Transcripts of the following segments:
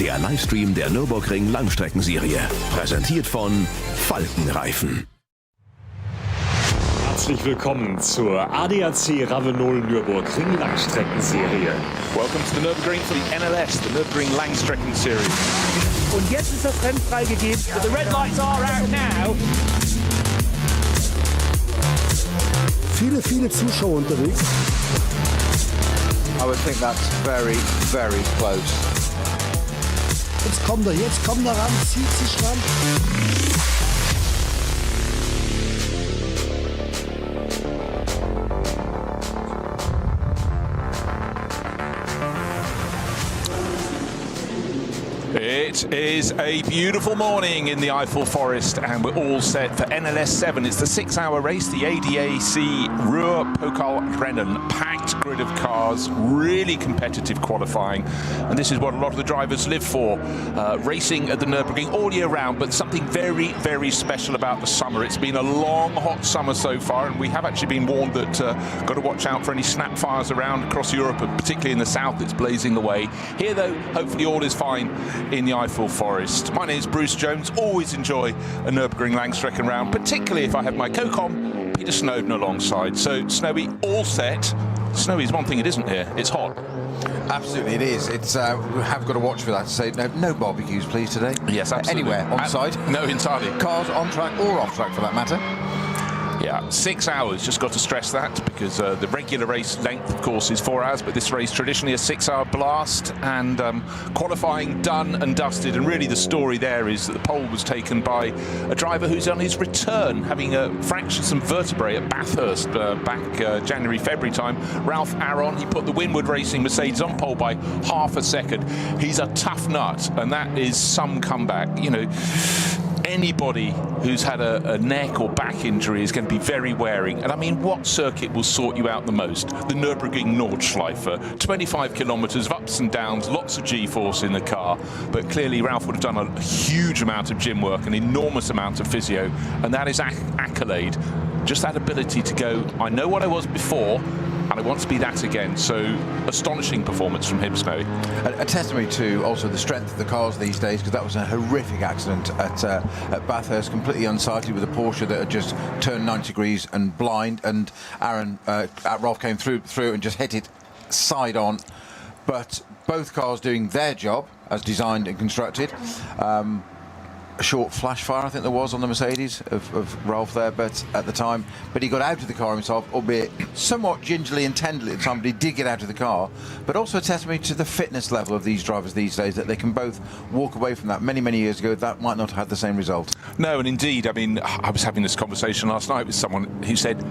der Livestream der Nürburgring Langstrecken-serie. Präsentiert von Falkenreifen. Herzlich willkommen zur ADAC Ravenol Nürburgring Langstrecken-serie. Welcome to the Nürburgring for the NLS, the Nürburgring Langstrecken-serie. Und jetzt ist das Rennen freigegeben. The red lights are out now. Viele Zuschauer unterwegs. I would think that's very, very close. Jetzt kommt er ran, zieht sich ran. It is a beautiful morning in the Eiffel Forest and we're all set for NLS 7. It's the 6-hour race, the ADAC Ruhr-Pokalrennen. Packed grid of cars, really competitive qualifying, and this is what a lot of the drivers live for, racing at the Nürburgring all year round, but something very, very special about the summer. It's been a long, hot summer so far, and we have actually been warned that got to watch out for any snap fires around across Europe, and particularly in the south it's blazing away. Here though, hopefully all is fine in the Eiffel Forest. My name is Bruce Jones. Always enjoy a Nürburgring Langstrecken round, particularly if I have my co-com Peter Snowden alongside. So Snowy, all set. Snowy is one thing it isn't here, it's hot. Absolutely, it is. It's we have got to watch for that. So no barbecues, please, today. Yes, absolutely. Anywhere on site. No, entirely. Cars on track or off track, for that matter. Yeah, 6 hours, just got to stress that, because the regular race length, of course, is 4 hours, but this race traditionally a 6-hour blast, and qualifying done and dusted, and really the story there is that the pole was taken by a driver who's on his return, having fractured some vertebrae at Bathurst back January, February time. Ralph Aron, he put the Winward Racing Mercedes on pole by half a second. He's a tough nut, and that is some comeback. You know, anybody who's had a neck or back injury is going to be very wary. And I mean, what circuit will sort you out the most? The Nürburgring Nordschleife. 25 kilometres of ups and downs, lots of G-force in the car. But clearly Ralph would have done a huge amount of gym work, an enormous amount of physio. And that is accolade. Just that ability to go, I know what I was before, and I want to be that again. So, astonishing performance from him, Snowy. A testimony to also the strength of the cars these days, because that was a horrific accident at Bathurst, completely unsightly, with a Porsche that had just turned 90 degrees and blind, and Ralph came through and just hit it side on. But both cars doing their job as designed and constructed. A short flash fire, I think there was, on the Mercedes of Ralph there, but at the time, he got out of the car himself, albeit somewhat gingerly and tenderly at the time, but he did get out of the car. But also a testimony to the fitness level of these drivers these days, that they can both walk away from that. Many years ago, that might not have had the same result. No, and indeed, I mean, I was having this conversation last night with someone who said,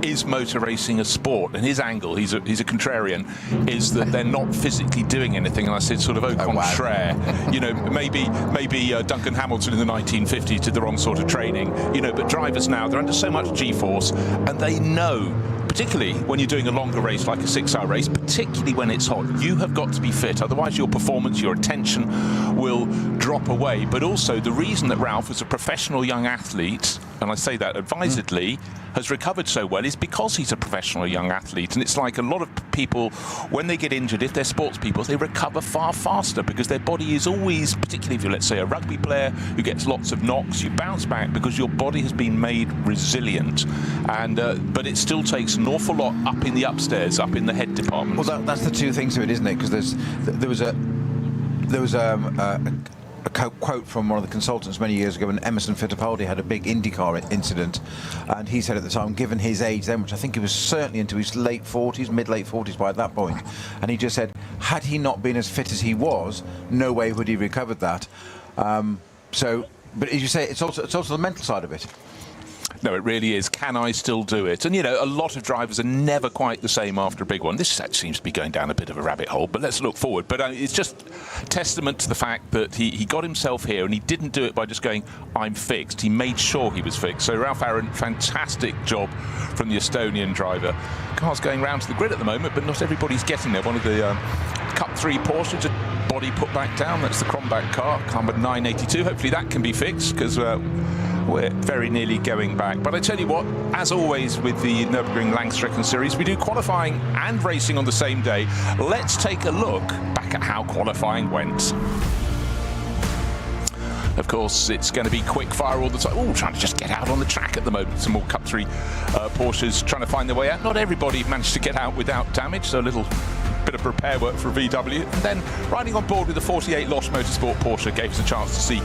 is motor racing a sport? And his angle, he's a contrarian, is that they're not physically doing anything. And I said, sort of au contraire. Wow. You know, maybe Duncan Hamilton in the 1950s did the wrong sort of training. You know, but drivers now, they're under so much G-force, and they know, particularly when you're doing a longer race like a 6-hour race, particularly when it's hot, you have got to be fit. Otherwise your performance, your attention will drop away. But also the reason that Ralph was a professional young athlete, and I say that advisedly, has recovered so well is because he's a professional young athlete. And it's like a lot of people, when they get injured, if they're sports people, they recover far faster, because their body is always, particularly if you're, let's say, a rugby player who gets lots of knocks, you bounce back because your body has been made resilient. And but it still takes an awful lot up in the upstairs, up in the head department. Well, that's the two things to it, isn't it? Because there was a quote from one of the consultants many years ago when Emerson Fittipaldi had a big IndyCar incident, and he said at the time, given his age then, which I think he was certainly into his late 40s, mid-late 40s by that point, and he just said, had he not been as fit as he was, no way would he recovered that. But as you say, it's also the mental side of it. No, it really is. Can I still do it? And, you know, a lot of drivers are never quite the same after a big one. This seems to be going down a bit of a rabbit hole, but let's look forward. But it's just testament to the fact that he got himself here, and he didn't do it by just going, I'm fixed. He made sure he was fixed. So Ralph Aron, fantastic job from the Estonian driver. Car's going round to the grid at the moment, but not everybody's getting there. One of the Cup 3 Porsche, just body put back down. That's the Kronbach car number 982. Hopefully that can be fixed, because we're very nearly going back. But I tell you what, as always with the Nürburgring Langstrecken series, we do qualifying and racing on the same day. Let's take a look back at how qualifying went. Of course, it's going to be quick fire all the time. Oh, trying to just get out on the track at the moment. Some more Cup 3 Porsches trying to find their way out. Not everybody managed to get out without damage, so a little bit of repair work for VW. And then riding on board with the 48 Losch Motorsport Porsche gave us a chance to see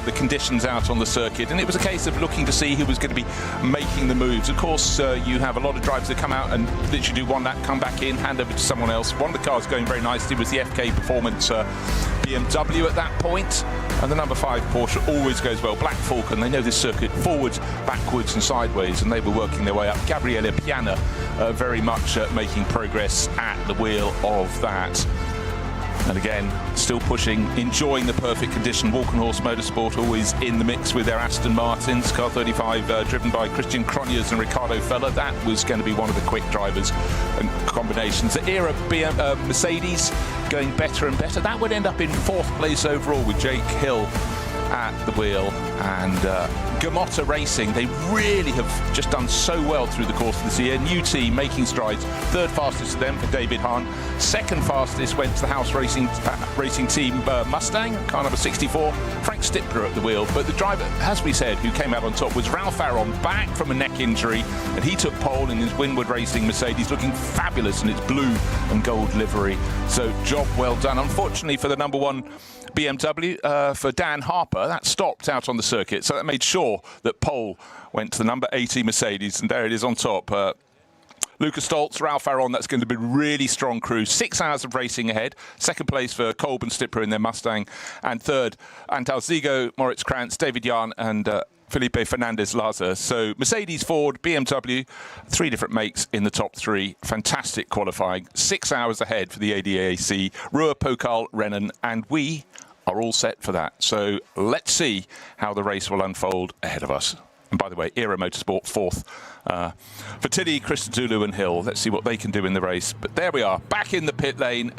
the conditions out on the circuit. And it was a case of looking to see who was going to be making the moves. Of course, you have a lot of drivers that come out and literally do one lap, come back in, hand over to someone else. One of the cars going very nicely was the FK Performance BMW at that point. And the number 5 Porsche always goes well. Black Falcon, they know this circuit forwards, backwards and sideways, and they were working their way up. Gabriele Piana very much making progress at the wheel of that. And again, still pushing, enjoying the perfect condition. Walkenhorst Motorsport always in the mix with their Aston Martins. Car 35 driven by Christian Cronjes and Ricardo Feller. That was going to be one of the quick drivers and combinations. The era Mercedes going better and better. That would end up in 4th place overall with Jake Hill at the wheel. And Gamotta Racing, they really have just done so well through the course of this year. New team making strides. 3rd fastest to them for David Hahn. 2nd fastest went to the house racing team Mustang, car number 64. Frank Stipler at the wheel. But the driver, as we said, who came out on top was Ralph Aron, back from a neck injury, and he took pole in his Winward Racing Mercedes, looking fabulous in its blue and gold livery. So job well done. Unfortunately for the number 1 BMW, for Dan Harper, that stopped out on the circuit, so that made sure that pole went to the number 80 Mercedes, and there it is on top. Lucas Stoltz, Ralph Aron, that's going to be a really strong crew. 6 hours of racing ahead. 2nd place for Kolb and Stipler in their Mustang, and 3rd, Antal Zigo, Moritz Krantz, David Jahn, and Felipe Fernandez-Laza. So Mercedes, Ford, BMW, 3 different makes in the top 3. Fantastic qualifying. 6 hours ahead for the ADAC. Ruhr, Pokal, Rennen, and we are all set for that. So let's see how the race will unfold ahead of us. And by the way, Era Motorsport 4th. For Tilly, Christodoulou and Hill. Let's see what they can do in the race. But there we are, back in the pit lane.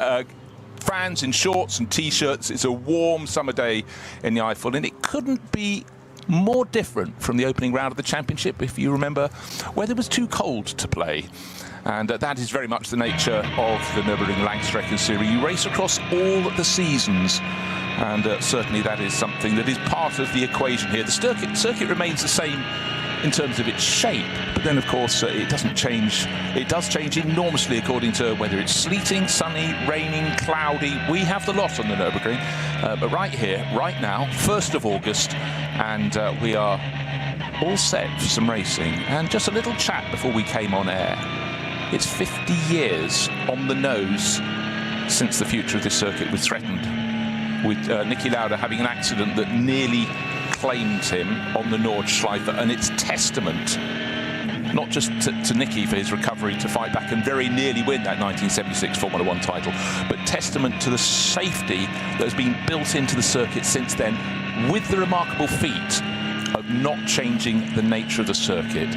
Fans in shorts and T-shirts. It's a warm summer day in the Eifel, and it couldn't be more different from the opening round of the championship, if you remember, where it was too cold to play. And that is very much the nature of the Nürburgring Langstrecken-serie. You race across all the seasons, and certainly that is something that is part of the equation here. The circuit remains the same in terms of its shape, but then of course it doesn't change. It does change enormously according to whether it's sleeting, sunny, raining, cloudy. We have the lot on the Nürburgring, but right here, right now, 1st of August, and we are all set for some racing. And just a little chat before we came on air. It's 50 years on the nose since the future of this circuit was threatened, with Niki Lauda having an accident that nearly claimed him on the Nordschleife, and it's testament not just to Niki for his recovery to fight back and very nearly win that 1976 Formula 1 title, but testament to the safety that has been built into the circuit since then, with the remarkable feat of not changing the nature of the circuit.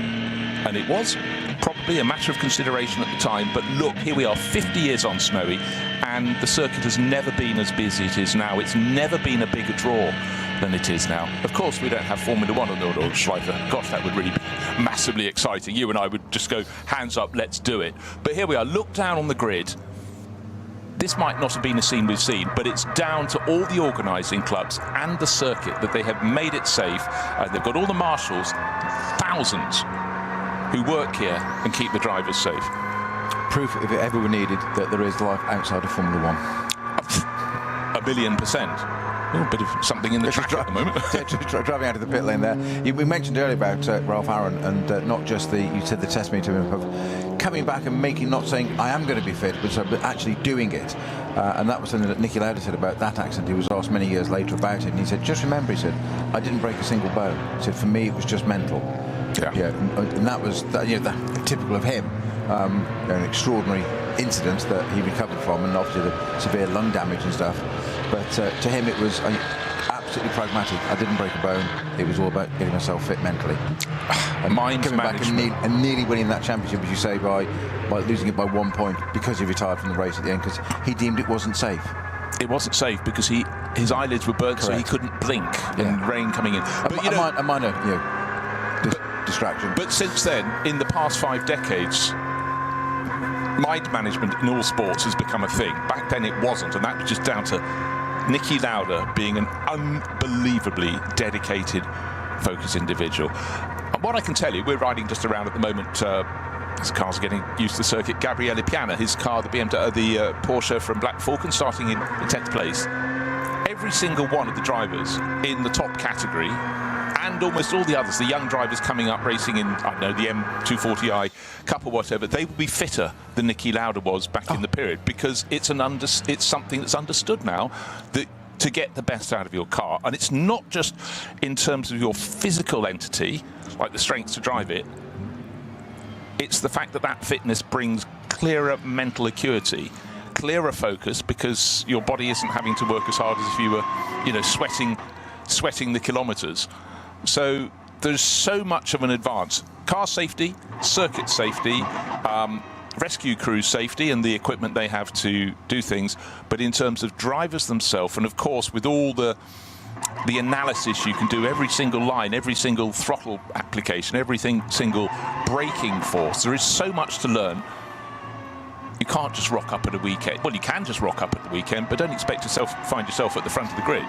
And it was probably a matter of consideration at the time, but look, here we are 50 years on, Snowy, and the circuit has never been as busy as it is now. It's never been a bigger draw than it is now. Of course, we don't have Formula 1 on the Nordschleife. Gosh, that would really be massively exciting. You and I would just go, hands up, let's do it. But here we are, look down on the grid. This might not have been a scene we've seen, but it's down to all the organising clubs and the circuit that they have made it safe. They've got all the marshals, thousands, who work here and keep the drivers safe. Proof, if it ever were needed, that there is life outside of Formula 1. 1,000,000%. A bit of something in the track at the moment. Driving out of the pit lane there. We mentioned earlier about Ralph Aron, and not just you said the testimony to him of coming back and not saying I am going to be fit, but actually doing it. And that was something that Niki Lauda said about that accident. He was asked many years later about it, and he said, just remember, he said, I didn't break a single bone. He said, for me it was just mental. Yeah, and that was that typical of him. An extraordinary incident that he recovered from, and obviously the severe lung damage and stuff. But to him it was absolutely pragmatic. I didn't break a bone. It was all about getting myself fit mentally. And coming back and nearly winning that championship, as you say, by losing it by 1 point because he retired from the race at the end because he deemed it wasn't safe. It wasn't safe because his eyelids were burnt, so he couldn't blink in rain coming in. But a minor distraction. But since then, in the past 5 decades, mind management in all sports has become a thing. Back then it wasn't, and that was just down to Niki Lauda being an unbelievably dedicated, focused individual. And what I can tell you, we're riding just around at the moment. His car's getting used to the circuit. Gabriele Piana, his car, the Porsche from Black Falcon, starting in 10th place. Every single one of the drivers in the top category, and almost all the others, the young drivers coming up racing in, I don't know, the M240i Cup or whatever, they will be fitter than Niki Lauda was back in the period, because it's something that's understood now that to get the best out of your car, and it's not just in terms of your physical entity, like the strength to drive it. It's the fact that that fitness brings clearer mental acuity, clearer focus, because your body isn't having to work as hard as if you were, you know, sweating the kilometres. So there's so much of an advance. Car safety, circuit safety, rescue crew safety and the equipment they have to do things. But in terms of drivers themselves, and of course with all the analysis you can do, every single line, every single throttle application, every single braking force, there is so much to learn. You can't just rock up at a weekend. Well, you can just rock up at the weekend, but don't expect to find yourself at the front of the grid.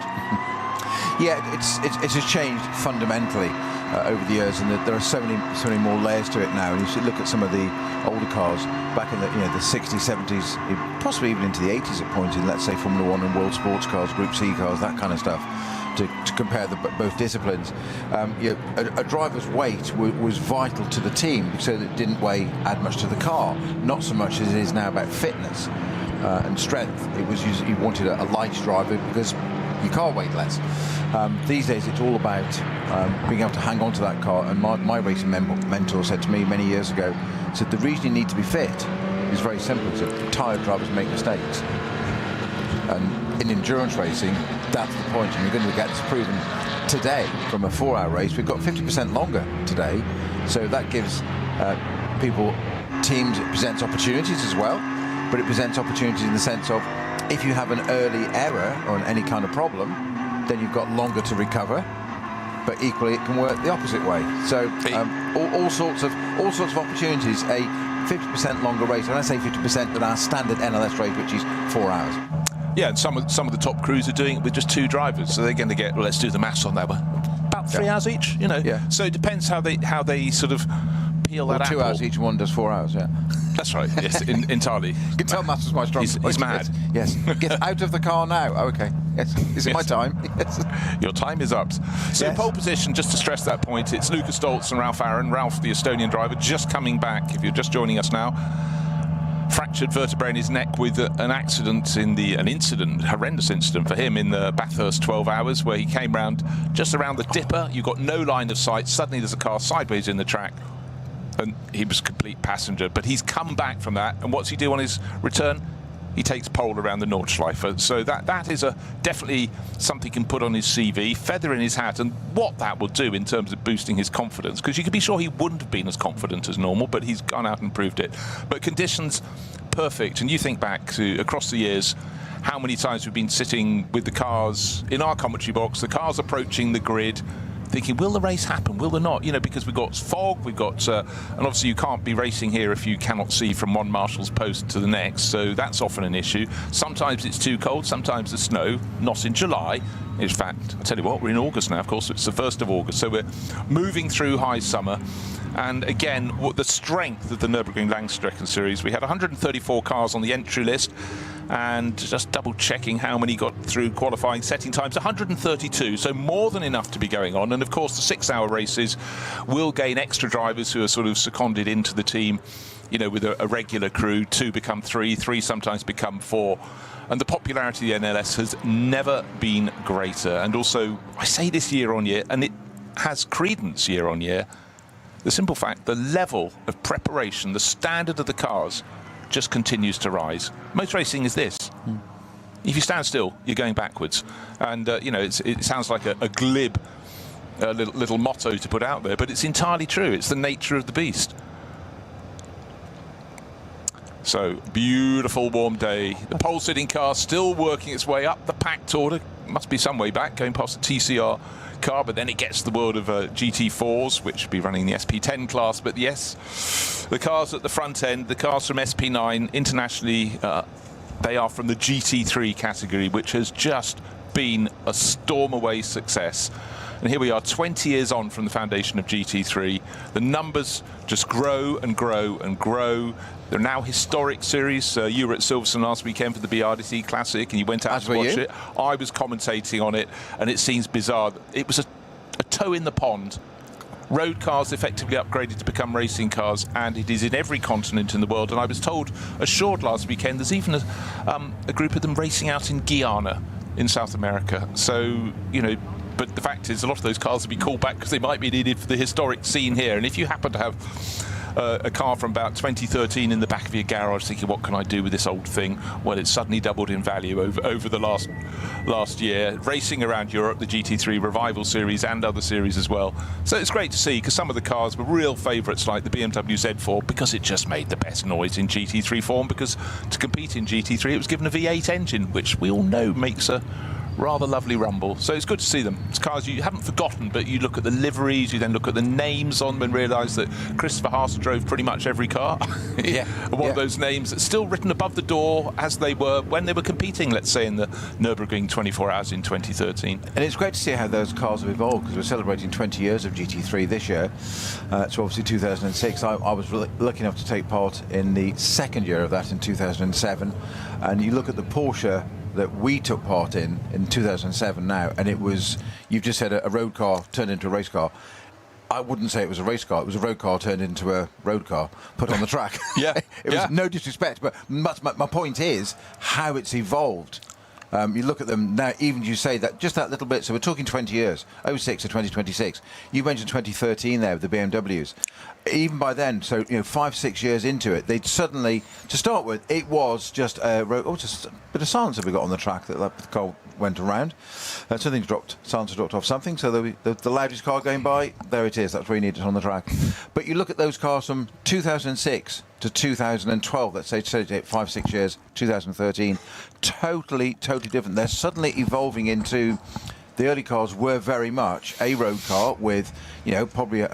Yeah, it has changed fundamentally over the years, and there are so many more layers to it now. And you should look at some of the older cars back in the 60s, 70s, possibly even into the 80s at points in, let's say, Formula 1 and World Sports Cars, Group C cars, that kind of stuff, to compare both disciplines. A driver's weight was vital to the team, so that it didn't add much to the car, not so much as it is now about fitness and strength. It was you wanted a light driver because your car weighed less. These days it's all about being able to hang on to that car, and my racing mentor said to me many years ago, said the reason you need to be fit is very simple. He said tired drivers make mistakes, and in endurance racing that's the point, and you're going to get this proven today from a 4-hour race. We've got 50% longer today, so that gives teams, it presents opportunities as well, but it presents opportunities in the sense of if you have an early error or any kind of problem, then you've got longer to recover, but equally it can work the opposite way. So all sorts of opportunities. A 50% longer race, and I say 50% than our standard NLS race, which is 4 hours. Yeah, and some of the top crews are doing it with just 2 drivers, so they're going to get, well, let's do the maths on that one, about 3 hours each, you know. Yeah. So it depends how they sort of peel that apple. 2 hours each, one does 4 hours. Yeah. That's right. Yes, entirely. You can tell Matt's my strong point. He's mad. Yes. Get out of the car now. Oh, okay. Yes. Is it my time? Yes. Your time is up. So pole position, just to stress that point, it's Lukas Stoltz and Ralph Aaron. Ralph, the Estonian driver, just coming back, if you're just joining us now. Fractured vertebrae in his neck with an accident horrendous incident for him in the Bathurst 12 hours, where he came round just around the dipper. You've got no line of sight. Suddenly there's a car sideways in the track, and he was a complete passenger. But he's come back from that, and what's he do on his return? He takes pole around the Nordschleife. So that is definitely something he can put on his CV, feather in his hat, and what that will do in terms of boosting his confidence, because you can be sure he wouldn't have been as confident as normal, but he's gone out and proved it. But conditions perfect, and you think back to across the years how many times we've been sitting with the cars in our commentary box, the cars approaching the grid, thinking, will the race happen, will there not? You know, because we've got fog, we've got and obviously you can't be racing here if you cannot see from one marshal's post to the next, so that's often an issue. Sometimes it's too cold, sometimes the snow, not in July. In fact, I tell you what, we're in August now, of course, it's the 1st of August, so we're moving through high summer. And again, the strength of the Nürburgring Langstrecken-series, we had 134 cars on the entry list, and just double checking how many got through qualifying setting times, 132, so more than enough to be going on. And of course the 6-hour races will gain extra drivers who are sort of seconded into the team, you know, with a regular crew. 2 become 3 sometimes become 4, and the popularity of the NLS has never been greater. And also, I say this year on year, and it has credence year on year, the simple fact, the level of preparation, the standard of the cars just continues to rise. Motor racing is this. If you stand still, you're going backwards. And, you know, it sounds like a glib little motto to put out there, but it's entirely true. It's the nature of the beast. So, beautiful warm day. The pole-sitting car still working its way up the packed order. Must be some way back, going past the TCR car, but then it gets to the world of GT4s, which will be running the SP10 class. But yes, the cars at the front end, the cars from SP9, internationally, they are from the GT3 category, which has just been a storm-away success. And here we are, 20 years on from the foundation of GT3. The numbers just grow and grow and grow. They're now historic series. You were at Silverstone last weekend for the BRDC Classic, and you went out to watch it. I was commentating on it, and it seems bizarre. It was a toe in the pond. Road cars effectively upgraded to become racing cars, and it is in every continent in the world. And I was assured last weekend, there's even a group of them racing out in Guyana in South America. So, you know, but the fact is a lot of those cars will be called back because they might be needed for the historic scene here. And if you happen to have a car from about 2013 in the back of your garage thinking, what can I do with this old thing? Well, it's suddenly doubled in value over the last year. Racing around Europe, the GT3 Revival Series and other series as well. So it's great to see, because some of the cars were real favourites, like the BMW Z4, because it just made the best noise in GT3 form, because to compete in GT3 it was given a V8 engine, which we all know makes a rather lovely rumble. So it's good to see them. It's cars you haven't forgotten, but you look at the liveries, you then look at the names on them and realise that Christopher Haas drove pretty much every car. One of those names that's still written above the door as they were when they were competing, let's say, in the Nürburgring 24 Hours in 2013. And it's great to see how those cars have evolved, because we're celebrating 20 years of GT3 this year. So obviously 2006. I was lucky enough to take part in the second year of that in 2007. And you look at the Porsche that we took part in 2007 now, and it was, you've just said, a road car turned into a race car. I wouldn't say it was a race car, it was a road car turned into a road car put on the track. It was no disrespect, but my point is how it's evolved. You look at them now, even you say that, just that little bit, so we're talking 20 years, 06 to 2026. You mentioned 2013 there with the BMWs. Even by then, so 5-6 years into it, they'd suddenly, to start with, it was just just a bit of silence that we got on the track that the car went around. Something's dropped, silence dropped off something, so the loudest car going by, there it is, that's where you need it on the track. But you look at those cars from 2006 to 2012, let's say 5-6 years, 2013, totally different. They're suddenly evolving into, the early cars were very much a road car with, probably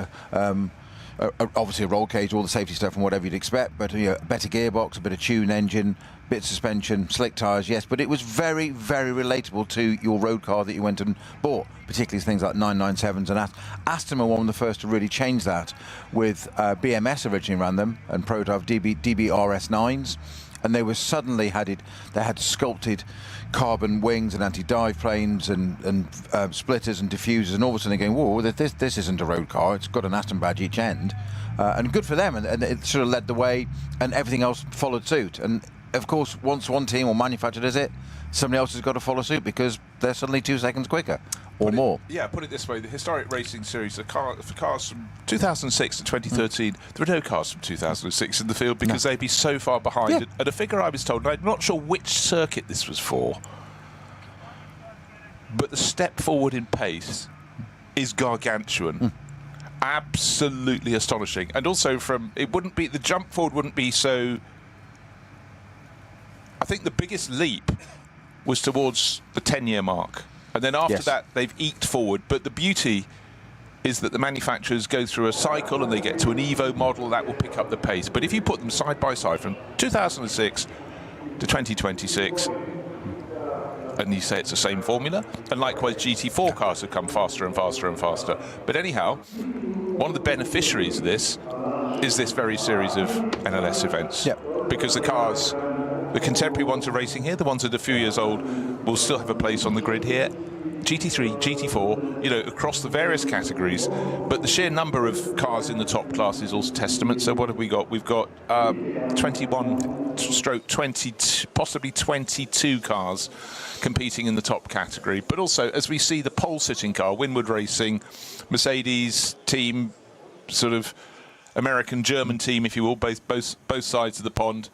obviously a roll cage, all the safety stuff and whatever you'd expect, but a better gearbox, a bit of tune engine, bit of suspension, slick tyres, yes, but it was very, very relatable to your road car that you went and bought, particularly things like 997s, and Aston were one of the first to really change that with BMS originally ran them, and Prototype DBRS9s, and they were suddenly they had sculpted carbon wings and anti-dive planes and splitters and diffusers, and all of a sudden they're going, whoa, this isn't a road car, it's got an Aston badge each end, and good for them, and it sort of led the way, and everything else followed suit. And of course, once one team or manufacturer does it, somebody else has got to follow suit, because they're suddenly 2 seconds quicker or more. Put it this way, the historic racing series, for cars from 2006 to 2013, there were no cars from 2006 in the field, because they'd be so far behind. And a figure I was told, and I'm not sure which circuit this was for, but the step forward in pace is gargantuan. Absolutely astonishing. And also the jump forward wouldn't be so, I think the biggest leap was towards the 10-year mark. And then after that, they've eked forward. But the beauty is that the manufacturers go through a cycle and they get to an Evo model that will pick up the pace. But if you put them side by side from 2006 to 2026, and you say it's the same formula, and likewise GT4 cars have come faster and faster and faster. But anyhow, one of the beneficiaries of this is this very series of NLS events. Because the cars, the contemporary ones are racing here, the ones that are a few years old will still have a place on the grid here. GT3, GT4, across the various categories, but the sheer number of cars in the top class is also testament. So what have we got? We've got 21/22, possibly 22 cars competing in the top category. But also, as we see the pole-sitting car, Winward Racing, Mercedes team, sort of American-German team, if you will, both sides of the pond,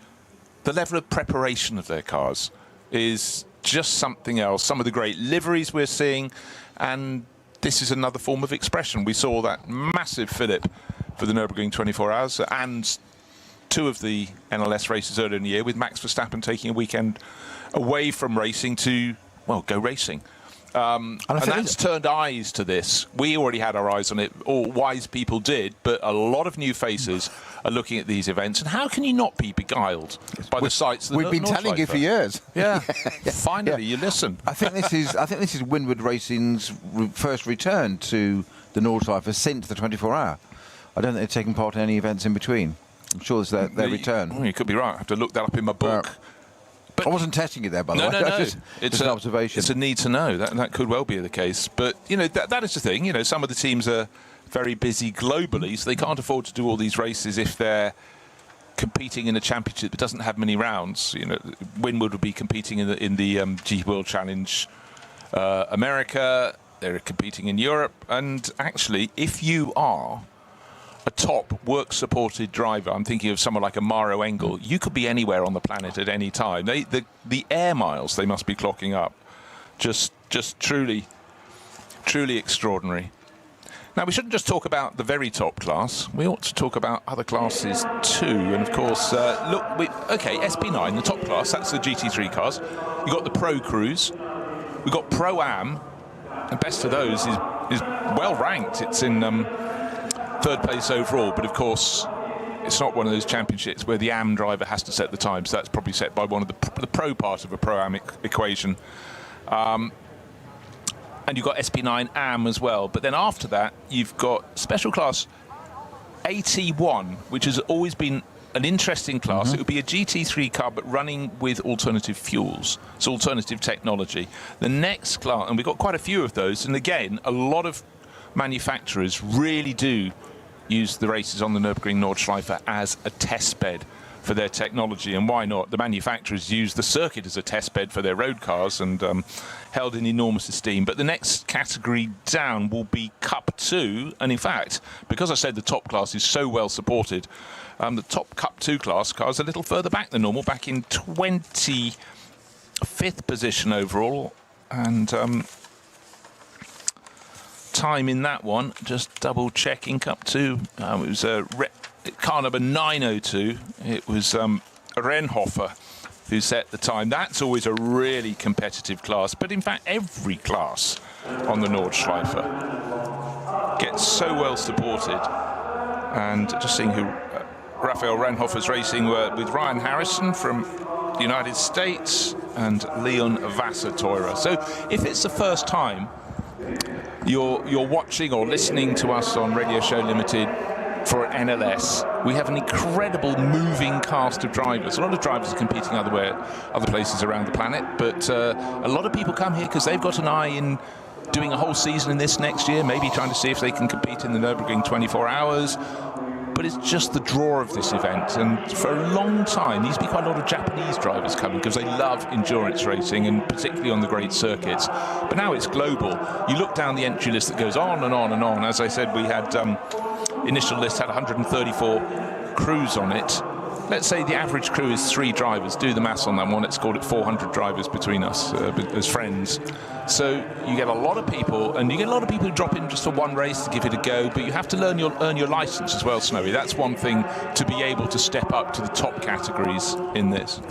the level of preparation of their cars is just something else. Some of the great liveries we're seeing, and this is another form of expression. We saw that massive fillip for the Nürburgring 24 Hours and 2 of the NLS races earlier in the year, with Max Verstappen taking a weekend away from racing to, well, go racing. And that's turned eyes to this. We already had our eyes on it, or wise people did, but a lot of new faces are looking at these events. And how can you not be beguiled by the sights? We've been telling you for years. Yeah. Finally, you listen. I think this is Windward Racing's first return to the Nordschleife since the 24-hour. I don't think they've taken part in any events in between. I'm sure it's their return. You could be right. I have to look that up in my book. But I wasn't testing you there, by the way. No. It's an observation. It's a need to know. That could well be the case. But, that is the thing. Some of the teams are very busy globally, so they can't afford to do all these races if they're competing in a championship that doesn't have many rounds. Windward would be competing in the GT World Challenge America. They're competing in Europe. And actually, if you are a top work-supported driver, I'm thinking of someone like a Maro Engel, you could be anywhere on the planet at any time. The air miles they must be clocking up, just truly extraordinary. Now, we shouldn't just talk about the very top class. We ought to talk about other classes too. And of course, SP9, the top class, that's the GT3 cars. You've got the Pro Crews. We've got Pro-Am. And best of those is well ranked. It's in third place overall, but of course it's not one of those championships where the AM driver has to set the time, so that's probably set by one of the pro part of a Pro-Am equation. And you've got SP9 AM as well, but then after that you've got special class AT1, which has always been an interesting class. It would be a GT3 car but running with alternative fuels, so alternative technology. The next class, and we've got quite a few of those, and again a lot of manufacturers really do use the races on the Nürburgring Nordschleife as a test bed for their technology, and why not? The manufacturers use the circuit as a test bed for their road cars and held in enormous esteem. But the next category down will be Cup 2, and in fact, because I said the top class is so well supported, the top Cup 2 class cars a little further back than normal, back in 25th position overall, and time in that one, just double checking Cup 2, it was car number 902. It was Renhofer who set the time. That's always a really competitive class, but in fact every class on the Nordschleife gets so well supported. And just seeing who Raphael Renhofer's racing with Ryan Harrison from the United States and Leon Vassateurer. So if it's the first time you're watching or listening to us on Radio Show Limited for NLS, we have an incredible moving cast of drivers. A lot of drivers are competing other places around the planet, but a lot of people come here because they've got an eye in doing a whole season in this next year, maybe trying to see if they can compete in the Nürburgring 24 hours. But it's just the draw of this event, and for a long time there used to be quite a lot of Japanese drivers coming because they love endurance racing, and particularly on the great circuits. But now it's global. You look down the entry list that goes on and on and on. As I said, we had initial list had 134 crews on it. Let's say the average crew is 3 drivers. Do the maths on that one. Let's call it 400 drivers between us as friends. So you get a lot of people, and you get a lot of people who drop in just for one race to give it a go, but you have to earn your license as well, Snowy. That's one thing to be able to step up to the top categories in this.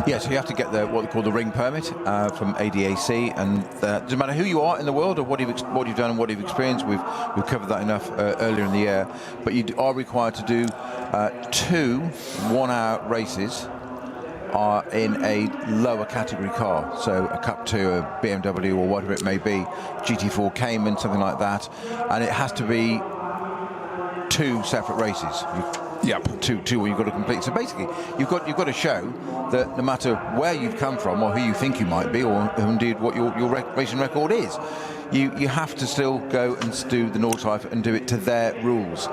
Yeah, so you have to get what they call the ring permit from ADAC, and doesn't matter who you are in the world or what you've done and what you've experienced. We've covered that enough earlier in the year, but you are required to do 2 one-hour races are in a lower category car, so a Cup 2, a BMW or whatever it may be, GT4 Cayman, something like that, and it has to be 2 separate races. Two you've got to complete. So basically, you've got to show that no matter where you've come from or who you think you might be, or indeed what your racing record is, you have to still go and do the Nordschleife and do it to their rules.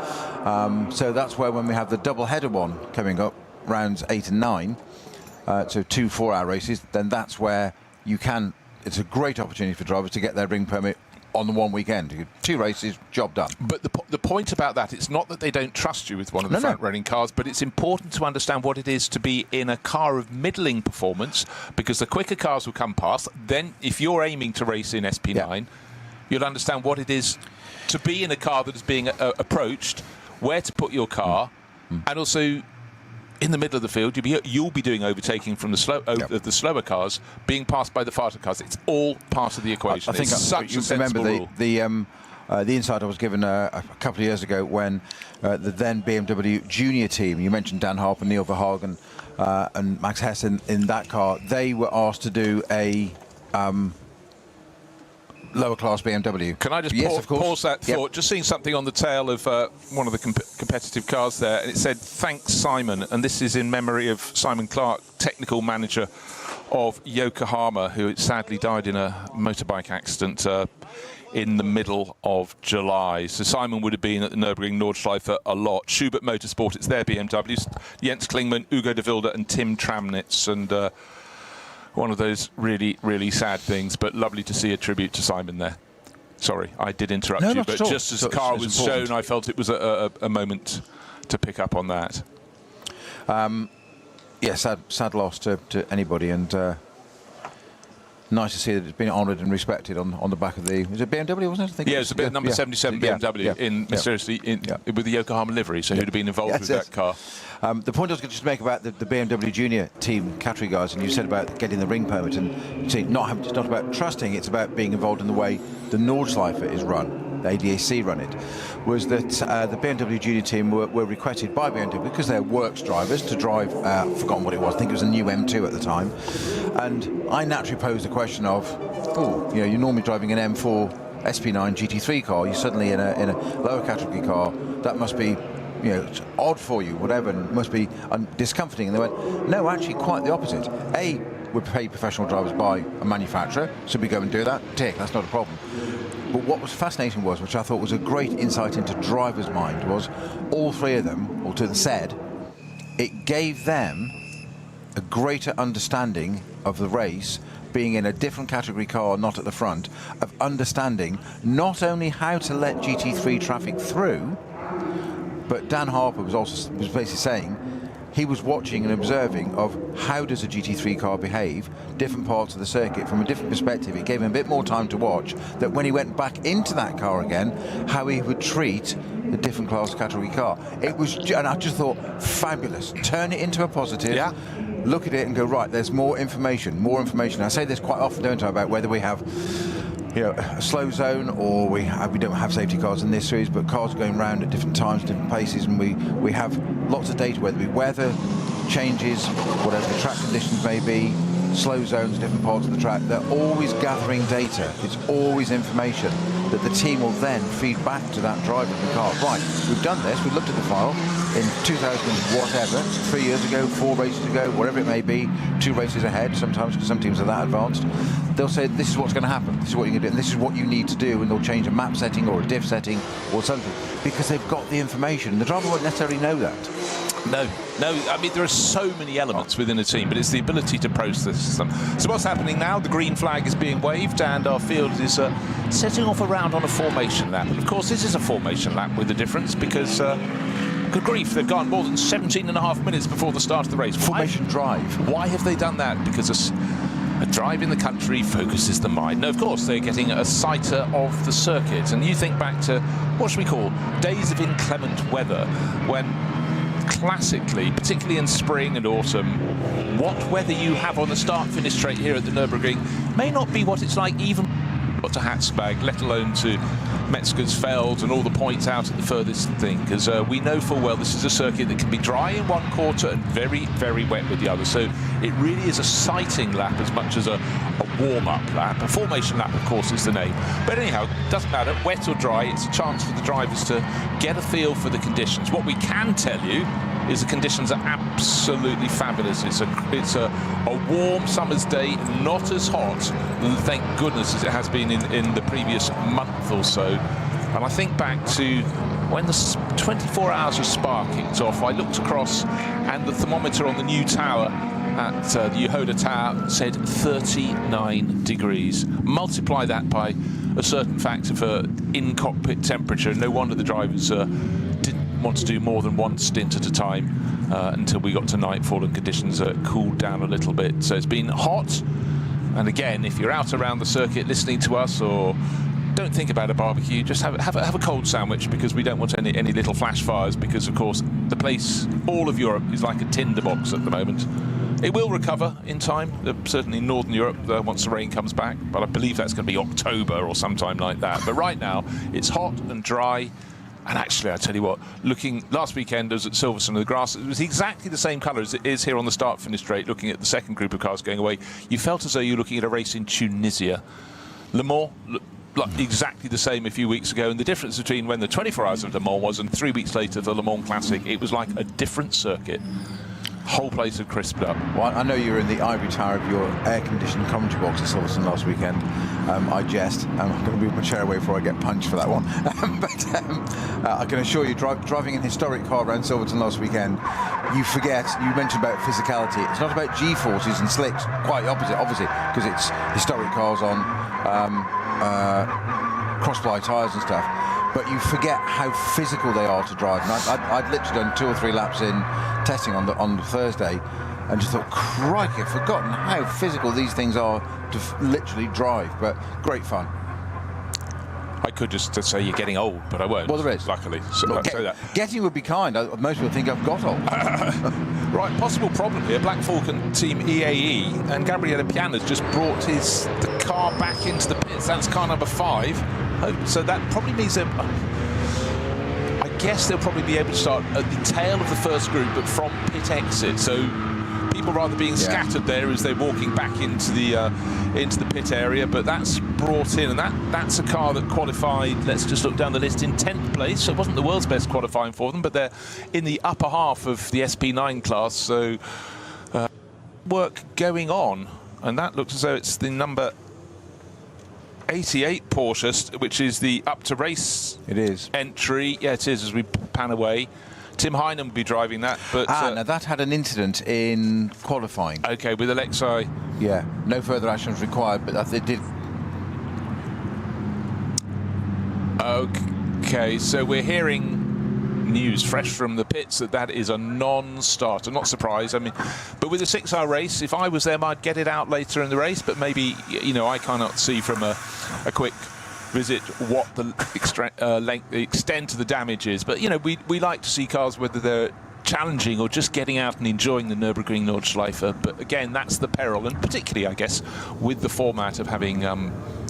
So that's where, when we have the double-header one coming up, rounds 8 and 9, so 2 4-hour races, then that's where you can. It's a great opportunity for drivers to get their ring permit on the one weekend. 2 races, job done. But the point about that, it's not that they don't trust you with one of the front-running cars, but it's important to understand what it is to be in a car of middling performance, because the quicker cars will come past. Then if you're aiming to race in SP9, you'll understand what it is to be in a car that is being approached, where to put your car, and also in the middle of the field. You'll be doing overtaking from the slower cars, being passed by the faster cars. It's all part of the equation. I think it's such a sensible rule. The insight I was given a couple of years ago when the then BMW Junior team, you mentioned Dan Harper, Neil Verhagen, and Max Hess in that car, they were asked to do a lower class BMW. Can I just pause that thought? Just seeing something on the tail of one of the competitive cars there, and it said, "Thanks, Simon," and this is in memory of Simon Clark, technical manager of Yokohama, who sadly died in a motorbike accident in the middle of July. So Simon would have been at the Nürburgring Nordschleife a lot. Schubert Motorsport, it's their BMWs. Jens Klingmann, Ugo de Wilde and Tim Tramnitz, and one of those really, really sad things, but lovely to see a tribute to Simon there. Sorry, I did interrupt you, but just as the car was shown, I felt it was a moment to pick up on that. Yeah, sad loss to anybody, and nice to see that it's been honoured and respected on the back of the... Was it BMW, wasn't it? I think it was a bit number 77 BMW mysteriously with the Yokohama livery, so who'd have been involved with that car. The point I was going to just make about the BMW Junior team category guys, and you said about getting the ring permit, and see, it's not about trusting, it's about being involved in the way the Nordschleife is run, the ADAC run it, was that the BMW Junior team were requested by BMW, because they're works drivers, to drive, I've forgotten what it was, I think it was a new M2 at the time, and I naturally posed the question of, you're normally driving an M4 SP9 GT3 car, you're suddenly in a lower category car, that must be it's odd for you, whatever, and must be discomforting. And they went, no, actually quite the opposite. We're paid professional drivers by a manufacturer, so we go and do that, tick, that's not a problem. But what was fascinating was, which I thought was a great insight into drivers' mind, was all three of them, said, it gave them a greater understanding of the race, being in a different category car, not at the front, of understanding not only how to let GT3 traffic through, but Dan Harper was basically saying he was watching and observing of how does a GT3 car behave, different parts of the circuit from a different perspective. It gave him a bit more time to watch that when he went back into that car again, how he would treat a different class category car. It was, and I just thought, fabulous. Turn it into a positive. Yeah. Look at it and go, right, there's more information. I say this quite often, don't I, about whether we have a slow zone or we don't have safety cars in this series, but cars going around at different times, different paces, and we have lots of data, whether it be weather changes, whatever the track conditions may be, slow zones, different parts of the track. They're always gathering data. It's always information that the team will then feed back to that driver of the car. Right, we've done this, we've looked at the file in 2000 whatever, 3 years ago, 4 races ago, whatever it may be, 2 races ahead sometimes, because some teams are that advanced. They'll say, this is what's going to happen, this is what you're going to do, and this is what you need to do, and they'll change a map setting or a diff setting or something, because they've got the information, and the driver won't necessarily know that. No, I mean, there are so many elements within a team, but it's the ability to process them. So what's happening now? The green flag is being waved, and our field is setting off around on a formation lap. And of course, this is a formation lap with a difference, because good grief, they've gone more than 17.5 minutes before the start of the race. Formation drive. Why have they done that? Because a drive in the country focuses the mind. No, of course, they're getting a sighter of the circuit. And you think back to, what should we call, days of inclement weather, when classically, particularly in spring and autumn, what weather you have on the start-finish straight here at the Nürburgring may not be what it's like even to Hatzberg, let alone to Metzgersfeld and all the points out at the furthest thing, because we know full well this is a circuit that can be dry in one quarter and very, very wet with the other. So it really is a sighting lap as much as a warm-up lap. A formation lap, of course, is the name. But anyhow, doesn't matter, wet or dry, it's a chance for the drivers to get a feel for the conditions. What we can tell you is the conditions are absolutely fabulous. It's a warm summer's day, not as hot, thank goodness, as it has been in the previous month or so. And I think back to when the 24 hours of Spa kicked off, I looked across and the thermometer on the new tower at the Yehuda Tower said 39 degrees. Multiply that by a certain factor for in-cockpit temperature. No wonder the drivers didn't want to do more than one stint at a time until we got to nightfall and conditions cooled down a little bit. So it's been hot. And again, if you're out around the circuit listening to us or don't think about a barbecue. Just have a cold sandwich, because we don't want any little flash fires, because of course the place, all of Europe, is like a tinderbox at the moment. It will recover in time, certainly in Northern Europe, once the rain comes back, but I believe that's going to be October or sometime like that. But right now it's hot and dry. And actually, I tell you what, looking last weekend, I was at Silverstone, the grass, it was exactly the same colour as it is here on the start-finish straight, looking at the second group of cars going away. You felt as though you were looking at a race in Tunisia. Le Mans, like exactly the same a few weeks ago, and the difference between when the 24 Hours of Le Mans was and 3 weeks later the Le Mans Classic, it was like a different circuit. Whole place had crisped up. Well, I know you were in the ivory tower of your air-conditioned commentary box at Silverstone last weekend. I jest. I'm going to move my chair away before I get punched for that one. I can assure you, driving an historic car around Silverstone last weekend, you forget, you mentioned about physicality. It's not about G-forces and slicks, quite the opposite, obviously, because it's historic cars on cross-ply tyres and stuff. But you forget how physical they are to drive. And I'd literally done 2 or 3 laps in testing on the Thursday, and just thought, crikey, I've forgotten how physical these things are to literally drive. But great fun. I could just say you're getting old, but I won't. Well, there is. Luckily. So Look, say that. Getting would be kind. Most people think I've got old. Right, possible problem here. Black Falcon team EAE, and Gabriele Piana's just brought the car back into the pits. That's car number 5. So that probably means that I guess they'll probably be able to start at the tail of the first group, but from pit exit. So people rather being scattered there as they're walking back into the pit area. But that's brought in, and that's a car that qualified. Let's just look down the list in 10th place. So it wasn't the world's best qualifying for them, but they're in the upper half of the SP9 class. So work going on, and that looks as though it's the number 88 Porsche, which is the up to race entry. Yeah, it is, as we pan away. Tim Heinen will be driving that. But now that had an incident in qualifying. Okay, with Alexei. Yeah, no further action was required, but it did. Okay, so we're hearing news fresh from the pits that is a non-starter. Not surprised. I mean, but with a 6-hour race, if I was them, I'd get it out later in the race. But maybe, you know, I cannot see from a quick visit what the extent of the damage is. But you know, we like to see cars, whether they're challenging or just getting out and enjoying the Nürburgring Nordschleife. But again, that's the peril, and particularly, I guess, with the format of having.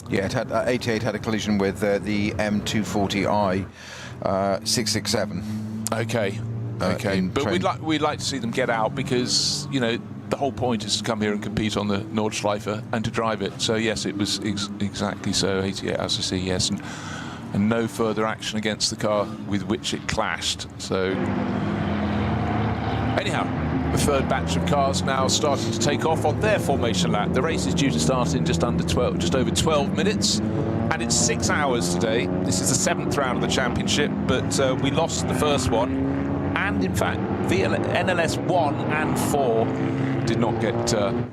Yeah, it had 88 had a collision with the M240i 667. Okay. But we'd like to see them get out, because you know the whole point is to come here and compete on the Nordschleife and to drive it. So yes, it was exactly so. 88, as I see, yes, and no further action against the car with which it clashed. So anyhow, the third batch of cars now starting to take off on their formation lap. The race is due to start in just over 12 minutes, and it's 6 hours today. This is the 7th round of the championship, but we lost the first one, and in fact the NLS 1 and 4 did not get on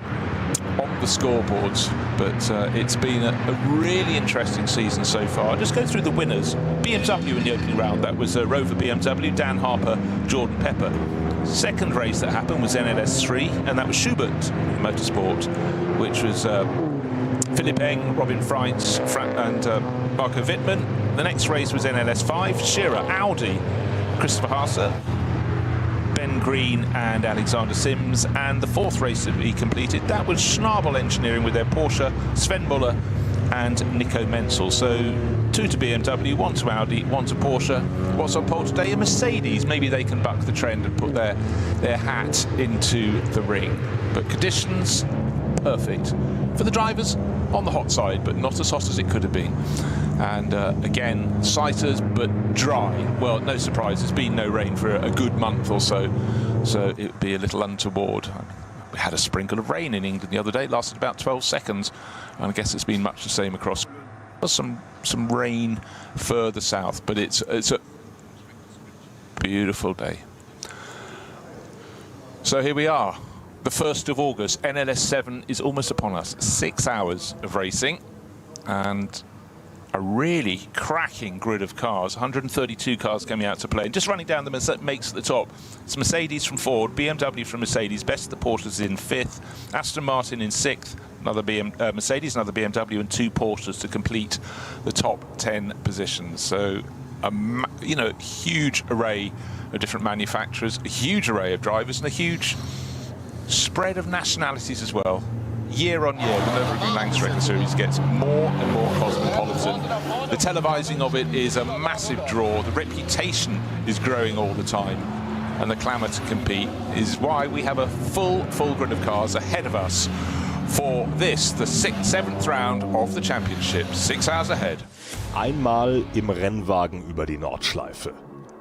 the scoreboards. But it's been a really interesting season so far. I'll just go through the winners. BMW in the opening round, that was Rover BMW, Dan Harper, Jordan Pepper. Second race that happened was NLS 3, and that was Schubert Motorsport, which was Philipp Eng, Robin Freitz, and Marco Wittmann. The next race was NLS 5, Scherer, Audi, Christopher Haase, Ben Green and Alexander Sims. And the fourth race that we completed, that was Schnabel Engineering with their Porsche, Sven Muller and Nico Menzel. So 2 to BMW, 1 to Audi, 1 to Porsche. What's on pole today? A Mercedes. Maybe they can buck the trend and put their hat into the ring. But conditions, perfect. For the drivers, on the hot side, but not as hot as it could have been. And again, sighters, but dry. Well, no surprise, there's been no rain for a good month or so, so it would be a little untoward. We had a sprinkle of rain in England the other day. It lasted about 12 seconds, and I guess it's been much the same across. Some rain further south, but it's a beautiful day. So here we are, the 1st of August. NLS 7 is almost upon us. 6 hours of racing, and a really cracking grid of cars, 132 cars coming out to play. And just running down the makes at the top, it's Mercedes from Ford, BMW from Mercedes, best of the Porsches in 5th, Aston Martin in 6th, another Mercedes, another BMW, and 2 Porsches to complete the top 10 positions. So, huge array of different manufacturers, a huge array of drivers, and a huge spread of nationalities as well. Year on year, the Nürburgring Langstrecken series gets more and more cosmopolitan. The televising of it is a massive draw. The reputation is growing all the time, and the clamour to compete is why we have a full grid of cars ahead of us for this, the 7th round of the championship. 6 hours ahead. Einmal im Rennwagen über die Nordschleife.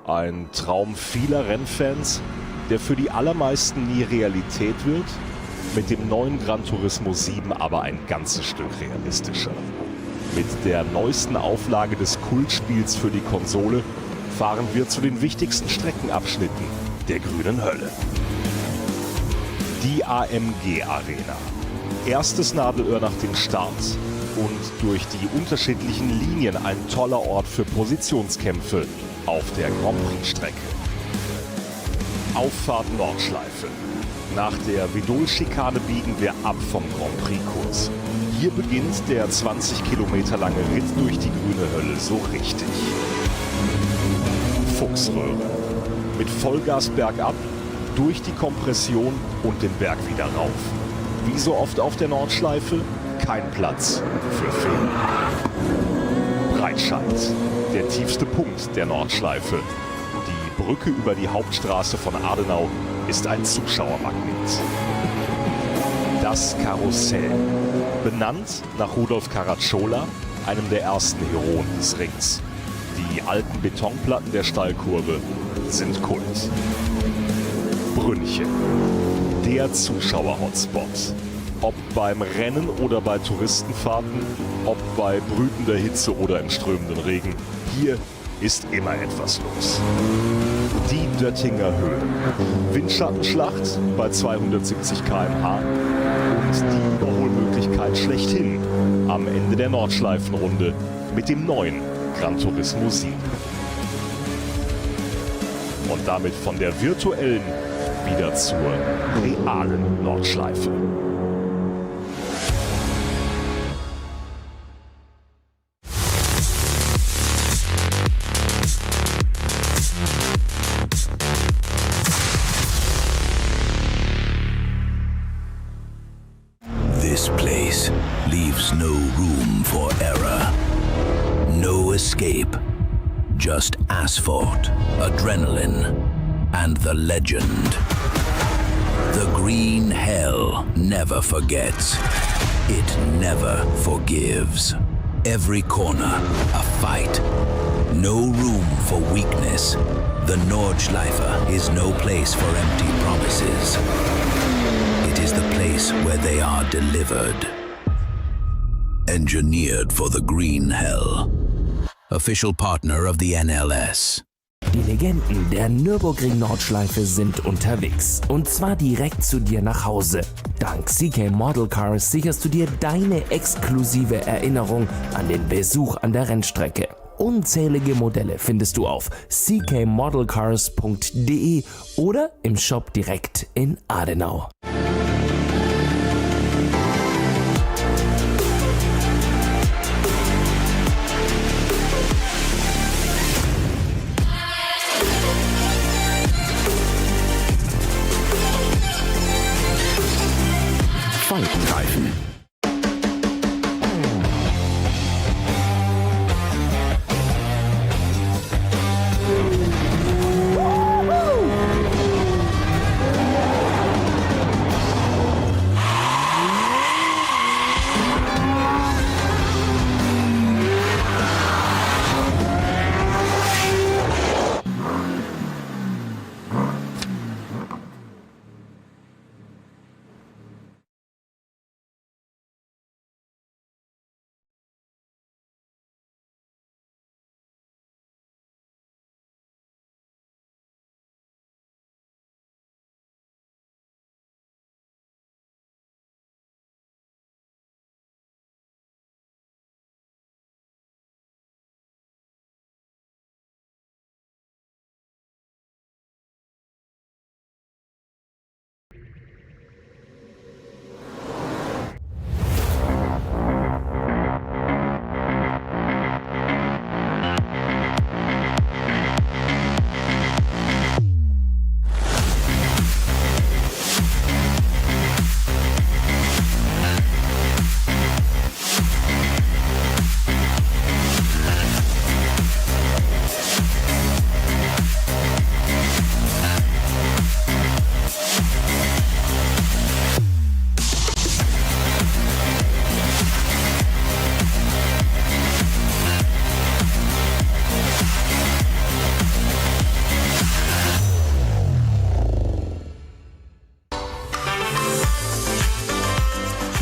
Ein Traum vieler Rennfans, der für die allermeisten nie Realität wird. Mit dem neuen Gran Turismo 7 aber ein ganzes Stück realistischer. Mit der neuesten Auflage des Kultspiels für die Konsole fahren wir zu den wichtigsten Streckenabschnitten der grünen Hölle. Die AMG Arena. Erstes Nadelöhr nach dem Start und durch die unterschiedlichen Linien ein toller Ort für Positionskämpfe auf der Grand Prix-Strecke. Auffahrt Nordschleife. Nach der Vidol-Schikane biegen wir ab vom Grand Prix-Kurs. Hier beginnt der 20 Kilometer lange Ritt durch die grüne Hölle so richtig. Fuchsröhre. Mit Vollgas bergab, durch die Kompression und den Berg wieder rauf. Wie so oft auf der Nordschleife, kein Platz für Fehler. Breitscheid. Der tiefste Punkt der Nordschleife. Die Brücke über die Hauptstraße von Adenau ist ein Zuschauermagnet. Das Karussell, benannt nach Rudolf Caracciola, einem der ersten Heroen des Rings. Die alten Betonplatten der Stallkurve sind Kult. Brünnchen, der Zuschauer-Hotspot. Ob beim Rennen oder bei Touristenfahrten, ob bei brütender Hitze oder im strömenden Regen, hier ist immer etwas los. Die Döttinger Höhe. Windschattenschlacht bei 270 km/h und die Überholmöglichkeit schlechthin am Ende der Nordschleifenrunde mit dem neuen Gran Turismo 7. Und damit von der virtuellen wieder zur realen Nordschleife. This place leaves no room for error. No escape. Just asphalt, adrenaline, and the legend. The green hell never forgets. It never forgives. Every corner, a fight. No room for weakness. The Nordschleife is no place for empty promises. It is the place where they are delivered. Engineered for the green hell. Official partner of the NLS. Die Legenden der Nürburgring Nordschleife sind unterwegs. Und zwar direkt zu dir nach Hause. Dank CK Model Cars sicherst du dir deine exklusive Erinnerung an den Besuch an der Rennstrecke. Unzählige Modelle findest du auf ckmodelcars.de oder im Shop direkt in Adenau. Faltenreifen.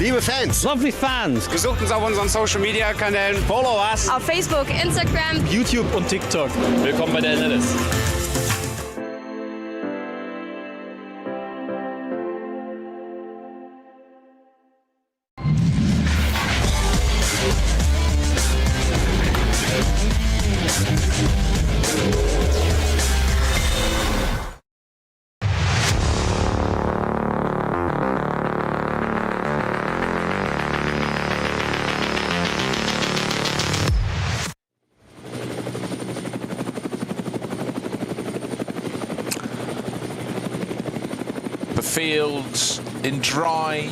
Liebe Fans, Lovely fans. Besucht uns auf unseren Social Media Kanälen. Follow us. Auf Facebook, Instagram, YouTube und TikTok. Willkommen bei der NLS. The fields in dry,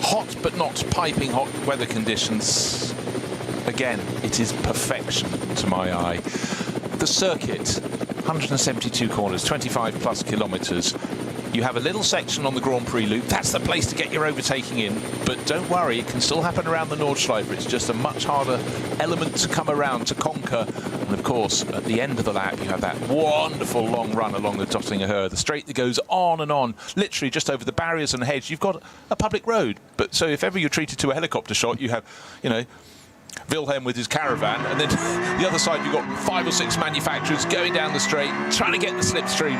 hot but not piping hot weather conditions. Again, it is perfection to my eye. The circuit, 172 corners, 25 plus kilometres. You have a little section on the Grand Prix loop. That's the place to get your overtaking in. But don't worry, it can still happen around the Nordschleife. It's just a much harder element to come around, to conquer. And of course, at the end of the lap, you have that wonderful long run along the Dottinger Höhe, the straight that goes on and on, literally just over the barriers and hedge. You've got a public road. But so if ever you're treated to a helicopter shot, you have, you know, Wilhelm with his caravan, and then the other side you've got 5 or 6 manufacturers going down the straight, trying to get the slipstream.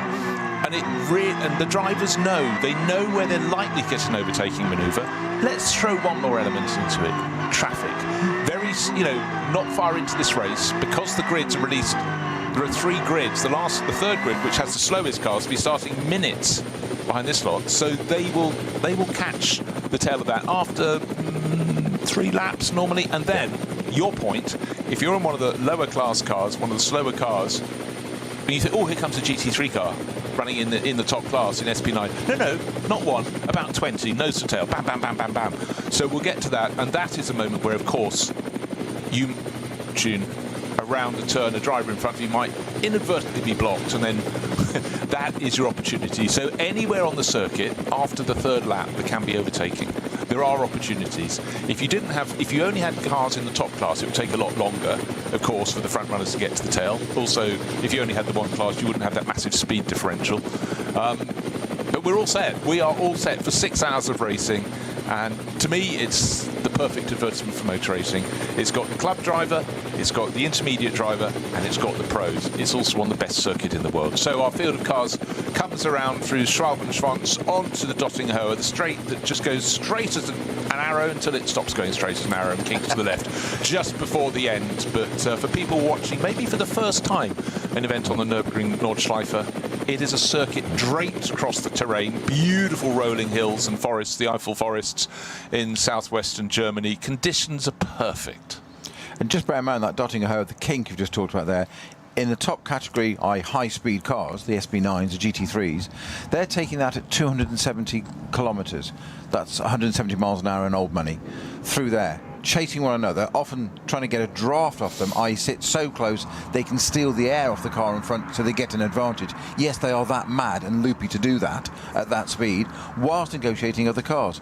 And the drivers know, they know where they're likely to get an overtaking manoeuvre. Let's throw one more element into it. Traffic. Very, you know, not far into this race, because the grids are released, there are 3 grids. The third grid, which has the slowest cars, will be starting minutes behind this lot. So they will catch the tail of that after 3 laps normally. And then, your point, if you're in one of the lower class cars, one of the slower cars, and you think, oh, here comes a GT3 car running in the top class in SP9. No, not one, about 20, nose to tail, bam, bam, bam, bam, bam. So we'll get to that, and that is a moment where, of course, you tune around the turn, a driver in front of you might inadvertently be blocked, and then that is your opportunity. So anywhere on the circuit, after the 3rd lap, there can be overtaking. There are opportunities. If you only had cars in the top class, it would take a lot longer, of course, for the front runners to get to the tail. Also, if you only had the one class, you wouldn't have that massive speed differential. But we're all set. We are all set for 6 hours of racing. And to me, it's the perfect advertisement for motor racing. It's got the club driver, it's got the intermediate driver, and it's got the pros. It's also on the best circuit in the world. So our field of cars comes around through Schwalbenschwanz onto the Dottinger Höhe, the straight that just goes straight as an arrow until it stops going straight as an arrow and kinks to the left just before the end. But for people watching, maybe for the first time, an event on the Nürburgring Nordschleife, it is a circuit draped across the terrain, beautiful rolling hills and forests, the Eiffel forests in southwestern Germany. Conditions are perfect. And just bear in mind that Dottinger Höhe, the kink you've just talked about there, in the top category, high-speed cars, the SP9s, the GT3s, they're taking that at 270 kilometres. That's 170 miles an hour in old money through there, chasing one another, often trying to get a draft off them, i.e. sit so close they can steal the air off the car in front so they get an advantage. Yes, they are that mad and loopy to do that at that speed whilst negotiating other cars.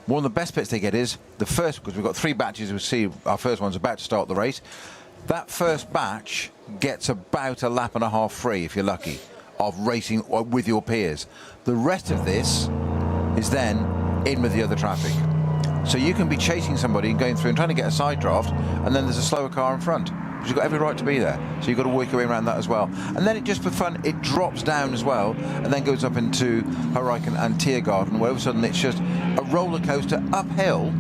One of the best bits they get is the first, because we've got 3 batches, we'll see our first one's about to start the race. That first batch gets about a lap and a half free, if you're lucky, of racing with your peers. The rest of this is then in with the other traffic. So you can be chasing somebody and going through and trying to get a side draft, and then there's a slower car in front. But you've got every right to be there. So you've got to work your way around that as well. And then it just for fun, it drops down as well, and then goes up into Hurricane and Tiergarten, where all of a sudden it's just a roller coaster uphill.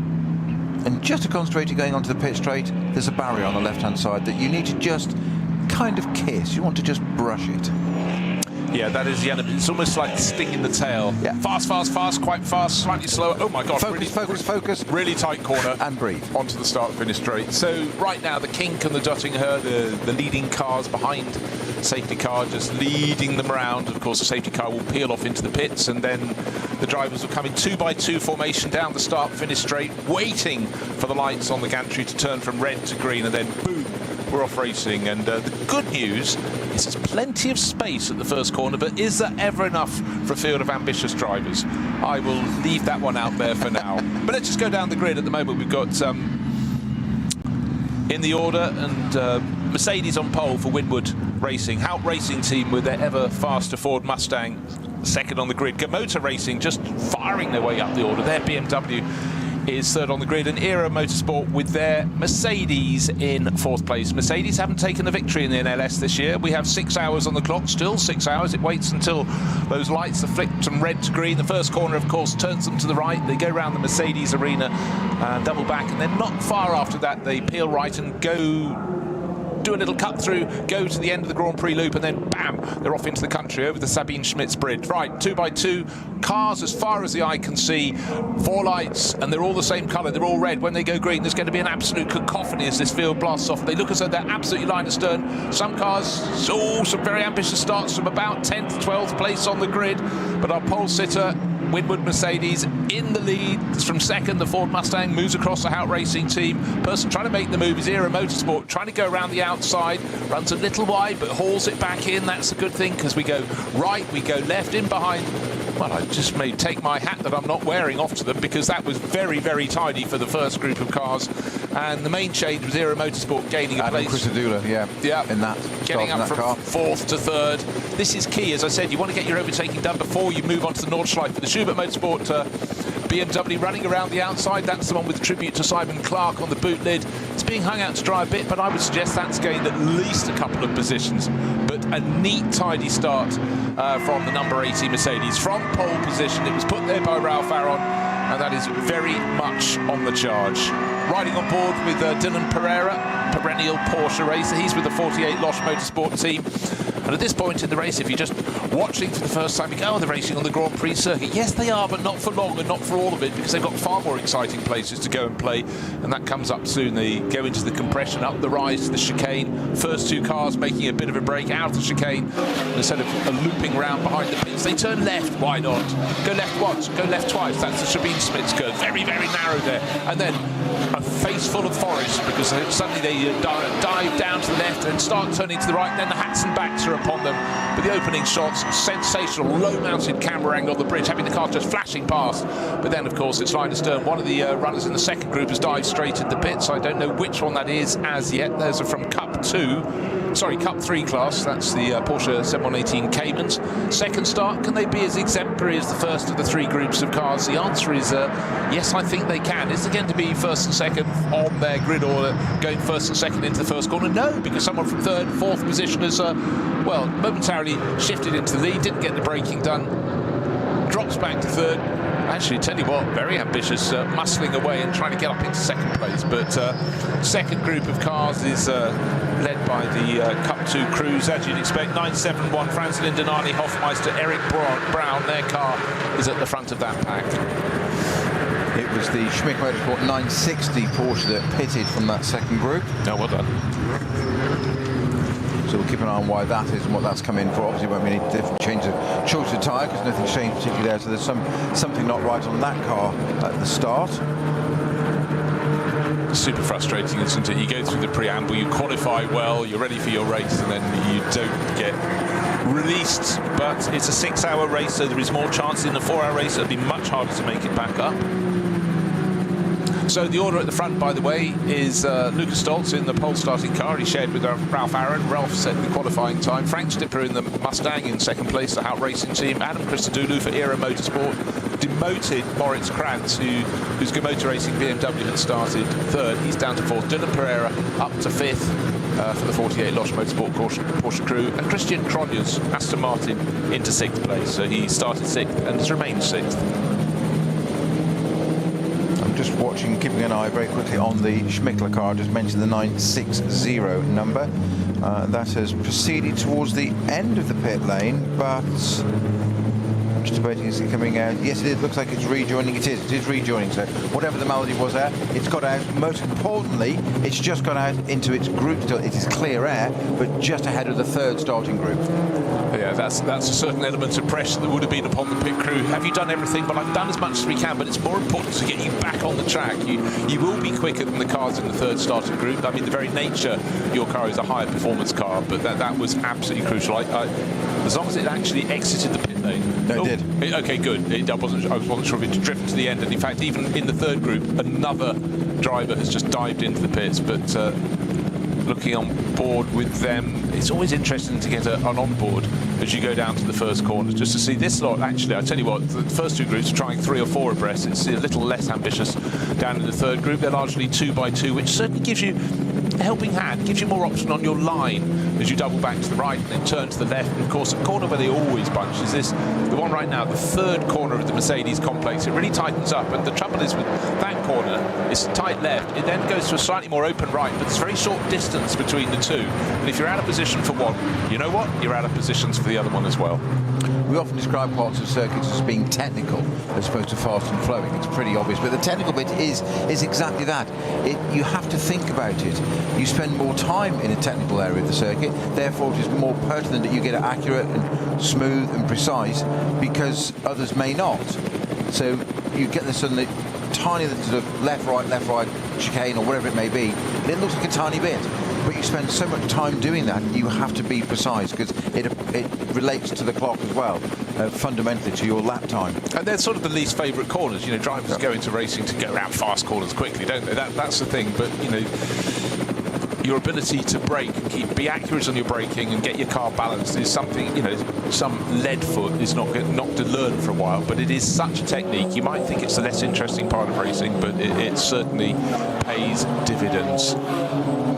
And just to concentrate you going onto the pit straight, there's a barrier on the left-hand side that you need to just kind of kiss. You want to just brush it. Yeah, that is the enemy. It's almost like stinging the tail. Yeah. Fast, quite fast, slightly slower. Oh my God. Focus. Really tight corner. And breathe. Onto the start-finish straight. So right now, the kink and the Dottinger Höhe, the leading cars behind safety car, just leading them around. Of course, the safety car will peel off into the pits, and then the drivers will come in 2-by-2 formation down the start-finish straight, waiting for the lights on the gantry to turn from red to green, and then boom, we're off racing. And the good news is there's plenty of space at the first corner, but is there ever enough for a field of ambitious drivers? I will leave that one out there for now. But let's just go down the grid. At the moment, we've got in the order, and Mercedes on pole for Winwood Racing. Hout Racing Team with their ever faster Ford Mustang second on the grid. Motor Racing just firing their way up the order. Their BMW is third on the grid, and Era Motorsport with their Mercedes in fourth place. Mercedes haven't taken the victory in the NLS this year. We have 6 hours on the clock, still 6 hours. It waits until those lights are flicked from red to green. The first corner, of course, turns them to the right. They go around the Mercedes arena, double back, and then not far after that, they peel right and go do a little cut through, go to the end of the Grand Prix loop, and then bam, they're off into the country over the Sabine Schmitz Bridge. Right, 2x2 cars as far as the eye can see, 4 lights, and they're all the same colour, they're all red. When they go green, there's going to be an absolute cacophony as this field blasts off. They look as though they're absolutely line astern. Some cars, some very ambitious starts from about 10th, 12th place on the grid, but our pole sitter, Winwood Mercedes, in the lead. From second, the Ford Mustang moves across the Hout Racing team. Person trying to make the move is Era Motorsport, trying to go around the outside, runs a little wide but hauls it back in. That's a good thing, because we go right, we go left, in behind. Well, I just may take my hat that I'm not wearing off to them, because that was very, very tidy for the first group of cars. And the main change was Era Motorsport gaining a place. Christodula, yeah, in that. Getting up from car. fourth to third. This is key, as I said. You want to get your overtaking done before you move on to the Nordschleife. The Schubert Motorsport BMW running around the outside. That's the one with tribute to Simon Clark on the boot lid. It's being hung out to dry a bit, but I would suggest that's gained at least a couple of positions. But a neat, tidy start from the number 80 Mercedes. From pole position, it was put there by Ralph Aron, and that is very much on the charge. Riding on board with Dylan Pereira, perennial Porsche racer. He's with the 48 Losch Motorsport team. And at this point in the race, if you're just watching for the first time, you go, oh, they're racing on the Grand Prix circuit. Yes, they are, but not for long and not for all of it, because they've got far more exciting places to go and play, and that comes up soon. They go into the compression, up the rise to the chicane. First 2 cars making a bit of a break out of the chicane. Instead of looping round behind the pits, they turn left. Why not? Go left once, go left twice. That's the Sabine Schmitz curve. Very, very narrow there. And then a face full of forest, because suddenly they dive down to the left and start turning to the right. Then the hats and backs are upon them. But the opening shots, sensational, low-mounted camera angle on the bridge, having the car just flashing past. But then, of course, it's line astern. One of the runners in the second group has dived straight into the pits. I don't know which one that is as yet. Those are from Cup 3 class. That's the Porsche 7118 Caymans. Second start, can they be as exemplary as the first of the 3 groups of cars? The answer is yes, I think they can. Is it going to be first and second on their grid order, going first and second into the first corner? No, because someone from third, fourth position has, well, momentarily shifted into the lead, didn't get the braking done, drops back to third. Actually, tell you what, very ambitious, muscling away and trying to get up into second place. But second group of cars is led by the Cup 2 crews, as you'd expect. 971, Franz Lindenani, Hofmeister, Eric Brown. Their car is at the front of that pack. It was the Schmick Motorsport 960 Porsche that pitted from that second group. No, well done. So we'll keep an eye on why that is and what that's come in for. Obviously, won't be any different change of choice of tyre, because nothing's changed particularly there. So there's something not right on that car at the start. Super frustrating, isn't it? You go through the preamble, you qualify well, you're ready for your race, and then you don't get released. But it's a 6-hour race, so there is more chance. In a 4-hour race, it'll be much harder to make it back up. So the order at the front, by the way, is Lucas Stoltz in the pole starting car. He shared with Ralph Aron. Ralph set the qualifying time. Frank Stipper in the Mustang in second place, the Hout Racing team. Adam Christodoulou for Era Motorsport. Demoted Moritz Krantz, whose Motor Racing BMW had started third. He's down to fourth. Dylan Pereira up to fifth for the 48 Losch Motorsport Porsche crew. And Christian Cronjes, Aston Martin, into sixth place. So he started sixth and has remained sixth. Just watching, keeping an eye very quickly on the Schmickler car. Just mentioned the 960 number. That has proceeded towards the end of the pit lane, but I'm just debating, is it coming out? Yes, it is. Looks like it's rejoining. It is rejoining. So whatever the malady was there, it's got out. Most importantly, it's just got out into its group still. It is clear air, but just ahead of the third starting group. Yeah, that's a certain element of pressure that would have been upon the pit crew. Have you done everything? Well, I've done as much as we can, but it's more important to get you back on the track. You will be quicker than the cars in the third starting group. I mean, the very nature of your car is a higher performance car, but that was absolutely crucial. As long as it actually exited the pit lane. No, it did. Okay, good. I wasn't sure if it drifted to the end. And in fact, even in the third group, another driver has just dived into the pits. But looking on board with them, it's always interesting to get an onboard as you go down to the first corner, just to see this lot. Actually, I tell you what, the first two groups are trying 3 or 4 abreast. It's a little less ambitious down in the third group. They're largely 2x2, which certainly gives you a helping hand, gives you more option on your line as you double back to the right and then turn to the left. And of course, the corner where they always bunch is this, the one right now, the third corner of the Mercedes complex. It really tightens up, and the trouble is with that corner, it's tight left. It then goes to a slightly more open right, but there's very short distance between the two. And if you're out of position for one, you know what? You're out of positions for the other one as well. We often describe parts of circuits as being technical as opposed to fast and flowing. It's pretty obvious, but the technical bit is exactly that. You have to think about it. You spend more time in a technical area of the circuit, therefore it is more pertinent that you get it accurate and smooth and precise, because others may not. So you get this suddenly tiny sort of left, right chicane or whatever it may be, and it looks like a tiny bit. But you spend so much time doing that, you have to be precise, because it relates to the clock as well, fundamentally to your lap time. And they're sort of the least favourite corners. You know, drivers go into racing to go around fast corners quickly, don't they? That's the thing. But, you know, your ability to brake and be accurate on your braking and get your car balanced is something, you know, some lead foot is not to learn for a while, but it is such a technique. You might think it's the less interesting part of racing, but it certainly pays dividends.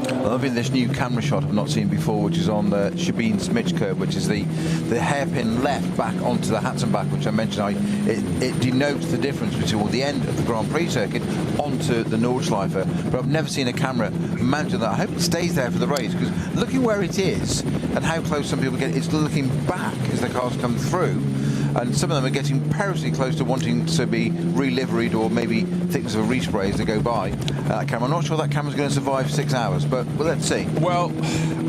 I'm loving this new camera shot I've not seen before, which is on the Sabine-Smich curve, which is the hairpin left back onto the Hatzenbach, which I mentioned. It denotes the difference between the end of the Grand Prix circuit onto the Nordschleife, but I've never seen a camera mounted on that. I hope it stays there for the race, because looking where it is and how close some people get, it's looking back as the cars come through. And some of them are getting perilously close to wanting to be re-liveried, or maybe thickness of a respray as they go by. That camera, I'm not sure that camera's going to survive 6 hours, but let's see. Well,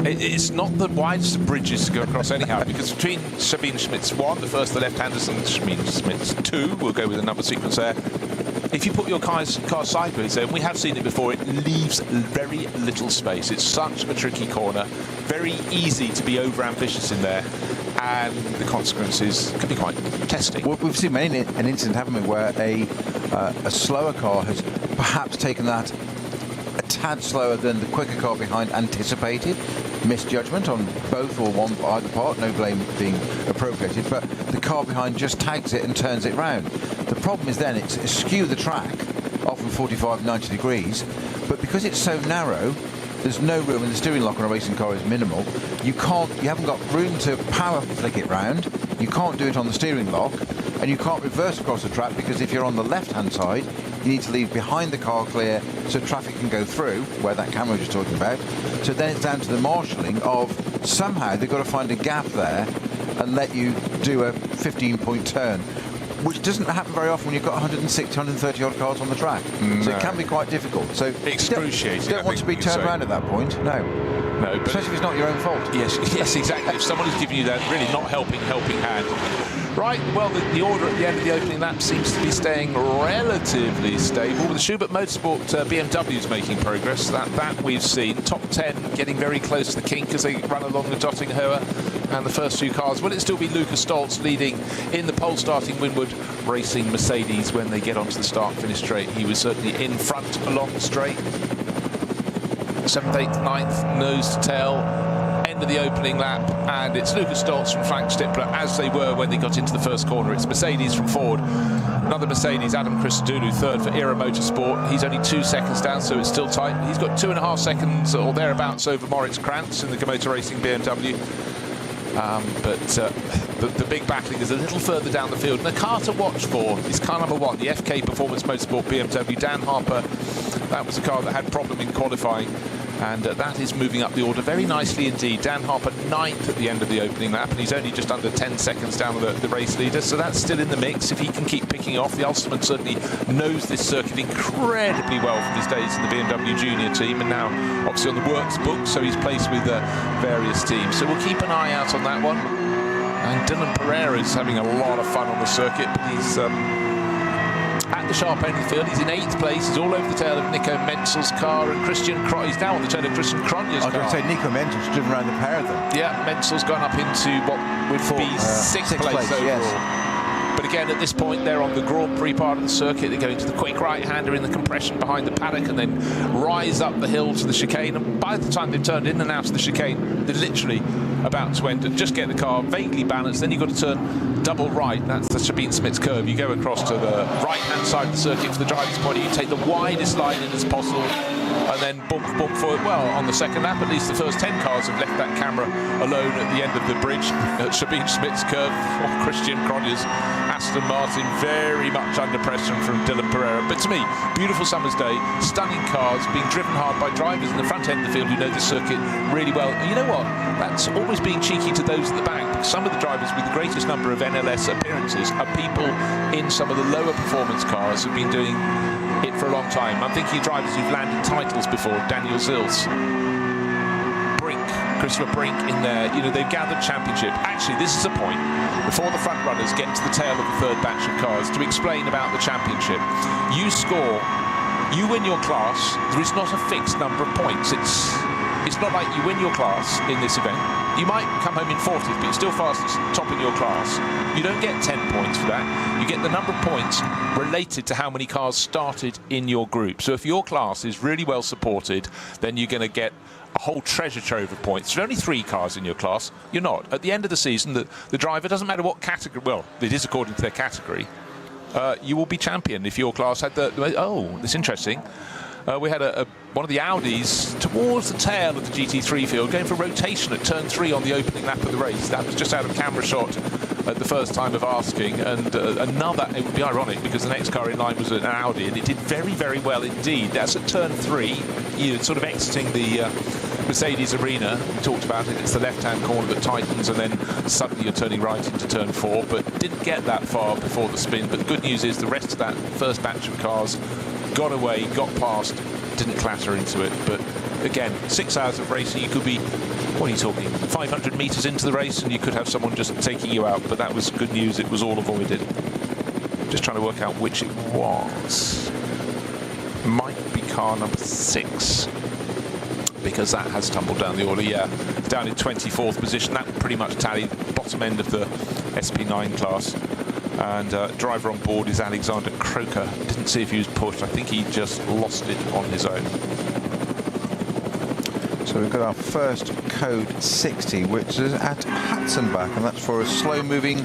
it's not the widest of bridges to go across anyhow, because between Sabine Schmidt's 1, the first, the left-handers, and Sabine Schmidt's 2, we'll go with a number sequence there. If you put your car sideways there, and we have seen it before, it leaves very little space. It's such a tricky corner, very easy to be over-ambitious in there, and the consequences can be quite testing. Well, we've seen an incident, haven't we, where a slower car has perhaps taken that a tad slower than the quicker car behind anticipated. Misjudgment on both or one, either part, no blame being appropriated, but the car behind just tags it and turns it round. The problem is then it's askew the track, often 45, 90 degrees, but because it's so narrow, there's no room, and the steering lock on a racing car is minimal. You haven't got room to power flick it round, you can't do it on the steering lock, and you can't reverse across the track, because if you're on the left-hand side, you need to leave behind the car clear so traffic can go through, where that camera was just talking about. So then it's down to the marshalling of somehow they've got to find a gap there and let you do a 15-point turn, which doesn't happen very often when you've got 160, 130 odd cars on the track. No. So it can be quite difficult. So excruciating. You don't want to be turned around at that point. No, but especially if it's not your own fault. Yes, exactly. If someone is giving you that really not helping hand. Right, well, the order at the end of the opening lap seems to be staying relatively stable. With the Schubert Motorsport BMWs making progress, that we've seen. Top 10 getting very close to the kink as they run along the Dottinghoe and the first few cars. Will it still be Lukas Stoltz leading in the pole starting Winward Racing Mercedes when they get onto the start-finish straight? He was certainly in front along the straight. 7th, 8th, 9th, nose to tail. End of the opening lap, and it's Lukas Stoltz from Frank Stippler, as they were when they got into the first corner. It's Mercedes from Ford. Another Mercedes, Adam Christodoulou, third for Era Motorsport. He's only 2 seconds down, so it's still tight. He's got 2.5 seconds or thereabouts over Moritz Krantz in the Motor Racing BMW. But the big battling is a little further down the field. And the car to watch for is car number 1, the FK Performance Motorsport BMW. Dan Harper, that was a car that had problem in qualifying. And that is moving up the order very nicely indeed. Dan Harper 9th at the end of the opening lap, and he's only just under 10 seconds down the race leader, so that's still in the mix if he can keep picking off. The Ulsterman certainly knows this circuit incredibly well from his days in the BMW Junior team, and now obviously on the works book, so he's placed with various teams. So we'll keep an eye out on that one. And Dylan Pereira is having a lot of fun on the circuit, but he's at the sharp end of the field. He's in 8th place. He's all over the tail of Nico Menzel's car, and he's now on the tail of Christian Cronje's car. I was going to say Nico Menzel's driven around the pair of them. Yeah, Menzel's gone up into what would be 6th place overall. Yes. But again, at this point, they're on the Grand Prix part of the circuit. They go into the quick right-hander in the compression behind the paddock, and then rise up the hill to the chicane. And by the time they've turned in and out of the chicane, they're literally about to end, and just get the car vaguely balanced. Then you've got to turn double right. That's the Sabine Smith's curve. You go across to the right-hand side of the circuit for the driver's point. You take the widest line in as possible, and then bump forward. Well, on the second lap, at least the first 10 cars have left that camera alone at the end of the bridge at Sabine Smith's curve. Or Christian Cronje's Aston Martin very much under pressure from Dylan Pereira. But to me, beautiful summer's day, stunning cars, being driven hard by drivers in the front end of the field who know the circuit really well. And you know what? That's always being cheeky to those at the back, because some of the drivers with the greatest number of NLS appearances are people in some of the lower performance cars who've been doing it for a long time. I'm thinking of drivers who've landed titles before. Daniel Zils, Christopher Brink in there. You know, they've gathered championship. Actually, this is a point before the front runners get to the tail of the third batch of cars to explain about the championship. You score, you win your class. There is not a fixed number of points. It's not like you win your class in this event. You might come home in 40th, but you're still fastest top in your class. You don't get 10 points for that. You get the number of points related to how many cars started in your group. So if your class is really well supported, then you're going to get a whole treasure trove of points. There are only 3 cars in your class. You're not. At the end of the season, the driver, doesn't matter what category, well, it is according to their category, you will be champion if your class had oh, that's interesting. We had one of the Audis towards the tail of the GT3 field going for rotation at turn 3 on the opening lap of the race. That was just out of camera shot at the first time of asking, and another, it would be ironic because the next car in line was an Audi, and it did very, very well indeed. That's at turn 3, you're sort of exiting the Mercedes arena. We talked about it, it's the left-hand corner that tightens, and then suddenly you're turning right into turn 4, but didn't get that far before the spin. But the good news is the rest of that first batch of cars got away, got past, didn't clatter into it. But again, 6 hours of racing, you could be, what are you talking, 500 metres into the race and you could have someone just taking you out. But that was good news, it was all avoided. Just trying to work out which it was. Might be car number 6, because that has tumbled down the order. Yeah, down in 24th position. That pretty much tallied bottom end of the SP9 class. And driver on board is Alexander Croker. Didn't see if he was pushed. I think he just lost it on his own. So we've got our first code 60, which is at Hatzenbach, and that's for a slow-moving.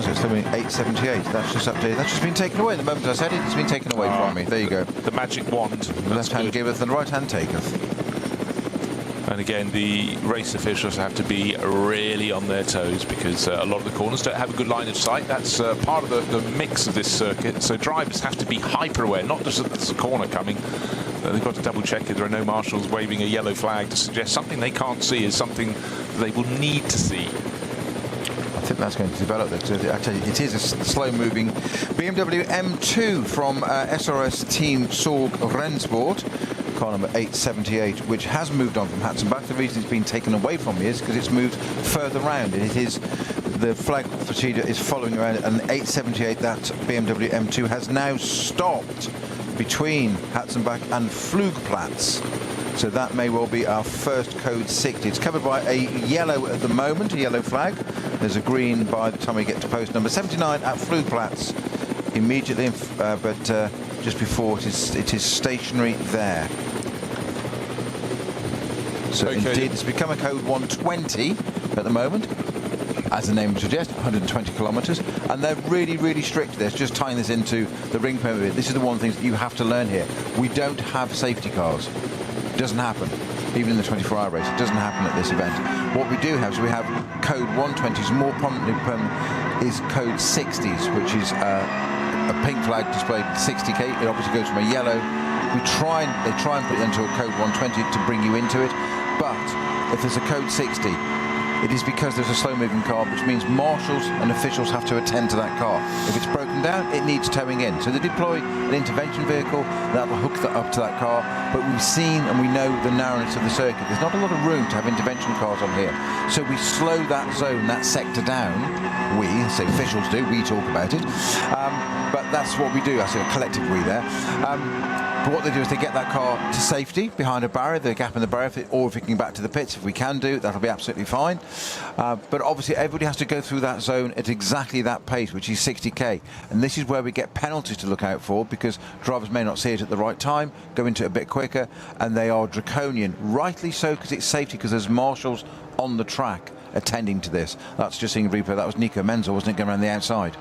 It's still 878. That's just updated. That's just been taken away. The moment I said it, it's been taken away from me. There you go. The magic wand. The left hand giveth and the right hand taketh. And again, the race officials have to be really on their toes, because a lot of the corners don't have a good line of sight. That's part of the mix of this circuit. So drivers have to be hyper aware, not just that there's a corner coming. They've got to double check if there are no marshals waving a yellow flag to suggest something they can't see is something they will need to see. I think that's going to develop. I tell you, it is a slow-moving BMW M2 from SRS Team Sorg Rennsport. Car number 878, which has moved on from Hatzenbach. The reason it's been taken away from me is because it's moved further round. It is, the flag procedure is following around, and 878, that BMW M2 has now stopped between Hatzenbach and Flugplatz. So that may well be our first code 60. It's covered by a yellow at the moment, a yellow flag. There's a green by the time we get to post number 79 at Flugplatz. Immediately, but just before it is stationary there. So okay. Indeed, it's become a code 120 at the moment, as the name would suggest, 120 kilometres, and they're really, really strict. They're just tying this into the ring permit. This is the one thing that you have to learn here. We don't have safety cars. It doesn't happen. Even in the 24-hour race, it doesn't happen at this event. What we do have is we have code 120s, more prominently is code 60s, which is a pink flag displayed 60k. It obviously goes from a yellow. They try and put it into a code 120 to bring you into it. But if there's a code 60, it is because there's a slow-moving car, which means marshals and officials have to attend to that car. If it's broken down, it needs towing in. So they deploy an intervention vehicle that will hook that up to that car. But we've seen and we know the narrowness of the circuit. There's not a lot of room to have intervention cars on here. So we slow that zone, that sector down. We, say officials do, we talk about it. But that's what we do. I say a collective we there. But what they do is they get that car to safety behind a barrier, the gap in the barrier, or if we can get back to the pits, if we can do, that'll be absolutely fine. But obviously everybody has to go through that zone at exactly that pace, which is 60k. And this is where we get penalties to look out for, because drivers may not see it at the right time, go into it a bit quicker, and they are draconian. Rightly so, because it's safety, because there's marshals on the track attending to this. That's just seeing replay. That was Nico Menzel, wasn't it, going around the outside?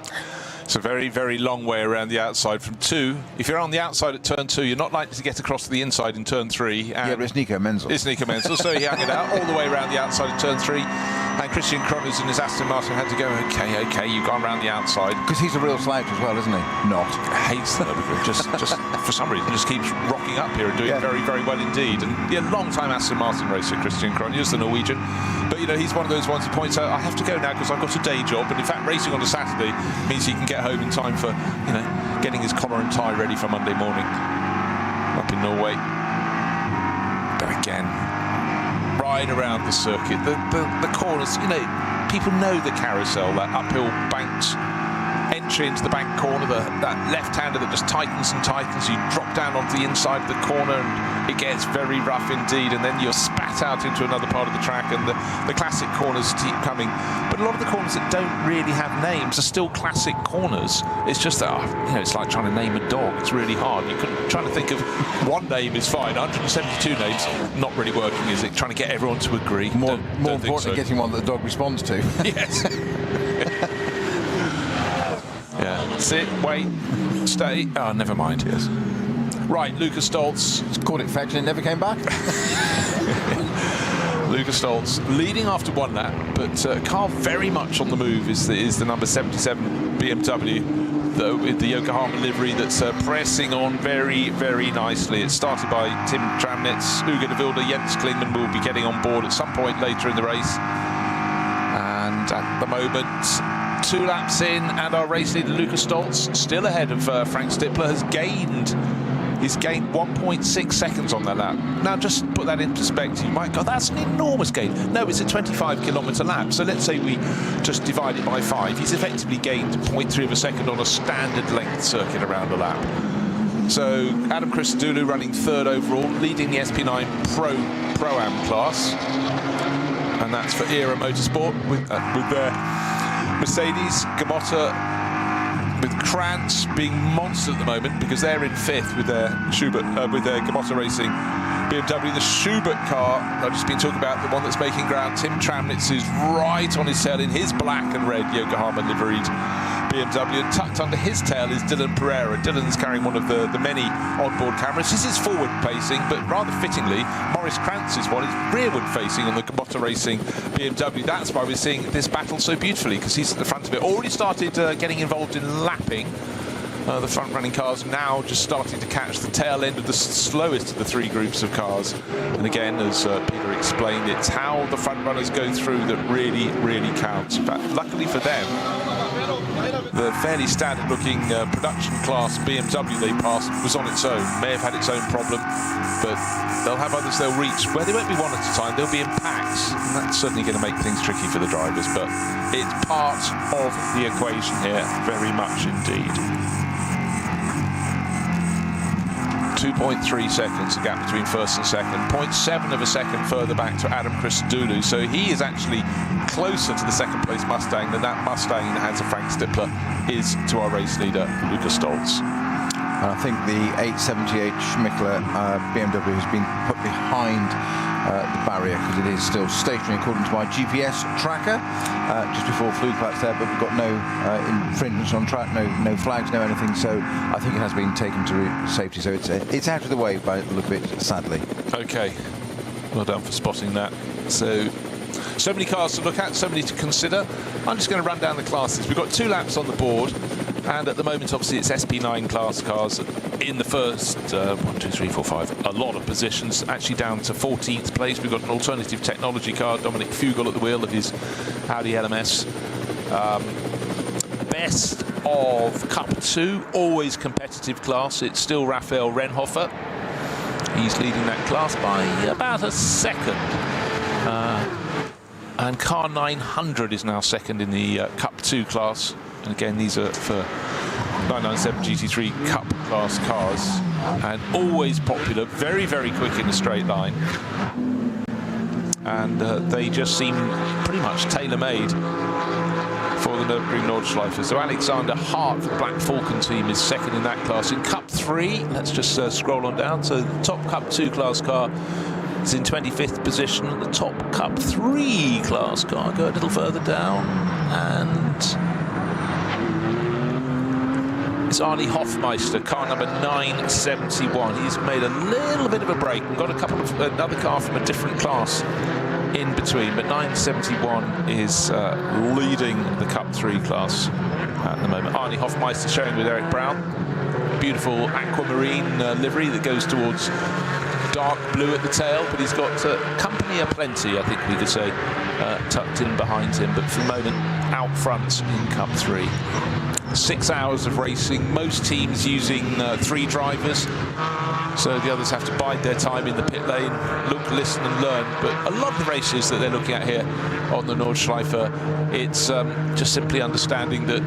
It's a very, very long way around the outside from 2. If you're on the outside at turn 2, you're not likely to get across to the inside in turn 3. Yeah, but it's Nico Menzel. It's Nico Menzel, so he hung it out all the way around the outside of turn 3. And Christian Croners in his Aston Martin had to go, okay, you've gone around the outside. Because he's a real slouch as well, isn't he? Not. Hates them. just for some reason, just keeps rocking up here and doing very, very well indeed. And yeah, long-time Aston Martin racer, Christian Croners, the Norwegian. But, you know, he's one of those ones who points out, I have to go now because I've got a day job. And in fact, racing on a Saturday means he can get home in time for, you know, getting his collar and tie ready for Monday morning up in Norway. But again, right around the circuit, the corners, you know, people know the carousel, that uphill banked entry into the bank corner, that left-hander that just tightens and tightens. You drop down onto the inside of the corner and it gets very rough indeed, and then you're spat out into another part of the track, and the classic corners keep coming. But a lot of the corners that don't really have names are still classic corners. It's just that, you know, it's like trying to name a dog. It's really hard. You couldn't, trying to think of one name is fine. 172 names, not really working, is it? Trying to get everyone to agree. More importantly, getting one that the dog responds to. Yes. Yeah. Sit, wait, stay. Oh, never mind. Yes. Right, Lucas Stoltz. Caught it fetching and never came back. Lucas Stoltz leading after one lap, but a car very much on the move is the number 77 BMW, with the Yokohama livery that's pressing on very, very nicely. It's started by Tim Tramnitz. Ugo de Wilde, Jens Klingman will be getting on board at some point later in the race. And at the moment, 2 laps in, and our race leader Lucas Stoltz, still ahead of Frank Stippler, He's gained 1.6 seconds on that lap. Now, just put that in perspective. You might go, that's an enormous gain. No, it's a 25-kilometre lap. So let's say we just divide it by 5. He's effectively gained 0.3 of a second on a standard length circuit around a lap. So Adam Christodoulou running 3rd overall, leading the SP9 Pro-Am class. And that's for Era Motorsport with their Mercedes, Gamotta, with Krantz being monster at the moment because they're in 5th with their Gamotta Racing BMW. The Schubert car I've just been talking about, the one that's making ground, Tim Tramnitz is right on his tail in his black and red Yokohama liveried BMW, and tucked under his tail is Dylan Pereira. Dylan's carrying one of the many onboard cameras. This is forward facing, but rather fittingly, Maurice Krantz's one is rearward facing on the Gamotta Racing BMW. That's why we're seeing this battle so beautifully, because he's at the front of it. Already started getting involved in lapping. The front-running cars now just starting to catch the tail end of the slowest of the 3 groups of cars. And again, as Peter explained, it's how the front-runners go through that really, really counts. In fact, luckily for them, the fairly standard-looking production class BMW they passed was on its own. May have had its own problem, but they'll have others they'll reach. Where they won't be one at a time, they'll be in packs. And that's certainly going to make things tricky for the drivers, but it's part of the equation here, very much indeed. 2.3 seconds, the gap between first and second. 0.7 of a second further back to Adam Christodoulou. So he is actually closer to the second place Mustang than that Mustang in the hands of Frank Stippler is to our race leader, Lucas Stoltz. I think the 878 Schmickler BMW has been put behind the barrier because it is still stationary according to my GPS tracker. Just before fluke lights there, but we've got no infringements on track, no flags, no anything. So I think it has been taken to safety. So it's out of the way by the look of it, sadly. Okay, well done for spotting that. So many cars to look at, so many to consider. I'm just going to run down the classes. We've got 2 laps on the board, and at the moment, obviously, it's SP9 class cars in the first 1, 2, 3, 4, 5. A lot of positions, actually down to 14th place. We've got an alternative technology car, Dominic Fugel at the wheel of his Audi LMS. Best of Cup 2, always competitive class. It's still Raphael Renhofer. He's leading that class by about a second. And car 900 is now second in the Cup 2 class. And again, these are for 997 GT3 Cup class cars, and always popular, very, very quick in a straight line. And they just seem pretty much tailor-made for the Nürburgring Nordschleife. So Alexander Hart for the Black Falcon team is second in that class. In Cup 3, let's just scroll on down. So the top Cup 2 class car is in 25th position. The top Cup 3 class car, go a little further down, and it's Arnie Hofmeister, car number 971. He's made a little bit of a break and got a couple of another car from a different class in between, but 971 is leading the Cup 3 class at the moment. Arnie Hofmeister showing with Eric Brown. Beautiful aquamarine livery that goes towards dark blue at the tail, but he's got company aplenty, I think we could say, tucked in behind him, but for the moment out front in Cup 3. 6 hours of racing, most teams using 3 drivers, so the others have to bide their time in the pit lane, look, listen and learn. But a lot of the races that they're looking at here on the Nordschleife, it's just simply understanding that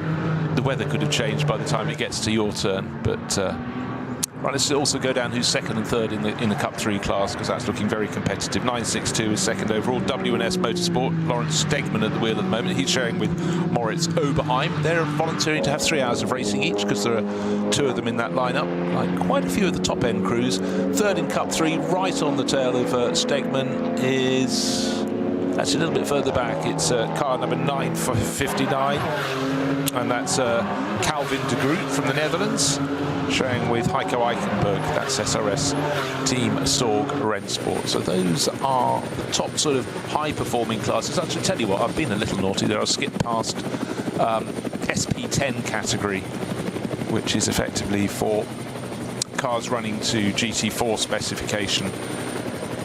the weather could have changed by the time it gets to your turn. But right, let's also go down who's second and third in the Cup 3 class, because that's looking very competitive. 962 is second overall. W&S Motorsport, Lawrence Stegman at the wheel at the moment. He's sharing with Moritz Oberheim. They're volunteering to have 3 hours of racing each, because there are 2 of them in that lineup, like quite a few of the top-end crews. Third in Cup 3, right on the tail of Stegman, is actually a little bit further back. It's car number 959, and that's Calvin de Groot from the Netherlands, showing with Heiko Eichenberg. That's SRS Team Sorg Rennsport. So those are the top sort of high-performing classes. Actually, tell you what, I've been a little naughty there. I skipped past SP10 category, which is effectively for cars running to GT4 specification.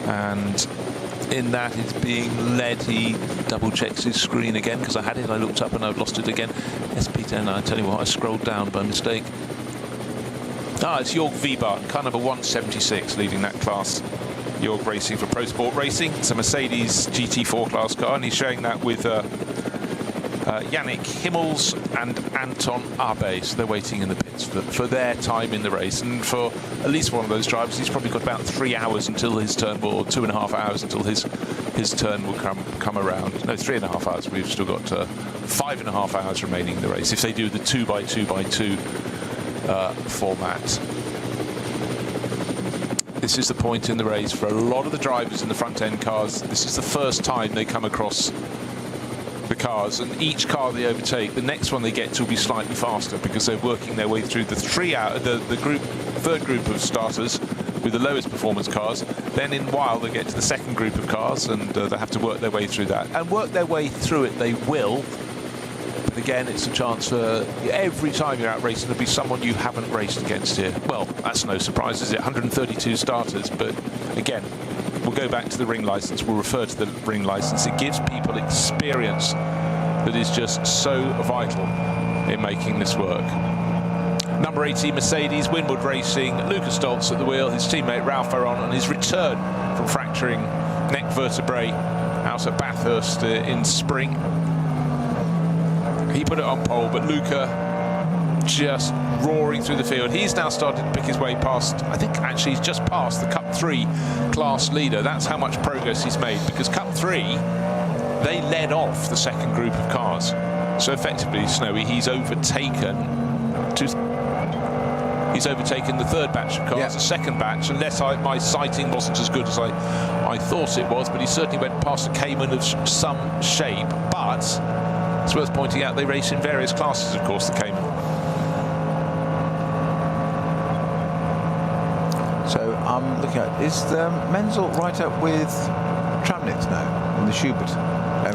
And in that, it's being led. He double checks his screen again, because I had it, I looked up and I've lost it again. SP10, I tell you what, I scrolled down by mistake. It's Jörg Wiebart, car number 176, leading that class. Jörg racing for Pro Sport Racing. It's a Mercedes GT4 class car, and he's showing that with Yannick Himmels and Anton Abe. So they're waiting in the pits for their time in the race. And for at least one of those drivers, he's probably got about 3 hours until his turn, or 2.5 hours until his turn will come around. No, 3.5 hours. We've still got 5.5 hours remaining in the race, if they do the 2x2x2 format. This is the point in the race for a lot of the drivers in the front end cars. This is the first time they come across the cars, and each car they overtake, the next one they get to will be slightly faster, because they're working their way through the third group of starters with the lowest performance cars. Then in a while they get to the second group of cars, and they have to work their way through that, and work their way through it they will. But again, it's a chance for every time you're out racing, there'll be someone you haven't raced against here. Well, that's no surprise, is it? 132 starters, but again, we'll go back to the ring license. We'll refer to the ring license. It gives people experience that is just so vital in making this work. Number 18 Mercedes, Winwood Racing, Lucas Stoltz at the wheel, his teammate Ralph Aron on his return from fracturing neck vertebrae out at Bathurst in spring. He put it on pole, but Luca just roaring through the field. He's now started to pick his way past, I think actually he's just past the Cup 3 class leader. That's how much progress he's made, because Cup 3, they led off the second group of cars. So effectively, Snowy, he's overtaken the third batch of cars, the second batch, unless my sighting wasn't as good as I thought it was, but he certainly went past a Cayman of some shape. But it's worth pointing out they race in various classes, of course, the Cayman. So I'm looking at, is Menzel right up with Tramnitz now in the Schubert?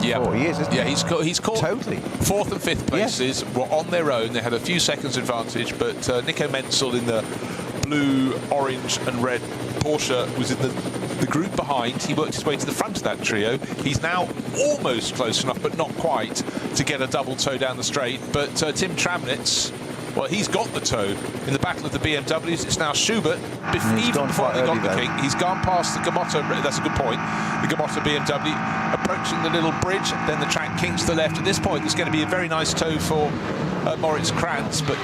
Yeah, he is, isn't he? Yeah, he's caught totally. 4th and 5th places. Were on their own. They had a few seconds advantage, but Nico Menzel in the blue, orange and red Porsche was in the group behind. He worked his way to the front of that trio. He's now almost close enough, but not quite, to get a double toe down the straight. But Tim Tramnitz Well, he's got the toe in the battle of the BMWs. It's now Schubert. Even before they got the kick, he's gone past the Gamotta. That's a good point. The Gamotta BMW approaching the little bridge. Then the track kinks to the left. At this point, there's going to be a very nice toe for Moritz Krantz, but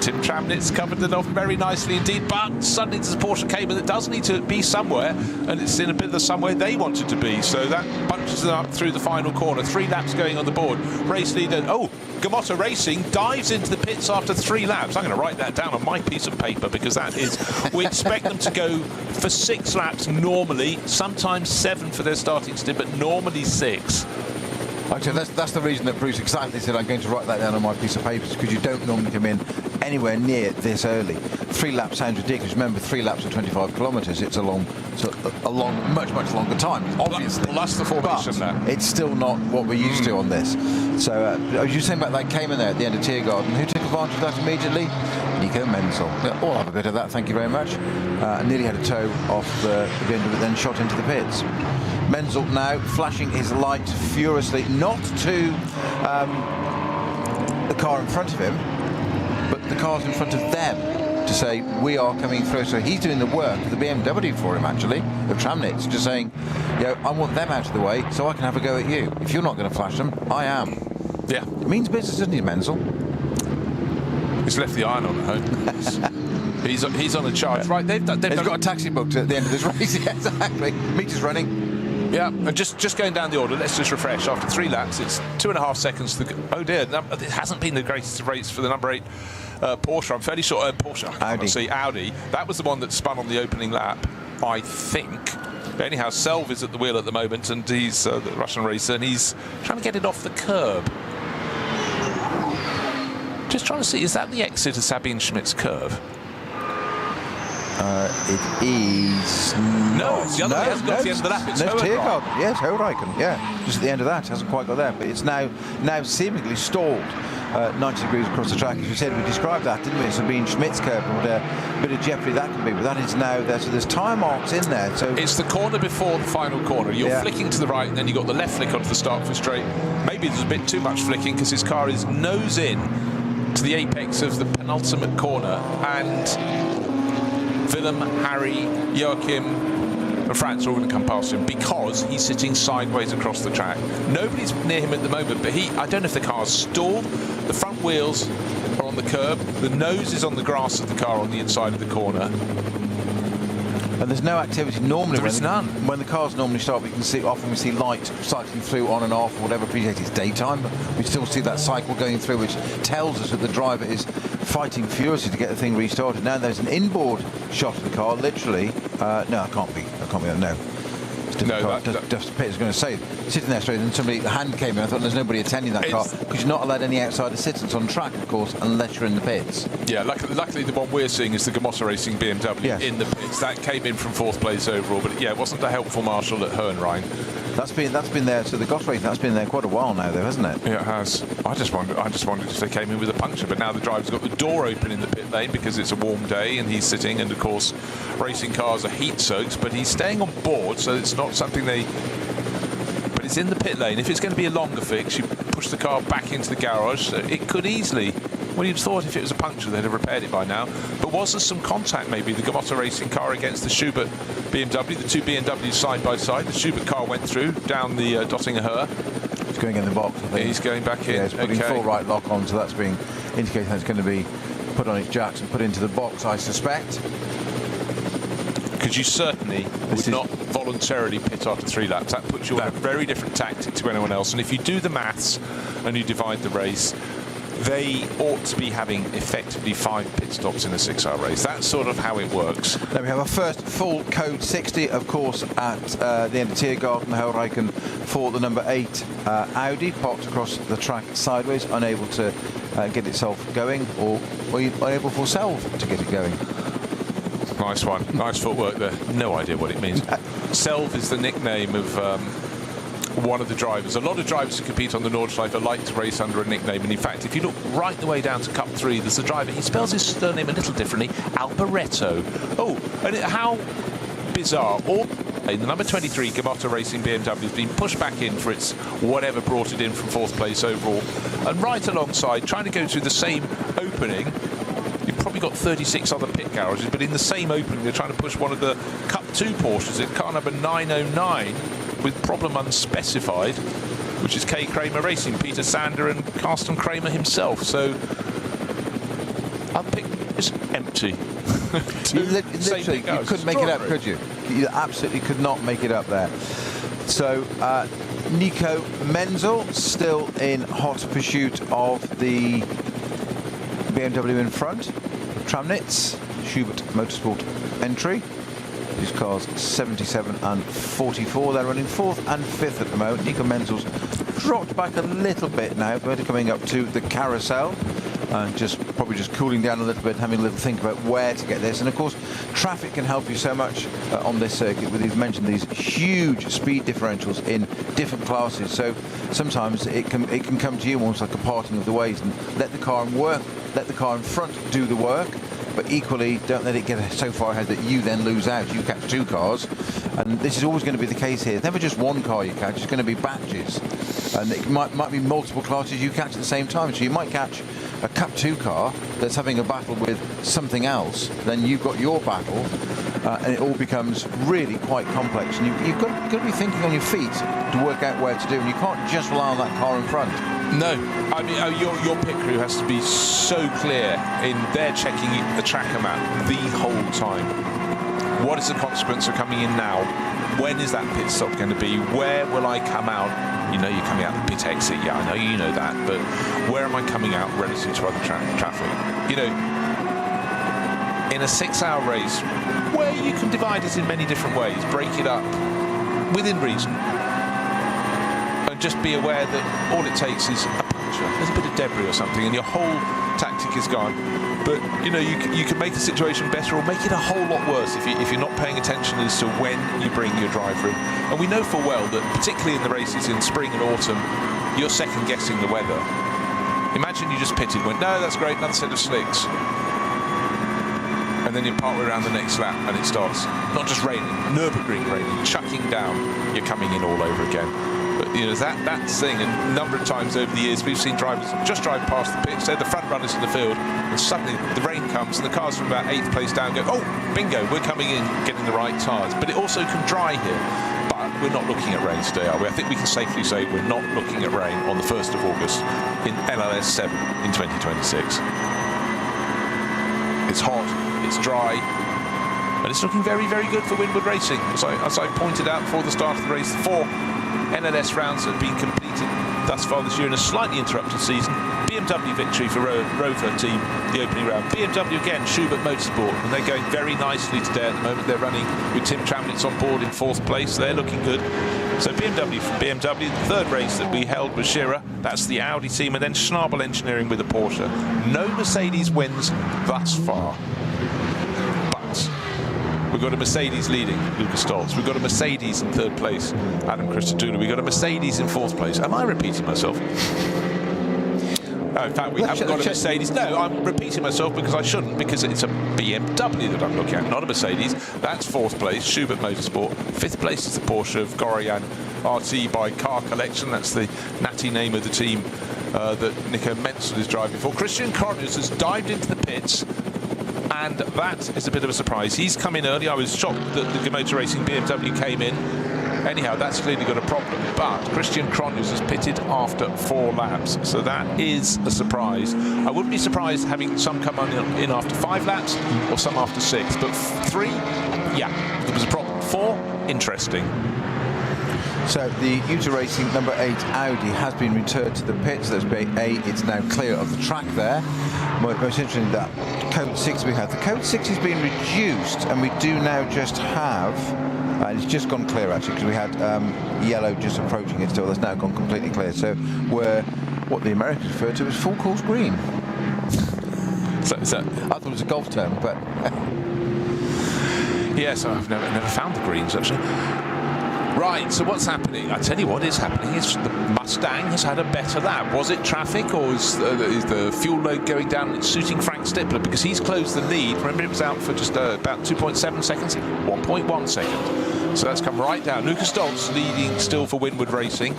Tim Tramnitz covered it off very nicely indeed. But suddenly there's a Porsche cable that does need to be somewhere, and it's in a bit of the somewhere they wanted to be. So that bunches them up through the final corner. 3 laps going on the board. Race leader, Gamotta Racing dives into the pits after 3 laps. I'm going to write that down on my piece of paper because that is, we expect them to go for 6 laps normally, sometimes 7 for their starting stint, but normally 6. Actually, that's the reason that Bruce exactly said I'm going to write that down on my piece of paper, because you don't normally come in anywhere near this early. 3 laps sounds ridiculous. Remember, 3 laps are 25 kilometres. It's a long, much longer time, obviously. Plus the formation there. It's still not what we're used to on this. So, as you were saying about that Cayman there at the end of Tiergarten, who took advantage of that immediately? Nico Menzel. We'll have a bit of that, thank you very much. Nearly had a toe off the end of it, then shot into the pits. Menzel now flashing his light furiously, not to the car in front of him, but the cars in front of them, to say we are coming through. So he's doing the work of the BMW for him, actually, of Tramnitz, just saying, I want them out of the way so I can have a go at you. If you're not going to flash them, I am. Yeah. It means business, doesn't he, Menzel? He's left the iron on at home. He's on a charge. Right, they've got a taxi booked at the end of this race. Yeah, exactly. Meter's running. Yeah, and just going down the order, let's just refresh. After 3 laps, it's 2.5 seconds to go. Oh dear, it hasn't been the greatest of rates for the number 8 Porsche. I'm fairly sure Audi. That was the one that spun on the opening lap, I think. Anyhow, Selv is at the wheel at the moment, and he's the Russian racer, and he's trying to get it off the curb. Just trying to see, is that the exit of Sabine Schmidt's curve? It is. No, it's the other way. It hasn't got to the end of the lap. It's Tiergarten. Yes, Heureichen. Yeah, just at the end of that. Hasn't quite got there, but it's now seemingly stalled 90 degrees across the track. As we said, we described that, didn't we? It's been Schmidt's curve and what a bit of jeopardy that can be, but that is now there. So there's tyre marks in there. So it's the corner before the final corner. You're flicking to the right, and then you've got the left flick onto the start for straight. Maybe there's a bit too much flicking because his car is nose in to the apex of the penultimate corner, and Willem, Harry, Joachim and Franz are all going to come past him because he's sitting sideways across the track. Nobody's near him at the moment, but I don't know if the car's stalled. The front wheels are on the curb. The nose is on the grass of the car on the inside of the corner. And there's no activity normally. There is none. When the cars normally start, we see light cycling through on and off, or whatever. Appreciate it's daytime, but we still see that cycle going through, which tells us that the driver is fighting furiously to get the thing restarted. Now there's an inboard shot of the car, literally. No, it can't be. No. Duff Pitt is going to say, sitting there straight, and the hand came in. I thought there's nobody attending that car, because you're not allowed any outside assistance on track, of course, unless you're in the pits. Yeah, luckily the one we're seeing is the Gamotta Racing BMW in the pits. That came in from 4th place overall, but it wasn't a helpful marshal at Hohenrhein. That's been there. So the Goss Racing, that's been there quite a while now, though, hasn't it? Yeah, it has. I just wondered if they came in with a puncture, but now the driver's got the door open in the pit lane because it's a warm day and he's sitting, and of course racing cars are heat soaked, but he's staying on board, so it's not something but it's in the pit lane. If it's going to be a longer fix, you push the car back into the garage. So it could easily, well, you'd have thought if it was a puncture they'd have repaired it by now, but was there some contact, maybe the Gamotta Racing car against the Schubert BMW, the 2 BMWs side by side? The Schubert car went through down the Dottinger Höhe. He's going in the box, I think. He's going back in. Yeah, he's putting full right lock on, so that's being indicated that it's going to be put on its jacks and put into the box, I suspect. Because you certainly would not voluntarily pit after 3 laps. That puts you on a very different tactic to anyone else. And if you do the maths and you divide the race, they ought to be having effectively 5 pit stops in a 6-hour race. That's sort of how it works. Then we have our first full code 60, of course, at the end of Tiergarten, Heureichen, for the number 8 Audi, parked across the track sideways, unable to get itself going, or unable for Selv to get it going. Nice one. Nice footwork there. No idea what it means. Selv is the nickname of one of the drivers. A lot of drivers who compete on the Nordschleife like to race under a nickname, and in fact, if you look right the way down to Cup 3, there's a driver, he spells his surname a little differently, Alboreto. Oh, and how bizarre. All The number 23 Gamotta Racing BMW has been pushed back in for its whatever brought it in from 4th place overall. And right alongside, trying to go through the same opening, you've probably got 36 other pit garages, but in the same opening, they're trying to push one of the Cup 2 Porsches at car number 909 with problem unspecified, which is K. Kramer Racing, Peter Sander and Carsten Kramer himself. So our pit is empty. Literally, you couldn't make it up, could you? You absolutely could not make it up there. So Nico Menzel still in hot pursuit of the BMW in front. Tramnitz, Schubert Motorsport entry. These cars 77 and 44. They're running 4th and 5th at the moment. Nico Menzel's dropped back a little bit now, but coming up to the carousel. Probably just cooling down a little bit, having a little think about where to get this. And of course, traffic can help you so much on this circuit. With, you've mentioned these huge speed differentials in different classes. So sometimes it can come to you almost like a parting of the ways, and let the car in front do the work. But equally, don't let it get so far ahead that you then lose out. You catch 2 cars, and this is always going to be the case here. It's never just one car you catch; it's going to be batches, and it might be multiple classes you catch at the same time. So you might catch a Cup 2 car that's having a battle with something else, then you've got your battle, and it all becomes really quite complex. And you've got to be thinking on your feet to work out where to do, and you can't just rely on that car in front. No, I mean, your pit crew has to be so clear in their checking the tracker map the whole time. What is the consequence of coming in now? When is that pit stop going to be? Where will I come out? You know you're coming out the pit exit, yeah, I know you know that, but where am I coming out relative to other traffic? You know, in a 6-hour race, where you can divide it in many different ways, break it up within reason, and just be aware that all it takes is a puncture, there's a bit of debris or something, and your whole tactic is gone. But you know, you can make the situation better or make it a whole lot worse if you're not paying attention as to when you bring your driver in. And we know full well that, particularly in the races in spring and autumn, you're second guessing the weather. Imagine you just pitted and went, no, that's great, another set of slicks. And then you're partway around the next lap and it starts not just raining, Nürburgring raining, chucking down, you're coming in all over again. But you know, that's thing, and a number of times over the years we've seen drivers just drive past the pits, they're the front runners in the field, and suddenly the rain comes and the cars from about 8th place down go, oh, bingo, we're coming in, getting the right tyres. But it also can dry here. But we're not looking at rain today, are we? I think we can safely say we're not looking at rain on the 1st of August in NLS 7 in 2026. It's hot, it's dry, and it's looking very, very good for Winwood Racing. As I pointed out before the start of the race, 4 NLS rounds have been completed thus far this year in a slightly interrupted season. BMW victory for Rover team, the opening round. BMW again, Schubert Motorsport, and they're going very nicely today at the moment. They're running with Tim Tramnitz on board in 4th place. They're looking good. So BMW from BMW, the 3rd race that we held was Scherer. That's the Audi team, and then Schnabel Engineering with the Porsche. No Mercedes wins thus far. We've got a Mercedes leading, Lucas Stoltz. We've got a Mercedes in 3rd place, Adam Christodoulou. We've got a Mercedes in 4th place. Am I repeating myself? In fact, we haven't got a Mercedes. No, I'm repeating myself because I shouldn't, because it's a BMW that I'm looking at, not a Mercedes. That's 4th place, Schubert Motorsport. 5th place is the Porsche of Goroyan RT by Car Collection. That's the natty name of the team that Nico Menzel is driving for. Christian Cronus has dived into the pits, and that is a bit of a surprise. He's come in early. I was shocked that the Gamotta Racing BMW came in. Anyhow, that's clearly got a problem. But Christian Cronus has pitted after 4 laps, so that is a surprise. I wouldn't be surprised having some come in after 5 laps or some after 6. But 3, yeah, there was a problem. 4, interesting. So the Uta Racing number 8 Audi has been returned to the pits. There's it's now clear of the track there. Most interesting, that code 6 we have. The code 6 has been reduced, and we do now just have, and it's just gone clear actually, because we had yellow just approaching it still. That's now gone completely clear. So we're what the Americans refer to as full course green. So I thought it was a golf term, but yes, I've never found the greens actually. Right, so what's happening? I tell you what is happening is the Mustang has had a better lap. Was it traffic, or is the fuel load going down and it's suiting Frank Stippler? Because he's closed the lead. Remember, it was out for just about 2.7 seconds, 1.1 seconds. So that's come right down. Lucas Doltz leading still for Winward Racing.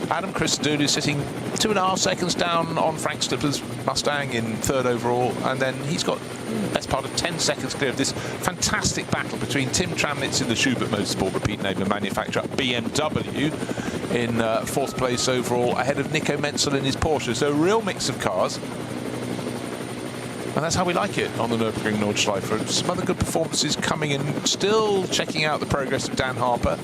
Adam Christodoulou sitting 2.5 seconds down on Frank Slipper's Mustang in third overall, and then he's got best part of 10 seconds clear of this fantastic battle between Tim Tramnitz in the Schubert Motorsport, repeat name of manufacturer, BMW, in fourth place overall, ahead of Nico Menzel in his Porsche. So a real mix of cars. And that's how we like it on the Nürburgring Nordschleife. Some other good performances coming in, still checking out the progress of Dan Harper.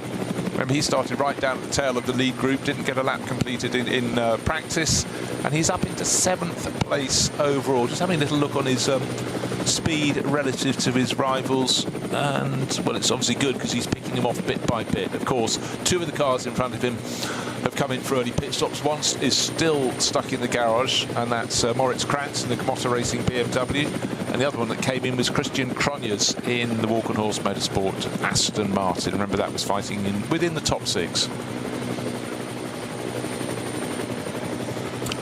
Remember, he started right down at the tail of the lead group, didn't get a lap completed in practice, and he's up into 7th place overall. Just having a little look on his speed relative to his rivals, and, well, it's obviously good because he's picking him off bit by bit. Of course, 2 of the cars in front of him have come in for early pit stops. One is still stuck in the garage, and that's Moritz Kratz in the Motor Racing BMW. And the other one that came in was Christian Cronjes in the Walk and Horse Motorsport Aston Martin. Remember, that was fighting within the top 6.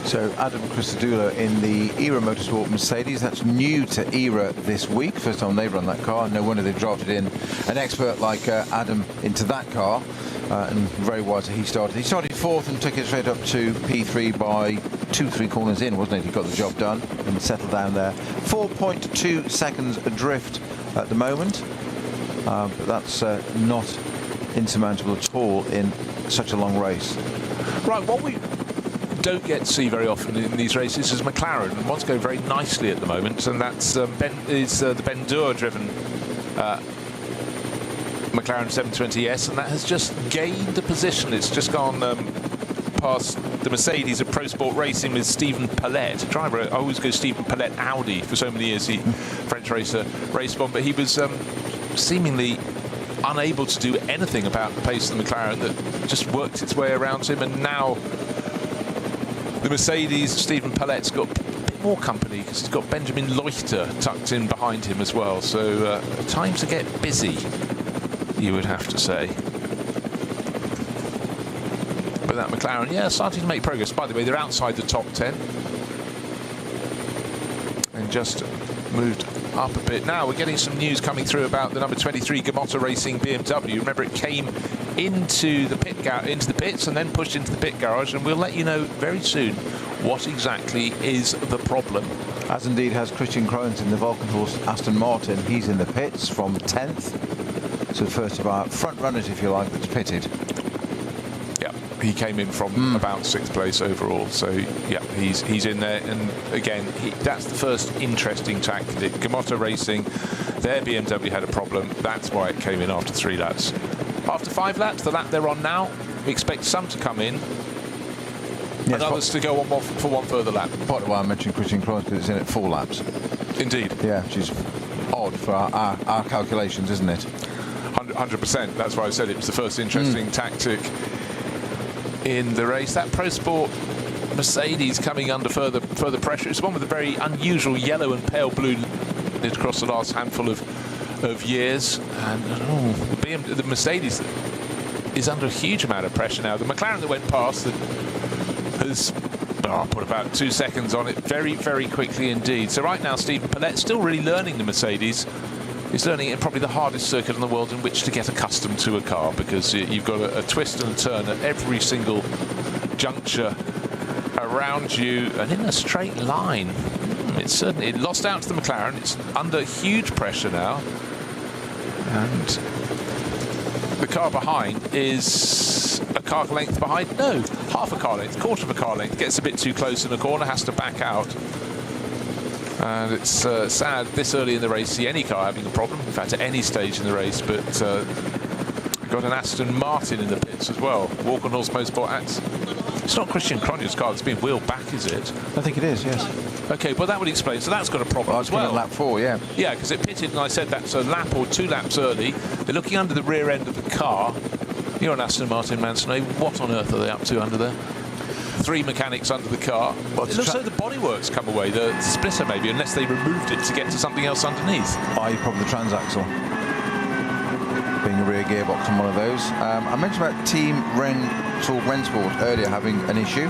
So Adam Christodoulou in the ERA Motorsport Mercedes. That's new to ERA this week. First time they've run that car. No wonder they've drafted in an expert like Adam into that car. And very wise he started. He started 4th and took it straight up to P3 by 2-3 corners in, wasn't it? He got the job done and settled down there. 4.2 seconds adrift at the moment. But that's not insurmountable at all in such a long race. Right, what we don't get to see very often in these races is McLaren, and one's going very nicely at the moment, and that's the Ben Deur driven McLaren 720S, and that has just gained a position. It's just gone past the Mercedes of Pro Sport Racing with Stephen Palette, driver. I always go Stephen Palette Audi for so many years. He French racer raced one, but he was seemingly unable to do anything about the pace of the McLaren that just worked its way around him, and now the Mercedes, Stephen Palette's got a bit more company because he's got Benjamin Leuchter tucked in behind him as well. So time to get busy, you would have to say. But that McLaren, yeah, starting to make progress. By the way, they're outside the top 10 and just moved up a bit. Now we're getting some news coming through about the number 23 Motor Racing BMW. Remember, it came into the pits and then pushed into the pit garage, and we'll let you know very soon what exactly is the problem. As indeed has Christian Cronjes in the Vulcan Horse Aston Martin. He's in the pits from 10th. So the first of our front runners, if you like, that's pitted. Yeah, he came in from about 6th place overall. So yeah, he's in there, and again, that's the first interesting tactic. Motor Racing, their BMW had a problem. That's why it came in after 3 laps. After 5 laps, the lap they're on now, we expect some to come in, yes, and others to go on for one further lap. Part of why I mentioned Christian Cronjes, because it's in at 4 laps. Indeed. Yeah, which is odd for our calculations, isn't it? 100%. That's why I said it was the first interesting tactic in the race. That Pro Sport Mercedes coming under further pressure. It's one with a very unusual yellow and pale blue across the last handful of years, and the Mercedes is under a huge amount of pressure now. The McLaren that went past has put about 2 seconds on it very, very quickly indeed. So right now, Stephen Palette's still really learning the Mercedes. He's learning it probably the hardest circuit in the world in which to get accustomed to a car, because you've got a twist and a turn at every single juncture around you, and in a straight line. It lost out to the McLaren. It's under huge pressure now, and the car behind is a car length behind. No, half a car length, quarter of a car length. Gets a bit too close in the corner, has to back out. And it's sad this early in the race to see any car having a problem, in fact at any stage in the race, but we've got an Aston Martin in the pits as well. Walk on Horse Motorsport. It's not Christian Cronjes' car that's being wheeled back, is it? I think it is, yes. Okay, well that would explain. So that's got a problem as well. Lap 4, yeah. Yeah, because it pitted, and I said that's a lap or 2 laps early. They're looking under the rear end of the car. You're an Aston Martin man, so what on earth are they up to under there? 3 mechanics under the car. Well, it looks like the bodywork's come away, the splitter maybe, unless they removed it to get to something else underneath. Probably the transaxle. Being a rear gearbox on one of those. I mentioned about Team Rennsport earlier having an issue.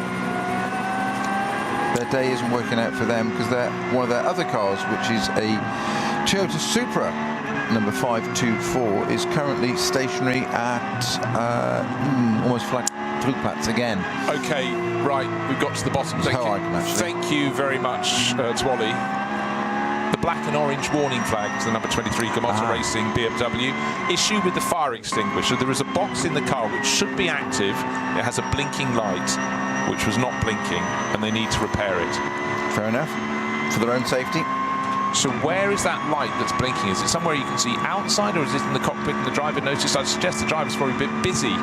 Their day isn't working out for them because one of their other cars, which is a Toyota Supra, number 524, is currently stationary at almost flag Flugplatz again. Okay, right, we've got to the bottom. Thank you very much, Twally. The black and orange warning flags, the number 23 Gamotta Racing BMW. Issue with the fire extinguisher. There is a box in the car which should be active. It has a blinking light, which was not blinking, and they need to repair it. Fair enough. For their own safety. So where is that light that's blinking? Is it somewhere you can see outside, or is it in the cockpit and the driver noticed? I'd suggest the driver's probably a bit busy.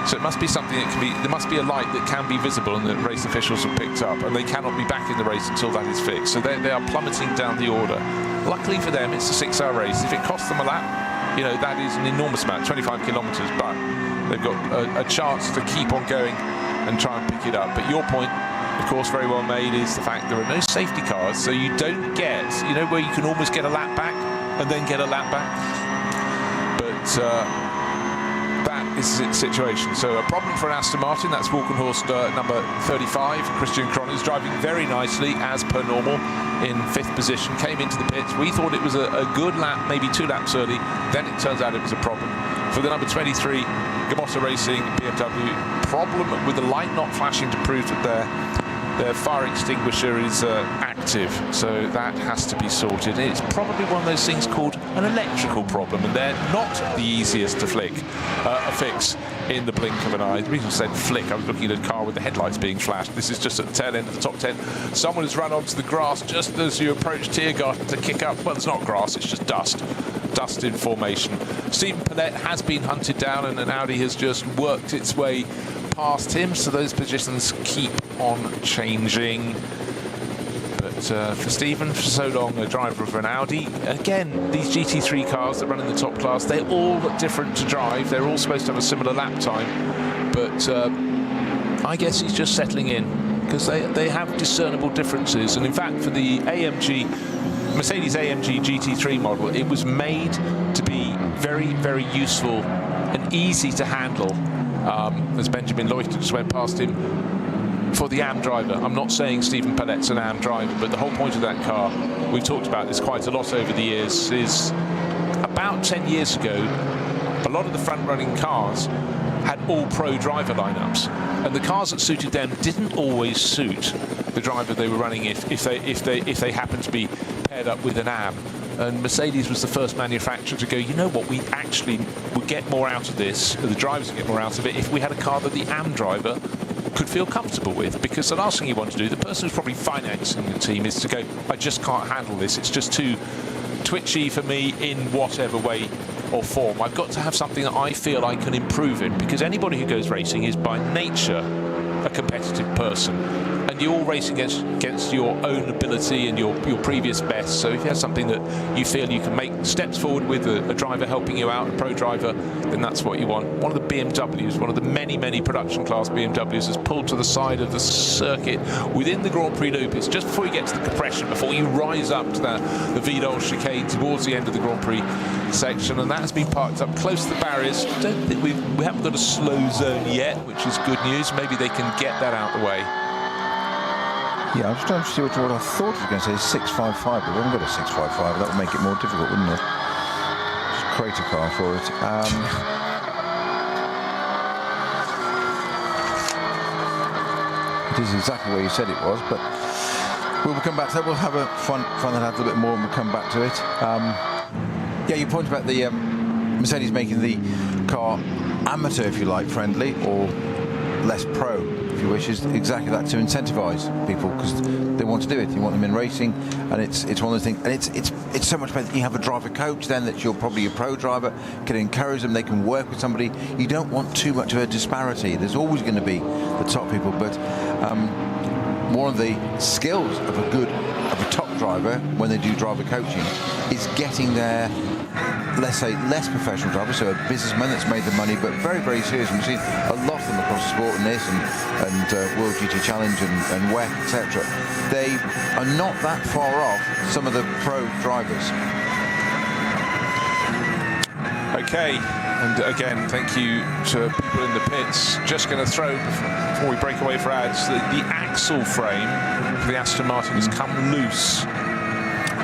So it must be something that can be, there must be a light that can be visible and that race officials have picked up, and they cannot be back in the race until that is fixed. So they are plummeting down the order. Luckily for them, it's a 6-hour race. If it costs them a lap, you know, that is an enormous amount, 25 kilometres, but they've got a chance to keep on going and try and pick it up. But your point, of course, very well made, is the fact there are no safety cars, so you don't get, you know, where you can almost get a lap back and then get a lap back. But that is the situation. So a problem for Aston Martin. That's Walkenhorst number 35. Christian Krone's driving very nicely as per normal in 5th position. Came into the pits. We thought it was a good lap, maybe 2 laps early. Then it turns out it was a problem. For the number 23 Gamotta Racing BMW, problem with the light not flashing to prove that their fire extinguisher is active, so that has to be sorted. It's probably one of those things called an electrical problem, and they're not the easiest to fix in the blink of an eye. The reason I said flick, I was looking at a car with the headlights being flashed. This is just at the tail end of the top 10. Someone has run onto the grass just as you approach Tiergarten to kick up. Well, it's not grass, it's just dust. Dust in formation. Stephen Pellett has been hunted down, and an Audi has just worked its way past him, so those positions keep on changing. But for Stephen, for so long a driver of an Audi, again, these GT3 cars that run in the top class, they're all different to drive. They're all supposed to have a similar lap time, but I guess he's just settling in, because they have discernible differences. And in fact, for the Mercedes AMG GT3 model, it was made to be very, very useful and easy to handle. As Benjamin Leuchter just went past him, for the AM driver. I'm not saying Stephen Pellett's an AM driver, but the whole point of that car, we've talked about this quite a lot over the years, is about 10 years ago, a lot of the front-running cars had all pro driver lineups, and the cars that suited them didn't always suit the driver they were running if they happened to be paired up with an AM. And Mercedes was the first manufacturer to go, you know what, we actually would get more out of this, or the drivers would get more out of it, if we had a car that the AM driver could feel comfortable with. Because the last thing you want to do, the person who's probably financing the team, is to go, I just can't handle this, it's just too twitchy for me in whatever way or form. I've got to have something that I feel I can improve in, because anybody who goes racing is by nature a competitive person, and you're all racing against your own ability and your previous best. So if you have something that you feel you can make steps forward with, a driver helping you out, a pro driver, then that's what you want. One of the BMWs, one of the many production class BMWs, has pulled to the side of the circuit within the Grand Prix loop. It's just before you get to the compression, before you rise up to the Vidal chicane towards the end of the Grand Prix section, and that has been parked up close to the barriers. I don't think we haven't got a slow zone yet, which is good news. Maybe they can get that out of the way. Yeah, I'm just trying to see what I thought I was going to say, 655, but we haven't got a 655. That would make it more difficult, wouldn't it? Just create a car for it. It is exactly where you said it was, but we'll come back to that. We'll have a fun that out a little bit more, and we'll come back to it. Yeah, you point about the Mercedes making the car amateur, if you like, friendly, or less pro, if you wish, is exactly that, to incentivize people, because they want to do it. You want them in racing, and it's one of the things, and it's so much better. You have a driver coach then, that's probably your pro driver, can encourage them, they can work with somebody. You don't want too much of a disparity. There's always going to be the top people, but one of the skills of a top driver when they do driver coaching is getting their, let's say, less professional driver, so a businessman that's made the money, but very, very serious. We've seen a lot of them across the sport in this, and World GT Challenge and WEC, etc. They are not that far off some of the pro drivers. Okay, and again, thank you to people in the pits. Just going to throw, before we break away for ads, the axle frame for the Aston Martin has come loose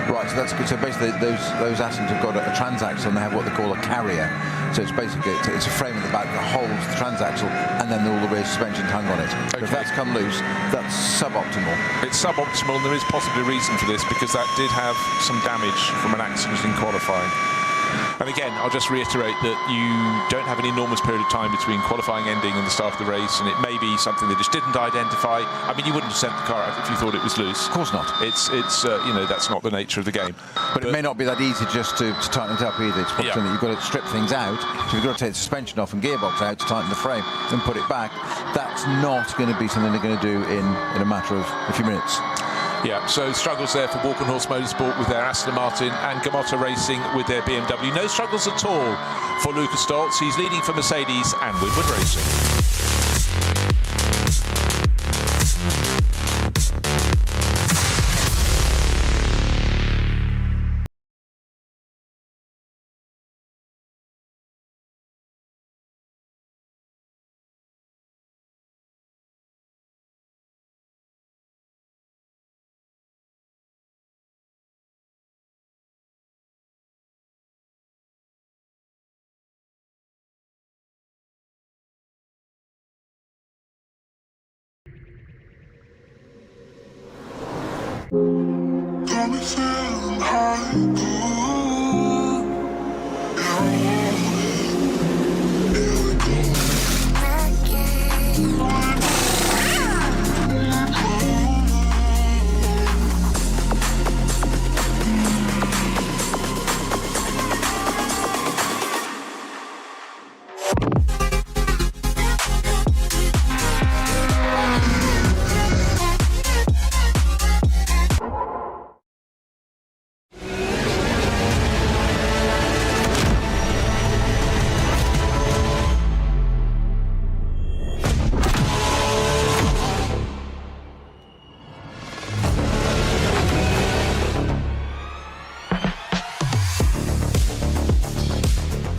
Right, so that's good. So basically, those Astons have got a transaxle, and they have what they call a carrier. So it's basically it's a frame at the back that holds the transaxle, and then all the rear suspension hung on it. Okay. If that's come loose, that's suboptimal. It's suboptimal, and there is possibly a reason for this, because that did have some damage from an accident in qualifying. And again, I'll just reiterate that you don't have an enormous period of time between qualifying ending and the start of the race, and it may be something they just didn't identify. I mean, you wouldn't have sent the car out if you thought it was loose. Of course not. It's you know, that's not the nature of the game. But it may not be that easy just to tighten it up either. It's something that you've got to strip things out. So you've got to take the suspension off and gearbox out to tighten the frame and put it back. That's not going to be something they're going to do in a matter of a few minutes. Yeah, so struggles there for Walk and Horse Motorsport with their Aston Martin, and Gamotta Racing with their BMW. No struggles at all for Lucas Stoltz. He's leading for Mercedes and Winwood Racing. Got me feeling high.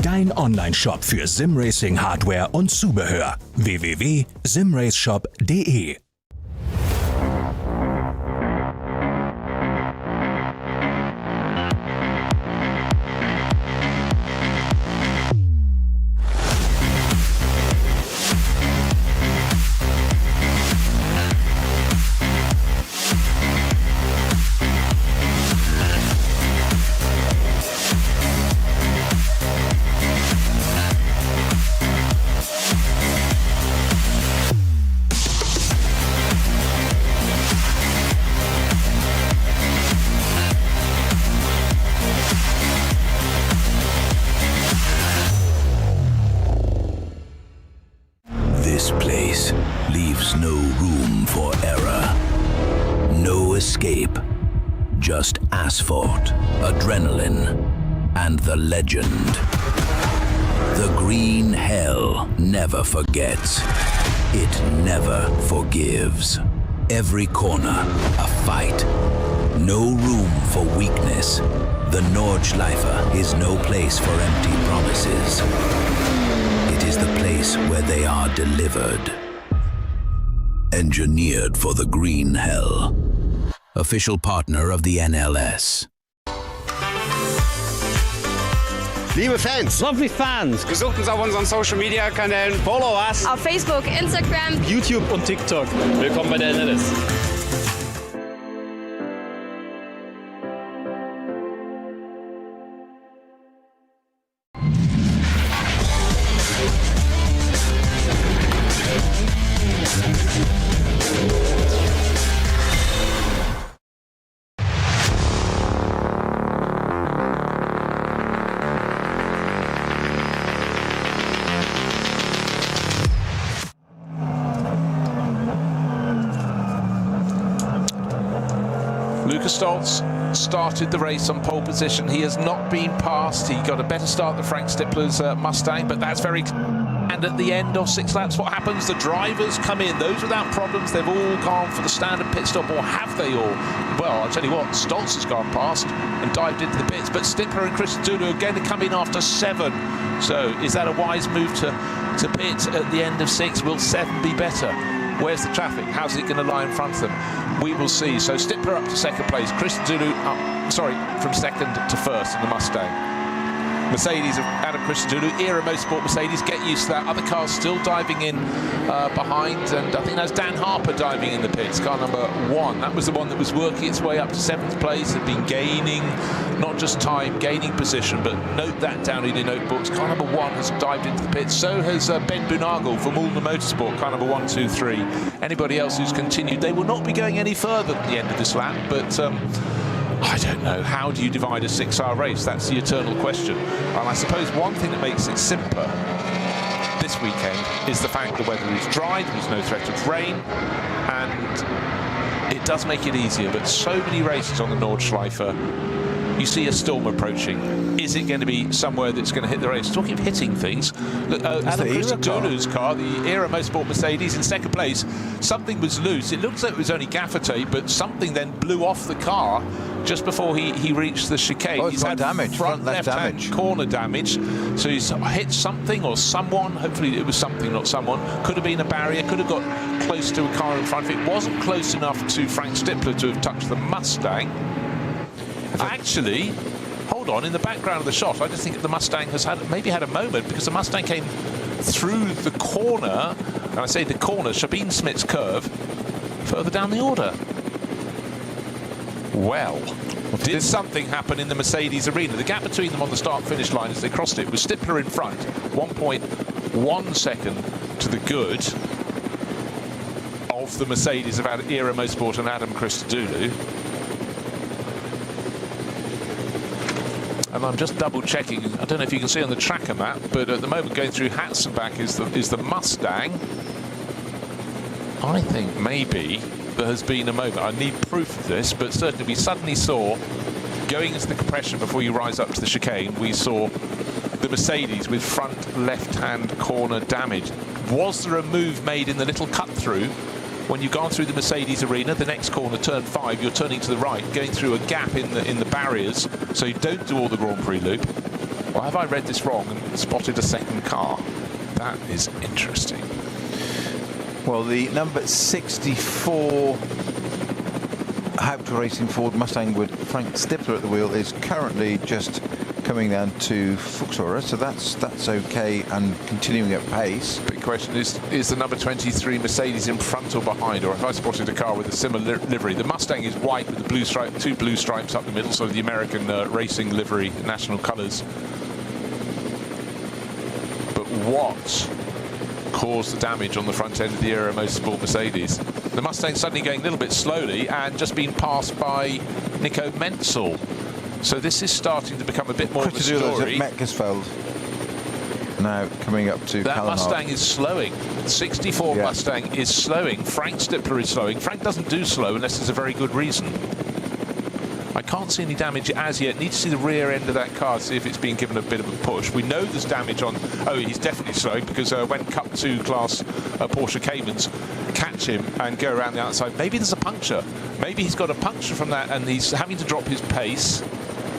Dein Online-Shop für Simracing-Hardware und Zubehör. www.simraceshop.de. This place leaves no room for error. No escape. Just asphalt, adrenaline, and the legend. The green hell never forgets. It never forgives. Every corner, a fight. No room for weakness. The Nordschleife is no place for empty promises. It is the place where they are delivered. Engineered for the green hell. Official partner of the NLS. Liebe Fans, Lovely Fans, besucht uns auf unseren Social Media Kanälen, follow us. Auf Facebook, Instagram, YouTube und TikTok. Willkommen bei der NLS. Lucas Stoltz started the race on pole position. He has not been passed. He got a better start than Frank Stippler's Mustang, but that's very... And at the end of 6 laps, what happens? The drivers come in. Those without problems, they've all gone for the standard pit stop, or have they all? Well, I'll tell you what, Stoltz has gone past and dived into the pits, but Stippler and Christian Zulu are going to come in after 7. So is that a wise move to pit at the end of 6? Will 7 be better? Where's the traffic? How's it going to lie in front of them? We will see. So Stippler up to second place, Christian Zulu up from second to first in the Mustang. Mercedes of Adam Christodoulou, Era Motorsport Mercedes, get used to that. Other cars still diving in behind, and I think that's Dan Harper diving in the pits, car number 1. That was the one that was working its way up to 7th place, had been gaining not just time, gaining position, but note that down in your notebooks. Car number 1 has dived into the pits. So has Ben Boonagel from Ulna Motorsport, car number 1, 2, 3. Anybody else who's continued, they will not be going any further at the end of this lap, but I don't know. How do you divide a 6-hour race? That's the eternal question. And I suppose one thing that makes it simpler this weekend is the fact the weather is dry, there's no threat of rain, and it does make it easier. But so many races on the Nordschleife, you see a storm approaching. Is it going to be somewhere that's going to hit the race? Talking of hitting things, look, Adam Christodoulou's car, the Era Motorsport Mercedes, in second place, something was loose. It looks like it was only gaffer tape, but something then blew off the car just before he reached the chicane. Oh, he's had damage, front left-hand damage. corner damage. So he's hit something or someone. Hopefully it was something, not someone. Could have been a barrier, could have got close to a car in front of it. Wasn't close enough to Frank Stippler to have touched the Mustang. Actually, hold on, in the background of the shot, I just think the Mustang has maybe had a moment, because the Mustang came through the corner, and I say the corner, Shabine Smith's curve, further down the order. Well, did something happen in the Mercedes arena? The gap between them on the start-finish line as they crossed it was Stippler in front, 1.1 second to the good of the Mercedes of Era Motorsport and Adam Christodoulou. And I'm just double-checking. I don't know if you can see on the tracker map, but at the moment going through Hatzenbach is the Mustang. I think maybe there has been a moment, I need proof of this, but certainly we suddenly saw, going into the compression before you rise up to the chicane, we saw the Mercedes with front left-hand corner damage. Was there a move made in the little cut-through? When you've gone through the Mercedes arena, the next corner, turn 5, you're turning to the right, going through a gap in the barriers, so you don't do all the Grand Prix loop. Or have I read this wrong and spotted a second car? That is interesting. Well, the number 64 Hauptmann Racing Ford Mustang with Frank Stippler at the wheel is currently just coming down to Fuchsora, so that's okay and continuing at pace. Big question is the number 23 Mercedes in front or behind, or if I spotted a car with a similar livery? The Mustang is white with the blue stripe, 2 blue stripes up the middle, so the American racing livery, national colours. But what caused the damage on the front end of the Era Motorsport Mercedes? The Mustang suddenly going a little bit slowly and just being passed by Nico Menzel. So this is starting to become a bit more of a story. At Metcalfeld now coming up to that Callan Mustang Hart. is slowing. 64 Mustang is slowing. Frank Stippler is slowing. Frank doesn't do slow unless there's a very good reason. I can't see any damage as yet. Need to see the rear end of that car, see if it's being given a bit of a push. We know there's damage on... Oh, he's definitely slowing, because when Cup 2 class Porsche Caymans catch him and go around the outside, maybe there's a puncture. Maybe he's got a puncture from that and he's having to drop his pace.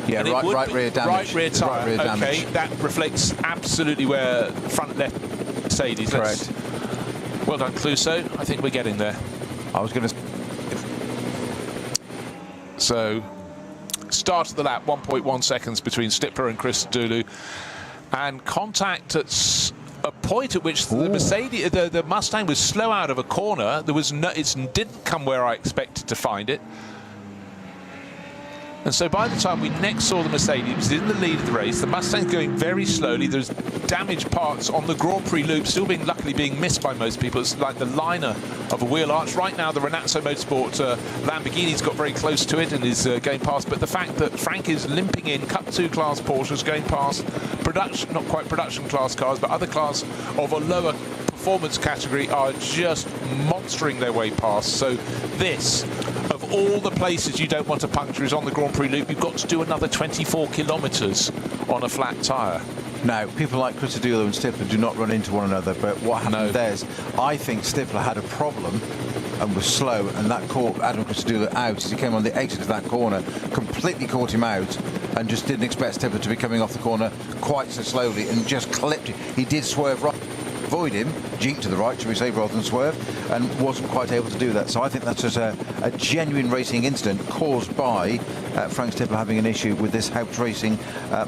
Yeah, right rear damage. Right rear tyre. Right rear damage. Okay, that reflects absolutely where front left Mercedes. Correct. Well done, Clouseau. I think we're getting there. I was going to... So, start of the lap, 1.1 seconds between Stippler and Christodoulou, and contact at a point at which the Mercedes, the Mustang was slow out of a corner. There was no, it didn't come where I expected to find it. And so by the time we next saw the Mercedes, it was in the lead of the race. The Mustang's going very slowly. There's damaged parts on the Grand Prix loop, still luckily being missed by most people. It's like the liner of a wheel arch. Right now, the Renazzo Motorsport Lamborghini's got very close to it and is going past. But the fact that Frank is limping in, Cup 2 class Porsches going past production, not quite production class cars, but other cars of a lower performance category are just monstering their way past. So this, of all the places you don't want to puncture, is on the Grand Prix loop. You've got to do another 24 kilometres on a flat tyre. Now, people like Christodoulou and Stippler do not run into one another, but what happened there is, I think Stippler had a problem and was slow, and that caught Adam Christodoulou out as he came on the exit of that corner, completely caught him out, and just didn't expect Stippler to be coming off the corner quite so slowly, and just clipped him. He did swerve right, avoid him, jeep to the right, shall we say, rather than swerve, and wasn't quite able to do that. So I think that's just a genuine racing incident caused by Frank Stippler having an issue with this Haupt Racing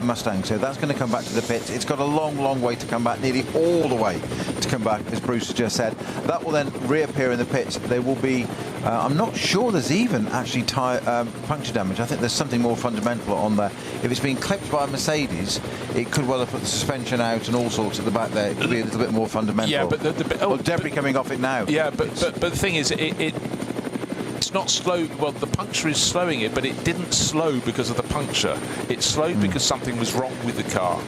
Mustang. So that's going to come back to the pits. It's got a long way to come back, nearly all the way to come back, as Bruce has just said. That will then reappear in the pits. There will be, I'm not sure there's even actually puncture damage. I think there's something more fundamental on there. If it's been clipped by a Mercedes, it could well have put the suspension out and all sorts at the back there. It could be a little bit more fundamental. Yeah, but well, debris coming off it now. Yeah, but the thing is, it's not slow. Well, the puncture is slowing it, but it didn't slow because of the puncture. It slowed because something was wrong with the car.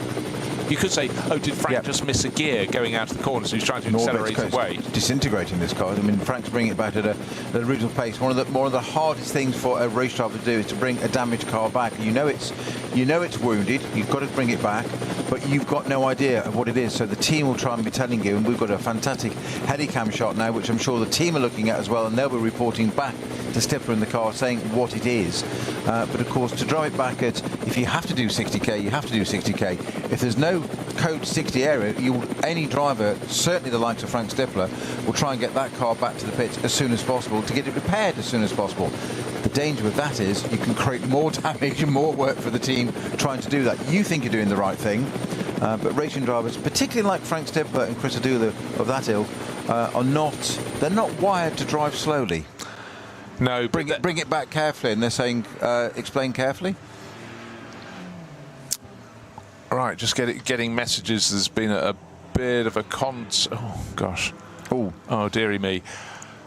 You could say, oh, did Frank just miss a gear going out of the corner, so he's trying to accelerate away? Disintegrating this car. I mean, Frank's bringing it back at an original pace. One of the hardest things for a race driver to do is to bring a damaged car back. You know it's wounded. You've got to bring it back, but you've got no idea of what it is. So the team will try and be telling you, and we've got a fantastic Headicam shot now, which I'm sure the team are looking at as well, and they'll be reporting back to Stippler in the car saying what it is. But of course, to drive it back at, if you have to do 60k, you have to do 60k. If there's no code 60 area, any driver, certainly the likes of Frank Stippler, will try and get that car back to the pits as soon as possible to get it repaired as soon as possible. The danger with that is you can create more damage and more work for the team trying to do that. You think you're doing the right thing, but racing drivers, particularly like Frank Stippler and Chris Adula of that ilk, they're not wired to drive slowly. No, bring it back carefully, and they're saying explain carefully. Right, just getting messages. There's been a bit of a oh gosh, oh dearie me.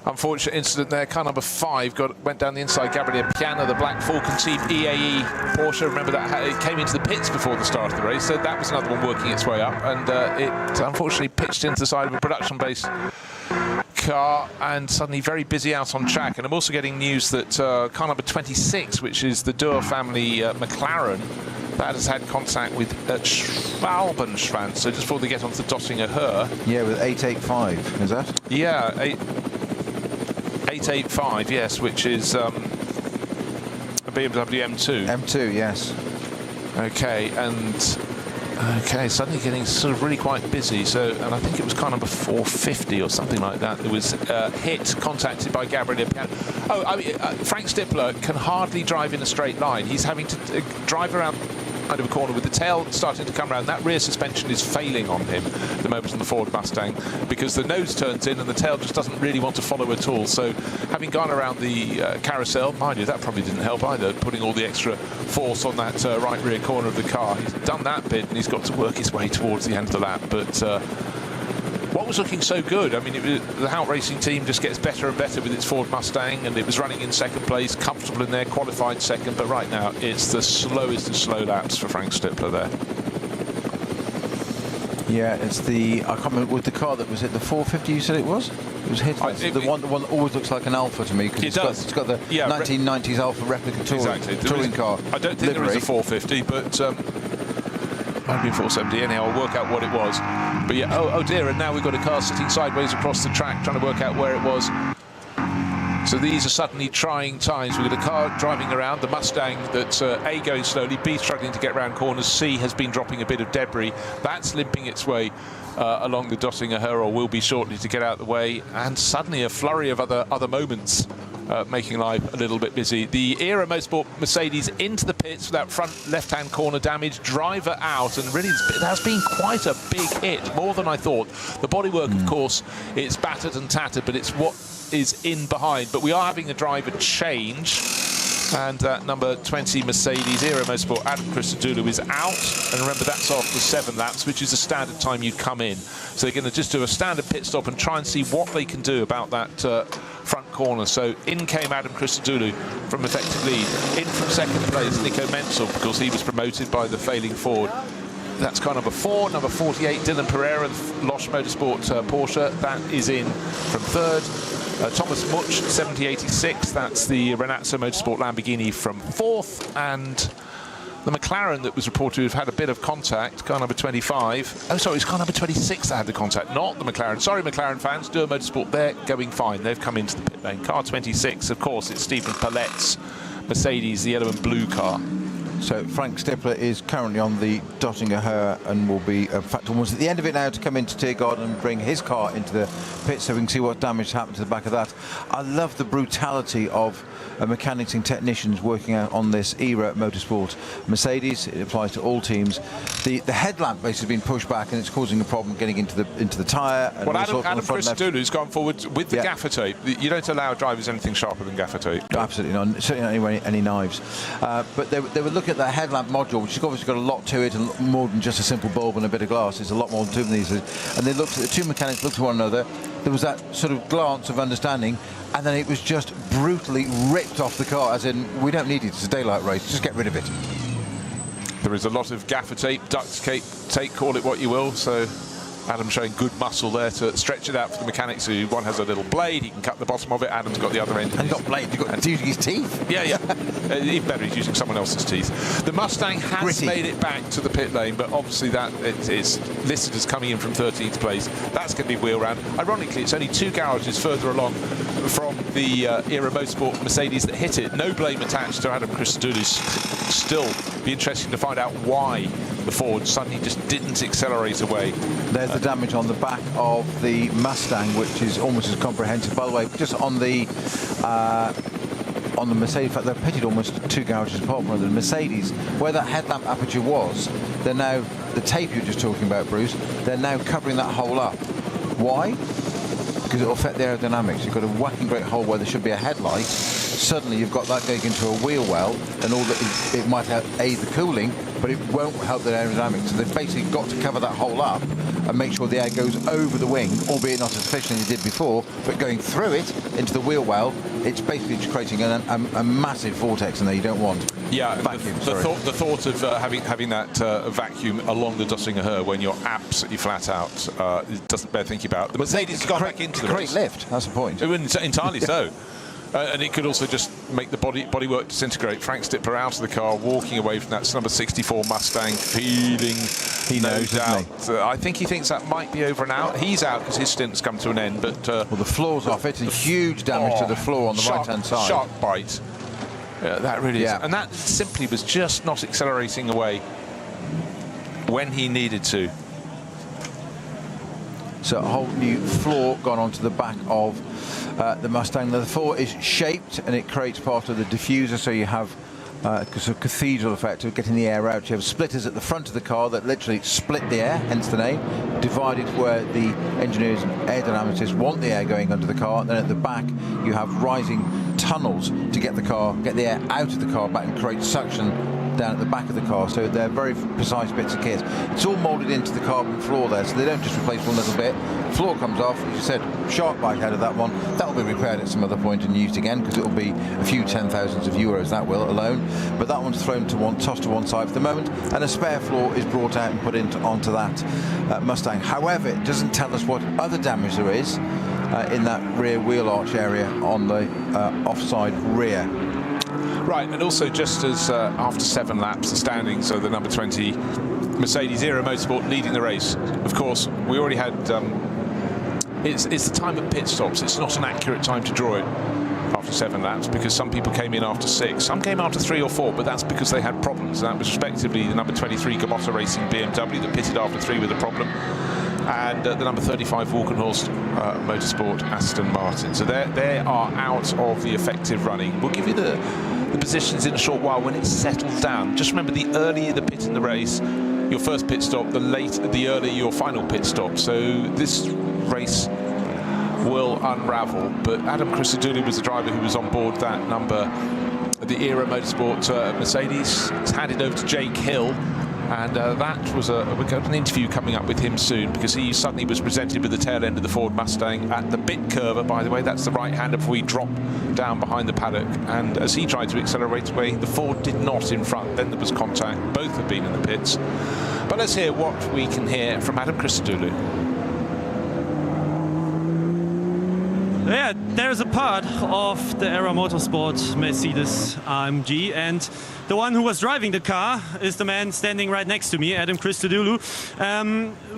Unfortunate incident there. Car number 5 went down the inside. Gabriele Piana, the Black Falcon Team EAE Porsche. Remember that it came into the pits before the start of the race, so that was another one working its way up, and it unfortunately pitched into the side of a production-based car, and suddenly very busy out on track. And I'm also getting news that car number 26, which is the Duo family McLaren, that has had contact with Schwalbenschwanz. So just before they get onto the Dottinger Her. Yeah, with 885, is that? Yeah, 885, yes, which is a BMW M2. M2, yes. Okay, and suddenly getting sort of really quite busy. So, and I think it was car number 450 or something like that. It was contacted by Gabriele Piana. Oh, I mean, Frank Stippler can hardly drive in a straight line. He's having to drive around out of a corner with the tail starting to come around. That rear suspension is failing on him at the moment on the Ford Mustang, because the nose turns in and the tail just doesn't really want to follow at all. So having gone around the carousel, mind you, that probably didn't help either, putting all the extra force on that right rear corner of the car. He's done that bit and he's got to work his way towards the end of the lap. But what was looking so good, I mean, the Haupt Racing team just gets better and better with its Ford Mustang, and it was running in second place, comfortable in there, qualified second, but right now it's the slowest of slow laps for Frank Stippler there. Yeah, it's I can't remember, with the car that was it, the 450 you said it was? It was hit. The one that always looks like an Alpha to me, because it's got the 1990s Alpha replica touring car. I don't think there is a 450, but might be 470. Anyhow, I'll work out what it was. But yeah, oh dear, and now we've got a car sitting sideways across the track trying to work out where it was. So these are suddenly trying times. We've got a car driving around, the Mustang that's A, going slowly, B, struggling to get around corners, C, has been dropping a bit of debris. That's limping its way along the Dottinger Her, or will be shortly, to get out of the way. And suddenly a flurry of other moments making life a little bit busy. The Era Motorsport Mercedes into the pits for that front left-hand corner damage, driver out, and really it has been quite a big hit, more than I thought. The bodywork, of course, it's battered and tattered, but it's what is in behind. But we are having a driver change, and number 20 Mercedes Era Motorsport Adam Christodoulou is out, and remember that's after 7 laps, which is the standard time you'd come in. So they're going to just do a standard pit stop and try and see what they can do about that front corner. So in came Adam Christodoulou from effective lead. In from second place Nico Menzel, because he was promoted by the failing Ford. That's car number 4. Number 48 Dylan Pereira, the Losch Motorsport Porsche, that is in from third. Thomas Much, 7086, that's the Renazzo Motorsport Lamborghini, from 4th, and the McLaren that was reported to have had a bit of contact, car number 25. Oh, sorry, it's car number 26 that had the contact, not the McLaren. Sorry, McLaren fans, Duo Motorsport, they're going fine. They've come into the pit lane. Car 26, of course, it's Stephen Pallet's Mercedes, the yellow and blue car. So Frank Stippler is currently on the Dottinger Her and will be, in fact, almost at the end of it now to come into Tiergarten and bring his car into the pit so we can see what damage happened to the back of that. I love the brutality of mechanics and technicians working out on this era motorsport. Mercedes, it applies to all teams. The headlamp basically has been pushed back and it's causing a problem getting into the tyre. Well, Adam Christodoulou's gone forward with the gaffer tape. You don't allow drivers anything sharper than gaffer tape. Absolutely not. Certainly not any knives. But they were looking at that headlamp module, which has obviously got a lot to it, and more than just a simple bulb and a bit of glass. There's a lot more to them these days. And they looked at the two mechanics, looked at one another. There was that sort of glance of understanding, and then it was just brutally ripped off the car, as in, we don't need it, it's a daylight race, just get rid of it. There is a lot of gaffer tape, duct tape, call it what you will, so Adam showing good muscle there to stretch it out for the mechanics. Who one has a little blade, he can cut the bottom of it. Adam's got the other end. And he's got blade, he's got using his teeth. Yeah. Even better, he's using someone else's teeth. The Mustang has made it back to the pit lane, but obviously that it's listed as coming in from 13th place. That's going to be wheel round. Ironically, it's only 2 garages further along from the Era Motorsport Mercedes that hit it. No blame attached to Adam Christodoulou's. Still be interesting to find out why the Ford suddenly just didn't accelerate away. There's the damage on the back of the Mustang, which is almost as comprehensive. By the way, just on the Mercedes, in fact, they're pitted almost 2 garages apart from the Mercedes, where that headlamp aperture was. They're now, the tape you were just talking about, Bruce, they're now covering that hole up. Why? Because it will affect the aerodynamics. You've got a whacking great hole where there should be a headlight. Suddenly you've got that going into a wheel well, and all that it might aid the cooling, but it won't help the aerodynamics. So they've basically got to cover that hole up and make sure the air goes over the wing, albeit not as efficiently as it did before, but going through it into the wheel well, it's basically just creating a massive vortex in there you don't want. Yeah, vacuum, the thought of having that vacuum along the Dottinger Her when you're absolutely flat out it doesn't bear thinking about. The Mercedes has gone back into the great lift, that's the point. Entirely so. And it could also just make the bodywork disintegrate. Frank Stippler out of the car, walking away from that number 64 Mustang, feeling he knows, doubt. I think he thinks that might be over and out. He's out because his stint's come to an end. But well, the floor's off. It's a huge damage to the floor on the right-hand side. Sharp bite. Yeah, that really is. And that simply was just not accelerating away when he needed to. So a whole new floor gone onto the back of the Mustang. The floor is shaped and it creates part of the diffuser, so you have a sort of cathedral effect of getting the air out. You have splitters at the front of the car that literally split the air, hence the name, divided where the engineers and aerodynamicists want the air going under the car. And then at the back you have rising tunnels to get the air out of the car back and create suction down at the back of the car. So they're very precise bits of kit. It's all moulded into the carbon floor there, so they don't just replace one little bit. Floor comes off, as you said, sharp bite out of that one. That will be repaired at some other point and used again, because it will be a few 10,000s of euros, that will alone. But that one's thrown to tossed to one side for the moment, and a spare floor is brought out and put onto that Mustang. However, it doesn't tell us what other damage there is in that rear wheel arch area on the offside rear. Right, and also just as after 7 laps, the standings are the number 20 Mercedes Era Motorsport leading the race. Of course, we already had, it's the time of pit stops. It's not an accurate time to draw it after 7 laps, because some people came in after 6, some came after 3 or 4, but that's because they had problems. And that was respectively the number 23 Gamotta Racing BMW that pitted after 3 with a problem, and the number 35 Walkenhorst Motorsport Aston Martin. So they are out of the effective running. We'll give you the positions in a short while when it's settled down. Just remember, the earlier the pit in the race, your first pit stop, the earlier your final pit stop. So this race will unravel. But Adam Christodoulou was the driver who was on board that number, the Era Motorsport Mercedes. It's handed over to Jake Hill. And that was we've got an interview coming up with him soon, because he suddenly was presented with the tail end of the Ford Mustang at the bit curver. By the way, that's the right-hander before he dropped down behind the paddock. And as he tried to accelerate away, the Ford did not in front. Then there was contact. Both have been in the pits. But let's hear what we can hear from Adam Christodoulou. Yeah, there's a part of the Era Motorsport Mercedes AMG, and the one who was driving the car is the man standing right next to me, Adam Christodoulou.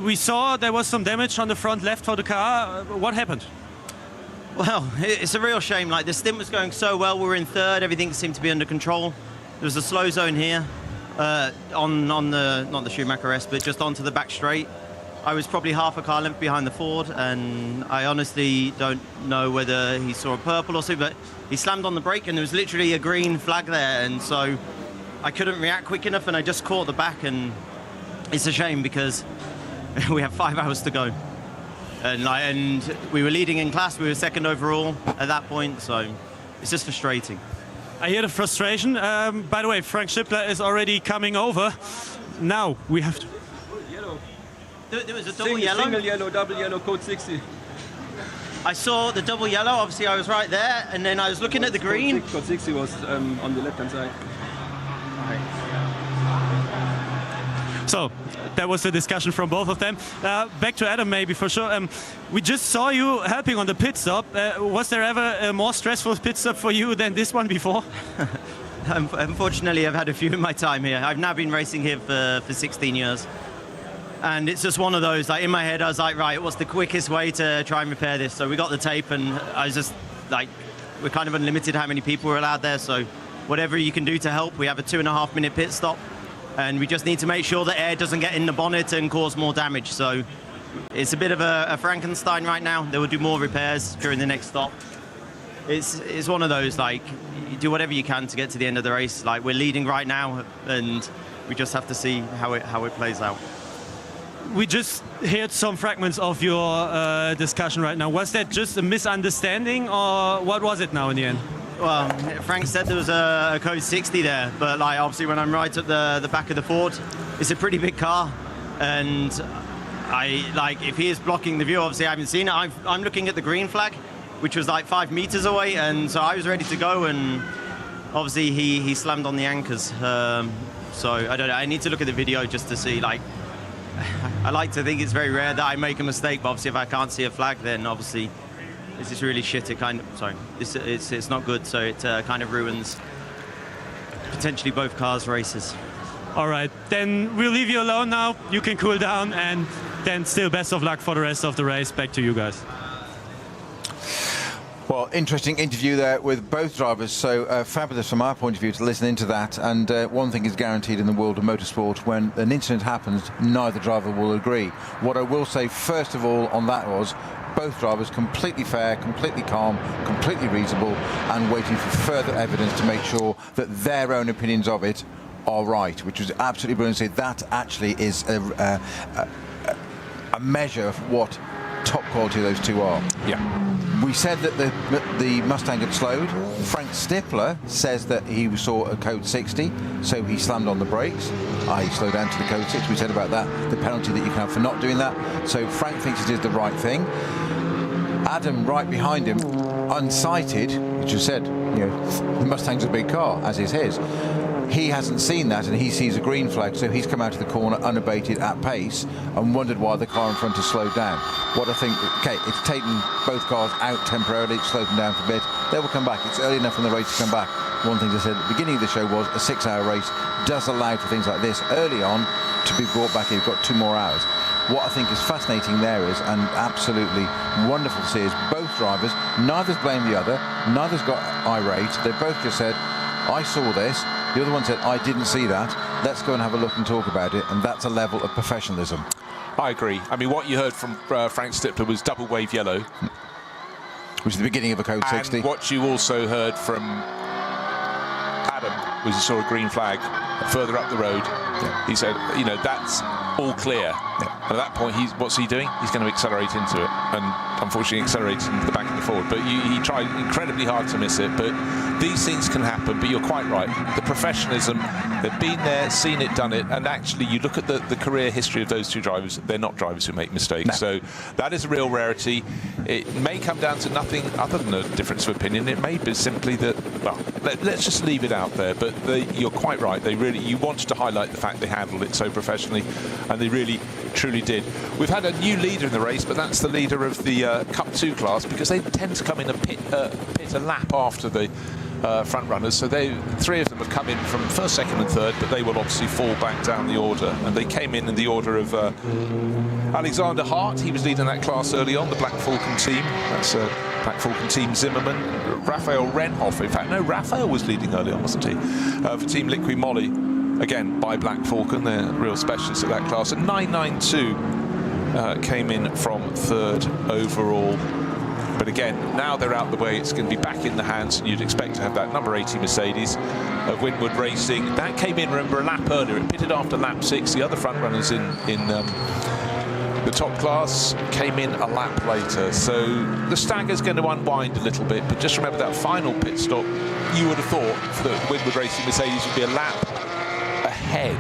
We saw there was some damage on the front left for the car. What happened? Well, it's a real shame. Like, the stint was going so well. We were in third. Everything seemed to be under control. There was a slow zone here. On the, not the Schumacher S, but just onto the back straight. I was probably half a car length behind the Ford, and I honestly don't know whether he saw a purple or something, but he slammed on the brake and there was literally a green flag there, and so I couldn't react quick enough and I just caught the back, and it's a shame because we have 5 hours to go. And we were leading in class, we were second overall at that point, so it's just frustrating. I hear the frustration. By the way, Frank Stippler is already coming over. Now we have to... There was a double yellow? Single yellow, double yellow, code 60. I saw the double yellow, obviously I was right there, and then I was looking at the green. Code 60 was on the left-hand side. So, that was the discussion from both of them. Back to Adam maybe for sure. We just saw you helping on the pit stop. Was there ever a more stressful pit stop for you than this one before? Unfortunately, I've had a few in my time here. I've now been racing here for 16 years. And it's just one of those, like in my head, I was like, right, what's the quickest way to try and repair this? So we got the tape and I was just like, we're kind of unlimited how many people are allowed there. So whatever you can do to help, we have a 2.5 minute pit stop. And we just need to make sure that air doesn't get in the bonnet and cause more damage. So it's a bit of a Frankenstein right now. They will do more repairs during the next stop. It's one of those, like, you do whatever you can to get to the end of the race. Like, we're leading right now and we just have to see how it plays out. We just heard some fragments of your discussion right now. Was that just a misunderstanding or what was it now in the end? Well, Frank said there was a code 60 there, but like obviously when I'm right at the back of the Ford, it's a pretty big car, and if he is blocking the view, obviously I haven't seen it. I'm looking at the green flag, which was like 5 meters away, and so I was ready to go, and obviously he slammed on the anchors. So I don't know. I need to look at the video just to see. Like, I like to think it's very rare that I make a mistake, but obviously if I can't see a flag, then obviously this is really shit. It kind of, sorry, it's not good. So it kind of ruins potentially both cars' races. All right, then we'll leave you alone now. You can cool down, and then still best of luck for the rest of the race. Back to you guys. Well, interesting interview there with both drivers, so fabulous from our point of view to listen into that. And one thing is guaranteed in the world of motorsport: when an incident happens, neither driver will agree. What I will say first of all on that was both drivers completely fair, completely calm, completely reasonable, and waiting for further evidence to make sure that their own opinions of it are right, which was absolutely brilliant. So that actually is a measure of what top quality those two are. Yeah. We said that the Mustang had slowed. Frank Stippler says that he saw a code 60, so he slammed on the brakes. He slowed down to the code 6. We said about that, the penalty that you can have for not doing that. So Frank thinks he did the right thing. Adam, right behind him, unsighted, which has said, you know, the Mustang's a big car, as is his. He hasn't seen that, and he sees a green flag, so he's come out of the corner unabated at pace and wondered why the car in front has slowed down. What I think, okay, it's taken both cars out temporarily, it's slowed them down for a bit. They will come back. It's early enough in the race to come back. One thing they said at the beginning of the show was a 6-hour race does allow for things like this early on to be brought back in. You've got 2 more hours. What I think is fascinating there is, and absolutely wonderful to see, is both drivers, neither's blamed the other, neither's got irate. They both just said, I saw this. The other one said, I didn't see that. Let's go and have a look and talk about it. And that's a level of professionalism. I agree. I mean, what you heard from Frank Stippler was double wave yellow, which is the beginning of a code 60. And what you also heard from Adam was you saw a green flag further up the road. Yeah. He said, you know, that's all clear. Yeah. And at that point, what's he doing? He's going to accelerate into it. And unfortunately, accelerated into the back of the Ford. But he tried incredibly hard to miss it. But these things can happen. But you're quite right. The professionalism, they've been there, seen it, done it. And actually, you look at the career history of those two drivers, they're not drivers who make mistakes. No. So that is a real rarity. It may come down to nothing other than a difference of opinion. It may be simply that, well, let's just leave it out there. But you're quite right. You wanted to highlight the fact they handled it so professionally. And they really, truly did. We've had a new leader in the race, but that's the leader of the Cup 2 class, because they tend to come in and pit a lap after the front runners. So 3 of them have come in from first, second and third, but they will obviously fall back down the order. And they came in the order of Alexander Hart. He was leading that class early on, the Black Falcon team. That's Black Falcon team Zimmerman. Raphael Renhoff, in fact, no, Raphael was leading early on, wasn't he? For Team Liqui Moly. again, by Black Falcon. They're real specialists at that class. And 992 came in from 3rd overall. But again, now they're out the way, it's going to be back in the hands, and you'd expect to have that number 80 Mercedes of Winwood Racing. That came in, remember, a lap earlier. It pitted after lap 6. The other front runners in the top class came in a lap later. So the stagger's going to unwind a little bit, but just remember that final pit stop, you would have thought that Winwood Racing Mercedes would be a lap ahead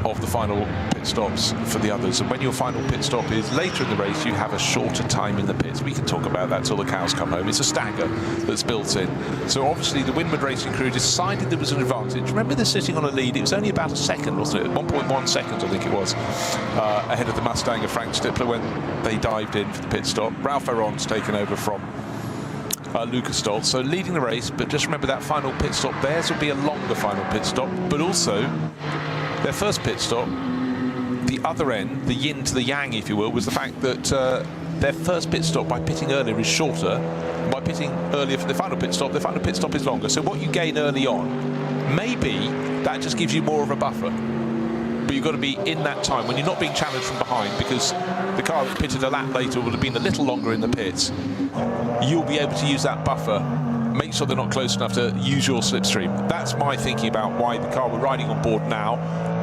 of the final pit stops for the others. And when your final pit stop is later in the race, you have a shorter time in the pits. We can talk about that till the cows come home. It's a stagger that's built in. So obviously the Winwood Racing crew decided there was an advantage. Remember, they're sitting on a lead. It was only about a second, wasn't it? 1.1 seconds, I think it was, ahead of the Mustang of Frank Stippler when they dived in for the pit stop. Ralph Aron's taken over from Lucas Stoltz, so leading the race. But just remember that final pit stop, theirs will be a longer final pit stop, but also their first pit stop, the other end, the yin to the yang, if you will, was the fact that their first pit stop by pitting earlier is shorter. By pitting earlier for the final pit stop is longer. So what you gain early on, maybe that just gives you more of a buffer. But you've got to be in that time when you're not being challenged from behind, because the car that pitted a lap later would have been a little longer in the pits. You'll be able to use that buffer. Make sure they're not close enough to use your slipstream. That's my thinking about why the car we're riding on board now,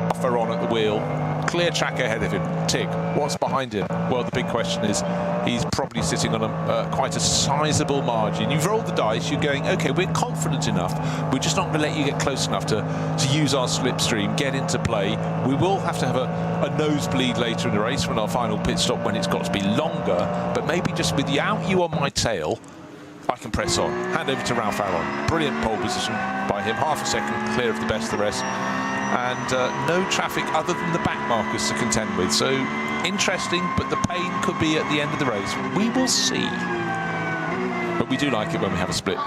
buffer on at the wheel, clear track ahead of him. Tick. What's behind him? Well, the big question is, he's probably sitting on quite a sizable margin. You've rolled the dice, you're going, okay, we're confident enough, we're just not going to let you get close enough to use our slipstream, get into play. We will have to have a nosebleed later in the race when our final pit stop, when it's got to be longer, but maybe just without you on my tail, I can press on. Hand over to Ralph Aron. Brilliant pole position by him. Half a second clear of the best of the rest. And no traffic other than the back markers to contend with. So interesting, but the pain could be at the end of the race. We will see. But we do like it when we have a split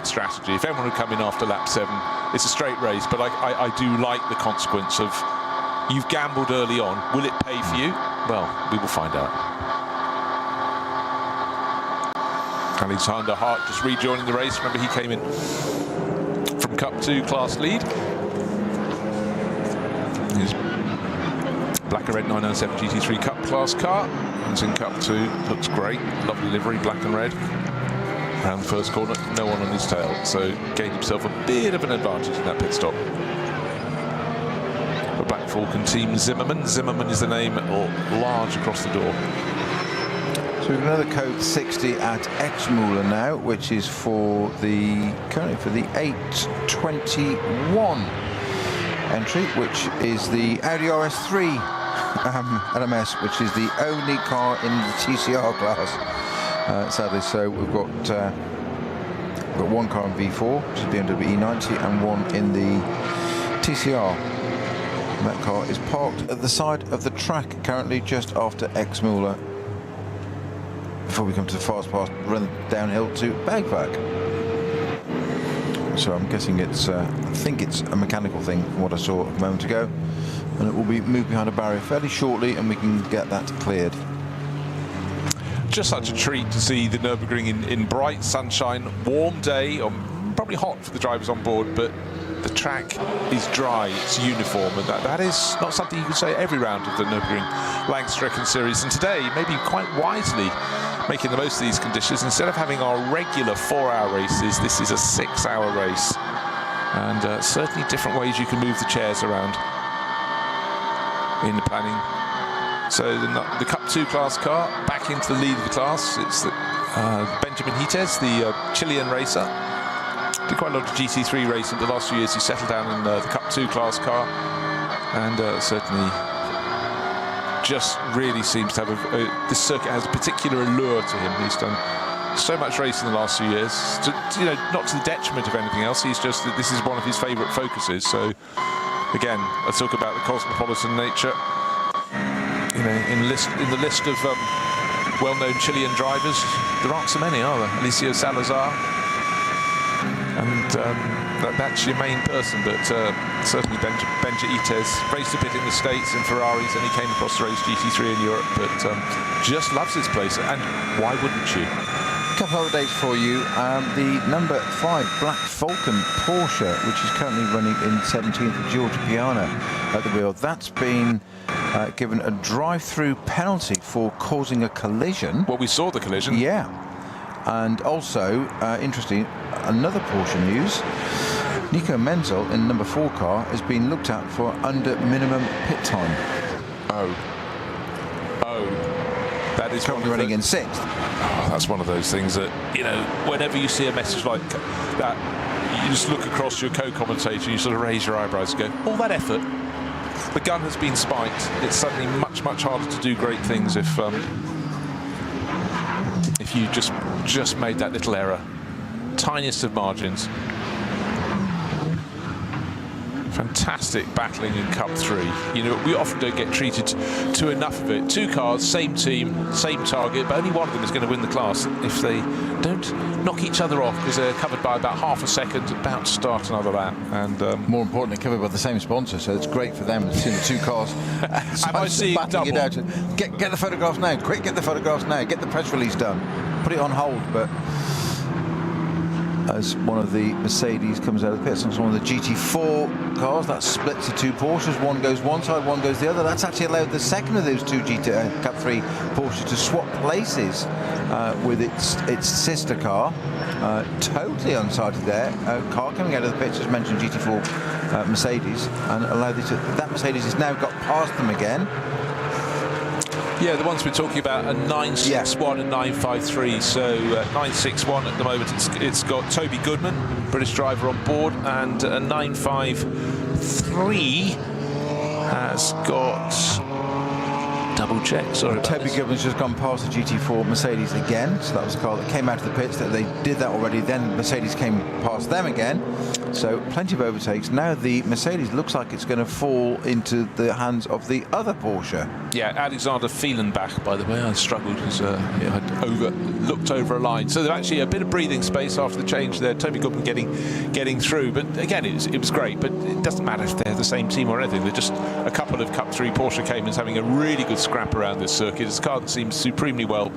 strategy. If everyone would come in after lap 7, it's a straight race. But I do like the consequence of, you've gambled early on. Will it pay for you? Well, we will find out. Alexander Hart just rejoining the race. Remember, he came in from Cup 2 class lead. His black and red 997 GT3 Cup class car. It's in Cup 2. Looks great. Lovely livery, black and red. Around the first corner, no one on his tail. So gained himself a bit of an advantage in that pit stop. The Black Falcon team Zimmerman. Zimmerman is the name large across the door. So we've got another code 60 at Exmouler now, which is currently for the 821 entry, which is the Audi RS3 LMS, which is the only car in the TCR class, sadly. So we've got one car in V4, which is BMW E90, and one in the TCR. And that car is parked at the side of the track currently, just after Exmouler, before we come to the fast pass, run downhill to Bagvac. So I'm guessing I think it's a mechanical thing from what I saw a moment ago, and it will be moved behind a barrier fairly shortly, and we can get that cleared. Just such a treat to see the Nürburgring in bright sunshine, warm day, probably hot for the drivers on board, but the track is dry, it's uniform, and that is not something you can say every round of the Nürburgring Langstrecken-serie. And today, maybe quite wisely, making the most of these conditions. Instead of having our regular 4-hour races, this is a 6-hour race, and certainly different ways you can move the chairs around in the planning. So the Cup 2 class car back into the lead of the class. It's Benjamin Hites, the Chilean racer. Did quite a lot of GT3 racing the last few years. He settled down in the Cup 2 class car, and certainly just really seems to have this circuit has a particular allure to him. He's done so much racing the last few years, not to the detriment of anything else. He's just that this is one of his favourite focuses. So again, let's talk about the cosmopolitan nature. In the list of well-known Chilean drivers, there aren't so many, are there? Alicio Salazar, and that's your main person, but certainly Benja Ites raced a bit in the States in Ferraris, and he came across to race GT3 in Europe, but just loves this place, and why wouldn't you? A couple couple of other dates for you. The number 5 Black Falcon Porsche, which is currently running in 17th of Georgia Piana at the wheel, that's been given a drive-through penalty for causing a collision. Well, we saw the collision. Yeah. And also, interesting, another Porsche news. Nico Menzel in the number 4 car has been looked at for under minimum pit time. Oh. That is currently running in 6th. Oh, that's one of those things that, you know, whenever you see a message like that, you just look across your co-commentator and you sort of raise your eyebrows and go, all that effort, the gun has been spiked. It's suddenly much, much harder to do great things if you just made that little error. Tiniest of margins. Fantastic battling in Cup 3. You know, we often don't get treated to enough of it. 2 cars, same team, same target, but only one of them is going to win the class if they don't knock each other off because they're covered by about half a second, about to start another lap. And more importantly, covered by the same sponsor, so it's great for them to see the 2 cars. Am I seeing double? It out. Get the photographs now. Quick, get the photographs now. Get the press release done. Put it on hold, but as one of the Mercedes comes out of the pits, it's one of the GT4 cars that splits the 2 Porsches. One goes one side, one goes the other. That's actually allowed the second of those 2 Cup 3 Porsches to swap places with its sister car. Totally unsighted there. Car coming out of the pits, as mentioned, GT4 Mercedes, and allowed it to. That Mercedes has now got past them again. Yeah, the ones we're talking about are 961 and 953. So 961 at the moment, it's got Toby Goodman, British driver, on board, and 953 has got double check. Sorry, Toby Goodman's just gone past the GT4 Mercedes again. So that was a car that came out of the pits. That they did that already. Then Mercedes came past them again. So plenty of overtakes. Now the Mercedes looks like it's going to fall into the hands of the other Porsche. Yeah, Alexander Fehlenbach, by the way, I struggled because I'd looked over a line. So there's actually a bit of breathing space after the change there. Toby Goodman getting through. But again, it was great. But it doesn't matter if they're the same team or anything. They're just a couple of Cup 3 Porsche Caymans having a really good scrap around this circuit. It's a car that seems supremely well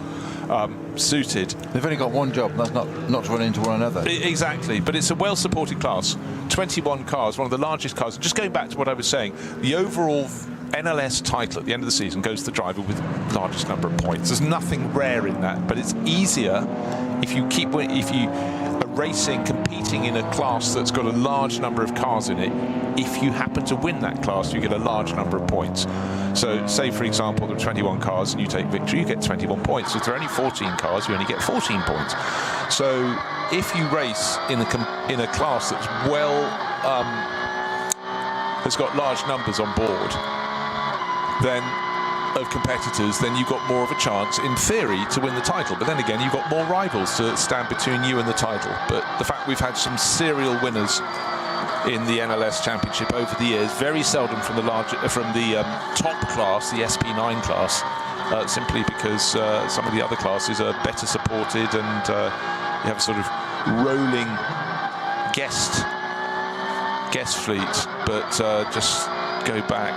suited. They've only got one job, and that's not to run into one another. Exactly, but it's a well-supported class. 21 cars, one of the largest cars. Just going back to what I was saying, the overall NLS title at the end of the season goes to the driver with the largest number of points. There's nothing rare in that, but it's easier if you are racing, competing in a class that's got a large number of cars in it. If you happen to win that class, you get a large number of points. So, say for example, there are 21 cars and you take victory, you get 21 points. If there are only 14 cars, you only get 14 points. So, if you race in a class that's has got large numbers on board, then of competitors, then you've got more of a chance, in theory, to win the title. But then again, you've got more rivals to stand between you and the title. But the fact we've had some serial winners in the NLS Championship over the years, very seldom from the top class, the SP9 class, simply because some of the other classes are better supported, and you have a sort of rolling guest fleet. But just go back.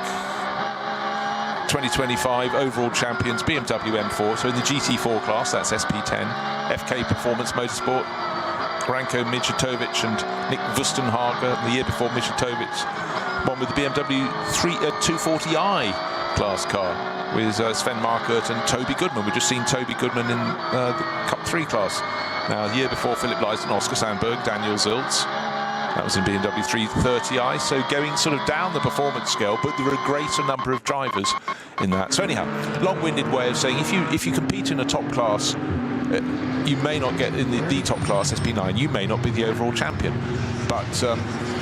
2025 overall champions BMW M4, so in the GT4 class, that's SP10, FK Performance Motorsport, Ranko Mijatovic and Nick Wustenhager. The year before, Mijatovic won with the BMW 240i class car with Sven Markert and Toby Goodman. We've just seen Toby Goodman in the Cup 3 class. Now, the year before, Philip Leisen, Oscar Sandberg, Daniel Ziltz. That was in BMW 330i, so going sort of down the performance scale, but there are a greater number of drivers in that. So anyhow, long-winded way of saying if you compete in a top class, you may not get in the top class, SP9, you may not be the overall champion. But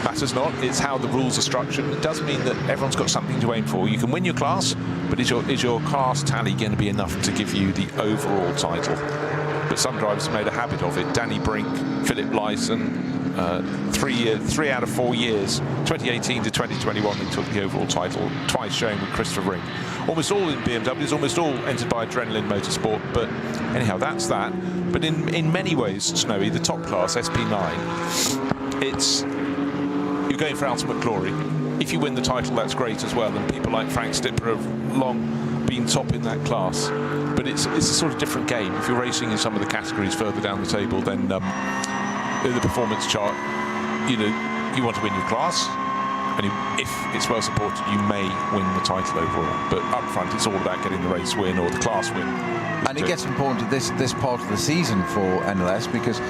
matters not, it's how the rules are structured. It does mean that everyone's got something to aim for. You can win your class, but is your class tally going to be enough to give you the overall title? But some drivers have made a habit of it. Danny Brink, Philip Leisen, 3 out of 4 years, 2018 to 2021, they took the overall title, twice showing with Christopher Ring. Almost all in BMWs, almost all entered by Adrenaline Motorsport. But anyhow, that's that. But in many ways, Snowy, the top class, SP9, you're going for ultimate glory. If you win the title, that's great as well. And people like Frank Stipper have long been top in that class. but it's a sort of different game. If you're racing in some of the categories further down the table, then in the performance chart, you want to win your class, and if it's well supported, you may win the title overall. But up front, it's all about getting the race win or the class win. And it gets important at this part of the season for NLS, because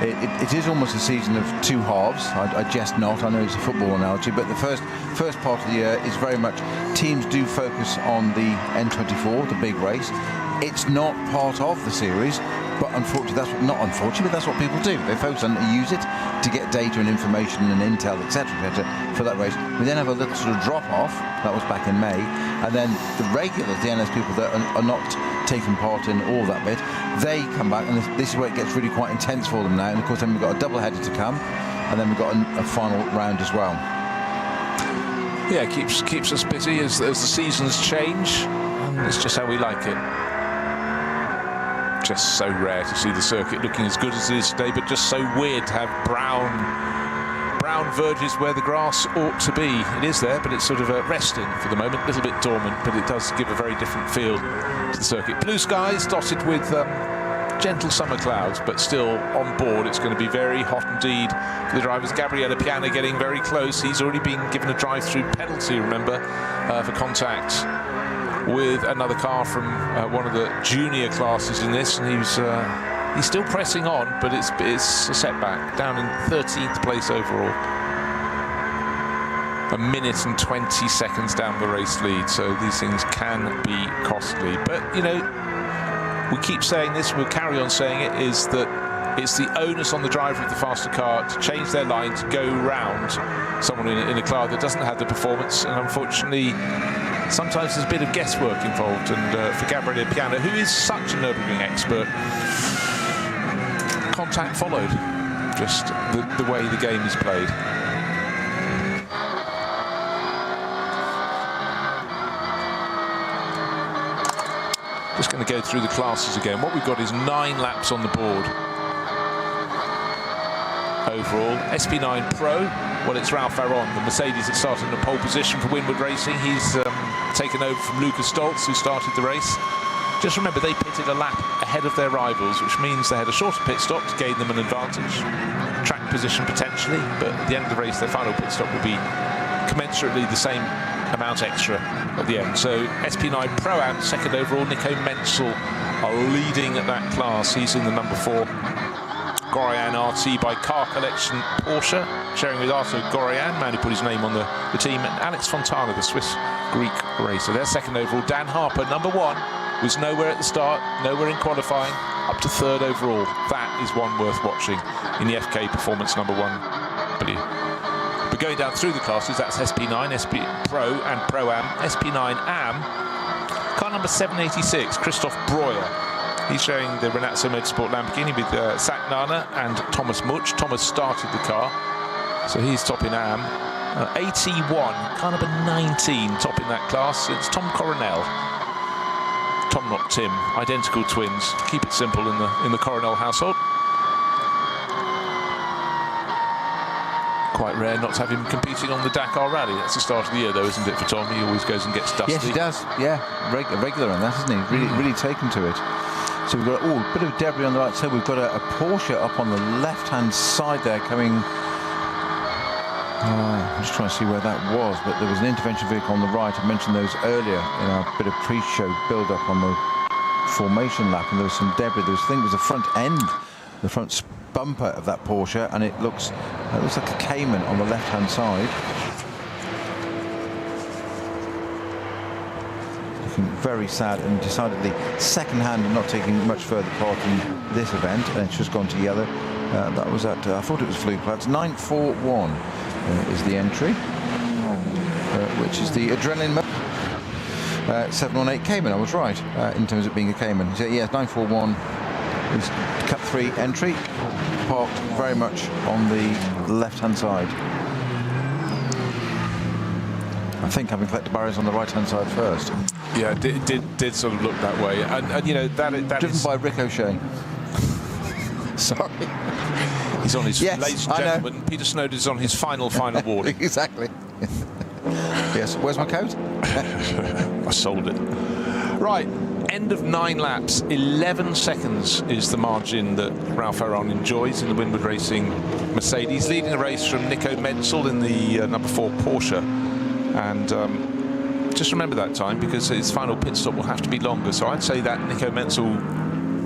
it is almost a season of two halves. I jest not, I know it's a football analogy, but the first part of the year is very much teams do focus on the N24, the big race. It's not part of the series, but unfortunately, that's what people do. They focus on it, use it to get data and information and intel, etc., for that race. We then have a little sort of drop off. That was back in May, and then the regulars, the NLS people that are not taking part in all that bit, they come back, and this is where it gets really quite intense for them now. And of course, then we've got a double header to come, and then we've got a final round as well. Yeah, keeps us busy as the seasons change, and it's just how we like it. Just so rare to see the circuit looking as good as it is today, but just so weird to have brown verges where the grass ought to be. It is there, but it's sort of resting for the moment, a little bit dormant, but it does give a very different feel to the circuit. Blue skies dotted with gentle summer clouds, but still on board. It's going to be very hot indeed for the drivers. Gabriele Piana getting very close. He's already been given a drive-through penalty, remember, for contact with another car from one of the junior classes in this, and he's still pressing on, but it's a setback, down in 13th place overall. A minute and 20 seconds down the race lead, so these things can be costly. But we keep saying this, we'll carry on saying it, is that it's the onus on the driver of the faster car to change their line to go round someone in a car that doesn't have the performance, and unfortunately sometimes there's a bit of guesswork involved. And for Gabriele Piana, who is such a Nürburgring expert, contact followed, just the way the game is played. Just going to go through the classes again. What we've got is 9 laps on the board overall. SP9 Pro, well, it's Ralph Aron, the Mercedes that started in a pole position for Winward Racing. He's taken over from Lucas Stoltz, who started the race. Just remember, they pitted a lap ahead of their rivals, which means they had a shorter pit stop to gain them an advantage. Track position potentially, but at the end of the race, their final pit stop will be commensurately the same amount extra at the end. So SP9 Pro-Am, second overall. Nico Menzel are leading at that class. He's in the number 4. Gorian RT by Car Collection Porsche, sharing with Arthur Gorian, man who put his name on the team, and Alex Fontana, the Swiss-Greek racer. They're second overall. Dan Harper, number 1, was nowhere at the start, nowhere in qualifying, up to 3rd overall. That is one worth watching in the FK Performance number 1. But going down through the classes, that's SP9, SP Pro and Pro-Am. SP9 Am, car number 786, Christoph Breuer. He's showing the Renazzo Motorsport Lamborghini with Zach Nana and Thomas Much. Thomas started the car, so he's topping Am. 81, car number 19, topping that class. It's Tom Coronel. Tom, not Tim, identical twins. Keep it simple in the Coronel household. Quite rare not to have him competing on the Dakar Rally. That's the start of the year, though, isn't it, for Tom? He always goes and gets dusty. Yes, he does. Yeah, regular on that, isn't he? Really taken to it. So we've got a bit of debris on the right side. We've got a Porsche up on the left-hand side there coming. I'm just trying to see where that was, but there was an intervention vehicle on the right. I mentioned those earlier in our bit of pre-show build-up on the formation lap, and there was some debris. I think it was the front end, the front bumper of that Porsche, and it looks like a Cayman on the left-hand side. Looking very sad and decidedly second-hand and not taking much further part in this event, and it's just gone to yellow. That was at, I thought it was Fluke Plats. 941 is the entry, which is the Adrenaline 718 Cayman. I was right in terms of being a Cayman. So, yeah, 941 is Cup 3 entry, parked very much on the left-hand side. I think having collected barriers on the right-hand side first. Yeah, it did sort of look that way, and you know that driven is by Ricochet. Sorry, he's on his. Yes, ladies and gentlemen, Peter Snowden's on his final warning. Exactly. Yes. Where's my coat? I sold it. Right. end of 9 laps, 11 seconds is the margin that Ralph Aron enjoys in the Winward Racing Mercedes, leading the race from Nico Menzel in the number 4 Porsche. And just remember that time, because his final pit stop will have to be longer. So I'd say that Nico Menzel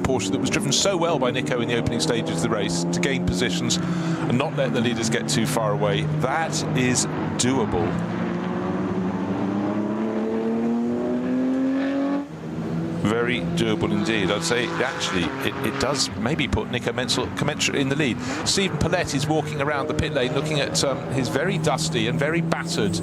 Porsche that was driven so well by Nico in the opening stages of the race to gain positions and not let the leaders get too far away, that is doable. Very doable indeed. I'd say actually it does maybe put Nico Menzel commensurate in the lead. Stephen Paulette is walking around the pit lane looking at his very dusty and very battered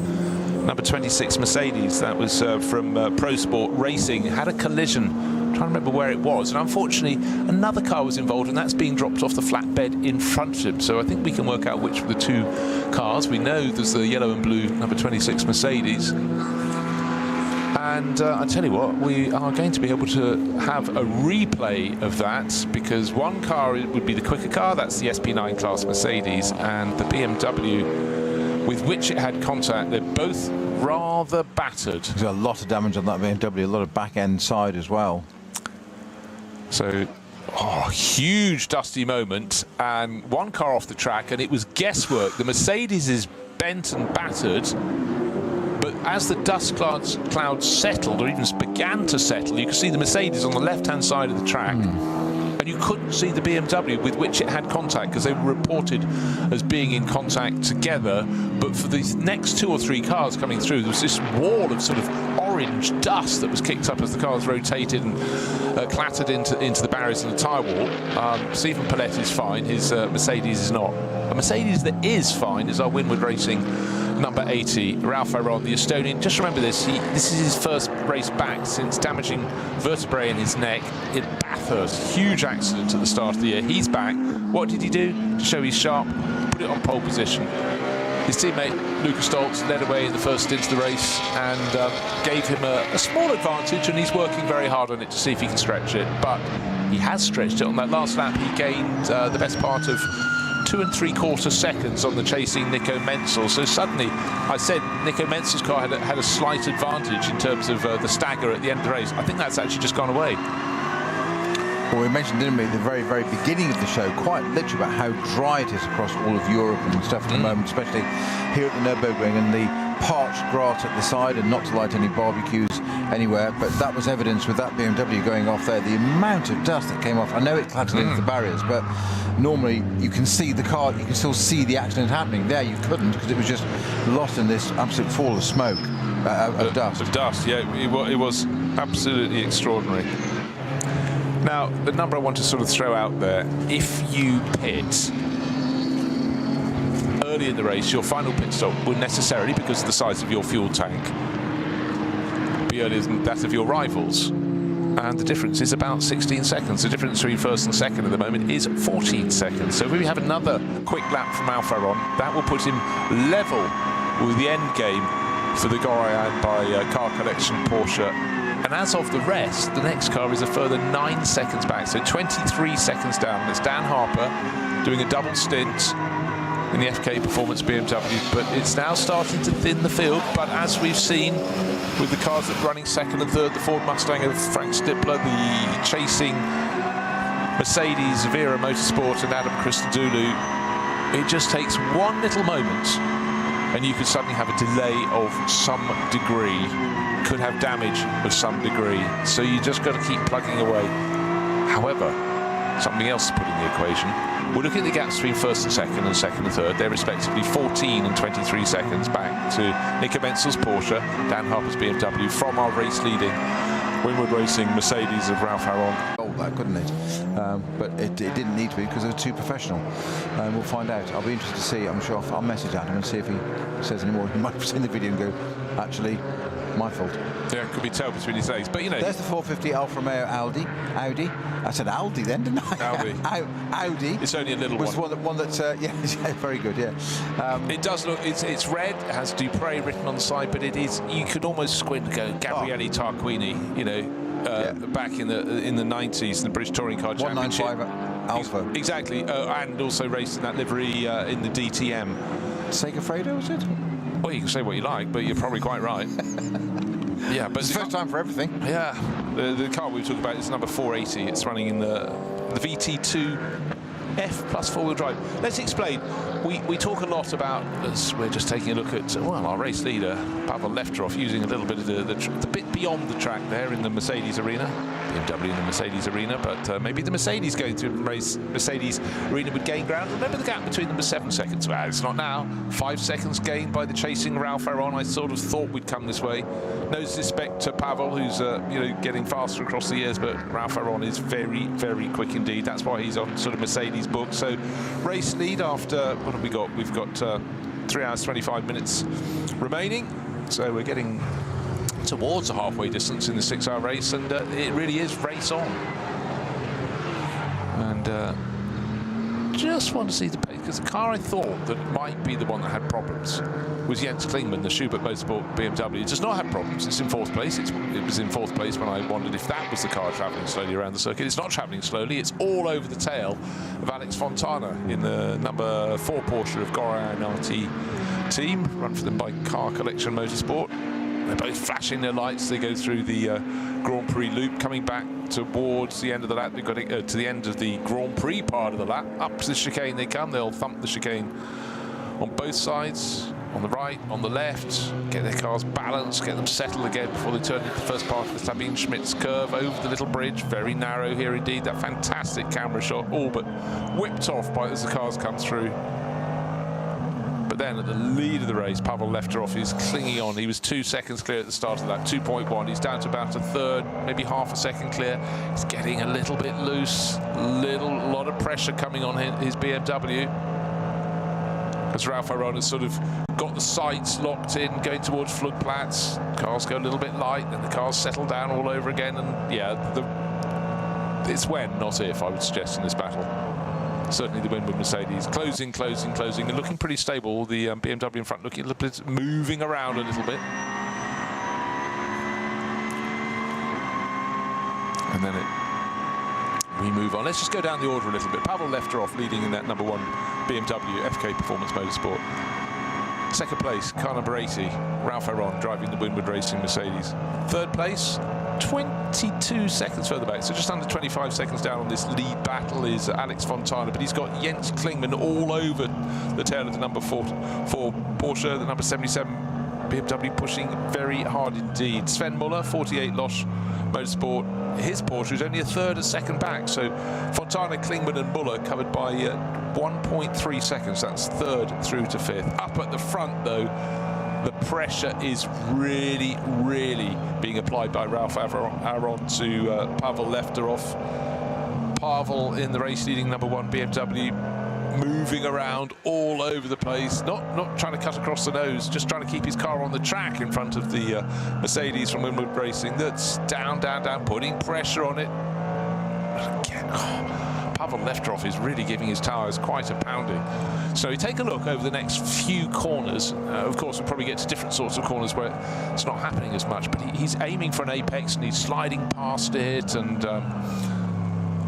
number 26 Mercedes. That was from Pro Sport Racing. Had a collision. I'm trying to remember where it was, and unfortunately another car was involved, and that's being dropped off the flatbed in front of him. So I think we can work out which of the two cars. We know there's the yellow and blue number 26 Mercedes. And I tell you what, we are going to be able to have a replay of that, because one car would be the quicker car, that's the SP9 class Mercedes, and the BMW with which it had contact. They're both rather battered. There's a lot of damage on that BMW, a lot of back end side as well. So, huge dusty moment, and one car off the track, and it was guesswork. The Mercedes is bent and battered. But as the dust clouds settled, or even began to settle, you could see the Mercedes on the left-hand side of the track, and you couldn't see the BMW with which it had contact, because they were reported as being in contact together. But for these next 2 or 3 cars coming through, there was this wall of sort of orange dust that was kicked up as the cars rotated and clattered into the barriers and the tyre wall. Stephen Paulette is fine, his Mercedes is not. A Mercedes that is fine is our Winward Racing number 80, Ralph Aron, the Estonian. Just remember this, this is his first race back since damaging vertebrae in his neck in Bathurst. Huge accident at the start of the year. He's back. What did he do to show he's sharp? Put it on pole position. His teammate Lucas Stoltz led away in the first stint of the race and gave him a small advantage, and he's working very hard on it to see if he can stretch it. But he has stretched it. On that last lap, he gained the best part of 2 3/4 seconds on the chasing Nico Menzel. So suddenly, I said Nico Menzel's car had a slight advantage in terms of the stagger at the end of the race. I think that's actually just gone away. Well, we mentioned, didn't we, at the very, very beginning of the show, quite literally about how dry it is across all of Europe and stuff at the moment, especially here at the Nürburgring, and the parched grass at the side, and not to light any barbecues anywhere. But that was evidence with that BMW going off there, the amount of dust that came off. I know it clattered into the barriers, but normally you can see the car, you can still see the accident happening. There you couldn't, because it was just lost in this absolute fall of smoke, of dust. Of dust, yeah, it was absolutely extraordinary. Now, the number I want to sort of throw out there, if you pit early in the race, your final pit stop will necessarily, because of the size of your fuel tank, be earlier than that of your rivals. And the difference is about 16 seconds. The difference between first and second at the moment is 14 seconds. So if we have another quick lap from Ralph Aron, that will put him level with the end game for the Gorian by Car Collection Porsche. And as of the rest, the next car is a further 9 seconds back, so 23 seconds down. That's Dan Harper doing a double stint in the FK Performance BMW, but it's now starting to thin the field. But as we've seen with the cars that are running second and third, the Ford Mustang of Frank Stippler, the chasing Mercedes Vera Motorsport and Adam Christodoulou, it just takes one little moment and you could suddenly have a delay of some degree, could have damage of some degree. So you just got to keep plugging away. However, something else to put in the equation. We're looking at the gaps between first and second and third. They're respectively 14 and 23 seconds back to Nico Menzel's Porsche, Dan Harper's BMW, from our race-leading Winward Racing Mercedes of Ralph Aron. Oh, that couldn't it? But it didn't need to be, because it was too professional. We'll find out. I'll be interested to see. I'm sure I'll message Adam and see if he says any more. He might have seen the video and go, actually, my fault. Yeah, it could be tell between his legs, but you know. There's the 450 Alfa Romeo Audi. I said Aldi then, didn't I? Audi. It's only a little was one. one that, yeah, very good, yeah. It does look, it's red, it has Dupre written on the side, but it is, you could almost squint and go, Gabriele Tarquini, you know, back in the 90s, the British Touring Car Championship. 195 Alpha. Exactly, and also raced in that livery in the DTM. Segafredo, was it? Well, you can say what you like, but you're probably quite right. Yeah, but it's the first time for everything. Yeah, the car we were talking about is number 480. It's running in the VT2F plus four-wheel drive. Let's explain. We talk a lot about, as we're just taking a look at, well, our race leader, Pavel Lefterov, using a little bit of the bit beyond the track there in the Mercedes arena. BMW in the Mercedes arena, but maybe the Mercedes going through the Mercedes arena would gain ground. Remember the gap between them was 7 seconds. Well, it's not now. 5 seconds gained by the chasing Ralph Aron. I sort of thought we'd come this way. No disrespect to Pavel, who's getting faster across the years, but Ralph Aron is very, very quick indeed. That's why he's on sort of Mercedes book. So race lead after, what have we got? We've got 3 hours 25 minutes remaining. So we're getting towards a halfway distance in the 6-hour race, and it really is race on. And just want to see the pace, because the car I thought that might be the one that had problems was Jens Klingmann, the Schubert Motorsport BMW. It does not have problems. It's in 4th place. It was in 4th place when I wondered if that was the car travelling slowly around the circuit. It's not travelling slowly. It's all over the tail of Alex Fontana in the number 4 Porsche of Goran RT team, run for them by Car Collection Motorsport. They're both flashing their lights. They go through the Grand Prix loop, coming back towards the end of the lap. They've got to the end of the Grand Prix part of the lap. Up to the chicane they come. They'll thump the chicane on both sides, on the right, on the left, get their cars balanced, get them settled again before they turn into the first part of the Sabine Schmitz curve over the little bridge. Very narrow here indeed. That fantastic camera shot, all but whipped off as the cars come through. But then at the lead of the race, Pavel Lefterov is clinging on. He was 2 seconds clear at the start of that, 2.1. He's down to about a third, maybe half a second clear. He's getting a little bit loose, lot of pressure coming on his BMW. As Ralph Aron has sort of got the sights locked in, going towards Floodplatz. Cars go a little bit light, then the cars settle down all over again. And yeah, it's when, not if, I would suggest, in this battle. Certainly the win with Mercedes. Closing, and looking pretty stable. The BMW in front looking a little bit, moving around a little bit. And then we move on. Let's just go down the order a little bit. Pavel Lefterov leading in that number 1 BMW FK Performance Motorsport. Second place, car number 80, Ralph Aron, driving the Winward Racing Mercedes. Third place, 22 seconds further back, so just under 25 seconds down on this lead battle is Alex Fontana, but he's got Jens Klingmann all over the tail of the number 4 Porsche, the number 77 BMW pushing very hard indeed. Sven Muller, 48 Losch Motorsport, his Porsche is only a third, a second back, so Fontana, Klingmann and Muller covered by 1.3 seconds, that's third through to 5th. Up at the front though, the pressure is really, really being applied by Ralph Aron to Pavel Lefterov. Pavel in the race leading number 1 BMW, moving around all over the place, not trying to cut across the nose, just trying to keep his car on the track in front of the Mercedes from Winward Racing that's down, putting pressure on it. Again, Pavel Lefterov is really giving his tyres quite a pounding. So you take a look over the next few corners. Of course, we'll probably get to different sorts of corners where it's not happening as much, but he's aiming for an apex and he's sliding past it, and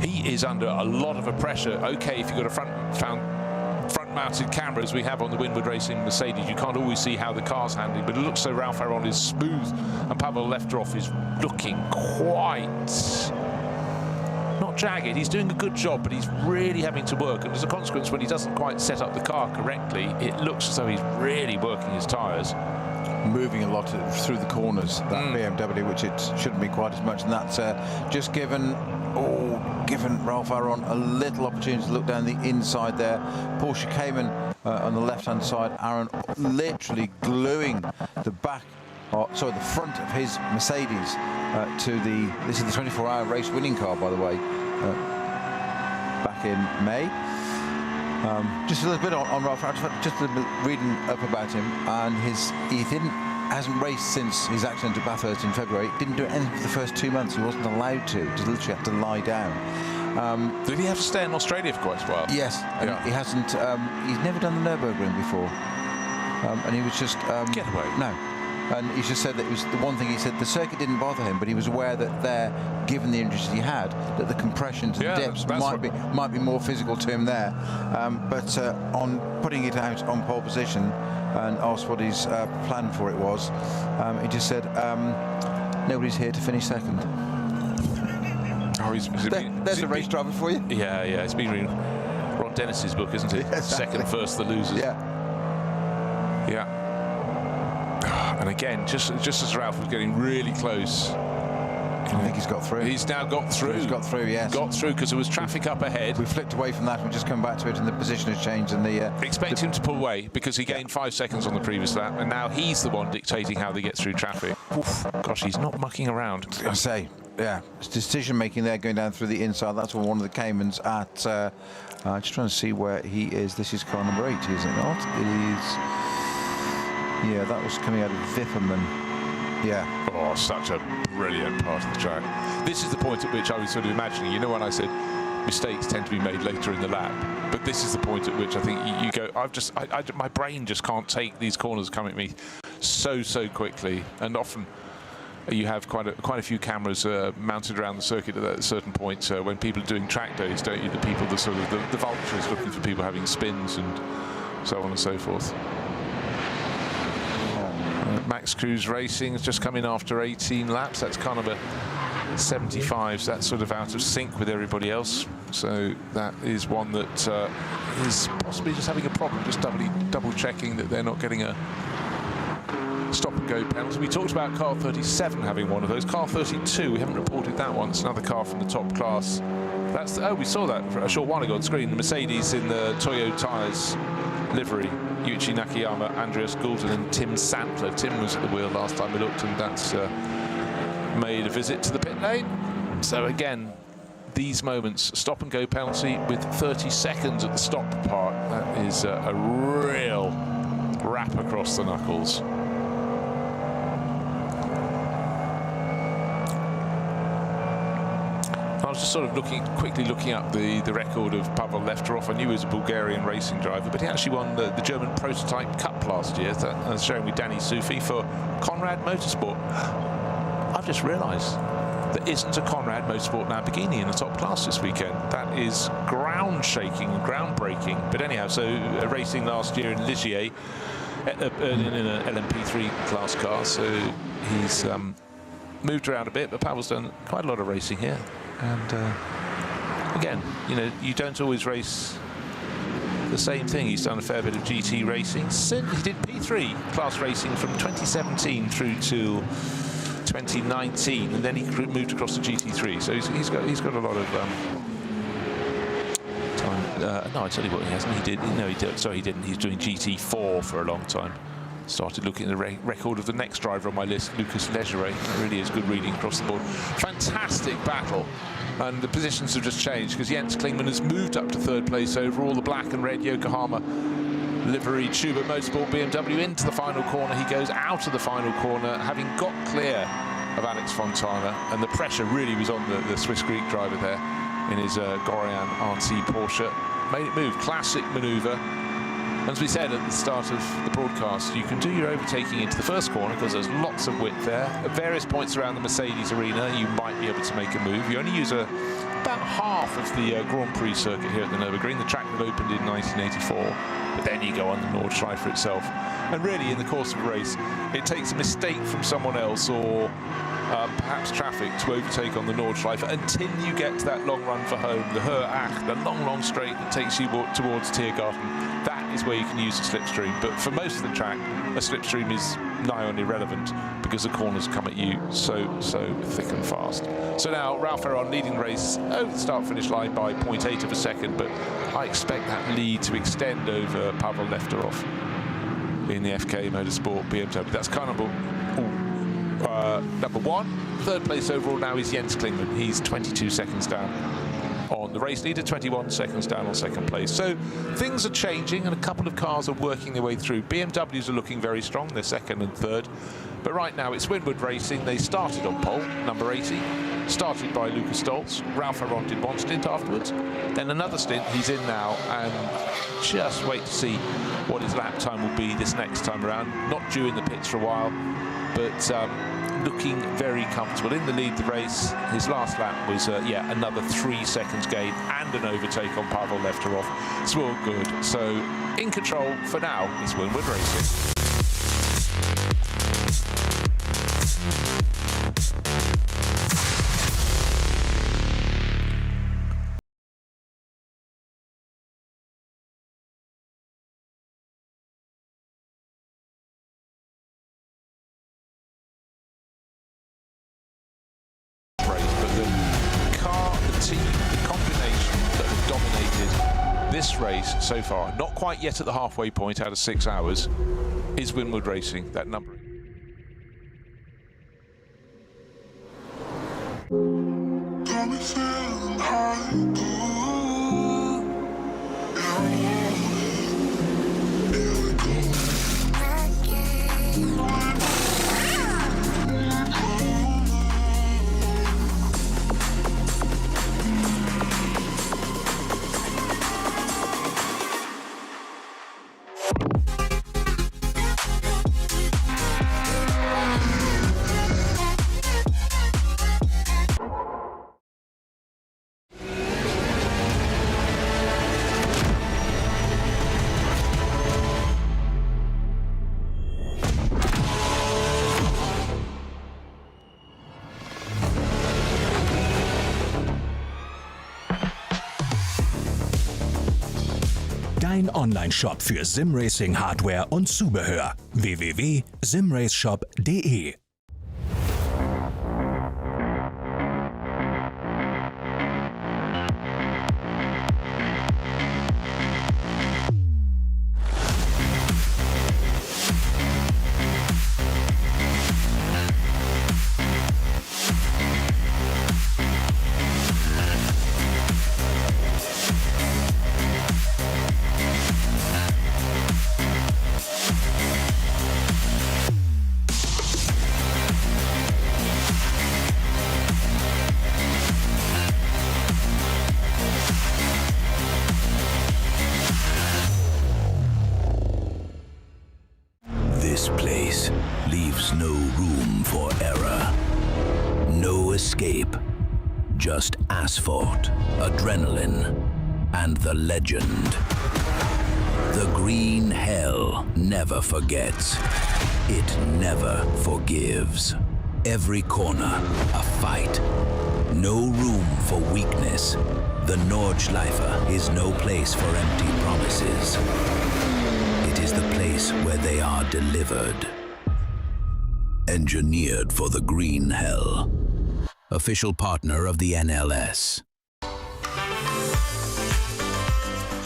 he is under a lot of pressure. Okay, if you've got a front-mounted camera as we have on the Winward Racing Mercedes, you can't always see how the car's handling, but it looks so Ralph Aron is smooth and Pavel Lefterov is looking quite not jagged. He's doing a good job, but he's really having to work, and as a consequence, when he doesn't quite set up the car correctly, it looks as though he's really working his tyres. Moving a lot through the corners, that BMW, which it shouldn't be quite as much, and that's just given Ralph Aron a little opportunity to look down the inside there. Porsche Cayman on the left-hand side, Aron literally gluing the back, the front of his Mercedes this is the 24-hour race winning car, by the way, back in May. Just a little bit on Ralph Aron, just a little bit reading up about him, and he hasn't raced since his accident at Bathurst in February. Didn't do anything for the first 2 months. He wasn't allowed to. Just literally had to lie down. Did he have to stay in Australia for quite a while? Yes, yeah. He hasn't. He's never done the Nürburgring before, and he was just get away. No, and he just said that it was the one thing he said, the circuit didn't bother him, but he was aware that there, given the injuries he had, that the compressions and dips might be more physical to him there. But on putting it out on pole position and asked what his plan for it was, he just said, nobody's here to finish second. Oh, there's a race driver for you. Yeah, it's been reading Ron Dennis's book, isn't it? Exactly. Second, first, the losers. Yeah. And again, just as Ralph was getting really close, I think he's got through. He's now got through. He's got through, yes. Got through because there was traffic up ahead. We flipped away from that. We've just come back to it, and the position has changed. And expect him to pull away because he gained 5 seconds on the previous lap, and now he's the one dictating how they get through traffic. Oof, gosh, he's not mucking around. I say, yeah, it's decision making there, going down through the inside. That's one of the Caymans at. Just trying to see where he is. This is car number 80, is it not? It is. Yeah, that was coming out of Vipperman. Yeah. Oh, such a brilliant part of the track. This is the point at which I was sort of imagining, you know, when I said mistakes tend to be made later in the lap, but this is the point at which I think you go, my brain just can't take these corners coming at me so quickly, and often you have quite a few cameras mounted around the circuit at a certain point when people are doing track days, don't you? The people, the sort of the vultures looking for people having spins and so on and so forth. Max Cruz Racing has just come in after 18 laps. That's kind of a 75, so that's sort of out of sync with everybody else. So that is one that is possibly just having a problem, just double checking that they're not getting a stop and go penalty. We talked about car 37 having one of those. Car 32, we haven't reported that one. It's another car from the top class. That's we saw that for a short while ago on screen. The Mercedes in the Toyo tyres livery. Yuichi Nakayama, Andreas Goulden and Tim Sandler. Tim was at the wheel last time we looked, and that's made a visit to the pit lane. So again, these moments, stop and go penalty with 30 seconds at the stop part. That is a real wrap across the knuckles. I was just sort of quickly looking up the record of Pavel Lefterov. I knew he was a Bulgarian racing driver, but he actually won the German Prototype Cup last year. That's showing me Danny Sufi for Conrad Motorsport. I've just realised there isn't a Conrad Motorsport Lamborghini in the top class this weekend. That is ground-shaking and groundbreaking. But anyhow, so racing last year in Ligier in an LMP3 class car, so he's moved around a bit, but Pavel's done quite a lot of racing here. And again, you know, you don't always race the same thing. He's done a fair bit of GT racing. He did P3 class racing from 2017 through to 2019, and then he moved across to GT3. So he's got a lot of time. No, I tell you what, he hasn't. He did. Sorry, he didn't. He's doing GT4 for a long time. Started looking at the record of the next driver on my list, Lucas Legere. That really is good reading across the board. Fantastic battle. And the positions have just changed because Jens Klingmann has moved up to third place over all the black and red Yokohama livery Schubert Motorsport BMW into the final corner. He goes out of the final corner, having got clear of Alex Fontana, and the pressure really was on the Swiss Greek driver there in his Gorian RT Porsche. Made it move, classic manoeuvre. As we said at the start of the broadcast, you can do your overtaking into the first corner because there's lots of width there. At various points around the Mercedes arena, you might be able to make a move. You only use about half of the Grand Prix circuit here at the Nürburgring, the track that opened in 1984. But then you go on the Nordschleife itself. And really, in the course of a race, it takes a mistake from someone else or perhaps traffic to overtake on the Nordschleife until you get to that long run for home, the the long straight that takes you towards Tiergarten. That is where you can use a slipstream. But for most of the track, a slipstream is nigh on irrelevant because the corners come at you so thick and fast. So now Ralph Ferron leading the race over the start-finish line by 0.8 of a second, but I expect that lead to extend over Pavel Lefterov in the FK Motorsport BMW. That's car number one. Third place overall now is Jens Klingmann. He's 22 seconds down on the race leader, 21 seconds down on second place. So things are changing and a couple of cars are working their way through. BMWs are looking very strong, they're second and third. But right now it's Winwood Racing. They started on pole, number 80. started by Lucas Stoltz. Ralph Aron did one stint afterwards, then another stint. He's in now, and just wait to see what his lap time will be this next time around. Not due in the pits for a while, but looking very comfortable in the lead of the race. His last lap was another 3 seconds gain and an overtake on Pavel Lefterov. It's all good. So in control for now is Winwood Racing. This race so far, not quite yet at the halfway point out of 6 hours, is Winwood Racing, that number. Got me feeling high, here we go. Dein Online-Shop für Simracing-Hardware und Zubehör. www.simraceshop.de. This place leaves no room for error. No escape. Just asphalt, adrenaline, and the legend. The green hell never forgets. It never forgives. Every corner, a fight. No room for weakness. The Nordschleife is no place for empty promises. It is the place where they are delivered. Engineered for the green hell. Official partner of the NLS.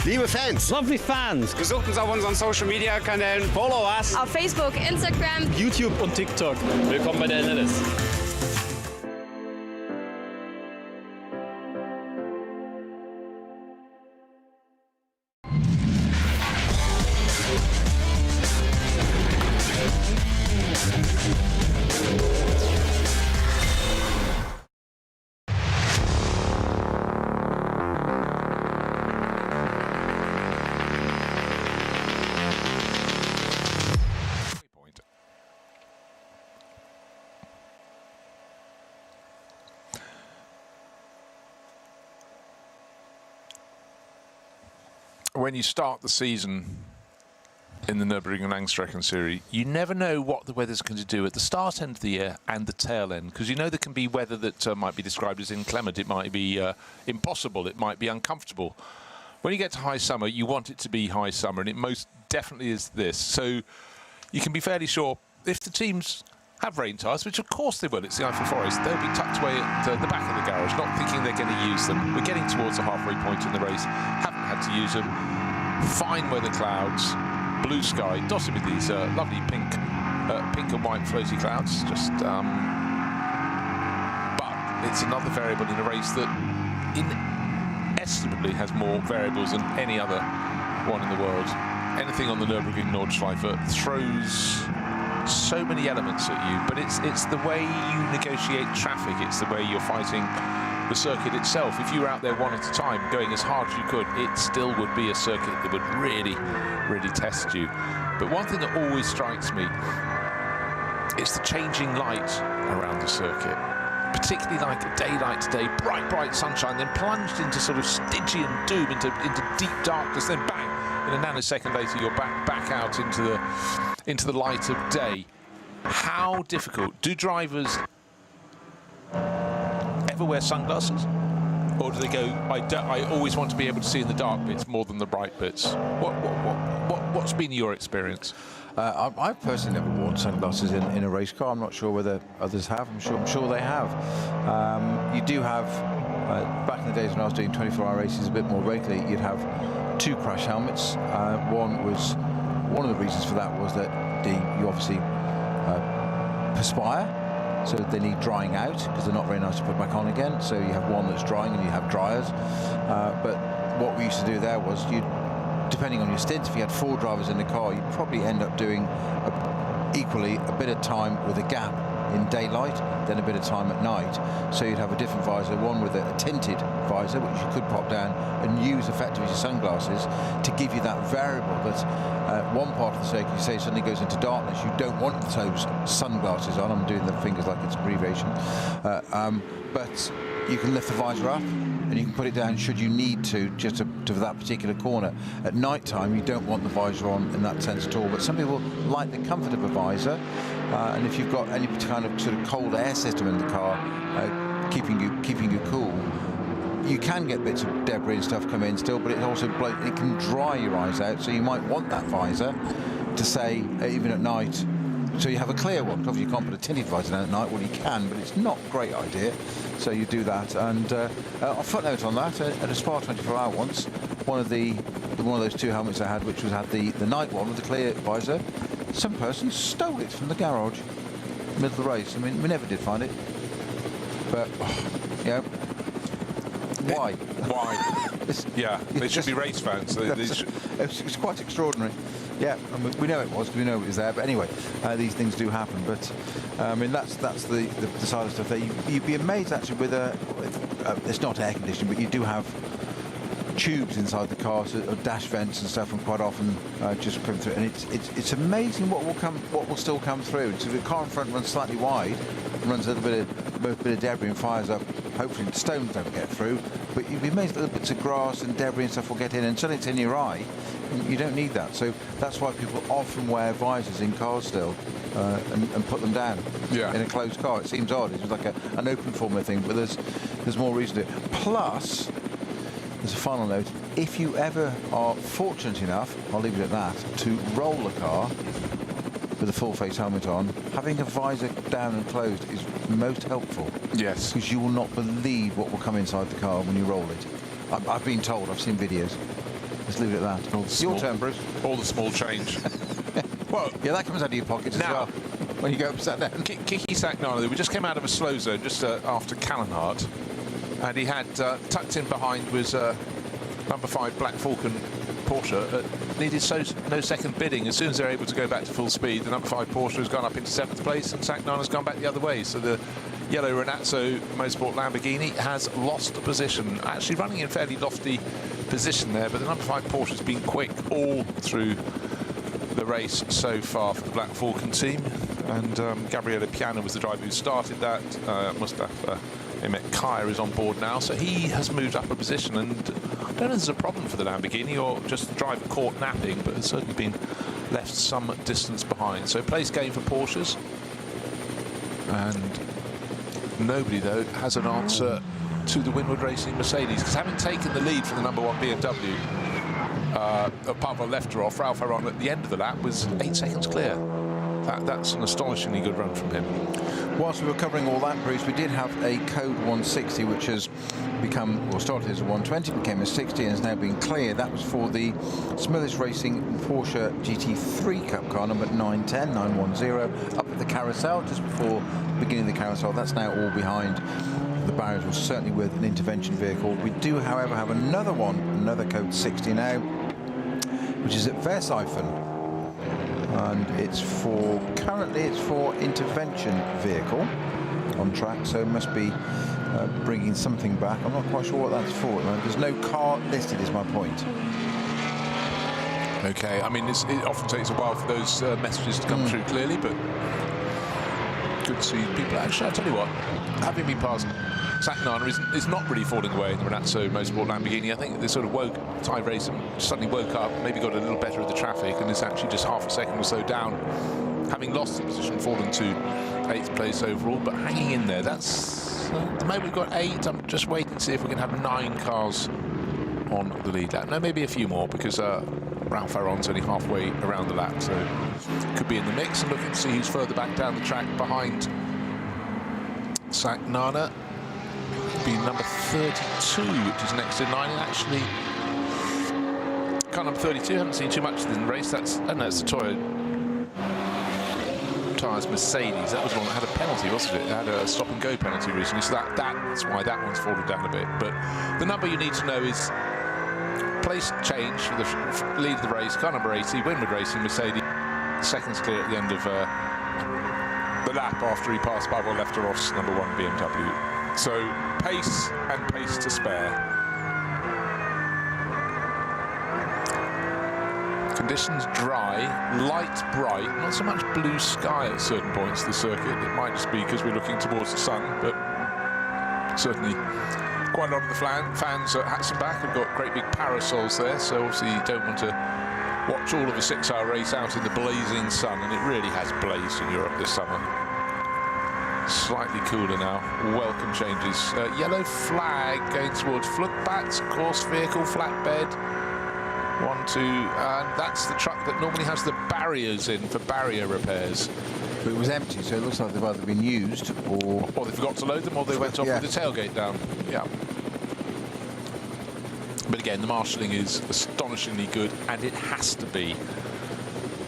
Liebe Fans, lovely fans, besucht uns auf unseren Social Media Kanälen, follow us auf Facebook, Instagram, YouTube und TikTok. Willkommen bei der NLS. When you start the season in the Nürburgring Langstrecken-serie, you never know what the weather's going to do at the start end of the year and the tail end, because you know there can be weather that might be described as inclement, it might be impossible, it might be uncomfortable. When you get to high summer, you want it to be high summer, and it most definitely is this. So you can be fairly sure if the teams have rain tyres, which of course they will, it's the Eiffel Forest, they'll be tucked away at the back of the garage, not thinking they're going to use them. We're getting towards the halfway point in the race, haven't had to use them. Fine weather clouds, blue sky, dotted with these lovely pink and white floaty clouds. Just, but it's another variable in a race that inestimably has more variables than any other one in the world. Anything on the Nürburgring Nordschleife throws so many elements at you, but it's the way you negotiate traffic, it's the way you're fighting the circuit itself. If you were out there one at a time going as hard as you could, it still would be a circuit that would really, really test you. But one thing that always strikes me is the changing light around the circuit, particularly like a day like today, bright sunshine, then plunged into sort of Stygian doom, into deep darkness, then bang, in a nanosecond later you're back out into the light of day. How difficult? Do drivers ever wear sunglasses, or do they go, I always want to be able to see in the dark bits more than the bright bits? What's been your experience? I've personally never worn sunglasses in a race car. I'm not sure whether others have. I'm sure they have. You do have, back in the days when I was doing 24-hour races a bit more regularly, you'd have 2 crash helmets. One of the reasons for that was that you obviously perspire, so they need drying out because they're not very nice to put back on again. So you have one that's drying and you have dryers. But what we used to do there was, depending on your stints, if you had 4 drivers in the car, you'd probably end up doing equally a bit of time with a gap in daylight, then a bit of time at night. So you'd have a different visor, one with a tinted visor, which you could pop down and use effectively as your sunglasses to give you that variable that one part of the circuit, you say, suddenly goes into darkness. You don't want those sunglasses on. I'm doing the fingers like it's abbreviation. But you can lift the visor up and you can put it down should you need to, just to that particular corner. At night time, you don't want the visor on in that sense at all, but some people like the comfort of a visor, and if you've got any kind of sort of cold air system in the car keeping you cool, you can get bits of debris and stuff come in still, but it also it can dry your eyes out, so you might want that visor to say, even at night, so you have a clear one. Obviously you can't put a tinted visor down at night. Well, you can, but it's not a great idea. So you do that. And a footnote on that, at a Spa 24-hour once, one of those 2 helmets I had, which had the night one with the clear visor, some person stole it from the garage in the middle of the race. I mean, we never did find it. But, yeah. Why? Why? Yeah, they should be race fans. It's quite extraordinary. Yeah, I mean, we know it was, because we know it was there. But anyway, these things do happen. But I mean, that's the side of stuff there. You'd be amazed actually with it's not air conditioning, but you do have tubes inside the car, so dash vents and stuff, and quite often just come through. And it's amazing what will still come through. So the car in front runs slightly wide, and runs a little bit of debris and fires up. Hopefully the stones don't get through, but you'd be amazed little bits of grass and debris and stuff will get in, and suddenly it's in your eye. You don't need that. So that's why people often wear visors in cars still, and put them down in a closed car. It seems odd. It's like an open formula thing, but there's more reason to it. Plus, there's a final note. If you ever are fortunate enough, I'll leave it at that, to roll a car with a full face helmet on, having a visor down and closed is most helpful. Yes. Because you will not believe what will come inside the car when you roll it. I've been told, I've seen videos. Let's leave it at that. Your turn, Bruce. All the small change. Well, yeah, that comes out of your pockets now, as well. When you go upside down. Kiki Sagnano, we just came out of a slow zone just after Callanhart, and he had tucked in behind was number 5 Black Falcon Porsche. Needed no second bidding. As soon as they're able to go back to full speed, the number 5 Porsche has gone up into 7th place, and Sagnano's gone back the other way. So the yellow Renazzo Motorsport Lamborghini has lost a position, actually running in fairly lofty position there, but the number 5 Porsche has been quick all through the race so far for the Black Falcon team, and Gabriele Piana was the driver who started that. Mustafa Emet Kaya is on board now, so he has moved up a position, and I don't know if there's a problem for the Lamborghini or just the driver caught napping, but has certainly been left some distance behind. So place game for Porsches, and nobody though has an answer to the Winward Racing Mercedes, because having taken the lead from the number 1 BMW, Pavel Lefterov, Ralph Aron at the end of the lap was 8 seconds clear. That's an astonishingly good run from him. Whilst we were covering all that, Bruce, we did have a code 160, which has become, or started as a 120, became a 60, and has now been cleared. That was for the Smillis Racing Porsche GT3 Cup car, number 910, up at the carousel, just before beginning of the carousel. That's now all behind the barriers, was certainly with an intervention vehicle. We do, however, have another code 60 now, which is at Versheifen. and currently it's for intervention vehicle on track, so it must be bringing something back. I'm not quite sure what that's for. There's no car listed, is my point. Okay, I mean, it often takes a while for those messages to come through clearly, but good to see people. Actually, I'll tell you what, having been past Nana is not really falling away in the Renazzo Motorsport Lamborghini. I think they sort of Thai race and suddenly woke up, maybe got a little better of the traffic, and is actually just half a second or so down, having lost the position, fallen to 8th place overall, but hanging in there. That's at the moment we've got 8. I'm just waiting to see if we can have 9 cars on the lead lap. No, maybe a few more, because Ralph Ferron's only halfway around the lap, so could be in the mix. And looking to see who's further back down the track behind Nana. Be number 32, which is next in line. And actually, car number 32, haven't seen too much in the race. That's the Toyo Tyres Mercedes. That was the one that had a penalty, wasn't it? It had a stop and go penalty recently, so that's why that one's fallen down a bit. But the number you need to know is place change for the lead of the race. Car number 80, Winward Racing Mercedes. Seconds clear at the end of the lap after he passed Pavel Lefterov's number 1 BMW. So pace and pace to spare. Conditions dry, light bright, not so much blue sky at certain points of the circuit. It might just be because we're looking towards the sun, but certainly quite a lot of the fans at Hatzenbach have got great big parasols there, so obviously you don't want to watch all of a 6-hour race out in the blazing sun, and it really has blazed in Europe this summer. Slightly cooler now. Welcome changes. Yellow flag going towards Flugplatz, course vehicle, flatbed. 1, 2, and that's the truck that normally has the barriers in for barrier repairs. But it was empty, so it looks like they've either been used or they forgot to load them, or they went off with the tailgate down. Yeah. But again, the marshalling is astonishingly good, and it has to be,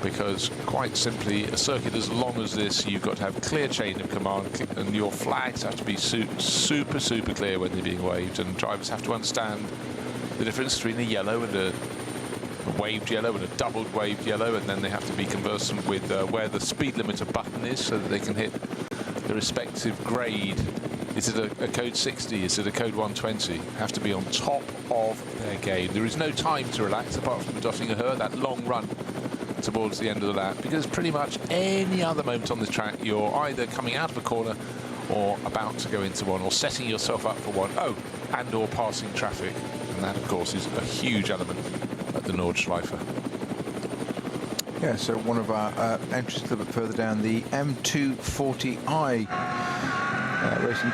because quite simply, a circuit as long as this, you've got to have clear chain of command, and your flags have to be super clear when they're being waved, and drivers have to understand the difference between a yellow and a waved yellow and a doubled waved yellow, and then they have to be conversant with where the speed limiter button is, so that they can hit the respective grade. Is it a code 60? Is it a code 120? Have to be on top of their game. There is no time to relax apart from the dotting of her, that long run towards the end of the lap, because pretty much any other moment on the track, you're either coming out of a corner or about to go into one, or setting yourself up for one, and or passing traffic. And that, of course, is a huge element at the Nordschleife. Yeah, so one of our entries a little bit further down, the M240i racing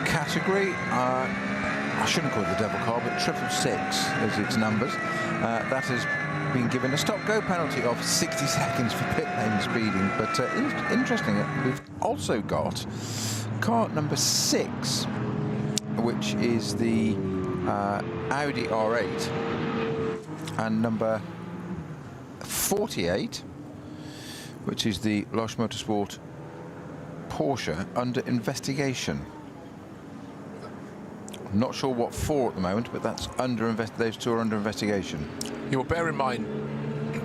category. I shouldn't call it the devil car, but 666 is its numbers. That has been given a stop-go penalty of 60 seconds for pit lane speeding. But interesting, we've also got car number 6, which is the Audi R8, and number 48, which is the Losch Motorsport Porsche, under investigation. I'm not sure what for at the moment, but that's under those two are under investigation. You will bear in mind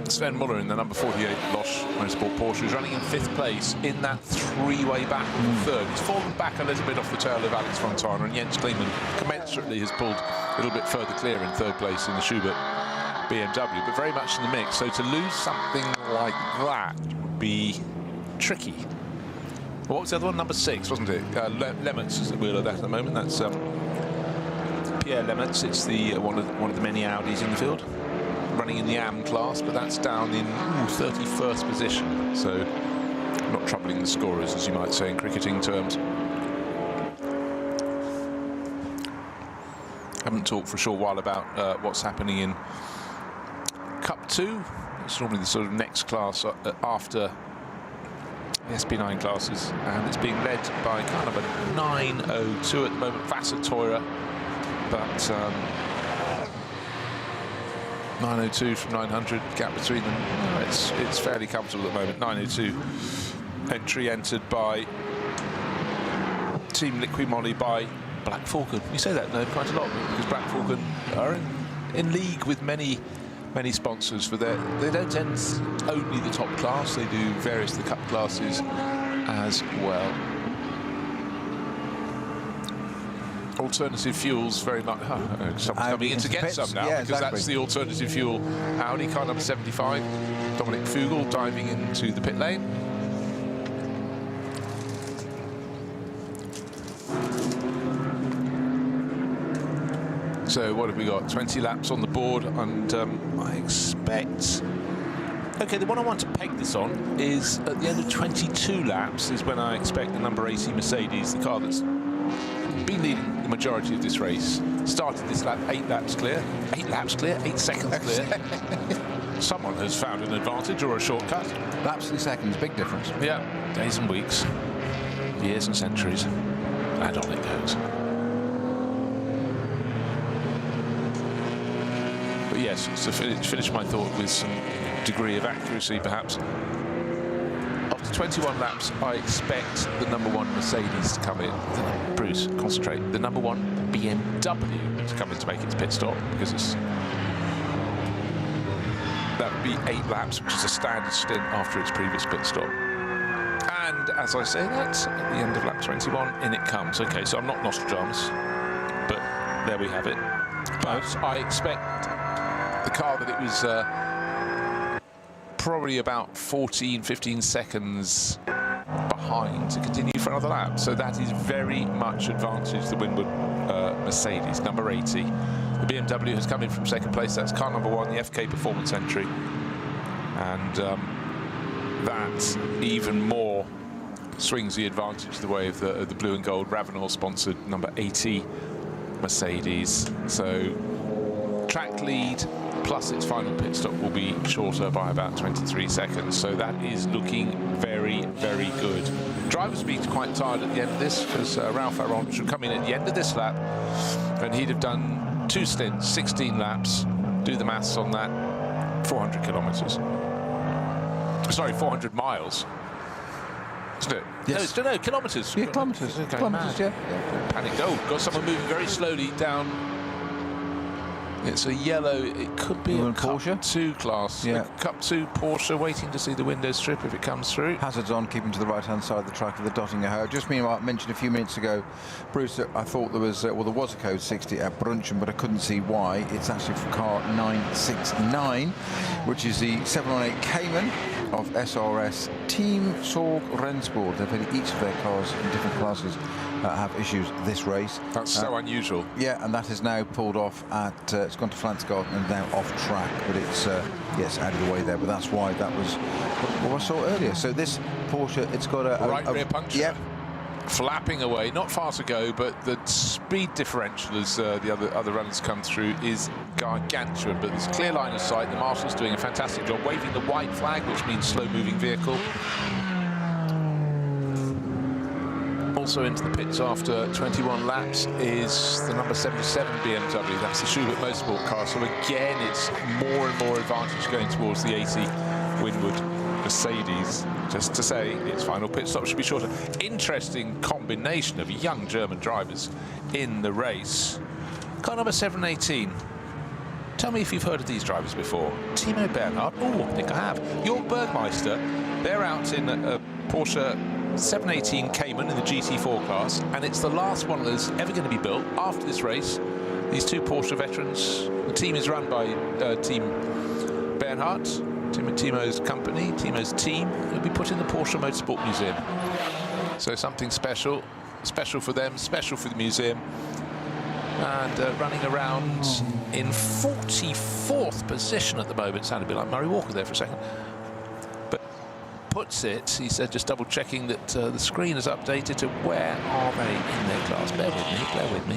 Sven Muller in the number 48 Losch Motorsport Porsche is running in 5th place in that 3-way battle for 3rd. He's fallen back a little bit off the tail of Alex Fontana, and Jens Kleemann commensurately has pulled a little bit further clear in 3rd place in the Schubert BMW, but very much in the mix. So to lose something like that would be tricky. What was the other one? Number 6, wasn't it? Lemmertz is the wheel of that at the moment. That's Pierre Lemmertz. It's the one of the many Audis in the field, running in the AM class, but that's down in 31st position. So not troubling the scorers, as you might say in cricketing terms. Haven't talked for a short while about what's happening in Cup 2. It's normally the sort of next class after the SP9 classes, and it's being led by car number 902 at the moment, Vasser Teurer, but 902 from 900, gap between them, it's fairly comfortable at the moment. 902 entry entered by Team Liqui Moly by Black Falcon. You say that quite a lot, because Black Falcon are in league with many many sponsors for their. They don't tend only the top class. They do various of the cup classes as well. Alternative fuels very much. Someone's coming in to get some now, because exactly. that's the alternative fuel. Audi car number 75, Dominic Fugel diving into the pit lane. So what have we got? 20 laps on the board, and I expect. Okay, the one I want to peg this on is at the end of 22 laps is when I expect the number 80 Mercedes, the car that's been leading the majority of this race, started this lap 8 laps clear. 8 laps clear, 8 seconds clear. Someone has found an advantage or a shortcut. Laps and seconds, big difference. Yeah, days and weeks, years and centuries, and on it goes. But yes, to finish my thought with some degree of accuracy, perhaps. After 21 laps, I expect the number 1 Mercedes to come in. Bruce, concentrate. The number 1 BMW to come in to make its pit stop, because it's that would be 8 laps, which is a standard stint after its previous pit stop. And as I say that, at the end of lap 21, in it comes. Okay, so I'm not Nostradamus, but there we have it. But I expect the car that it was probably about 14, 15 seconds behind to continue for another lap. So that is very much advantage the Winwood Mercedes, number 80. The BMW has come in from second place. That's car number 1, the FK Performance entry. And that even more swings the advantage the way of the blue and gold Ravenel-sponsored number 80 Mercedes. So track lead plus its final pit stop will be shorter by about 23 seconds. So that is looking very, very good. Drivers will be quite tired at the end of this, because Ralph Aron should come in at the end of this lap, and he'd have done 2 stints, 16 laps. Do the maths on that. 400 kilometres. Sorry, 400 miles. Isn't it? Yes. No, kilometres. Yeah, kilometres. Kilometres, yeah. Panic. Oh, got someone moving very slowly down. It's a yellow. It could be a Cup 2 class. Yeah. Cup 2 Porsche, waiting to see the window strip if it comes through. Hazards on, keeping to the right-hand side of the track of the Dottingerhoe. Just meanwhile, I mentioned a few minutes ago, Bruce, I thought there was, well, there was a code 60 at Brunchen, but I couldn't see why. It's actually for car 969, which is the 718 Cayman of SRS Team Sorg Rennsport. They've had each of their cars in different classes have issues this race. That's so unusual. Yeah, and that is now pulled off at, it's gone to Flansgarten and now off track, but it's, yes, out of the way there, but that's why that was what I saw earlier. So this Porsche, it's got a right rear puncture. Yep. Flapping away, not far to go, but the speed differential as the other runners come through is gargantuan. But there's a clear line of sight. The marshal's doing a fantastic job, waving the white flag, which means slow-moving vehicle. Also into the pits after 21 laps is the number 77 BMW. That's the Schubert Motorsport car. So again, it's more and more advantage going towards the 80 Winwood Mercedes. Just to say, its final pit stop should be shorter. Interesting combination of young German drivers in the race. Car number 718. Tell me if you've heard of these drivers before. Timo Bernhard. Oh, I think I have. Jörg Bergmeister. They're out in a Porsche 718 Cayman in the GT4 class, and it's the last one that's ever going to be built after this race. These 2 Porsche veterans. The team is run by Team Bernhard, Timo's company, Timo's team. It'll be put in the Porsche Motorsport Museum. So something special for them, special for the museum. And running around in 44th position at the moment. Sounded a bit like Murray Walker there for a second. Puts it, he said, just double checking that the screen is updated to where are they in their class. Bear with me.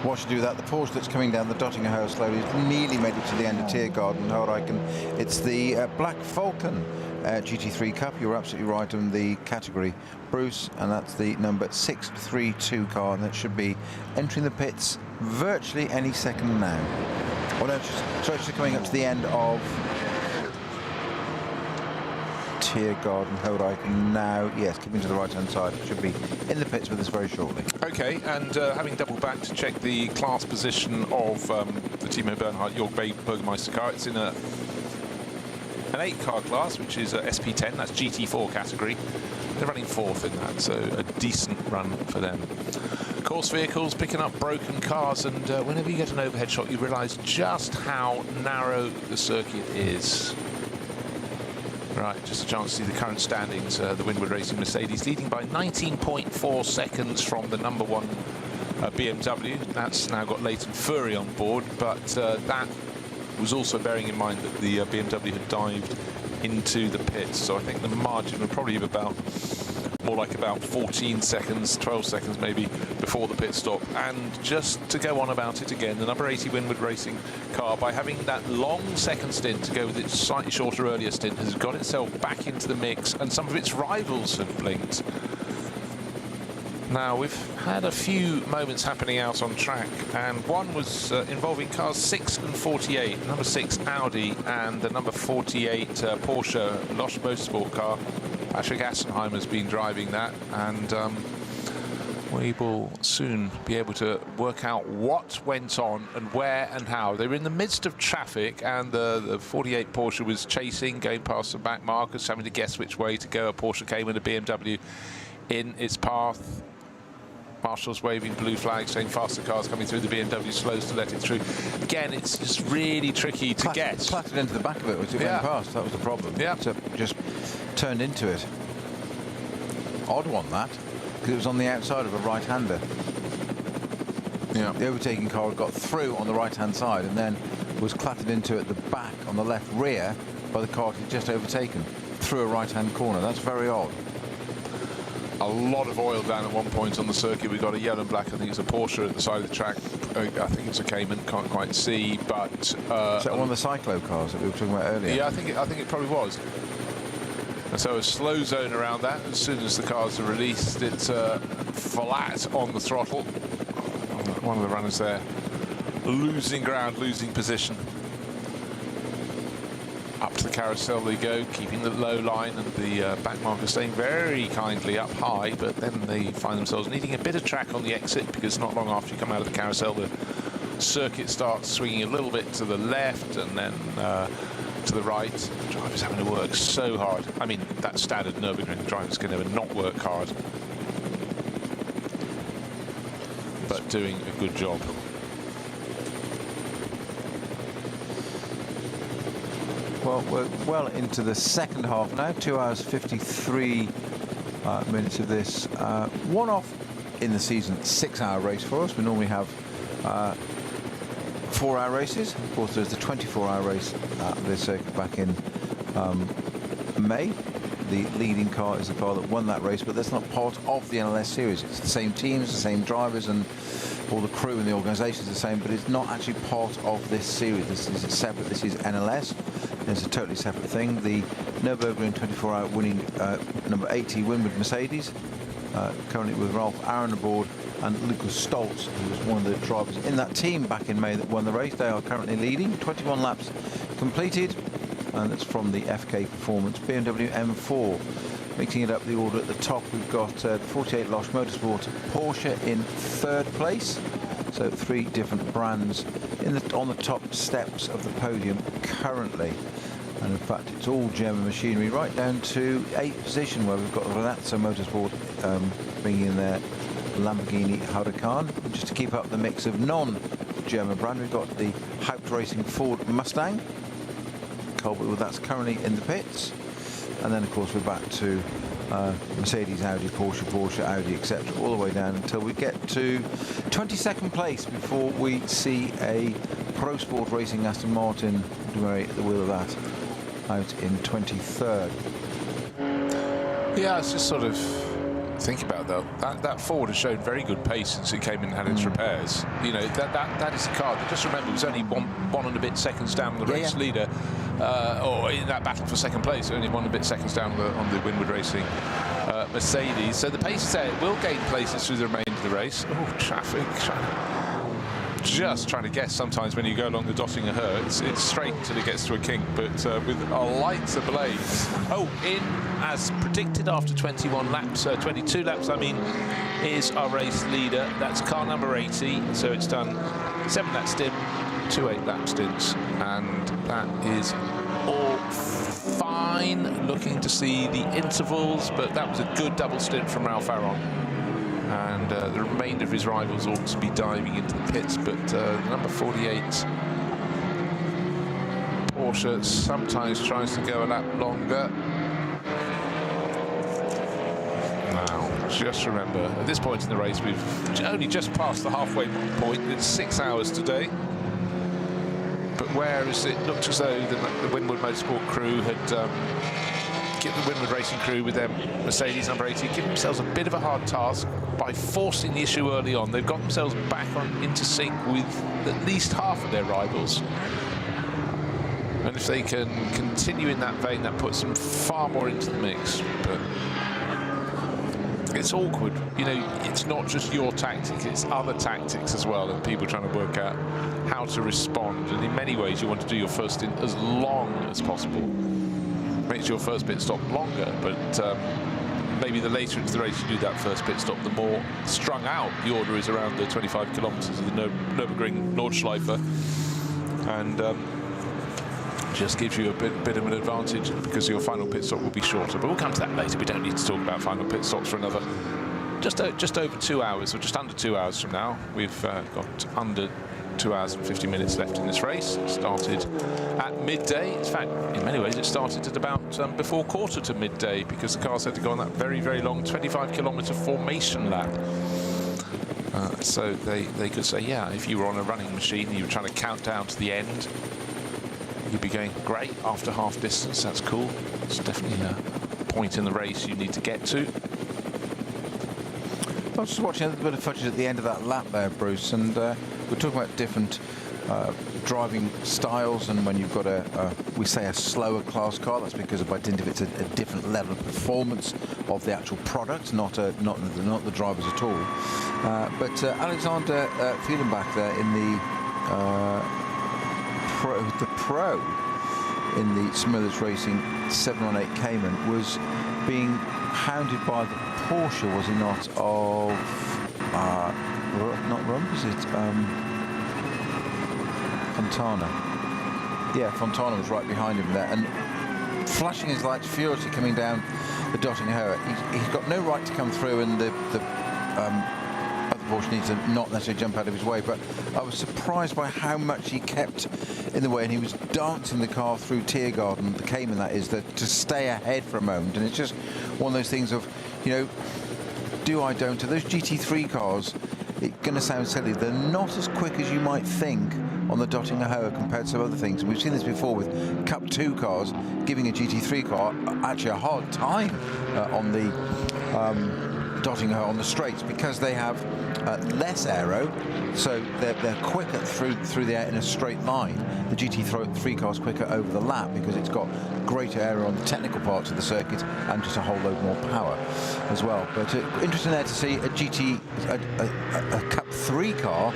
What should do that? The Porsche that's coming down the Dottingerhoe slowly has nearly made it to the end of Tiergarten. It's the Black Falcon GT3 Cup. You're absolutely right on the category, Bruce, and that's the number 632 car, and that should be entering the pits virtually any second now. Well, no, it's just coming up to the end of Tiergaard and Hodijk now, yes, keeping to the right-hand side. Should be in the pits with us very shortly. Okay, and having doubled back to check the class position of the Timo Bernhard Jörg Burgermeister car, it's in an 8-car class, which is SP10, that's GT4 category. They're running 4th in that, so a decent run for them. Course vehicles picking up broken cars, and whenever you get an overhead shot, you realise just how narrow the circuit is. Right, just a chance to see the current standings. The Winward Racing Mercedes leading by 19.4 seconds from the number 1 BMW. That's now got Leighton Fury on board, but that was also bearing in mind that the BMW had dived into the pits, so I think the margin would probably be more like about 14 seconds, 12 seconds maybe before the pit stop. And just to go on about it again, the number 80 Winward Racing car, by having that long second stint to go with its slightly shorter earlier stint, has got itself back into the mix, and some of its rivals have blinked. Now, we've had a few moments happening out on track, and one was involving cars 6 and 48, number 6 Audi and the number 48 Porsche Losch Motorsport car. Patrick Assenheimer's been driving that, and we will soon be able to work out what went on and where and how. They were in the midst of traffic, and the 48 Porsche was chasing, going past the back markers, having to guess which way to go. A Porsche came with a BMW in its path. Marshals waving blue flags, saying faster cars coming through. The BMW slows to let it through. Again, it's just really tricky to get. Clattered into the back of it as it went past. That was the problem. Yeah. So just turned into it. Odd one, that, because it was on the outside of a right-hander. Yeah. The overtaking car got through on the right-hand side and then was clattered into at the back on the left rear by the car it had just overtaken through a right-hand corner. That's very odd. A lot of oil down at one point on the circuit. We've got a yellow and black, I think it's a Porsche at the side of the track. I think it's a Cayman, can't quite see, but... Is that one of the cyclo cars that we were talking about earlier? Yeah, I think it probably was. And so a slow zone around that. As soon as the cars are released, it's flat on the throttle. One of the runners there losing ground, losing position. Up to the carousel they go, keeping the low line, and the back marker staying very kindly up high, but then they find themselves needing a bit of track on the exit, because not long after you come out of the carousel, the circuit starts swinging a little bit to the left and then to the right. The drivers having to work so hard. I mean, that's standard Nürburgring. Drivers can never not work hard, but doing a good job. Well, we're well into the second half now. 2 hours 53 minutes of this one-off in the season 6-hour race for us. We normally have 4-hour races. Of course, there's the 24-hour race at this circuit back in May. The leading car is the car that won that race, but that's not part of the NLS series. It's the same teams, the same drivers, and all the crew and the organisation is the same, but it's not actually part of this series. This is separate. This is NLS. It's a totally separate thing. The Nürburgring 24-hour winning number 80 Winward Mercedes, currently with Ralph Aaron aboard, and Lucas Stoltz, who was one of the drivers in that team back in May that won the race. They are currently leading. 21 laps completed, and that's from the FK Performance BMW M4. Mixing it up the order at the top, we've got the 48 Losch Motorsport Porsche in 3rd place. So 3 different brands on the top steps of the podium currently. And in fact, it's all German machinery right down to 8th position, where we've got Renazzo Motorsport bringing in their Lamborghini Huracan. And just to keep up the mix of non-German brand, we've got the Haupt Racing Ford Mustang. Colby, that's currently in the pits. And then, of course, we're back to Mercedes, Audi, Porsche, Audi, etc., all the way down until we get to 22nd place before we see a Pro Sport Racing Aston Martin at the wheel of that out in 23rd. Yeah, it's just sort of think about that Ford has shown very good pace since it came in and had its repairs. You know, that is a car that, just remember, was only one and a bit seconds down the race leader, or in that battle for second place, only 1 and a bit seconds down on the Winward Racing Mercedes. So the pace is there. It will gain places through the remainder of the race. Oh, traffic. just trying to guess sometimes when you go along the Dottinger Höhe. It's straight until it gets to a kink, but with our lights ablaze. Oh, in as predicted after 21 laps, 22 laps, I mean, is our race leader. That's car number 80. So it's done 7 lap stint, 2 8-lap stints, and that is all fine. Looking to see the intervals, but that was a good double stint from Ralph Aron. And the remainder of his rivals ought to be diving into the pits, but number 48 Porsche sometimes tries to go a lap longer. Now, just remember, at this point in the race, we've only just passed the halfway point. It's 6 hours today. But whereas it looked as though the Winwood Motorsport crew had given the Winwood Racing crew with their Mercedes number 80, given themselves a bit of a hard task by forcing the issue early on. They've got themselves back into sync with at least half of their rivals. And if they can continue in that vein, that puts them far more into the mix. But it's awkward, you know, it's not just your tactics, it's other tactics as well, and people trying to work out how to respond. And in many ways, you want to do your first stint as long as possible. Makes your first pit stop longer, but maybe the later into the race you do that first pit stop, the more strung out the order is around the 25 kilometres of the Nürburgring Nordschleife, and just gives you a bit of an advantage because your final pit stop will be shorter. But we'll come to that later. We don't need to talk about final pit stops for another just over 2 hours, or just under 2 hours from now. We've got under 2 hours and 50 minutes left in this race. It started at midday. In fact, in many ways, it started at about before quarter to midday, because the cars had to go on that very, very long 25-kilometre formation lap. So they could say, yeah, if you were on a running machine and you were trying to count down to the end, you'd be going, great, after half distance, that's cool. It's definitely a point in the race you need to get to. I was just watching a little bit of footage at the end of that lap there, Bruce, and we're talking about different driving styles, and when you've got we say a slower class car, that's because by dint of it's a different level of performance of the actual product, not the drivers at all. But Alexander Fehlenbach there in the pro in the Smithers Racing 718 Cayman was being hounded by the Porsche, was he not, of not Rump, is it Fontana? Yeah, Fontana was right behind him there, and flashing his lights furiously coming down the Dottinger Höhe. He's got no right to come through, and the other Porsche needs to not necessarily jump out of his way. But I was surprised by how much he kept in the way, and he was dancing the car through Tiergarten, the Cayman that is, to stay ahead for a moment. And it's just one of those things of, you know, do I, don't I? Those GT3 cars, it's going to sound silly, they're not as quick as you might think on the Dottinger Höhe compared to some other things. And we've seen this before with Cup 2 cars giving a GT3 car actually a hard time on the Dottinger Höhe on the straights, because they have less aero, so they're quicker through the air in a straight line. The GT3 car's quicker over the lap because it's got greater aero on the technical parts of the circuit and just a whole load more power as well. But interesting there to see a Cup 3 car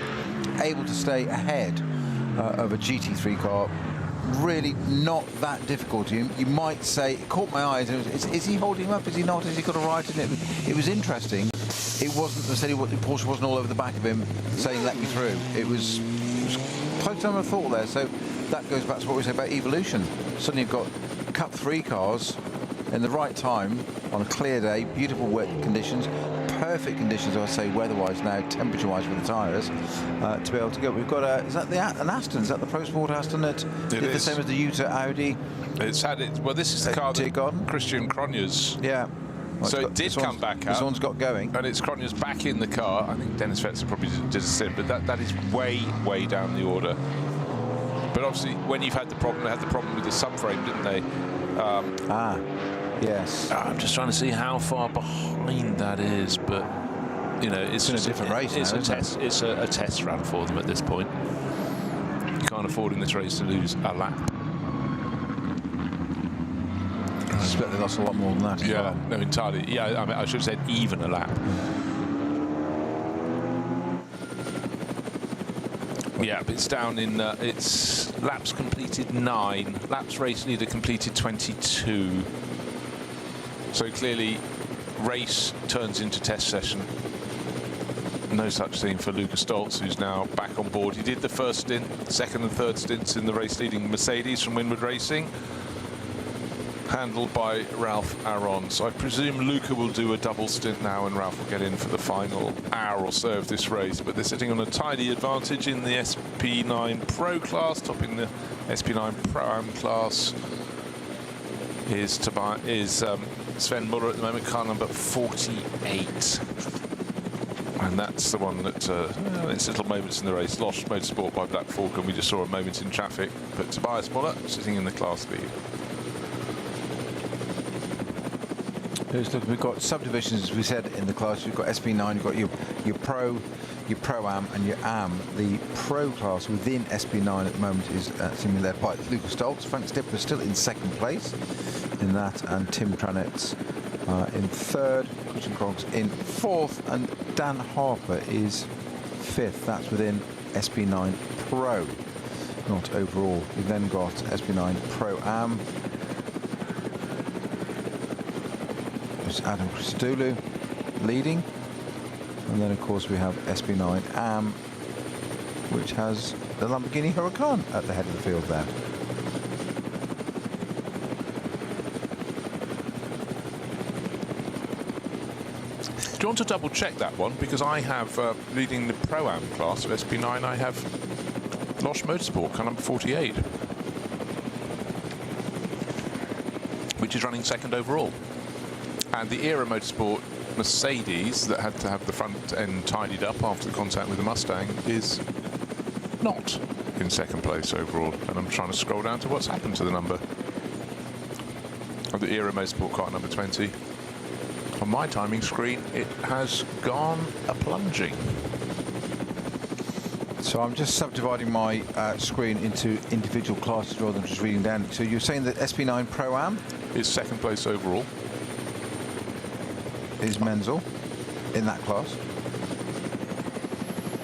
able to stay ahead of a GT3 car. Really not that difficult. You might say, it caught my eyes. Is he holding him up? Is he not? Has he got a right in it? It was interesting. It wasn't necessarily the Porsche wasn't all over the back of him saying, let me through. It was close to my thought there. So that goes back to what we say about evolution. Suddenly you've got Cup 3 cars in the right time on a clear day, beautiful wet conditions, perfect conditions, I would say, weather-wise now, temperature-wise for the tyres, to be able to go. We've got is that an Aston? Is that the Pro Sport Aston that did the same as the Utah Audi? It's had it. Well, this is the car that Christian Cronjes. Yeah. Well, so it did come back out. This one's got going. And it's Cronjes back in the car. I think Dennis Vetzer probably did a stint, but that is way, way down the order. But obviously, when you've had the problem, they had the problem with the subframe, didn't they? Yes. I'm just trying to see how far behind that is, but you know, it's a different race. It's a test. It's a test run for them at this point. You can't afford in this race to lose a lap. I suspect they lost a lot more than that. Yeah, no, entirely. Yeah, I mean, I should have said even a lap. Yeah, but it's down in, it's laps completed 9, laps race leader completed 22. So clearly, race turns into test session. No such thing for Luca Stolz, who's now back on board. He did the first stint, second and third stints in the race-leading Mercedes from Windward Racing, handled by Ralph Aron. So I presume Luca will do a double stint now and Ralph will get in for the final hour or so of this race. But they're sitting on a tidy advantage in the SP9 Pro class. Topping the SP9 Pro-Am class is Sven Muller at the moment, car number 48. And that's the one that, it's little moments in the race. Lost Motorsport by Black Falcon. We just saw a moment in traffic. But Tobias Muller sitting in the class lead. Look, we've got subdivisions, as we said, in the class. You've got SP9, you've got your Pro, your Pro-Am and your Am. The Pro class within SP9 at the moment is seemingly led by Luca Stolz. Frank Stipper still in second place in that, and Tim Tranetz in third, Christian Krogs in fourth, and Dan Harper is fifth. That's within SP9 Pro, not overall. We've then got SP9 Pro-Am. There's Adam Christodoulou leading, and then of course we have SP9 Am, which has the Lamborghini Huracan at the head of the field there. Do you want to double check that one? Because I have, leading the Pro-Am class of SP9, I have Lost Motorsport, car number 48, which is running second overall. And the Era Motorsport Mercedes, that had to have the front end tidied up after the contact with the Mustang, is not in second place overall. And I'm trying to scroll down to what's happened to the number of the Era Motorsport car number 20. On my timing screen, it has gone a-plunging. So I'm just subdividing my screen into individual classes rather than just reading down. So you're saying that SP9 Pro-Am is second place overall. Is Menzel in that class.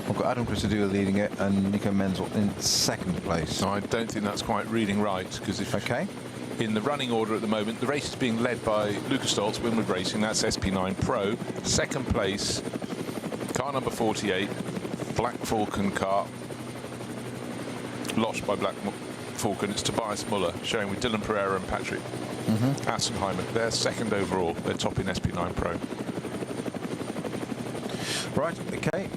I've got Adam Christodoulou leading it and Nico Menzel in second place. No, I don't think that's quite reading right, because if in the running order at the moment, the race is being led by Luca Stolz, Windward Racing, that's SP9 Pro. Second place, car number 48, Black Falcon car, lost by Black Falcon. It's Tobias Muller, showing with Dylan Pereira and Patrick Assenheimer. They're second overall. They're top in SP9 Pro. Right, okay.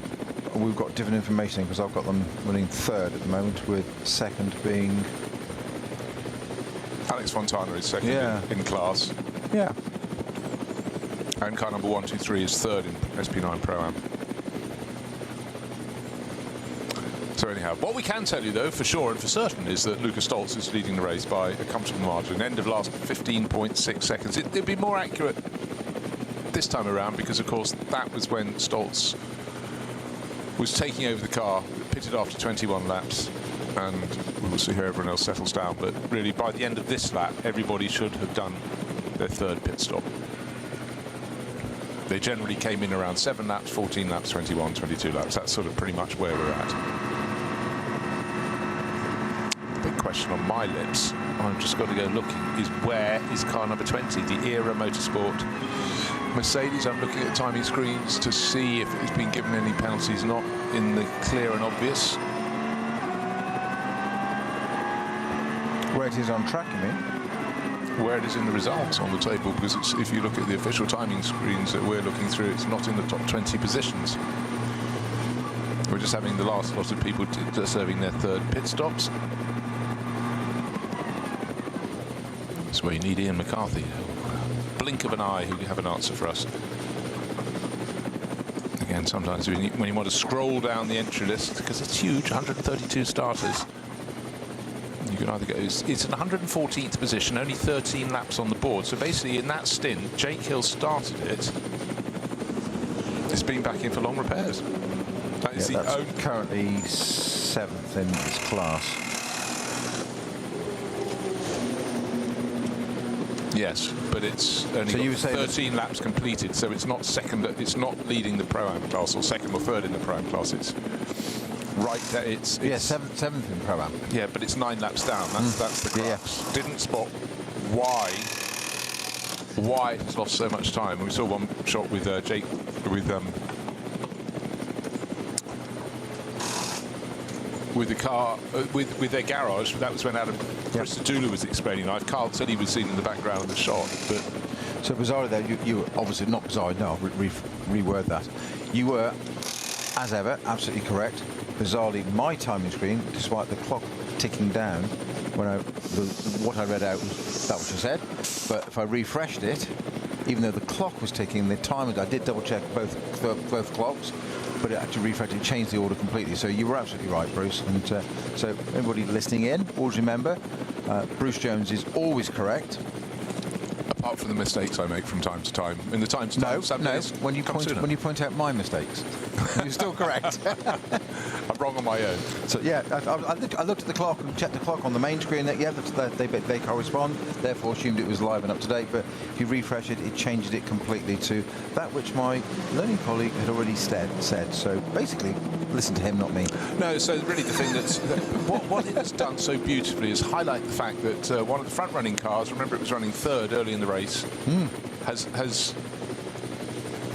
We've got different information because I've got them running third at the moment, with second being Alex Fontana is second in class. Yeah. And car number 123 is third in SP9 Pro-Am. So anyhow, what we can tell you though, for sure and for certain, is that Luca Stolz is leading the race by a comfortable margin. End of last 15.6 seconds. It'd be more accurate this time around, because of course that was when Stolz was taking over the car, pitted after 21 laps, and we'll see how everyone else settles down. But really, by the end of this lap, everybody should have done their third pit stop. They generally came in around 7 laps, 14 laps, 21, 22 laps. That's sort of pretty much where we're at. The big question on my lips, I've just got to go looking, is where is car number 20, the Era Motorsport Mercedes? I'm looking at timing screens to see if it's been given any penalties, not in the clear and obvious. Where it is on track, you mean? Where it is in the results on the table, because it's, if you look at the official timing screens that we're looking through, it's not in the top 20 positions. We're just having the last lot of people serving their third pit stops. That's where you need Ian McCarthy. Blink of an eye, who can have an answer for us. Again, sometimes when you want to scroll down the entry list, because it's huge, 132 starters, you can either go, it's in 114th position, only 13 laps on the board. So basically in that stint, Jake Hill started it. It's been back in for long repairs. That is currently 7th in its class. Yes, but it's only got 13 laps completed, so it's not second. It's not leading the Pro-Am class or second or third in the Pro-Am class. It's right there. It's seventh in Pro-Am. Yeah, but it's 9 laps down. That's the crux. Yeah. Didn't spot why it's lost so much time. We saw one shot with Jake with the car with their garage. That was when Adam Christodoulou was explaining life. Carl said he was seen in the background of the shot, but so bizarrely there, you were obviously not bizarre. No, I'll reword that. You were, as ever, absolutely correct. Bizarrely, my timing screen, despite the clock ticking down, when what I read out was that what you said. But if I refreshed it, even though the clock was ticking, the timer, I did double check both clocks, but it actually refreshed, it changed the order completely. So you were absolutely right, Bruce. And so everybody listening in, always remember, Bruce Jones is always correct. Apart from the mistakes I make from time to time. In the time to time, no. When you point out my mistakes, you're still correct. I'm wrong on my own. So yeah, I looked at the clock and checked the clock on the main screen. Yeah, they correspond. Therefore, assumed it was live and up to date. But if you refresh it, it changes it completely to that which my learning colleague had already said. So basically, listen to him, not me. No. So really, the thing what it has done so beautifully is highlight the fact that one of the front-running cars, remember it was running third early in the race, has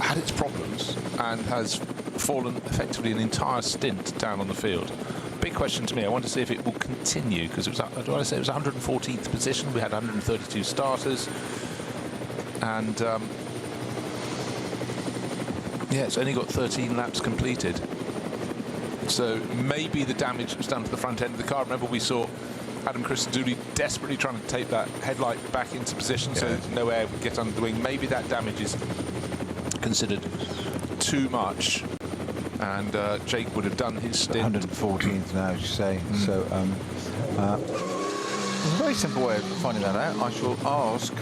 had its problems and has fallen effectively an entire stint down on the field. Big question to me, I want to see if it will continue, because it was, do I say it was 114th position, we had 132 starters, and yeah, it's only got 13 laps completed. So maybe the damage was done to the front end of the car. Remember, we saw Adam Christodoulou desperately trying to take that headlight back into position so no air would get under the wing. Maybe that damage is considered too much, and Jake would have done his stint. 114th now, as you say. So there's a very simple way of finding that out. I shall ask,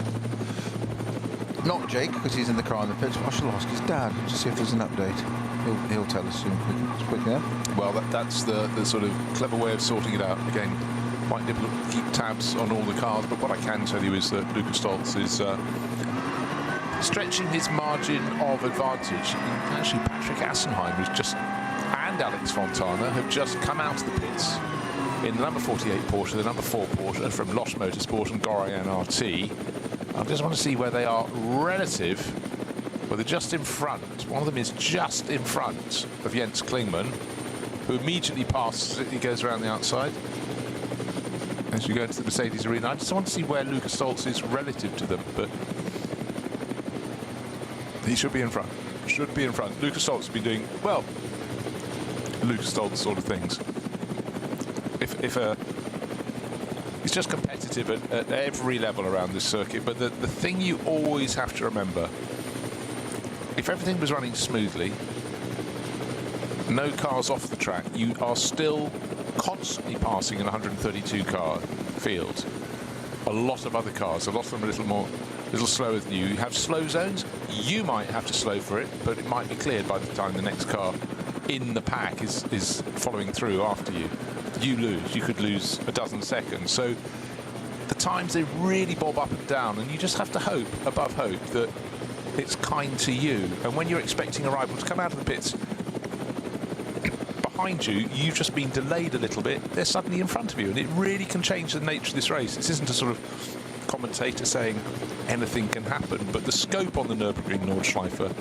not Jake, because he's in the car in the pits, but I shall ask his dad to see if there's an update. He'll tell us soon, quick enough. Well, that's the sort of clever way of sorting it out. Again, quite difficult to keep tabs on all the cars, but what I can tell you is that Lukas Stoltz is stretching his margin of advantage. And actually, Patrick Assenheim and Alex Fontana have just come out of the pits in the number 48 Porsche, the number 4 Porsche from Losch Motorsport and Gorian RT. I just want to see where they are relative. Well, they're just in front. One of them is just in front of Jens Klingmann, who immediately passes it. He goes around the outside as you go into the Mercedes arena. I just want to see where Lukas Stoltz is relative to them, but he should be in front. Should be in front. Lukas Stoltz has been doing, well, Lukas Stoltz sort of things. It's just competitive at every level around this circuit, but the thing you always have to remember, if everything was running smoothly, no cars off the track, you are still constantly passing an 132 car field. A lot of other cars, a lot of them are a little slower than you. You have slow zones, you might have to slow for it, but it might be cleared by the time the next car in the pack is following through after you. You lose. You could lose a dozen seconds. So the times, they really bob up and down, and you just have to hope, above hope, that it's kind to you. And when you're expecting a rival to come out of the pits behind you, you've just been delayed a little bit, they're suddenly in front of you, and it really can change the nature of this race. This isn't a sort of commentator saying anything can happen, but the scope on the Nürburgring Nordschleife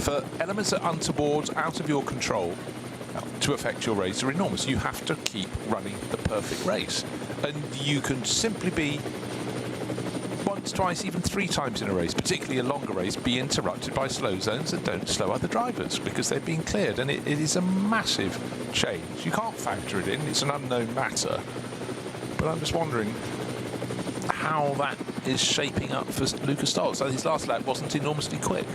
for elements that are untoward, out of your control, to affect your race are enormous. You have to keep running the perfect race, and you can simply be once, twice, even 3 times in a race, particularly a longer race, be interrupted by slow zones that don't slow other drivers because they've been cleared, and it is a massive change. You can't factor it in, it's an unknown matter, but I'm just wondering how that is shaping up for Lukas Stoltz. So his last lap wasn't enormously quick,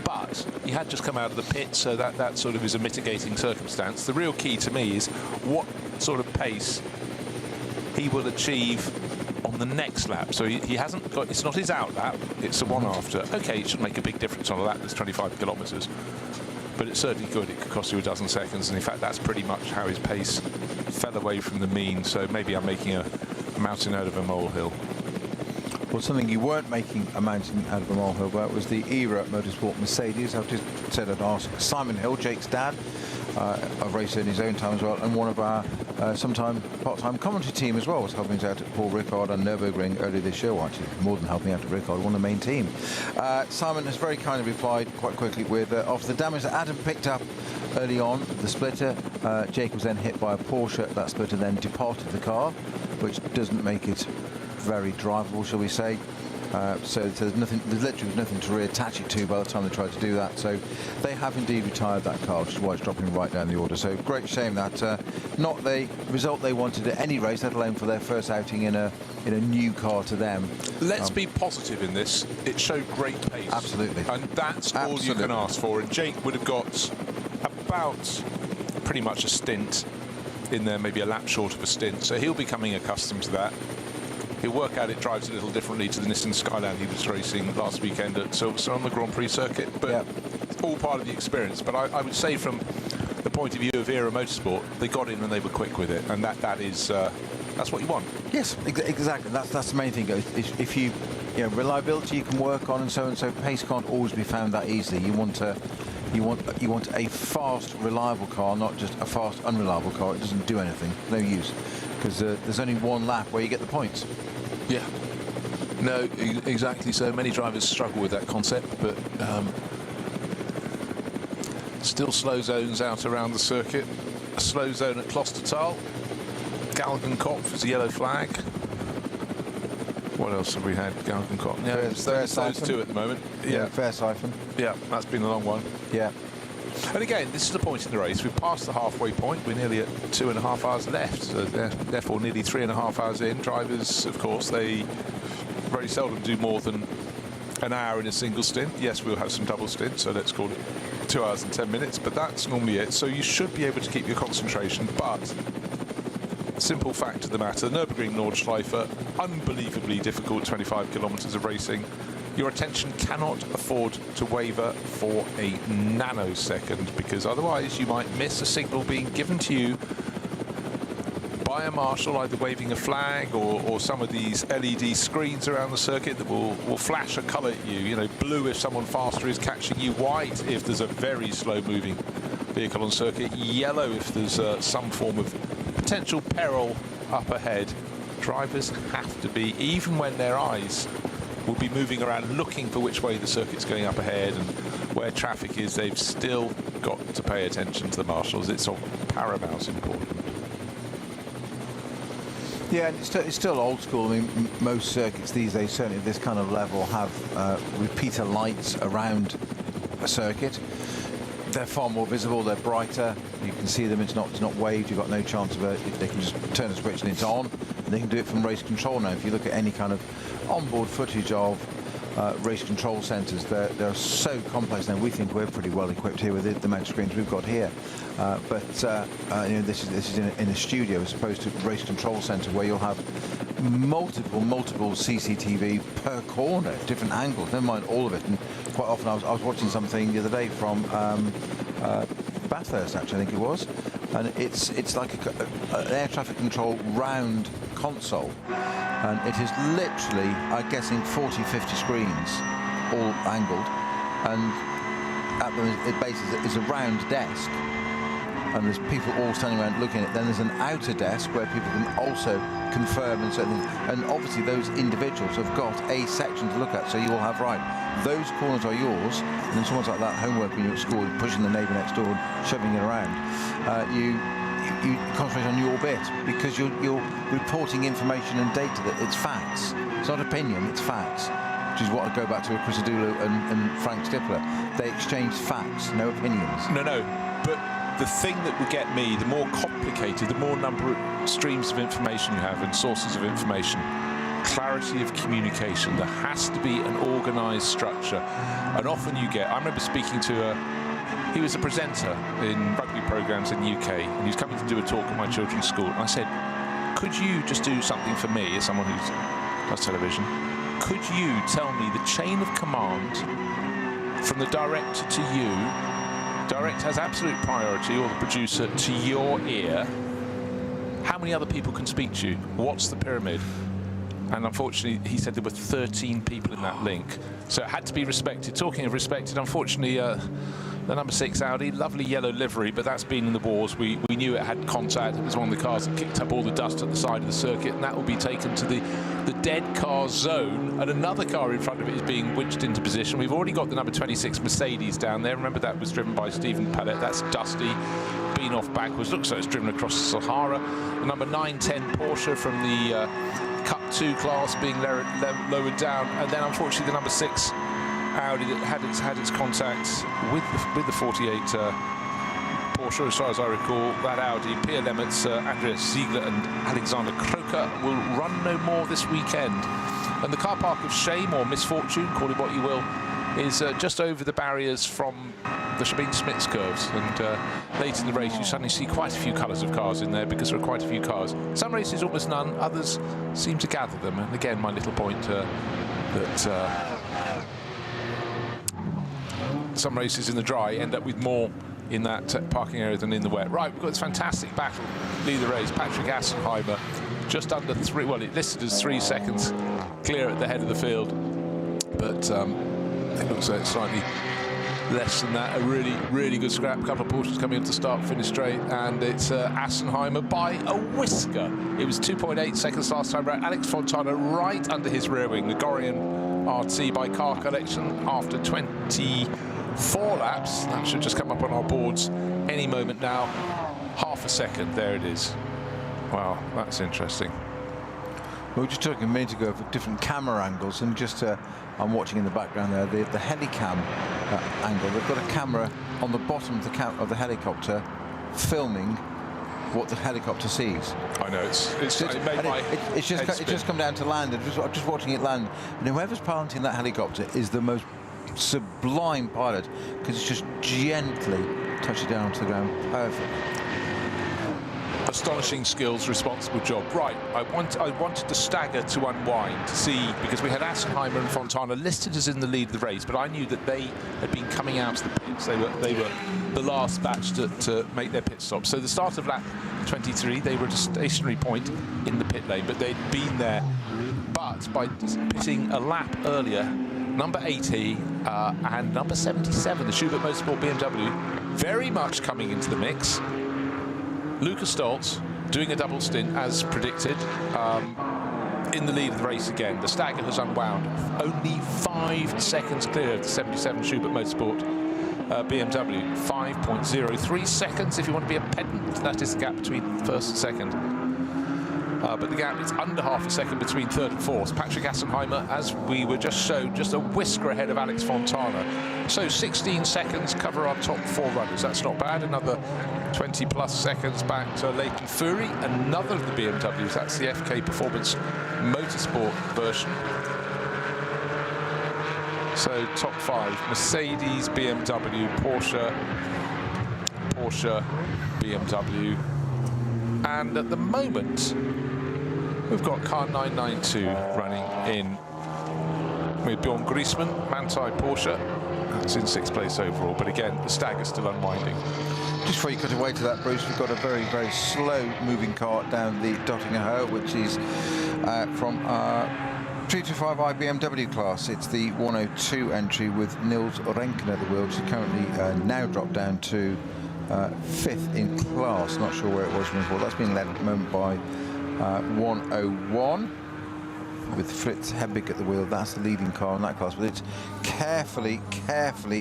but he had just come out of the pit, so that sort of is a mitigating circumstance. The real key to me is what sort of pace he will achieve on the next lap. So he hasn't got, it's not his out lap, it's the one after. Okay, it should make a big difference on a lap that's 25 kilometres, but it's certainly good. It could cost you a dozen seconds, and in fact that's pretty much how his pace fell away from the mean. So maybe I'm making a mountain out of a molehill. Well, something you weren't making a mountain out of a molehill about was the ERA Motorsport Mercedes. I've just said I'd ask Simon Hill, Jake's dad, of racing in his own time as well, and one of our sometime part-time commentary team as well was helping us out at Paul Ricard on Nürburgring earlier this year. Well, actually, more than helping out at Ricard, one of the main team. Simon has very kindly replied quite quickly with after the damage that Adam picked up early on, the splitter, Jake was then hit by a Porsche. That splitter then departed the car, which doesn't make it very drivable, shall we say. So there's literally nothing to reattach it to by the time they tried to do that. So they have indeed retired that car, which is why it's dropping right down the order. So great shame that not the result they wanted at any race, let alone for their first outing in a new car to them. Let's be positive in this. It showed great pace. Absolutely. And that's all you can ask for. And Jake would have got about pretty much a stint in there, maybe a lap short of a stint. So he'll be coming accustomed to that. He'll work out it drives a little differently to the Nissan Skyline he was racing last weekend at Silverstone on the Grand Prix circuit, but it's all part of the experience. But I would say from the point of view of Era Motorsport, they got in and they were quick with it, and that is that's what you want. Yes, exactly. That's the main thing. If you reliability you can work on, and so pace can't always be found that easily. You want a fast, reliable car, not just a fast, unreliable car. It doesn't do anything. No use. Because there's only one lap where you get the points. Yeah. No, exactly so. Many drivers struggle with that concept, but still slow zones out around the circuit. A slow zone at Klostertal. Galgenkopf is a yellow flag. What else have we had? Galgenkopf. Yeah, there's those two at the moment. Yeah, fair siphon. Yeah, that's been a long one. Yeah. And again, this is the point in the race. We've passed the halfway point. We're nearly at 2.5 hours left. So therefore, nearly 3.5 hours in. Drivers, of course, they very seldom do more than an hour in a single stint. Yes, we'll have some double stints, so let's call it 2 hours and 10 minutes. But that's normally it. So you should be able to keep your concentration. But simple fact of the matter, the Nürburgring Nordschleife, unbelievably difficult 25 kilometres of racing. Your attention cannot afford to waver for a nanosecond, because otherwise you might miss a signal being given to you by a marshal, either waving a flag or some of these LED screens around the circuit that will flash a colour at you. You know, blue if someone faster is catching you, white if there's a very slow-moving vehicle on circuit, yellow if there's some form of potential peril up ahead. Drivers have to be, even when their eyes will be moving around looking for which way the circuit's going up ahead and where traffic is, they've still got to pay attention to the marshals. It's of paramount importance. Yeah, and it's still old school. I mean, most circuits these days, certainly at this kind of level, have repeater lights around a circuit. They're far more visible, they're brighter, you can see them, it's not waved, you've got no chance of it. They can just turn the switch and it's on, and they can do it from race control now. If you look at any kind of onboard footage of race control centres, they're so complex now. We think we're pretty well equipped here with the amount of screens we've got here, but this is in a studio as opposed to race control centre where you'll have multiple CCTV per corner, different angles, never mind all of it. And quite often I was watching something the other day from Bathurst, actually, I think it was, and it's like an air traffic control round console, and it is literally, I'm guessing, 40-50 screens all angled, and at the base is a round desk, and there's people all standing around looking at it. Then there's an outer desk where people can also confirm and certain things. And obviously those individuals have got a section to look at, so you will have, right, those corners are yours, and then someone's like that homework when you're at school, pushing the neighbour next door and shoving it around. You concentrate on your bit, because you're reporting information and data. That it's facts. It's not opinion, it's facts. Which is what I go back to with Chris Adulu and Frank Stippler. They exchange facts, no opinions. No, but the thing that would get me, the more complicated, the more number of streams of information you have and sources of information, clarity of communication. There has to be an organised structure. And often you get, I remember speaking to he was a presenter in rugby programmes in the UK, and he was coming to do a talk at my children's school. And I said, could you just do something for me, as someone who does television? Could you tell me the chain of command from the director to you? Director has absolute priority, or the producer, to your ear. How many other people can speak to you? What's the pyramid? And unfortunately, he said there were 13 people in that link, so it had to be respected. Talking of respected, unfortunately, the number 6 Audi, lovely yellow livery, but that's been in the wars. We knew it had contact. It was one of the cars that kicked up all the dust at the side of the circuit, and that will be taken to the dead car zone, and another car in front of it is being winched into position. We've already got the number 26 Mercedes down there. Remember, that was driven by Stephen Pallet. That's dusty, been off backwards. Looks like it's driven across the Sahara. The number 910 Porsche from the Cup 2 class being lowered down, and then unfortunately the number 6 Audi that had its contact with the 48 Porsche, as far as I recall. That Audi, Pierre Lemmertz, Andreas Ziegler and Alexander Kroker will run no more this weekend. And the car park of shame or misfortune, call it what you will, is just over the barriers from the Sabine-Smits curves, and late in the race you suddenly see quite a few colours of cars in there because there are quite a few cars. Some races almost none, others seem to gather them, and again my little point that some races in the dry end up with more in that parking area than in the wet. Right, we've got this fantastic battle, lead the race. Patrick Assenheimer just under 3, well, it listed as 3 seconds clear at the head of the field, but it looks like it's slightly less than that. A really, really good scrap. A couple of Porsches coming up to start, finish straight, and it's Assenheimer by a whisker. It was 2.8 seconds last time round. Alex Fontana right under his rear wing. The Gorian RT by car collection after 24 laps. That should just come up on our boards any moment now. Half a second, there it is. Wow, that's interesting. We were just talking a minute ago of different camera angles, and just I'm watching in the background there the helicam angle. They've got a camera on the bottom of the helicopter filming what the helicopter sees. I know, it's just come down to land, and I'm just watching it land, and whoever's piloting that helicopter is the most sublime pilot, because it's just gently touching down to the ground. Perfect. Astonishing skills, responsible job. Right, I wanted the stagger to unwind to see, because we had Assenheimer and Fontana listed as in the lead of the race, but I knew that they had been coming out of the pits. They were the last batch to make their pit stop. So the start of lap 23, they were at a stationary point in the pit lane, but they'd been there. But by pitting a lap earlier, number 80 and number 77, the Schubert Motorsport BMW, very much coming into the mix. Lucas Stoltz doing a double stint as predicted, in the lead of the race again. The stagger has unwound, only 5 seconds clear of the 77 Schubert Motorsport BMW. 5.03 seconds if you want to be a pedant. That is the gap between first and second. But the gap is under half a second between third and fourth. Patrick Assenheimer, as we were just shown, just a whisker ahead of Alex Fontana. So 16 seconds cover our top 4 runners. That's not bad. Another 20 plus seconds back to Leighton Fury, another of the BMWs. That's the FK Performance Motorsport version. So top 5, Mercedes, BMW, Porsche, BMW. And at the moment, we've got car 992 running in with Bjorn Griezmann, Manthey Porsche. That's in 6th place overall, but again, the stagger's still unwinding. Just before you cut away to that, Bruce, we've got a very, very slow-moving car down the Dottinger Höhe, which is from 325i BMW class. It's the 102 entry with Nils Renken at the wheel, which is currently now dropped down to 5th in class. Not sure where it was before. That's being led at the moment by 101 with Fritz Hebig at the wheel. That's the leading car in that class, but it's carefully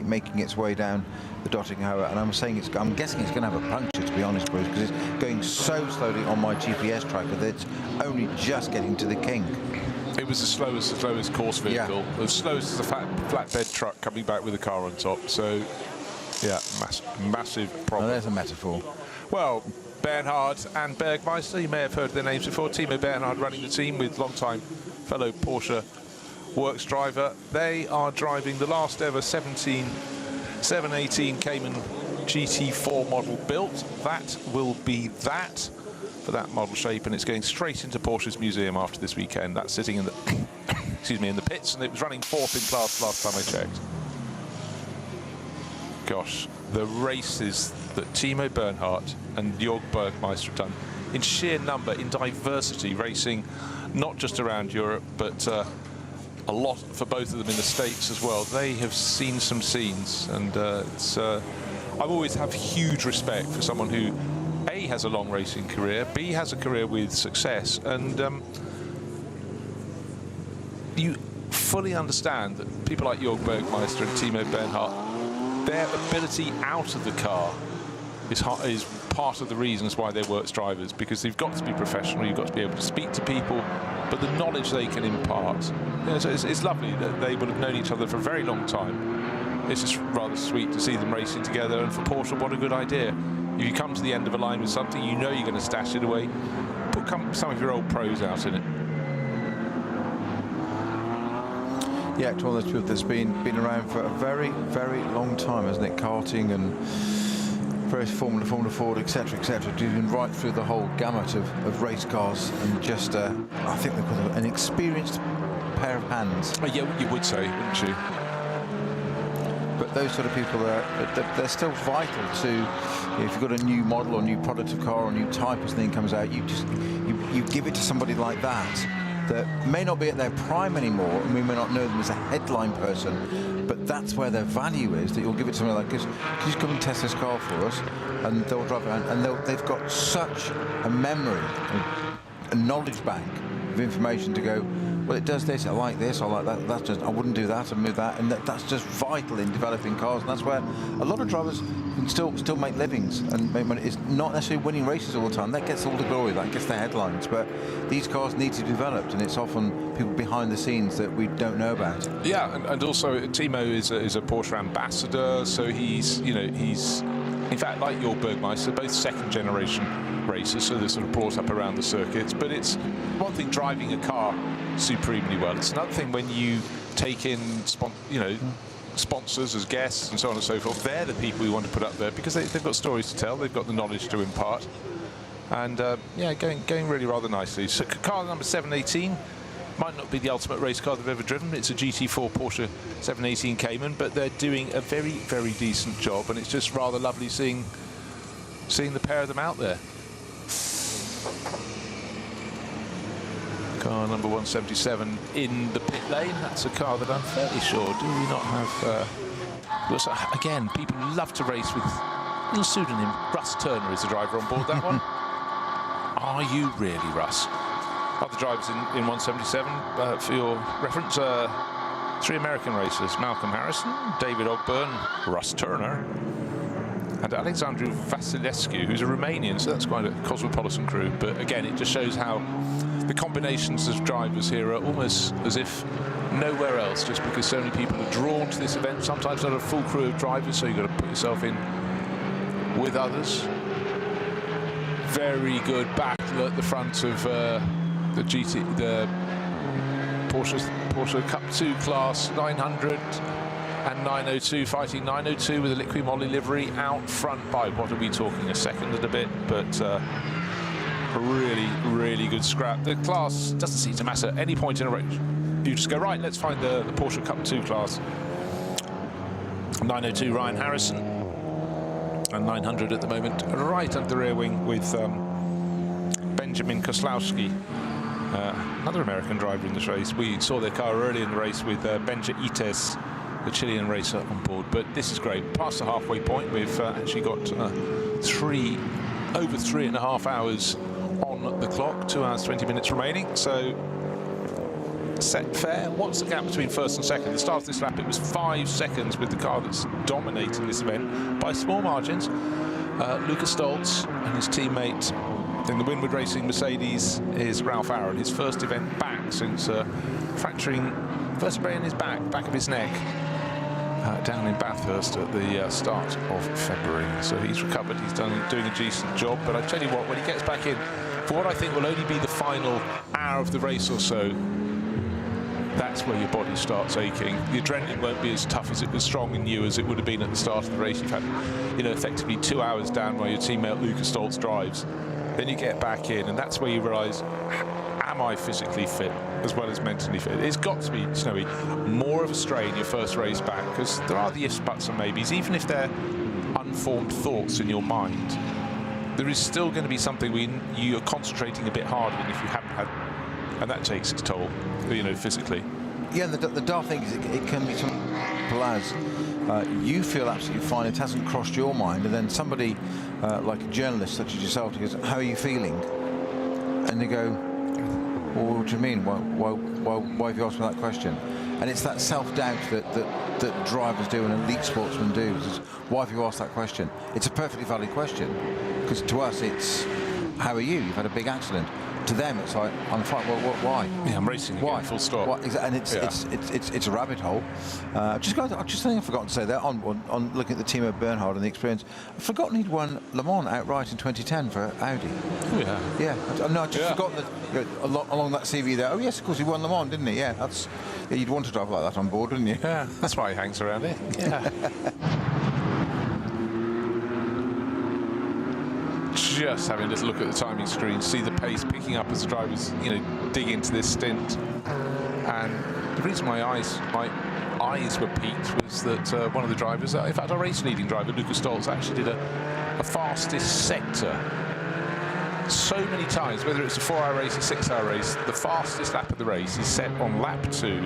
making its way down the Dottinger Höhe, and I'm guessing it's going to have a puncture, to be honest, Bruce, because it's going so slowly on my GPS tracker that it's only just getting to the king. It was the slowest course vehicle, as slowest as a flatbed truck coming back with a car on top. So yeah, massive problem. Oh, there's a metaphor. Well, Bernhard and Bergmeister, you may have heard their names before. Timo Bernhard running the team with long-time fellow Porsche works driver. They are driving the last ever 718 Cayman GT4 model built. That will be that for that model shape, and it's going straight into Porsche's museum after this weekend. That's sitting in the excuse me, in the pits, and it was running 4th in class last time I checked. Gosh, the races that Timo Bernhard and Jörg Bergmeister have done in sheer number, in diversity, racing not just around Europe, but a lot for both of them in the States as well. They have seen some scenes, and I've always have huge respect for someone who A, has a long racing career, B, has a career with success, and you fully understand that people like Jörg Bergmeister and Timo Bernhardt, their ability out of the car is part of the reasons why they work as drivers, because they've got to be professional, you've got to be able to speak to people, but the knowledge they can impart, it's lovely that they would have known each other for a very long time. It's just rather sweet to see them racing together, and for Porsche, what a good idea. If you come to the end of a line with something, you know you're going to stash it away, put some of your old pros out in it. Yeah, it's one of those people that's been around for a very, very long time, hasn't it? Karting and various Formula Ford, etc., etc. Doing right through the whole gamut of race cars, and just I think they've got an experienced pair of hands. Oh, yeah, you would say, wouldn't you? But those sort of people they're still vital to, if you've got a new model or new product of car or new type as thing comes out, you give it to somebody like that may not be at their prime anymore, and we may not know them as a headline person, but that's where their value is, that you'll give it to somebody like, because you come and test this car for us, and they'll drive around, and they've got such a memory, a knowledge bank of information to go, well, it does this, I like this, I like that, that's just, I wouldn't do that, and move that, and that's just vital in developing cars, and that's where a lot of drivers can still make livings and make money. It's not necessarily winning races all the time, that gets all the glory, that gets the headlines, but these cars need to be developed, and it's often people behind the scenes that we don't know about. Yeah, and also Timo is a Porsche ambassador, so he's in fact, like your Bergmeister, both second generation racers, so they're sort of brought up around the circuits. But it's one thing driving a car supremely well. It's another thing when you take in, sponsors as guests and so on and so forth. They're the people we want to put up there because they've got stories to tell, they've got the knowledge to impart, and yeah, going really rather nicely. So car number 718. Might not be the ultimate race car they've ever driven. It's a GT4 Porsche 718 Cayman, but they're doing a very, very decent job, and it's just rather lovely seeing the pair of them out there. Car number 177 in the pit lane. That's a car that I'm fairly sure do we not have. Again, people love to race with a little pseudonym. Russ Turner is the driver on board that one. Are you really, Russ? Other drivers in 177, for your reference, 3 American racers: Malcolm Harrison, David Ogburn, Russ Turner, and Alexandru Vasilescu, who's a Romanian, so that's quite a cosmopolitan crew. But again, it just shows how the combinations of drivers here are almost as if nowhere else, just because so many people are drawn to this event. Sometimes not a full crew of drivers, so you've got to put yourself in with others. Very good battle at the front of the Porsche Cup 2 class 900 and 902, fighting 902 with a liquid moly livery out front by, what are we talking, a second and a bit, but a really, really good scrap. The class doesn't seem to matter at any point in a race. You just go, right, let's find the Porsche Cup 2 class. 902 Ryan Harrison, and 900 at the moment, right under the rear wing with Benjamin Koslowski. Another American driver in this race. We saw their car early in the race with Benja Ites, the Chilean racer, on board. But this is great. Past the halfway point, we've actually got over 3.5 hours on the clock. 2 hours 20 minutes remaining. So set fair. What's the gap between first and second? At the start of this lap, it was 5 seconds with the car that's dominating this event by small margins. Lucas Stoltz and his teammate in the Winward Racing Mercedes is Ralph Aaron, his first event back since fracturing vertebrae in his back of his neck, down in Bathurst at the start of February. So he's recovered, he's doing a decent job, but I tell you what, when he gets back in for what I think will only be the final hour of the race or so, that's where your body starts aching. The adrenaline won't be as tough, as it was strong in you as it would have been at the start of the race. You've had, effectively 2 hours down while your teammate Lucas Stoltz drives. Then you get back in, and that's where you realise, am I physically fit as well as mentally fit? It's got to be, Snowy, more of a strain your first race back, because there are the ifs, buts and maybes, even if they're unformed thoughts in your mind. there is still going to be something you're concentrating a bit harder than if you haven't had, and that takes its toll, you know, physically. Yeah, the dark thing is it can be some as you feel absolutely fine, it hasn't crossed your mind, and then somebody like a journalist such as yourself goes, how are you feeling? And they go, well, what do you mean? Why have you asked me that question? And it's that self-doubt that drivers do and elite sportsmen do. Is, why have you asked that question? It's a perfectly valid question, because to us it's, how are you? You've had a big accident. To them, it's like, I'm fine. Well, why? Yeah, I'm racing again, why? Full stop. Why? And it's a rabbit hole. Just something I forgot to say there on looking at the team of Bernhard and the experience. I've forgotten he'd won Le Mans outright in 2010 for Audi. Oh yeah. Yeah. No, I just forgotten that along that CV there. Oh yes, of course he won Le Mans, didn't he? Yeah. You'd want to drive like that on board, wouldn't you? Yeah. That's why he hangs around here. Yeah. Just having a little look at the timing screen, see the pace picking up as the drivers, you know, dig into this stint. And the reason my eyes were piqued was that one of the drivers, in fact our race leading driver, Lucas Stoltz, actually did a fastest sector. So many times, whether it's a 4-hour race, a 6-hour race, the fastest lap of the race is set on lap 2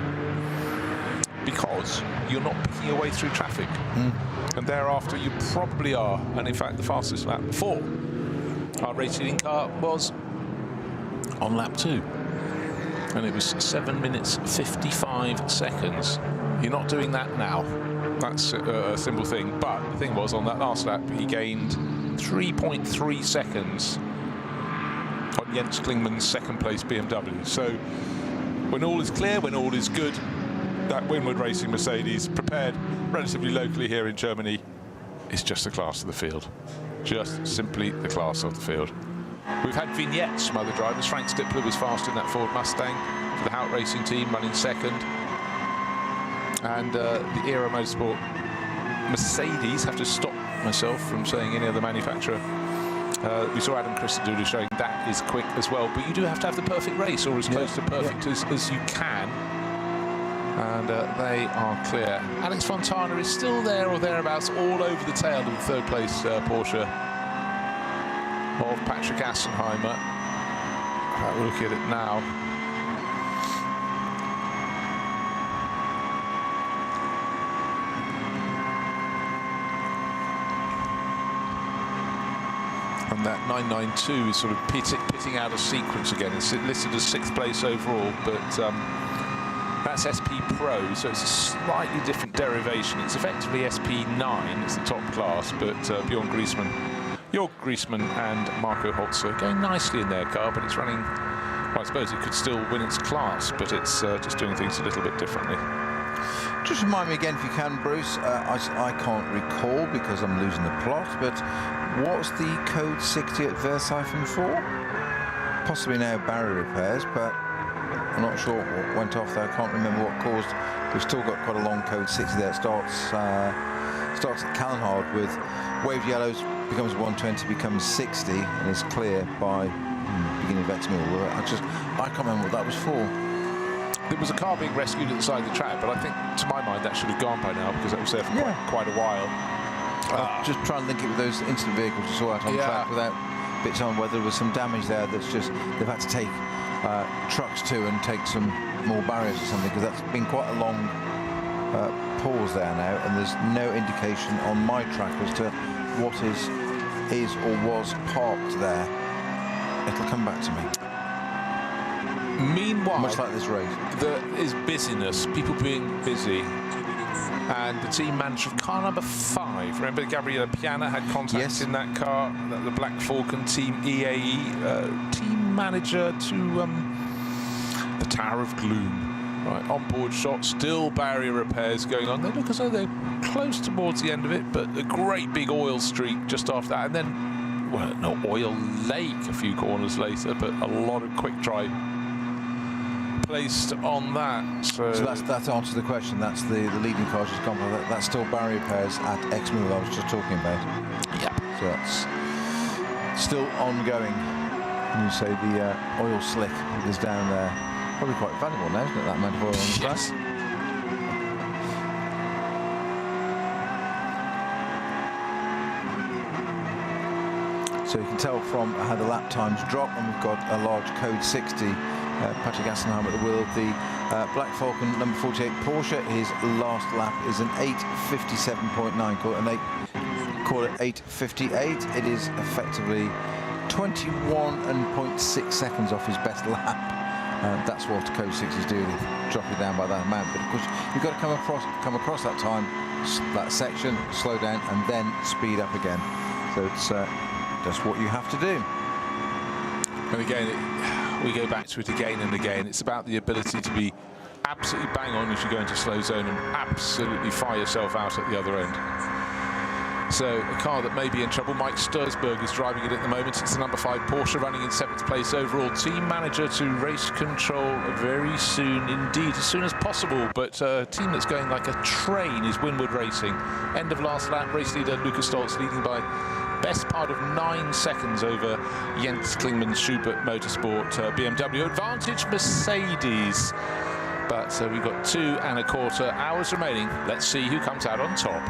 because you're not picking your way through traffic. And thereafter you probably are. And in fact the fastest lap 4. Our race leading car was on lap 2, and it was 7 minutes 55 seconds. You're not doing that now. That's a simple thing. But the thing was, on that last lap, he gained 3.3 seconds on Jens Klingmann's second place BMW. So when all is clear, when all is good, that Winward Racing Mercedes, prepared relatively locally here in Germany, is just the class of the field. Just simply the class of the field. We've had vignettes from other drivers. Frank Stippler was fast in that Ford Mustang for the Hout Racing team, running second. And the Era Motorsport Mercedes, have to stop myself from saying any other manufacturer. We saw Adam Christodoulou showing that is quick as well, but you do have to have the perfect race, or as close to perfect as you can. And they are clear. Alex Fontana is still there or thereabouts, all over the tail of the third place Porsche of Patrick Assenheimer. We'll look at it now. And that 992 is sort of pitting out of sequence again. It's listed as 6th place overall, but that's SP Pro, so it's a slightly different derivation. It's effectively SP9, it's the top class, but Bjorn Griezmann and Marco Holzer going nicely in their car, but it's running, well, I suppose it could still win its class, but it's just doing things a little bit differently. Just remind me again, if you can, Bruce, I can't recall because I'm losing the plot, but what's the code 60 at Verseifen for? Possibly now barrier repairs, but I'm not sure what went off there. I can't remember what caused. We've still got quite a long code 60 there. It starts at Callenhard with waved yellows, becomes 120, becomes 60, and is clear by beginning of Exmouth. I can't remember what that was for. There was a car being rescued at the side of the track, but I think, to my mind, that should have gone by now because it was there for quite a while. I'll just try and link it with those instant vehicles you saw out on the track without bits on, whether there was some damage there that's just they've had to take trucks to and take some more barriers or something, because that's been quite a long pause there now, and there's no indication on my track as to what is or was parked there. It'll come back to me. Meanwhile, much like this race, there is busyness, people being busy, and the team manager of car number 5. Remember, Gabriele Piana had contacts in that car, the Black Falcon team EAE team manager to the Tower of Gloom. Right, onboard shot, still barrier repairs going on. They look as though they're close towards the end of it, but a great big oil streak just after that, and then, well, no, oil lake a few corners later, but a lot of quick dry placed on that. So that answers the question. That's the leading car just gone. That's still barrier repairs at Exmouth I was just talking about. Yeah. So that's still ongoing. And you say the oil slick is down there. Probably quite valuable now, isn't it, that amount of oil on the track? So you can tell from how the lap times drop, and we've got a large code 60. Patrick Assenheim at the wheel of the Black Falcon number 48 Porsche. His last lap is an 8:57.9, call it 8:58. It is effectively 21.6 seconds off his best lap. That's what code 60s do, they drop you down by that amount. But of course, you've got to come across that time, that section, slow down, and then speed up again. So it's just what you have to do. And again, we go back to it again and again. It's about the ability to be absolutely bang on as you go into slow zone and absolutely fire yourself out at the other end. So a car that may be in trouble. Mike Stursberg is driving it at the moment. It's the number 5 Porsche, running in 7th place overall. Team manager to race control very soon indeed, as soon as possible. But a team that's going like a train is Winward Racing. End of last lap, race leader Lukas Stoltz leading by best part of 9 seconds over Jens Klingmann Schubert Motorsport BMW. Advantage Mercedes. But we've got 2.25 hours remaining. Let's see who comes out on top.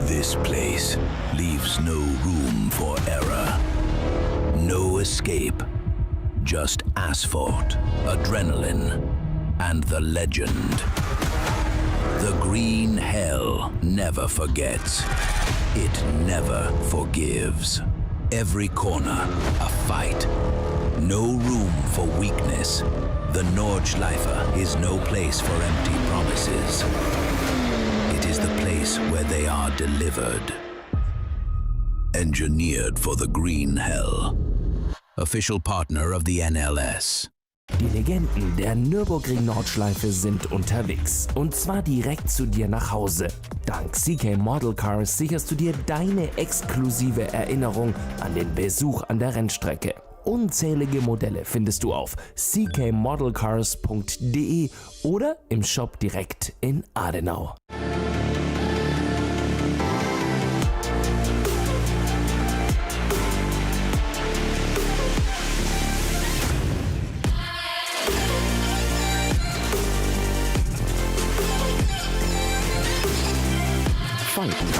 This place leaves no room for error. No escape. Just asphalt, adrenaline, and the legend. The green hell never forgets. It never forgives. Every corner, a fight. No room for weakness. The Nordschleife is no place for empty promises. It is the place where they are delivered. Engineered for the green hell. Official partner of the NLS. Die Legenden der Nürburgring Nordschleife sind unterwegs. Und zwar direkt zu dir nach Hause. Dank CK Model Cars sicherst du dir deine exklusive Erinnerung an den Besuch an der Rennstrecke. Unzählige Modelle findest du auf ckmodelcars.de oder im Shop direkt in Adenau.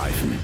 Reifen.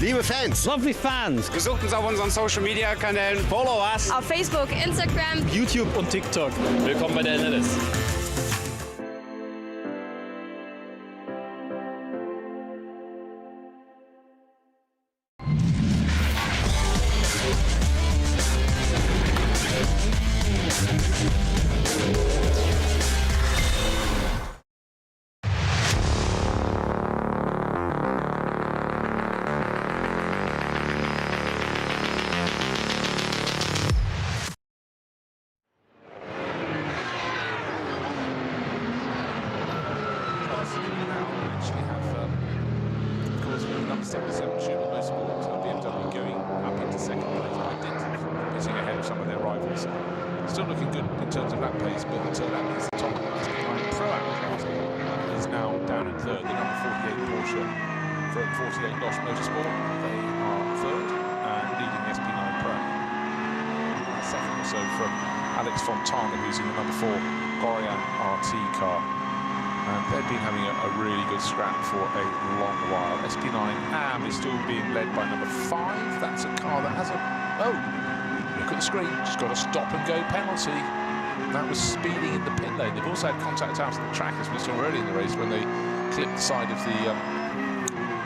Liebe Fans, Lovely fans. besucht uns auf unseren Social Media Kanälen. Follow us. Auf Facebook, Instagram, YouTube und TikTok. Willkommen bei der NLS. 77 Schumann Motorsport BMW going up into second place by dint of pitting ahead of some of their rivals. Still looking good in terms of lap pace, but that means the top of the SP9 Pro-Am class is now down in third. The number 48 Porsche from 48 Losch Motorsport, they are third and leading the SP9 Pro-Am. Second or so from Alex Fontana, who's in the number 4 Gorian RT car. And they've been having a really good scrap for a long while. SP9 AM is still being led by number 5. That's a car that has a... Oh, look at the screen. Just got a stop and go penalty. That was speeding in the pit lane. They've also had contact out of the track, as we saw earlier in the race, when they clipped the side of the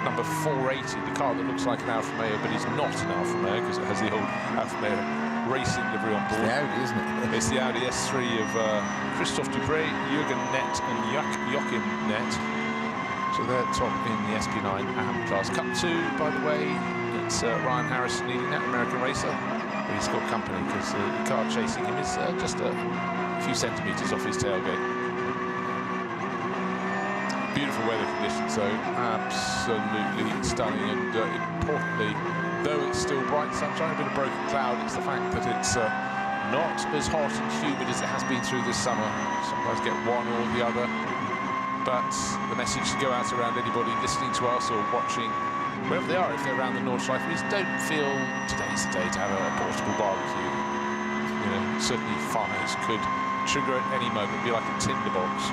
number 480, the car that looks like an Alfa Romeo, but is not an Alfa Romeo because it has the old Alfa Romeo racing livery on board. It's the Audi, isn't it? It's the Audi S3 of Christophe Dubray, Jürgen Nett and Joachim Nett. So they're top in the SP9 AM class. Cup 2, by the way, it's Ryan Harrison leading that, American racer. But he's got company because the car chasing him is just a few centimetres off his tailgate. Beautiful weather conditions, though, absolutely stunning, and importantly, though it's still bright sunshine, a bit of broken cloud, it's the fact that it's not as hot and humid as it has been through this summer. Sometimes get one or the other, but the message to go out around anybody listening to us or watching, wherever they are, if they're around the Nordschleife, is don't feel today's the day to have a portable barbecue. You know, certainly fires could trigger at any moment, be like a tinderbox.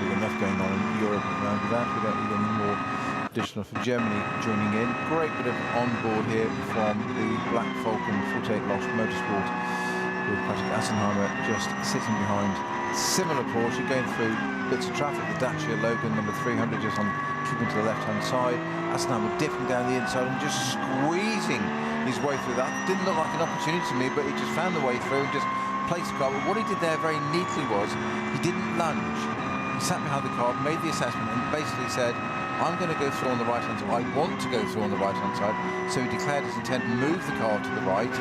Enough going on in Europe around that. We don't need any more additional from Germany joining in. Great bit of onboard here from the Black Falcon 48 Losch Motorsport with Patrick Assenheimer just sitting behind. Similar Porsche going through bits of traffic. The Dacia Logan number 300 just on keeping to the left-hand side. Assenheimer dipping down the inside and just squeezing his way through that. Didn't look like an opportunity to me, but he just found the way through and just placed the car. But what he did there very neatly was he didn't lunge. He sat behind the car, made the assessment and basically said, I'm going to go through on the right-hand side. I want to go through on the right-hand side. So he declared his intent to move the car to the right,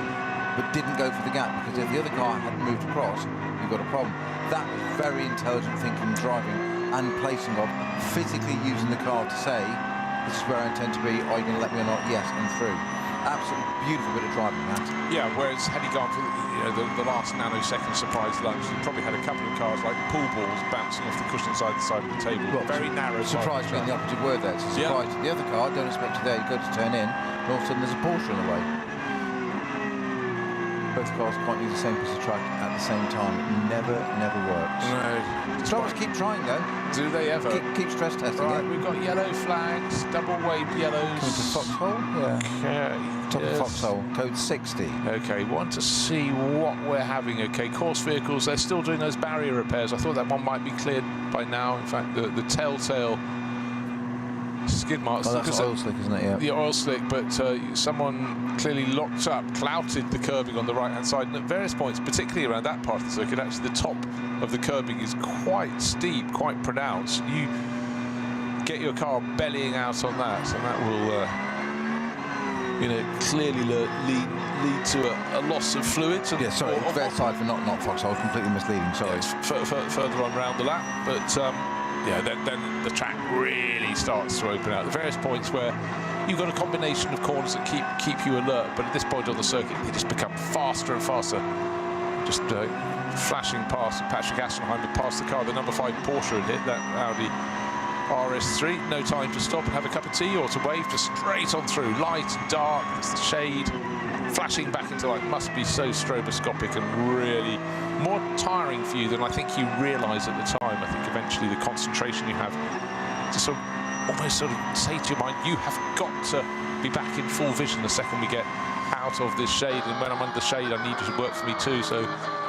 but didn't go for the gap, because if the other car hadn't moved across, you've got a problem. That was very intelligent thinking and driving and placing of, physically using the car to say, this is where I intend to be, are you going to let me or not? Yes, and through. Absolutely beautiful bit of driving, that. Yeah, whereas had he gone for the last nanosecond surprise lunge, he probably had a couple of cars like pool balls bouncing off the cushion side of the table. Well, very narrow. Surprise being the opposite word there. It's a surprise to the other car. Don't expect you there. You've got to turn in. And all of a sudden there's a Porsche in the way. Both cars can't use the same piece of track at the same time. It never works. No. Drivers keep trying though. Do they ever? Keep stress testing. Right, it. we've got yellow flags, double wave yellows. Coming to Foxhole? Yeah. Top of Foxhole, code 60. Okay, want to see what we're having. Okay, course vehicles, they're still doing those barrier repairs. I thought that one might be cleared by now. In fact, the telltale skid marks. Oh, that's oil slick, isn't it? Yeah. The oil slick, but someone clearly locked up, clouted the curbing on the right-hand side. And at various points, particularly around that part of the circuit, actually the top of the curbing is quite steep, quite pronounced. You get your car bellying out on that, and that will, clearly lead to a loss of fluid. Yeah, sorry, fair side for not Foxhole, completely misleading, sorry. Yeah, further on round the lap, but then the track really starts to open out. The various points where you've got a combination of corners that keep you alert, but at this point on the circuit, they just become faster and faster. Just flashing past Patrick Assenheimer past the car. The number 5 Porsche had hit that Audi RS3. No time to stop and have a cup of tea or to wave, just straight on through. Light and dark, it's the shade. Flashing back into light must be so stroboscopic and really more tiring for you than I think you realise at the time. I think eventually the concentration you have to almost say to your mind, you have got to be back in full vision the second we get out of this shade, and when I'm under shade I need you to work for me too, so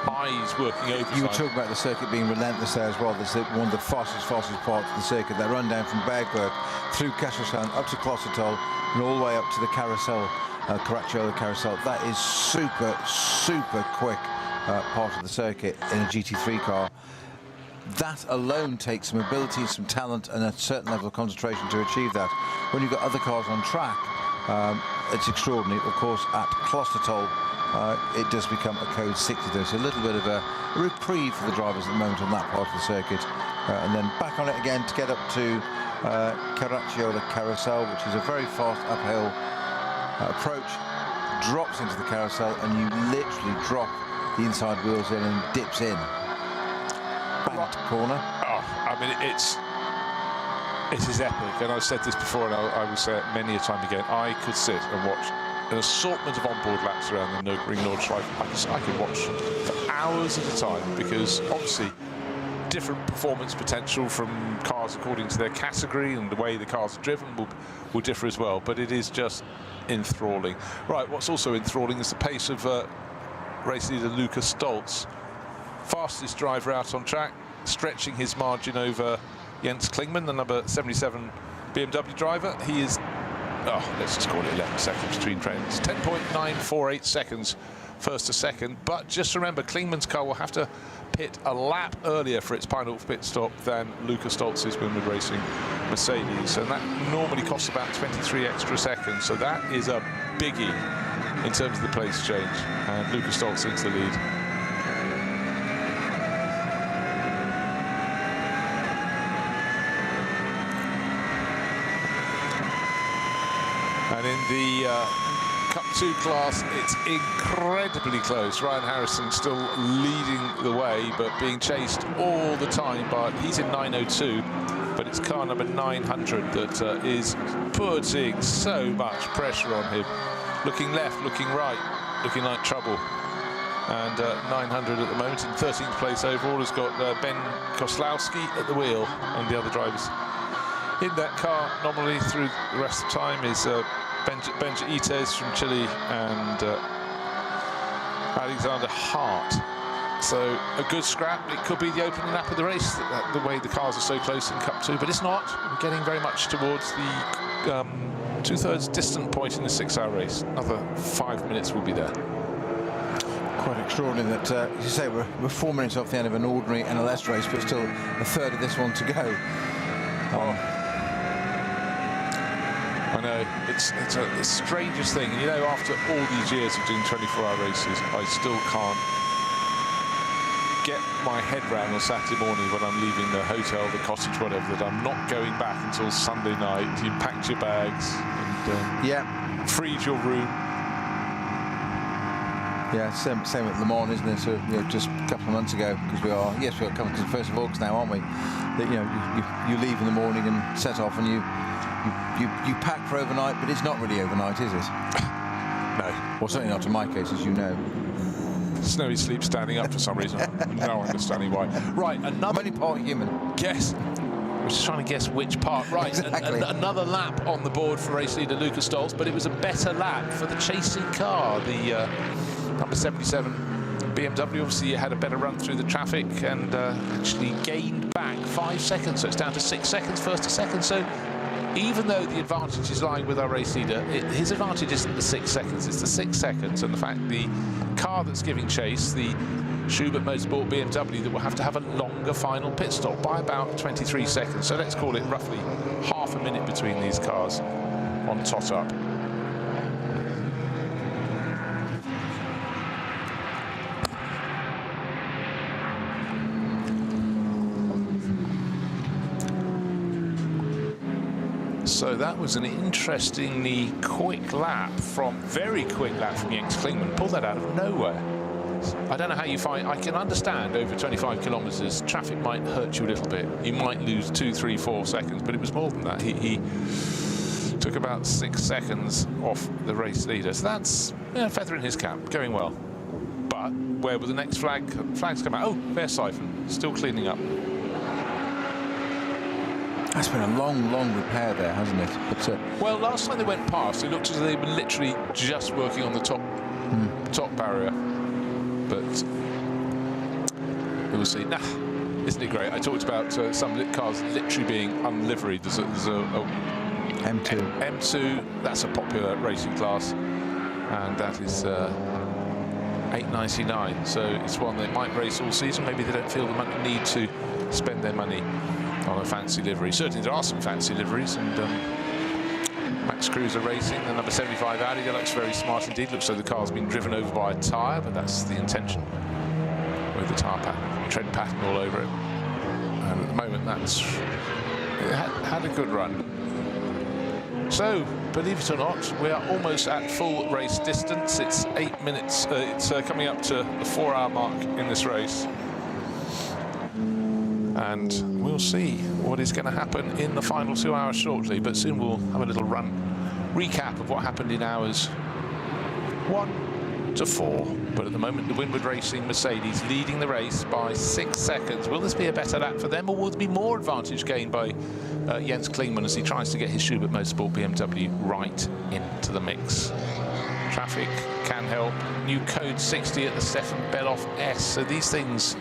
eyes working overtime. You were talking about the circuit being relentless there as well. This is one of the fastest parts of the circuit. They run down from Bergberg through Kasselstein up to Klosterdal and all the way up to the carousel, Caracciolo carousel. That is super quick part of the circuit in a GT3 car. That alone takes some ability, some talent and a certain level of concentration to achieve that. When you've got other cars on track, it's extraordinary. Of course, at Klosterdal, it does become a code 60. There's a little bit of a reprieve for the drivers at the moment on that part of the circuit, and then back on it again to get up to Carracciola carousel, which is a very fast uphill approach, drops into the carousel, and you literally drop the inside wheels in and dips in. Bang to corner. Oh, I mean, it is epic, and I've said this before, and I will say it many a time again. I could sit and watch an assortment of onboard laps around the Nürburgring Nordschleife. I could watch for hours at a time, because obviously different performance potential from cars according to their category, and the way the cars are driven will differ as well, but it is just enthralling. Right, what's also enthralling is the pace of race leader Lukas Stolz, fastest driver out on track, stretching his margin over Jens Klingmann, the number 77 BMW driver. He is, let's just call it 11 seconds between trains. 10.948 seconds first to second, but just remember, Klingmann's car will have to pit a lap earlier for its final pit stop than Lukas Stolz's when we're racing Mercedes, and that normally costs about 23 extra seconds, so that is a biggie in terms of the place change, and Lukas Stolz into the lead. And in the Cup 2 class, it's incredibly close. Ryan Harrison still leading the way, but being chased all the time by, he's in 902, but it's car number 900 that is putting so much pressure on him. Looking left, looking right, looking like trouble. And 900 at the moment, in 13th place overall, has got Ben Koslowski at the wheel, and the other drivers in that car nominally through the rest of the time is Benja Ites from Chile and Alexander Hart. So a good scrap. It could be the opening lap of the race, the way the cars are so close in Cup 2, but it's not. We're getting very much towards the two-thirds distant point in the 6-hour race. Another 5 minutes will be there. Quite extraordinary that, as you say, we're 4 minutes off the end of an ordinary NLS race, but still a third of this one to go. I know, it's the strangest thing. You know, after all these years of doing 24-hour races, I still can't get my head round on Saturday morning when I'm leaving the hotel, the cottage, whatever, that I'm not going back until Sunday night. You packed your bags and freed your room. Yeah, same at Le Mans, isn't it? So, you know, just a couple of months ago, because we are coming to the 1st of August now, aren't we? That, you know, you leave in the morning and set off, and you pack for overnight, but it's not really overnight, is it? No. Well, certainly not in my case, as you know. Snowy sleeps standing up for some reason. No understanding why. Right, another... I'm only part human. Guess. We're just trying to guess which part. Right, exactly. Another lap on the board for race leader Lukas Stolz, but it was a better lap for the chasing car, the number 77 BMW. Obviously, had a better run through the traffic and actually gained back 5 seconds, so it's down to 6 seconds first to second. So even though the advantage is lying with our race leader, his advantage isn't the 6 seconds, it's the 6 seconds, and the fact the car that's giving chase, the Schubert Motorsport BMW, that will have to have a longer final pit stop by about 23 seconds. So let's call it roughly half a minute between these cars on tot up. So that was an interestingly quick lap very quick lap from Jens Klingmann. Pulled that out of nowhere. I don't know how you find, I can understand over 25 kilometres, traffic might hurt you a little bit. You might lose 2, 3, 4 seconds, but it was more than that. He took about 6 seconds off the race leader. So that's a feather in his cap, going well. But where will the next flags come out? Oh, Versiphon, still cleaning up. That's been a long repair there, hasn't it? But, well, last time they went past, it looked as though they were literally just working on the top barrier. But we'll see. Nah, isn't it great? I talked about some cars literally being unliveried. There's a M2. M2, that's a popular racing class, and that is $8.99. So it's one they might race all season. Maybe they don't feel the need to spend their money on a fancy livery. Certainly there are some fancy liveries, and Max Cruiser Racing, the number 75 Audi, that looks very smart indeed. Looks like the car's been driven over by a tyre, but that's the intention, with the tyre pattern, tread pattern all over it. And at the moment, that's had a good run. So, believe it or not, we are almost at full race distance. It's 8 minutes. It's coming up to the 4-hour mark in this race. And we'll see what is going to happen in the final 2 hours shortly. But soon we'll have a little recap of what happened in hours 1 to 4. But at the moment, the Winward Racing Mercedes leading the race by 6 seconds. Will this be a better lap for them, or will there be more advantage gained by Jens Klingmann as he tries to get his Schubert Motorsport BMW right into the mix? Traffic can help. New code 60 at the Stefan Beloff S. So these things,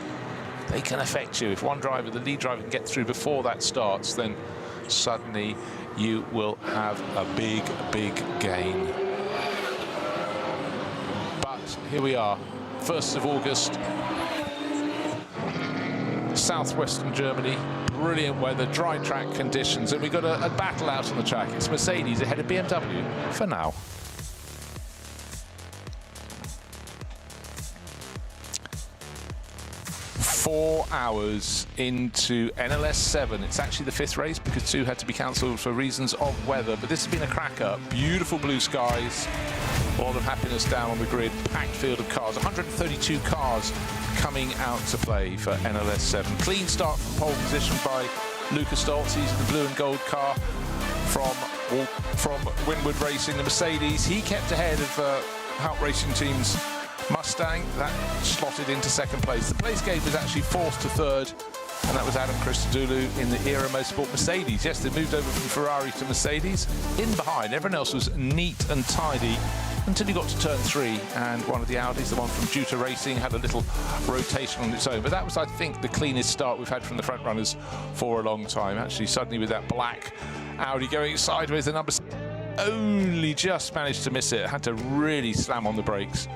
they can affect you. If one driver, the lead driver, can get through before that starts, then suddenly you will have a big, big gain. But here we are, 1st of August, southwestern Germany. Brilliant weather, dry track conditions, and we've got a battle out on the track. It's Mercedes ahead of BMW for now. Four hours into NLS 7. It's actually the 5th race because 2 had to be cancelled for reasons of weather. But this has been a cracker. Beautiful blue skies. A lot of happiness down on the grid. Packed field of cars. 132 cars coming out to play for NLS 7. Clean start from pole position by Lucas Stoltz. He's in the blue and gold car from Winward Racing, the Mercedes. He kept ahead of Hout Racing Team's Mustang. That slotted into 2nd place. The place gate was actually 4th to 3rd, and that was Adam Christodoulou in the Era Motorsport Mercedes. Yes, they moved over from Ferrari to Mercedes. In behind, everyone else was neat and tidy until you got to turn 3, and one of the Audis, the one from Juta Racing, had a little rotation on its own. But that was, I think, the cleanest start we've had from the front runners for a long time. Actually, suddenly with that black Audi going sideways, the number only just managed to miss it. Had to really slam on the brakes.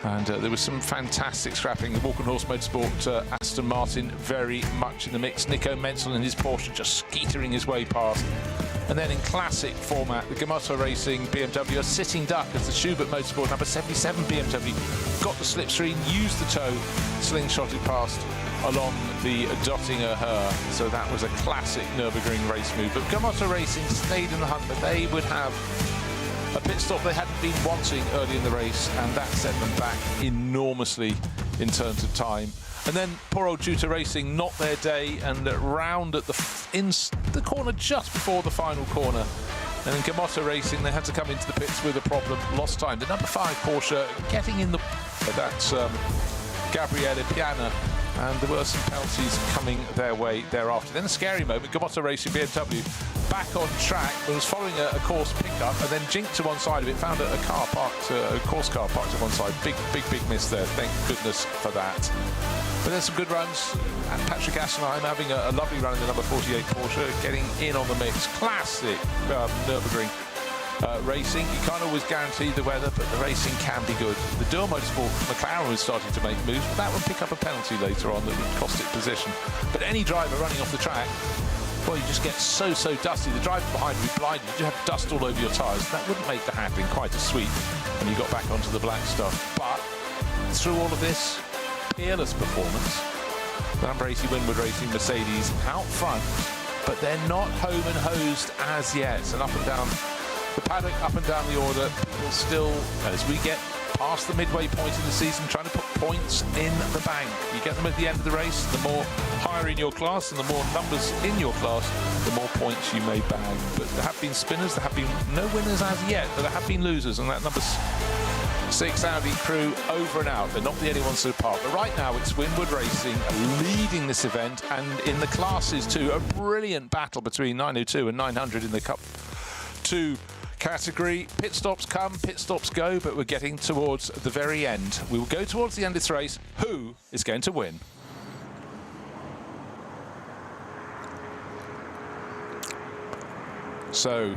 And there was some fantastic scrapping. The Walk and Horse Motorsport Aston Martin very much in the mix. Nico Menzel and his Porsche just skeetering his way past. And then in classic format, the Gamotto Racing BMW, a sitting duck as the Schubert Motorsport number 77 BMW got the slipstream, used the toe, slingshotted past along the Dottinger Her. So that was a classic Nürburgring race move. But Gamotto Racing stayed in the hunt, but they would have a pit stop they hadn't been wanting early in the race, and that set them back enormously in terms of time. And then poor old Juta Racing, not their day, and round at in the corner just before the final corner. And then Gamotto Racing, they had to come into the pits with a problem, lost time. The number 5 Porsche getting in the... That's Gabriele Piana, and there were some penalties coming their way thereafter. Then a scary moment, Gamotto Racing BMW back on track, but was following a course pickup and then jinked to one side of it, found a car parked, a course car parked to one side. Big miss there, thank goodness for that. But there's some good runs, and Patrick Assenheim having a lovely run in the number 48 Porsche, getting in on the mix. Classic Nürburgring racing. You can't always guarantee the weather, but the racing can be good. The Dual Motorsport McLaren was starting to make moves, but that would pick up a penalty later on that would cost it position. But any driver running off the track, well, you just get so dusty. The driver behind would be blinded. You have dust all over your tyres. That wouldn't make the hairpin quite as sweet when you got back onto the black stuff. But through all of this, peerless performance. The number 80 Winward Racing Mercedes out front, but they're not home and hosed as yet. And up and down the paddock, up and down the order, people still, as we get past the midway point in the season, trying to put points in the bank. You get them at the end of the race, the more higher in your class and the more numbers in your class, the more points you may bag. But there have been spinners, there have been no winners as yet, but there have been losers, and that number 6 Audi crew over and out. They're not the only ones to depart. But right now it's Winward Racing leading this event, and in the classes too, a brilliant battle between 902 and 900 in the Cup 2 category. Pit stops come, pit stops go, but we're getting towards the very end. We will go towards the end of this race. Who is going to win? So,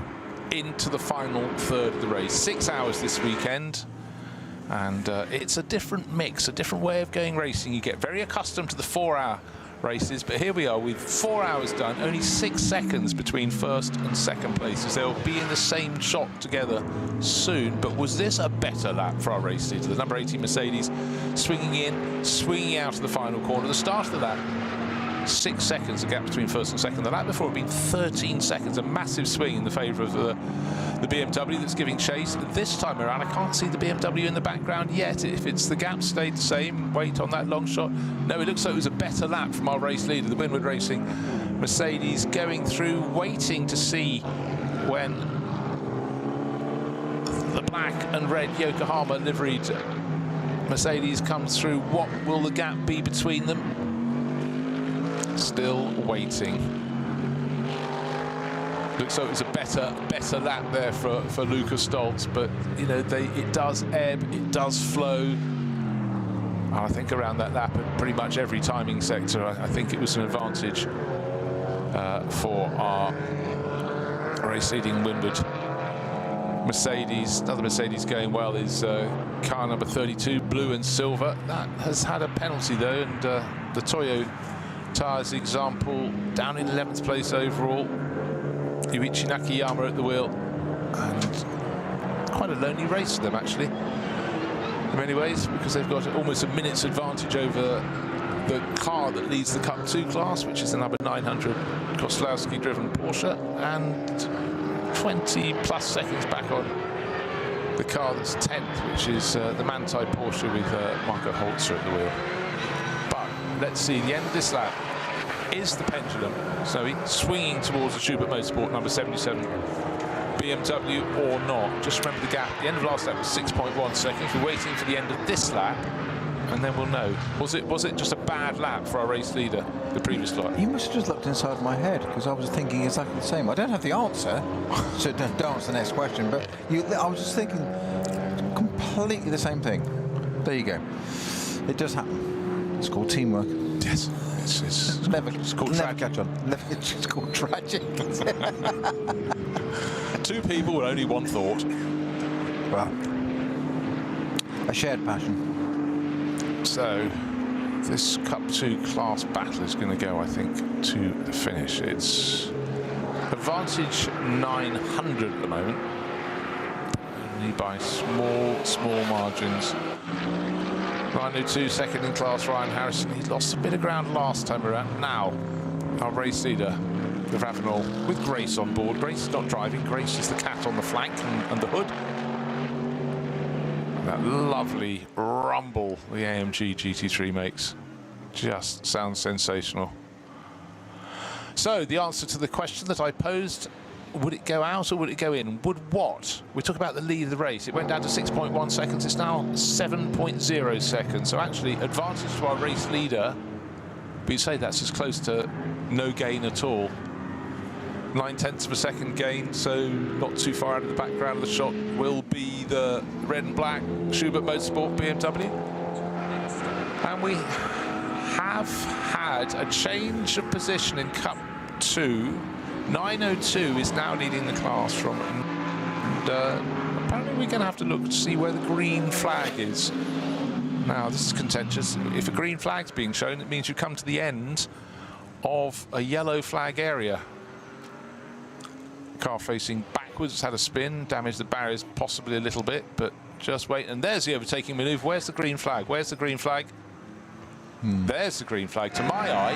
into the final third of the race. 6 hours this weekend. And it's a different mix, a different way of going racing. You get very accustomed to the 4-hour races, but here we are with 4 hours done, only 6 seconds between first and second places. They'll be in the same shot together soon, but was this a better lap for our race leader? The number 80 Mercedes swinging in, swinging out of the final corner. The start of the lap 6 seconds, the gap between first and second. The lap before had been 13 seconds, a massive swing in the favour of the BMW that's giving chase. This time around, I can't see the BMW in the background yet. If it's the gap stayed the same, wait on that long shot. No, it looks like it was a better lap from our race leader, the Winward Racing Mercedes, going through, waiting to see when the black and red Yokohama liveried Mercedes comes through. What will the gap be between them? Still waiting. Looks like it was a better lap there for Lucas Stoltz, but you know, it does ebb, it does flow. And I think around that lap at pretty much every timing sector, I think it was an advantage for our race leading Winward Mercedes. Another Mercedes going well is car number 32, blue and silver. That has had a penalty though, and the Toyo Tyres example down in 11th place overall. Yuichi Nakayama at the wheel, and quite a lonely race for them actually in many ways, because they've got almost a minute's advantage over the car that leads the Cup 2 class, which is the number 900 Koslowski driven Porsche, and 20 plus seconds back on the car that's 10th, which is the Manthey Porsche with Marco Holzer at the wheel. But let's see, the end of this lap is the pendulum. So he's swinging towards the Schubert Motorsport number 77 BMW or not. Just remember the gap. The end of last lap was 6.1 seconds. We're waiting for the end of this lap, and then we'll know. Was it just a bad lap for our race leader, the previous lap? You must have just looked inside my head, because I was thinking exactly the same. I don't have the answer, so don't answer the next question, but I was just thinking completely the same thing. There you go. It does happen. It's called teamwork. Yes. It's called tragic. It's called tragic. Two people with only one thought. Well, a shared passion. So this Cup 2 class battle is going to go, I think, to the finish. It's advantage 900 at the moment, only by small margins. 902 second in class, Ryan Harrison. He lost a bit of ground last time around. Now, our race leader, the Ravenel, with Grace on board. Grace is not driving. Grace is the cat on the flank and the hood. And that lovely rumble the AMG GT3 makes just sounds sensational. So, the answer to the question that I posed: would it go out or would it go in? Would what? We talk about the lead of the race. It went down to 6.1 seconds. It's now 7.0 seconds. So actually, advantage to our race leader. But you'd say that's as close to no gain at all. 9/10 of a second gain, so not too far out of the background of the shot will be the red and black Schubert Motorsport BMW. And we have had a change of position in Cup 2. 902 is now leading the class from, and apparently we're going to have to look to see where the green flag is. Now this is contentious. If a green flag's being shown, it means you come to the end of a yellow flag area. Car facing backwards, had a spin, damaged the barriers possibly a little bit, but just wait. And there's the overtaking manoeuvre. Where's the green flag? Where's the green flag? There's the green flag. To my eye,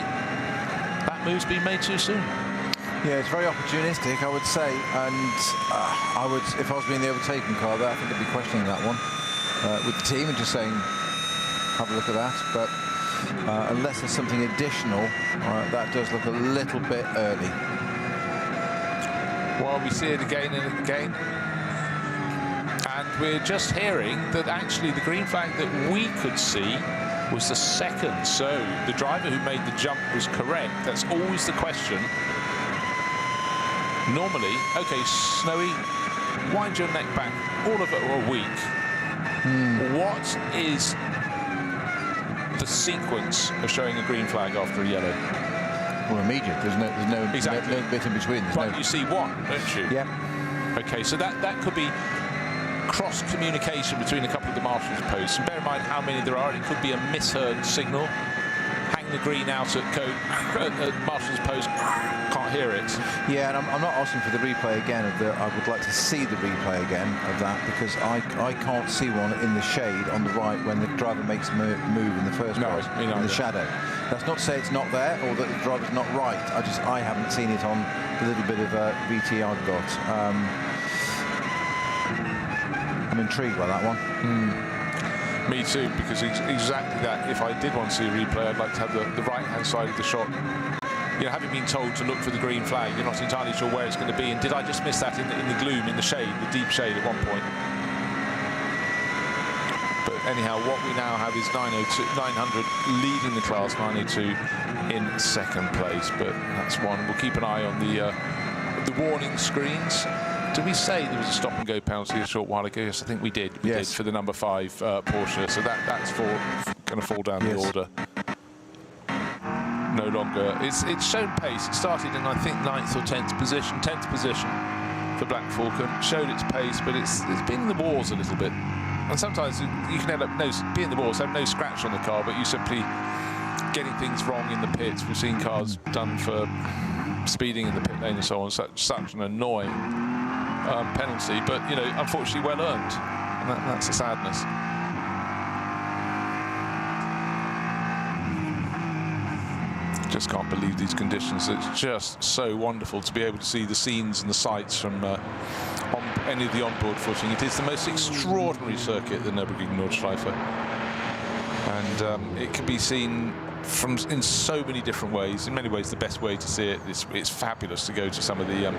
that move's been made too soon. Yeah, it's very opportunistic, I would say, and I would, if I was being the overtaking car there, I think I'd be questioning that one with the team and just saying, have a look at that. But unless there's something additional, that does look a little bit early. Well, we see it again and again, and we're just hearing that actually the green flag that we could see was the second. So the driver who made the jump was correct. That's always the question. Normally, okay, Snowy, wind your neck back all of it or a week. What is the sequence of showing a green flag after a yellow? Well, immediate. There's no bit in between. But you see one, don't you? Yeah. Okay, so that could be cross communication between a couple of the marshal's posts. And bear in mind how many there are. It could be a misheard signal. Hang the green out at marshal's post. Can't hear it. Yeah, and I'm not asking for the replay again of the. I would like to see the replay again of that, because I can't see one in the shade on the right when the driver makes a move in the first place in the shadow. That's not to say it's not there or that the driver's not right. I haven't seen it on the little bit of VT I've got. I'm intrigued by that one. Me too, because exactly that. If I did want to see a replay, I'd like to have the right-hand side of the shot. You know, having been told to look for the green flag, you're not entirely sure where it's going to be. And did I just miss that in the gloom, in the shade, the deep shade at one point? But anyhow, what we now have is 900 leading the class, 902 in second place. But that's one. We'll keep an eye on the warning screens. Did we say there was a stop-and-go penalty a short while ago? Yes, I think we did. We did for the number 5 Porsche. So that's going to fall down the order. No longer. It's shown pace. It started in, I think, 9th or 10th position. 10th position for Black Falcon. Showed its pace, but it's been in the wars a little bit. And sometimes you can end up be in the wars, have no scratch on the car, but you simply getting things wrong in the pits. We've seen cars done for speeding in the pit lane and so on. Such an annoying penalty, but you know, unfortunately, well earned, and that's the sadness. Just can't believe these conditions. It's just so wonderful to be able to see the scenes and the sights from on any of the onboard footing. It is the most extraordinary circuit, the Nürburgring Nordschleife, and it can be seen in so many different ways. In many ways, the best way to see it. It's fabulous to go to some of the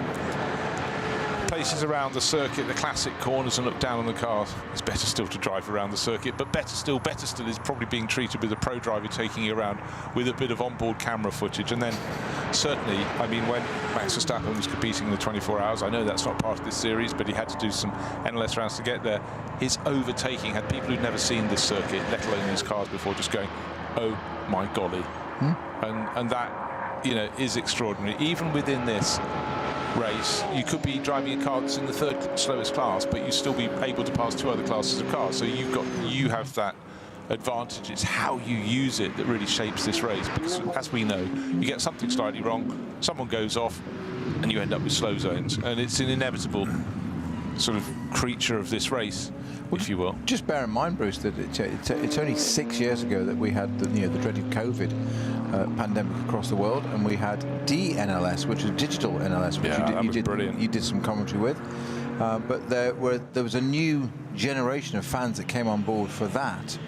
places around the circuit, the classic corners, and look down on the cars. It's better still to drive around the circuit, but better still is probably being treated with a pro driver taking you around with a bit of onboard camera footage. And then certainly, I mean, when Max Verstappen was competing in the 24 hours, I know that's not part of this series, but he had to do some NLS rounds to get there. His overtaking had people who'd never seen this circuit, let alone these cars before, just going, oh my golly. And that, you know, is extraordinary. Even within this race, you could be driving a car that's in the 3rd slowest class, but you still be able to pass 2 other classes of cars. So you have that advantage. It's how you use it that really shapes this race, because as we know, you get something slightly wrong, someone goes off, and you end up with slow zones, and it's an inevitable sort of creature of this race, if you will. Just bear in mind, Bruce, that it's only 6 years ago that we had the dreaded COVID pandemic across the world, and we had DNLS, which was digital NLS, which you did some commentary with. But there was a new generation of fans that came on board for that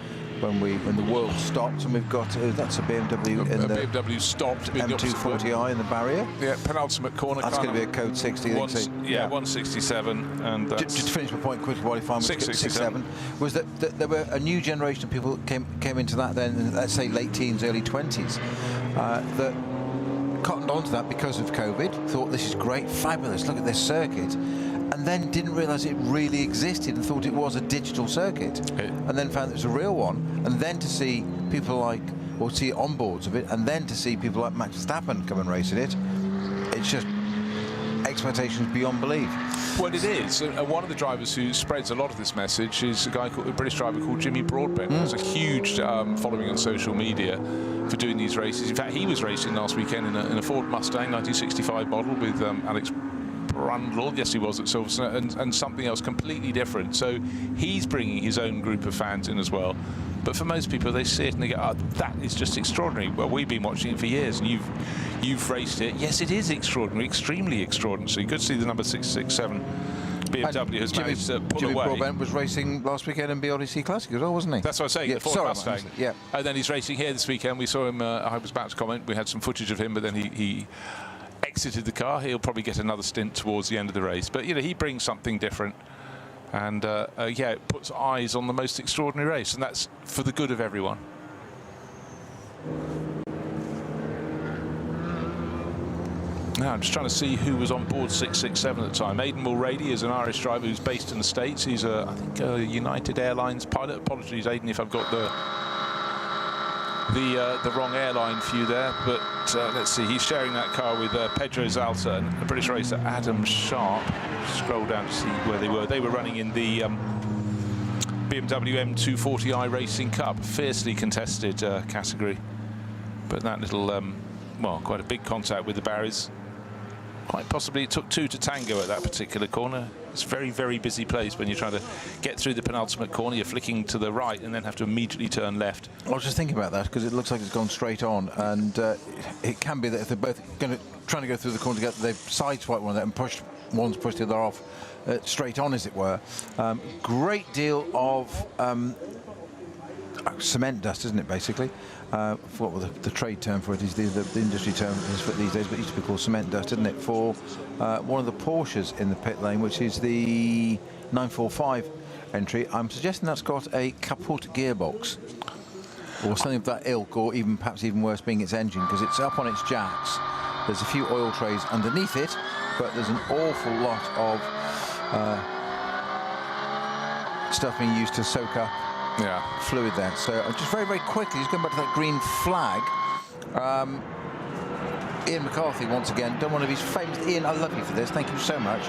when the world stopped, and we've got that's a BMW in the BMW stopped M240i in the barrier. Yeah, penultimate corner. That's going to be a code 60. 167, and just to finish my point quickly, while I 667 was that there were a new generation of people came into that then, let's say late teens, early 20s, that cottoned onto that because of COVID, thought this is great, fabulous, look at this circuit, and then didn't realise it really existed and thought it was a digital circuit, and then found it was a real one, and then to see people like, or see onboards of it, and then to see people like Max Verstappen come and race in it, it's just expectations beyond belief. Well, it is. One of the drivers who spreads a lot of this message is a British driver called Jimmy Broadbent. There's a huge following on social media for doing these races. In fact, he was racing last weekend in a Ford Mustang 1965 model with Alex Brundle, yes he was, at Silverstone, and something else completely different. So he's bringing his own group of fans in as well. But for most people, they see it and they go, oh, that is just extraordinary. Well, we've been watching it for years, and you've raced it. Yes, it is extraordinary, extremely extraordinary. So you could see the number 667 BMW has managed to pull away. Jimmy Broadbent was racing last weekend in BRDC Classic as well, wasn't he? That's what I was saying, yeah, the Ford Mustang. Yeah. And then he's racing here this weekend. We saw him, I was about to comment, we had some footage of him, but then he exited the car. He'll probably get another stint towards the end of the race. But, you know, he brings something different. And, yeah, it puts eyes on the most extraordinary race. And that's for the good of everyone. Now, I'm just trying to see who was on board 667 at the time. Aidan Mulrady is an Irish driver who's based in the States. He's, I think, a United Airlines pilot. Apologies, Aidan, if I've got the wrong airline for you there. But let's see, he's sharing that car with Pedro Zalta and the British racer Adam Sharp. Scroll down to see where they were. They were running in the BMW M240i Racing Cup, fiercely contested category. But that little, well, quite a big contact with the barriers Quite possibly it took two to tango at that particular corner. It's a very, very busy place when you're trying to get through the penultimate corner. You're flicking to the right and then have to immediately turn left. I was just thinking about that because it looks like it's gone straight on, and it can be that if they're both trying to go through the corner together, they've sideswiped one of them and one's pushed the other off straight on, as it were. Great deal of cement dust, isn't it, basically? What was the trade term for it is the industry term is for these days, but it used to be called cement dust, didn't it, for one of the Porsches in the pit lane, which is the 945 entry. I'm suggesting that's got a kaput gearbox or something of that ilk, or even perhaps even worse being its engine, because it's up on its jacks. There's a few oil trays underneath it, but there's an awful lot of stuff being used to soak up fluid there. So just very, very quickly, just going back to that green flag. Ian McCarthy, once again, done one of his famous... Ian, I love you for this. Thank you so much.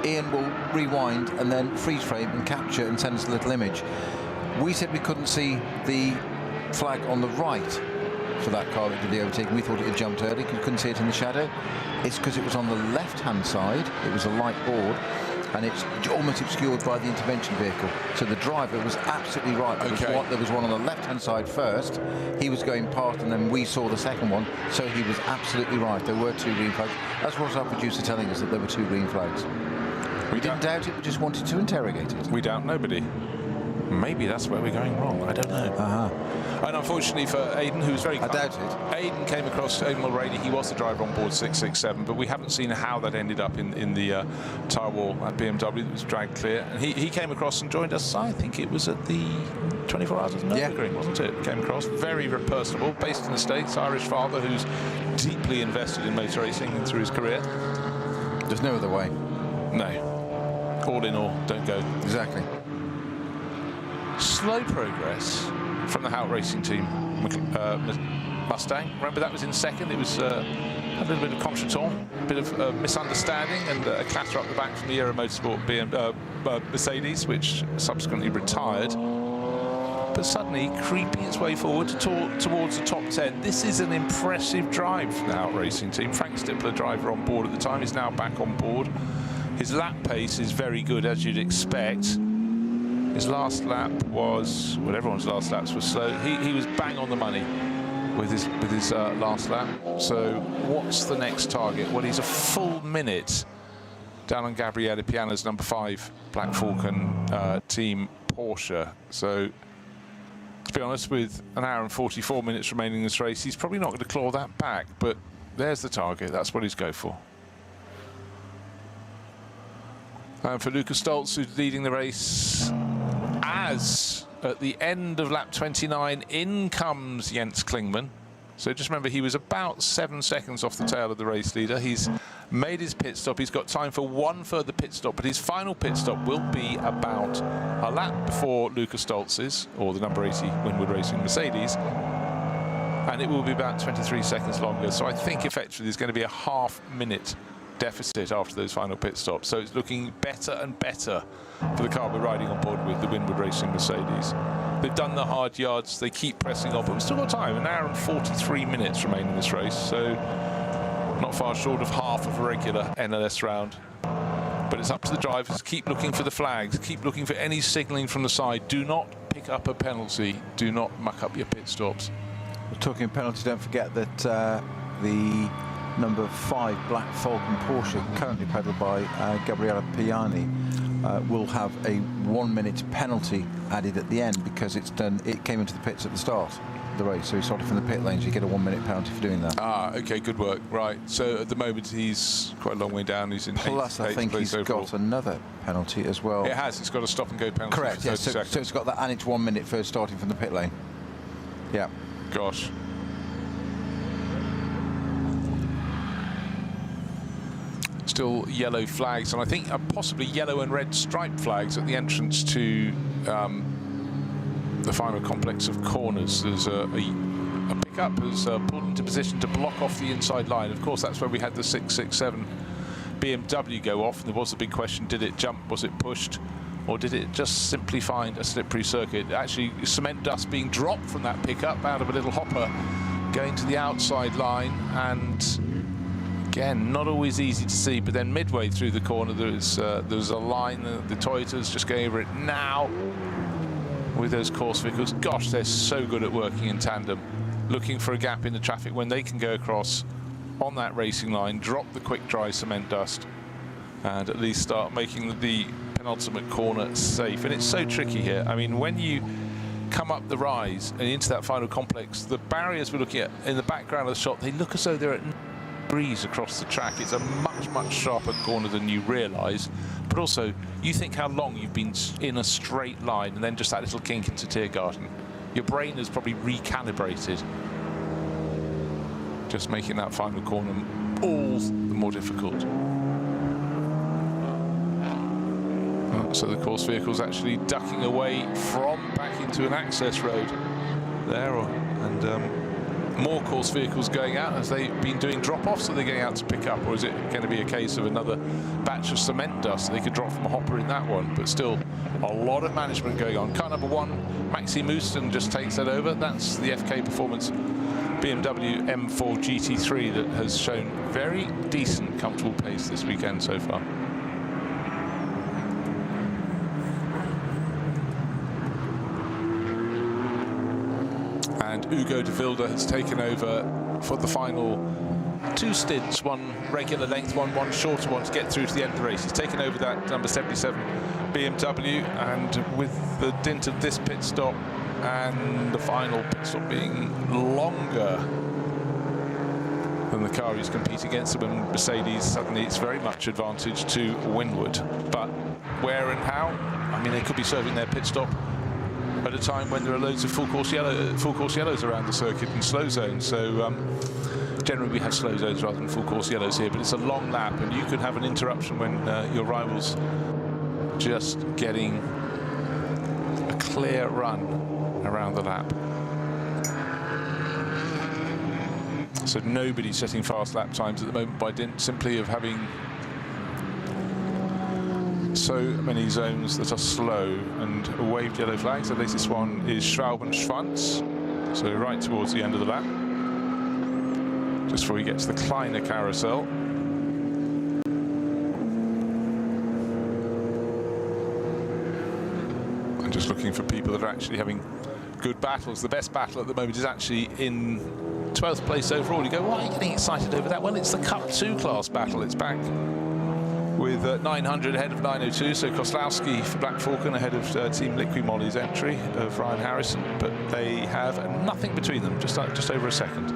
Ian will rewind and then freeze frame and capture and send us a little image. We said we couldn't see the flag on the right for that car that did the overtaking. We thought it had jumped early because we couldn't see it in the shadow. It's because it was on the left-hand side. It was a light board, and it's almost obscured by the intervention vehicle. So the driver was absolutely right. There was one on the left-hand side first. He was going past, and then we saw the second one. So he was absolutely right. There were two green flags. That's what our producer telling us, that there were two green flags. We didn't doubt it, we just wanted to interrogate it. We doubt nobody. Maybe that's where we're going wrong. I don't know. And unfortunately for Aidan, who was very... I doubt it. Aidan came across, Aidan Mulroney, he was the driver on board 667, but we haven't seen how that ended up in the tyre wall at BMW that was dragged clear. And he came across and joined us, I think it was at the 24 Hours of Nürburgring, wasn't it? Came across, very, very personable, based in the States, Irish father who's deeply invested in motor racing through his career. There's no other way. No. All in all, don't go. Exactly. Slow progress from the Hout Racing team. Mustang, remember that was in second. It was a little bit of contretemps, a bit of misunderstanding, and a clatter up the back from the Aero Motorsport Mercedes, which subsequently retired. But suddenly creeping its way forward towards the top 10. This is an impressive drive from the Hout Racing team. Frank Stippler, driver on board at the time, is now back on board. His lap pace is very good, as you'd expect. His last lap was, well, everyone's last laps were slow. He was bang on the money with his last lap. So what's the next target? Well, he's a full minute down on Gabriele Piana's number 5 Black Falcon team Porsche. So to be honest, with an hour and 44 minutes remaining in this race, he's probably not going to claw that back. But there's the target. That's what he's going for. And for Lukas Stoltz, who's leading the race, as at the end of lap 29, in comes Jens Klingmann. So just remember, he was about 7 seconds off the tail of the race leader. He's made his pit stop. He's got time for one further pit stop, but his final pit stop will be about a lap before Lukas Stoltz's, or the number 80 Winwood Racing Mercedes. And it will be about 23 seconds longer. So I think effectively there's going to be a half-minute deficit after those final pit stops. So it's looking better and better for the car we're riding on board with, the Winwood Racing Mercedes. They've done the hard yards, they keep pressing on, but we've still got time. An hour and 43 minutes remain in this race, so not far short of half of a regular NLS round. But it's up to the drivers. Keep looking for the flags, keep looking for any signalling from the side. Do not pick up a penalty, do not muck up your pit stops. Talking of penalty, don't forget that the number 5 Black Falcon Porsche, currently pedalled by Gabriele Piani, will have a 1 minute penalty added at the end because it came into the pits at the start of the race. So he started from the pit lanes. You get a 1 minute penalty for doing that. Okay, good work. Right. So at the moment he's quite a long way down. He's in Plus, I think he's got another penalty as well. It has. It's got a stop and go penalty. Correct. Yes. So it's got that, and it's 1 minute first starting from the pit lane. Yeah. Gosh. Still yellow flags, and I think possibly yellow and red striped flags at the entrance to the final complex of corners. There's a pickup has pulled into position to block off the inside line. Of course, that's where we had the 667 BMW go off, and there was a big question: did it jump? Was it pushed? Or did it just simply find a slippery circuit? Actually, cement dust being dropped from that pickup out of a little hopper, going to the outside line and Again, not always easy to see, but then midway through the corner there's a line, the Toyota's just going over it now with those course vehicles. Gosh, they're so good at working in tandem, looking for a gap in the traffic when they can go across on that racing line, drop the quick dry cement dust, and at least start making the penultimate corner safe. And it's so tricky here. I mean, when you come up the rise and into that final complex, the barriers we're looking at in the background of the shot, they look as though they're at degrees across the track. It's a much sharper corner than you realise, but also you think how long you've been in a straight line and then just that little kink into Tiergarten. Your brain has probably recalibrated, just making that final corner all the more difficult. So the course vehicle's actually ducking away from back into an access road there, and more course vehicles going out as they've been doing drop-offs. Are they going out to pick up, or is it going to be a case of another batch of cement dust? They could drop from a hopper in that one, but still a lot of management going on. Car number 1, Maxi Moosten, just takes that over. That's the FK Performance BMW M4 GT3 that has shown very decent, comfortable pace this weekend so far. And Ugo de Wilde has taken over for the final 2 stints, one regular length, one shorter one to get through to the end of the race. He's taken over that number 77 BMW, and with the dint of this pit stop and the final pit stop being longer than the car he's competing against, and Mercedes, suddenly it's very much advantage to Winwood. But where and how? I mean, they could be serving their pit stop at a time when there are loads of full course yellows around the circuit and slow zones. So generally we have slow zones rather than full course yellows here, but it's a long lap and you could have an interruption when your rival's just getting a clear run around the lap. So nobody's setting fast lap times at the moment by dint simply of having so many zones that are slow and waved yellow flags. The latest one is Schraubenschwanz, so right towards the end of the lap, just before we get to the Kleiner carousel. I'm just looking for people that are actually having good battles. The best battle at the moment is actually in 12th place overall. You go, why are you getting excited over that? Well, it's the Cup 2 class battle. It's back with 900 ahead of 902, so Koslowski for Black Falcon ahead of Team Liqui Moly's entry of Ryan Harrison, but they have nothing between them, just over a second.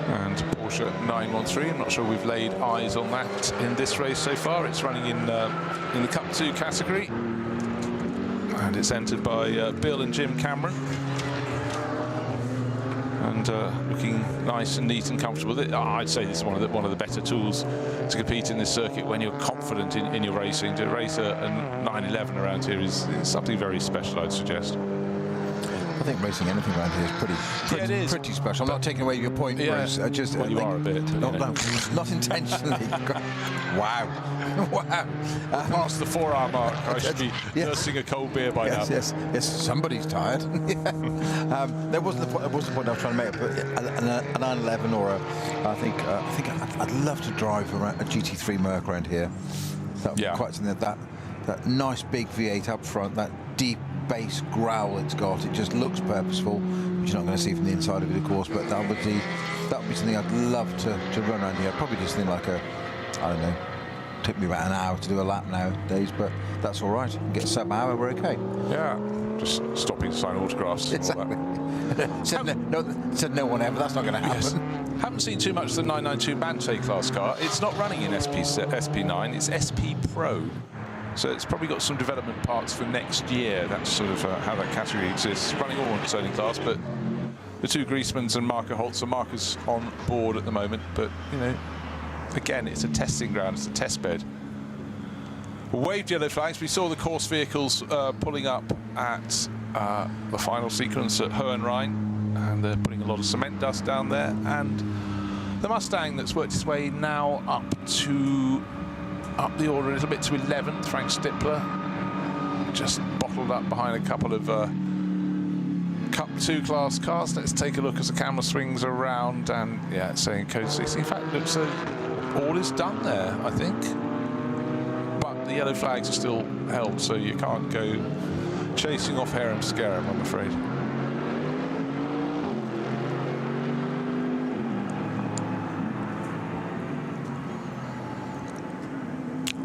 And Porsche 913, I'm not sure we've laid eyes on that in this race so far. It's running in the Cup 2 category, and it's entered by Bill and Jim Cameron. And looking nice and neat and comfortable. I'd say this is one of the better tools to compete in this circuit when you're confident in your racing. To race a 911 around here is something very special, I'd suggest. I think racing anything around here is pretty special. I'm not taking away your point, Bruce. Well, you are a bit. No, not intentionally. Wow. Wow. Past the 4 hour mark, I should be nursing a cold beer by now. Yes, somebody's tired. That wasn't the point I was trying to make. But a 911 or I think I'd love to drive around a GT3 Merc around here. That would be quite something. That nice big V8 up front, that deep bass growl it's got. It just looks purposeful, which you're not going to see from the inside of it, of course. But that would be something I'd love to run around here. Probably just something like I don't know. Took me about an hour to do a lap nowadays, but that's all right. Get a sub-hour, we're okay. Yeah, just stopping to sign autographs. Exactly. said no one ever. That's not going to happen. Yes. Haven't seen too much of the 992 Mante class car. It's not running in SP9. It's SP Pro. So it's probably got some development parts for next year. That's sort of how that category exists. Running all in its own class, but the 2 Griezmanns and Marco Holzer, Marco's on board at the moment, but you know. Again, it's a testing ground, it's a test bed. Waved yellow flags. We saw the course vehicles pulling up at the final sequence at Hohenrhein, and they're putting a lot of cement dust down there. And the Mustang that's worked its way now up the order a little bit to 11th, Frank Stippler, just bottled up behind a couple of Cup 2 class cars. Let's take a look as the camera swings around, and yeah, it's saying code 60. In fact, it looks all is done there, I think. But the yellow flags are still held, so you can't go chasing off hare and scarab, I'm afraid.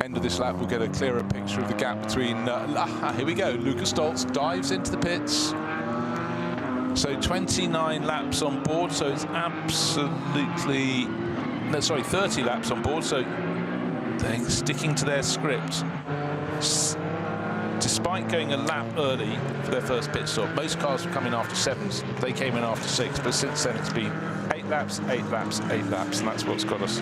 End of this lap, we'll get a clearer picture of the gap between. Here we go. Lucas Stoltz dives into the pits. So 29 laps on board, so it's absolutely, no, sorry, 30 laps on board, so they're sticking to their script. Despite going a lap early for their first pit stop, most cars were coming after 7s, they came in after 6, but since then it's been 8 laps, 8 laps, 8 laps, and that's what's got us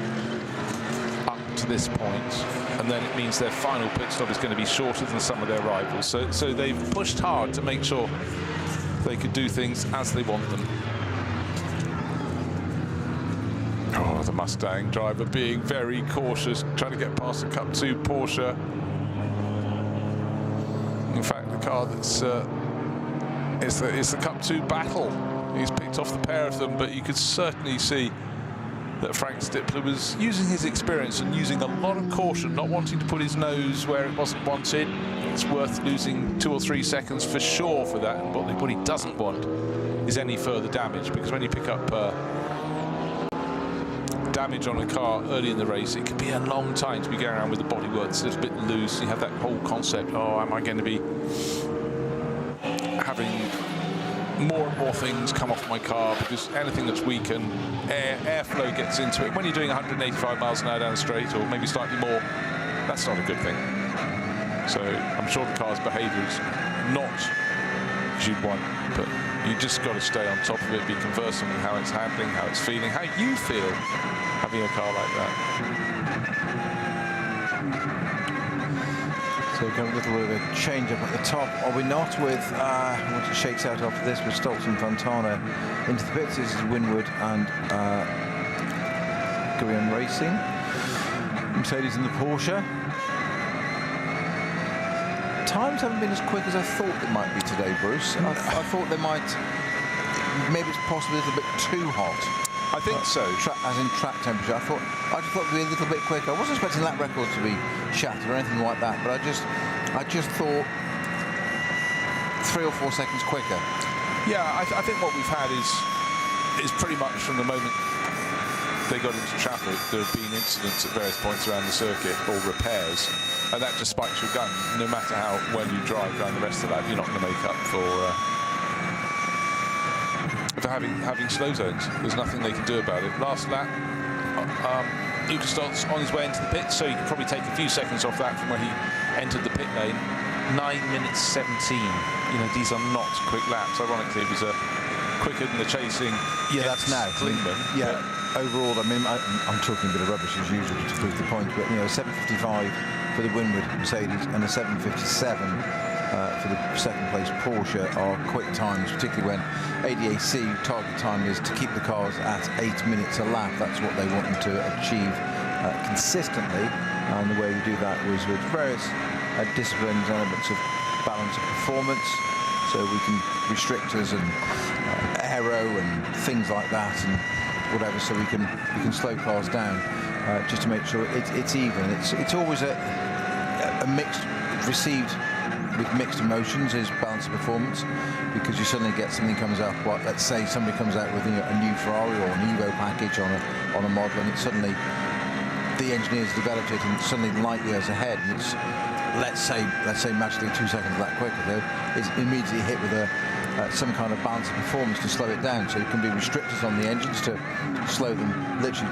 up to this point. And then it means their final pit stop is going to be shorter than some of their rivals. So they've pushed hard to make sure they could do things as they want them. Oh, the Mustang driver being very cautious, trying to get past the Cup 2 Porsche. In fact, the car that's is the Cup 2 Battle. He's picked off the pair of them, but you could certainly see that Frank Stippler was using his experience and using a lot of caution, not wanting to put his nose where it wasn't wanted. It's worth losing 2 or 3 seconds for sure for that. And what he doesn't want is any further damage, because when you pick up damage on a car early in the race, it could be a long time to be going around with the bodywork that's a little bit loose. You have that whole concept, oh, am I going to be having more and more things come off my car, because anything that's weak and airflow gets into it. When you're doing 185 miles an hour down the straight, or maybe slightly more, that's not a good thing. So I'm sure the car's behaviour is not as you'd want, but you just got to stay on top of it, be conversant with how it's handling, how it's feeling, how you feel having a car like that. So we've got a little bit of a change up at the top, are we not, with what it shakes out after this with Stoltz and Fontana into the pits. This is Winwood and Guion Racing. Mercedes and the Porsche. Times haven't been as quick as I thought they might be today, Bruce. I thought they might, maybe it's possibly a little bit too hot. I think so. As in track temperature. I just thought it'd be a little bit quicker. I wasn't expecting lap records to be shattered or anything like that, but I just thought 3 or 4 seconds quicker. Yeah, I think what we've had is pretty much from the moment they got into traffic, there have been incidents at various points around the circuit, or repairs, and that just spikes your gun. No matter how well you drive around the rest of that, you're not going to make up for having slow zones. There's nothing they can do about it. Last lap, Lucas Stoltz on his way into the pits, so you can probably take a few seconds off that from when he entered the pit lane. 9 minutes 17. You know, these are not quick laps. Ironically, it was quicker than the chasing. Yeah, that's now. Klingman. Yeah. Overall, I mean, I'm talking a bit of rubbish as usual to prove the point, but you know, 7:55 for the Winwood Mercedes and a 7:57 for the second place Porsche are quick times, particularly when ADAC target time is to keep the cars at 8 minutes a lap. That's what they want them to achieve consistently, and the way we do that was with various disciplines, elements of balance of performance, so we can restrict us and aero and things like that and whatever, so we can slow cars down just to make sure it's even. It's always a mixed, received with mixed emotions is balance of performance, because you suddenly get something comes out. What, let's say somebody comes out with a new Ferrari or an Evo package on a model, and it's suddenly the engineers developed it and suddenly light years ahead, and it's let's say magically 2 seconds that quicker, though, it's immediately hit with some kind of balance of performance to slow it down. So it can be restrictors on the engines to slow them, literally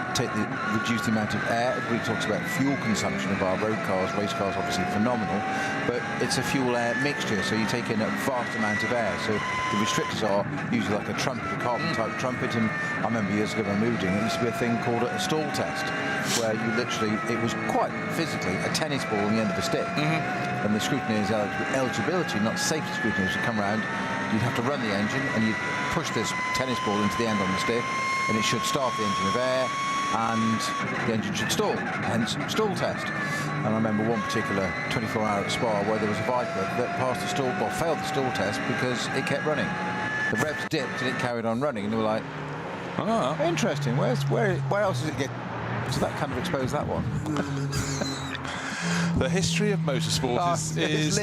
reduce the amount of air. Everybody talks about fuel consumption of our road cars, race cars, obviously phenomenal, but it's a fuel-air mixture, so you take in a vast amount of air. So the restrictors are usually like a trumpet, a carbon-type trumpet, and I remember years ago when I moved in, it used to be a thing called a stall test, where you literally, it was quite physically a tennis ball on the end of a stick, and the scrutineer's eligibility, not safety scrutineers, would come around. You'd have to run the engine and you'd push this tennis ball into the end on the stick, and it should start the engine of air and the engine should stall, hence stall test. And I remember one particular 24-hour at Spa where there was a Viper that passed the stall, or failed the stall test because it kept running. the revs dipped and it carried on running, and they were like, interesting, where else does it get? So that kind of exposed that one. The history of motorsport is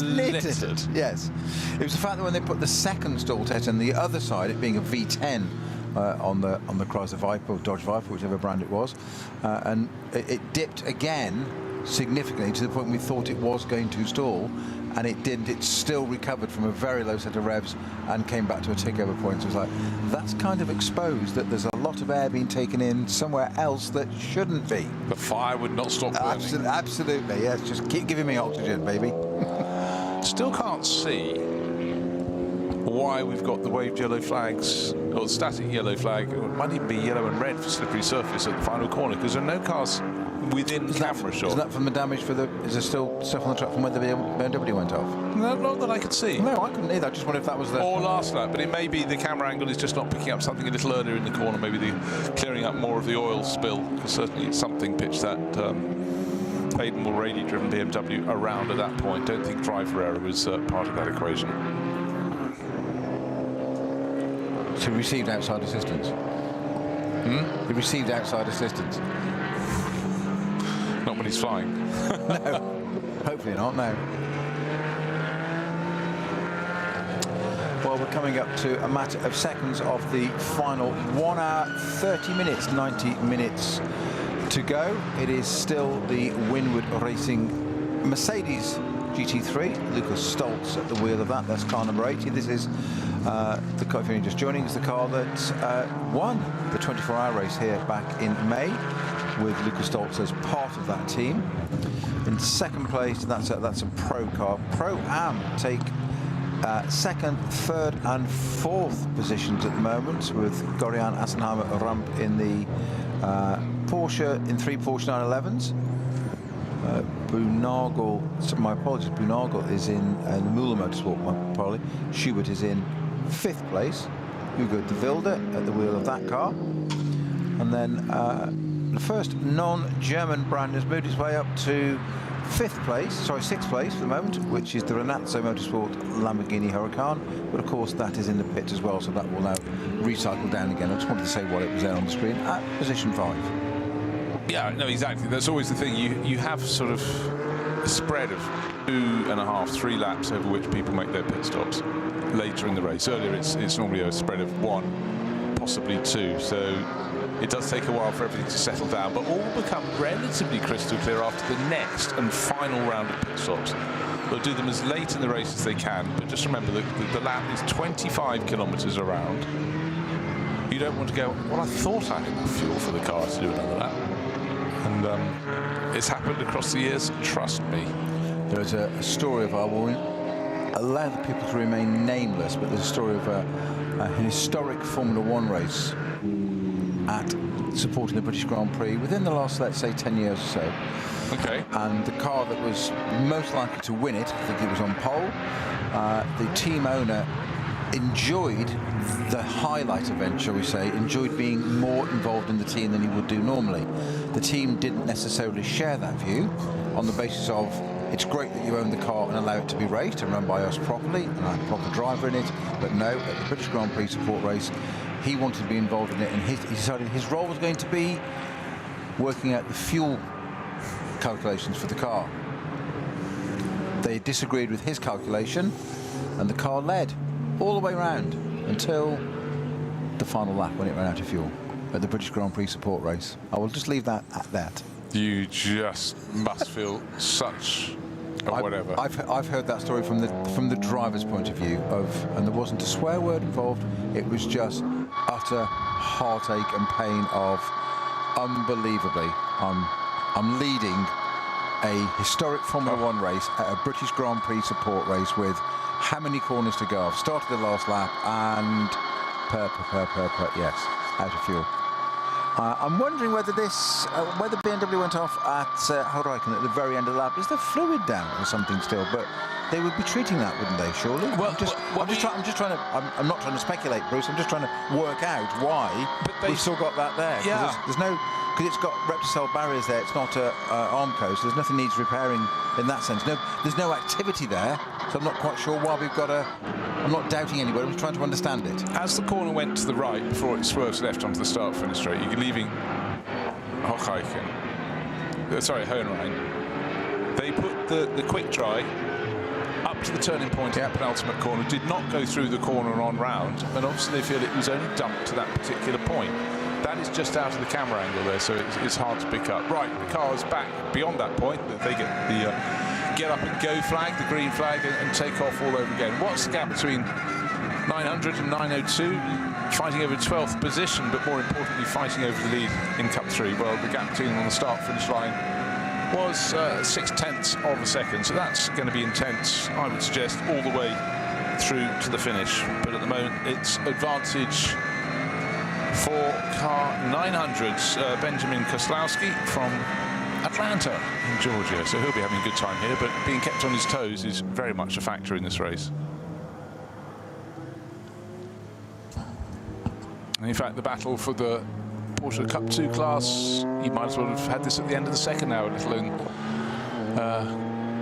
littered. Yes. It was the fact that when they put the second stall test on the other side, it being a V10 on the Chrysler Viper or Dodge Viper, whichever brand it was, and it dipped again significantly to the point we thought it was going to stall, and it didn't. It still recovered from a very low set of revs and came back to a takeover point. So it was like, that's kind of exposed that there's a lot of air being taken in somewhere else that shouldn't be. The fire would not stop burning. Absolutely, yes. Just keep giving me oxygen, baby. Still can't see why we've got the waved yellow flags, or the static yellow flag. It might even be yellow and red for slippery surface at the final corner, because there are no cars within camera shot. Is that from the damage for the... Is there still stuff on the track from where the BMW went off? No, not that I could see. No, I couldn't either. I just wondered if that was the... Or last lap, but it may be the camera angle is just not picking up something a little earlier in the corner, maybe the clearing up more of the oil spill, because certainly it's something pitched that Hayden Mulready-driven BMW around at that point. Don't think driver error was part of that equation. So he received outside assistance? He received outside assistance? Not when he's flying. No, hopefully not, no. Well, we're coming up to a matter of seconds of the final 1 hour, 30 minutes, 90 minutes to go. It is still the Winward Racing Mercedes GT3. Lucas Stoltz at the wheel of that. That's car number 80. This is the car, if you're just joining, is the car that won the 24-hour race here back in May, with Lucas Stoltz as part of that team. In second place, that's a pro car. Pro-Am take second, third and fourth positions at the moment, with Gorian Assenheimer Ramp in the Porsche, in 3 Porsche 911s. Boonagel, my apologies, Boonagel is in Müller Motorsport, my apologies. Schubert is in 5th place. Hugo de Wilde at the wheel of that car. And then the first non-German brand has moved its way up to 6th place for the moment, which is the Renazzo Motorsport Lamborghini Huracan. But of course that is in the pit as well, so that will now recycle down again. I just wanted to say what it was there on the screen at position 5. Yeah, no, exactly. That's always the thing. You have sort of a spread of 2.5, 3 laps over which people make their pit stops later in the race. Earlier it's normally a spread of 1, possibly 2. So it does take a while for everything to settle down, but all become relatively crystal clear after the next and final round of pit stops. They'll do them as late in the race as they can, but just remember that the lap is 25 kilometres around. You don't want to go, well, I thought I had enough fuel for the car to do another lap. And it's happened across the years, trust me. There's a story of, I will allow the people to remain nameless, but there's a story of an historic Formula 1 race at supporting the British Grand Prix within the last, let's say, 10 years or so. Okay. And the car that was most likely to win it, I think it was on pole, the team owner enjoyed the highlight event, shall we say, enjoyed being more involved in the team than he would do normally. The team didn't necessarily share that view on the basis of, it's great that you own the car and allow it to be raced and run by us properly, and I have a proper driver in it, but no, at the British Grand Prix support race, he wanted to be involved in it, and he decided his role was going to be working out the fuel calculations for the car. They disagreed with his calculation, and the car led all the way round until the final lap when it ran out of fuel at the British Grand Prix support race. I will just leave that at that. You just must feel such a whatever. I've heard that story from the driver's point of view and there wasn't a swear word involved. It was just utter heartache and pain of, unbelievably, I'm leading a historic Formula 1 race at a British Grand Prix support race with how many corners to go? I've started the last lap and yes, out of fuel. I'm wondering whether whether BMW went off at Huracan at the very end of the lap. Is there fluid down or something still? But they would be treating that, wouldn't they? Surely. Well, I'm not trying to speculate, Bruce. I'm just trying to work out why we've still got that there. Yeah. There's no, because it's got Repticell barriers there. It's not Armco, so there's nothing needs repairing in that sense. No, there's no activity there, so I'm not quite sure why we've got a I'm not doubting anybody. I'm just trying to understand it. As the corner went to the right before it swerves left onto the start-finish straight, you're leaving Hohenrhein. They put the quick dry up to the turning point at the penultimate corner, did not go through the corner and on round, and obviously they feel it was only dumped to that particular point. That is just out of the camera angle there, so it's hard to pick up. Right, the car's back beyond that point, that they get the get up and go flag, the green flag, and take off all over again. What's the gap between 900 and 902? Fighting over 12th position, but more importantly, fighting over the lead in Cup 3. Well, the gap between them on the start-finish line was 0.6 of a second, so that's going to be intense, I would suggest, all the way through to the finish. But at the moment, it's advantage for car 900, Benjamin Koslowski from Atlanta in Georgia. So he'll be having a good time here, but being kept on his toes is very much a factor in this race. And in fact, the battle for the Porsche Cup 2 class, you might as well have had this at the end of the second hour, let alone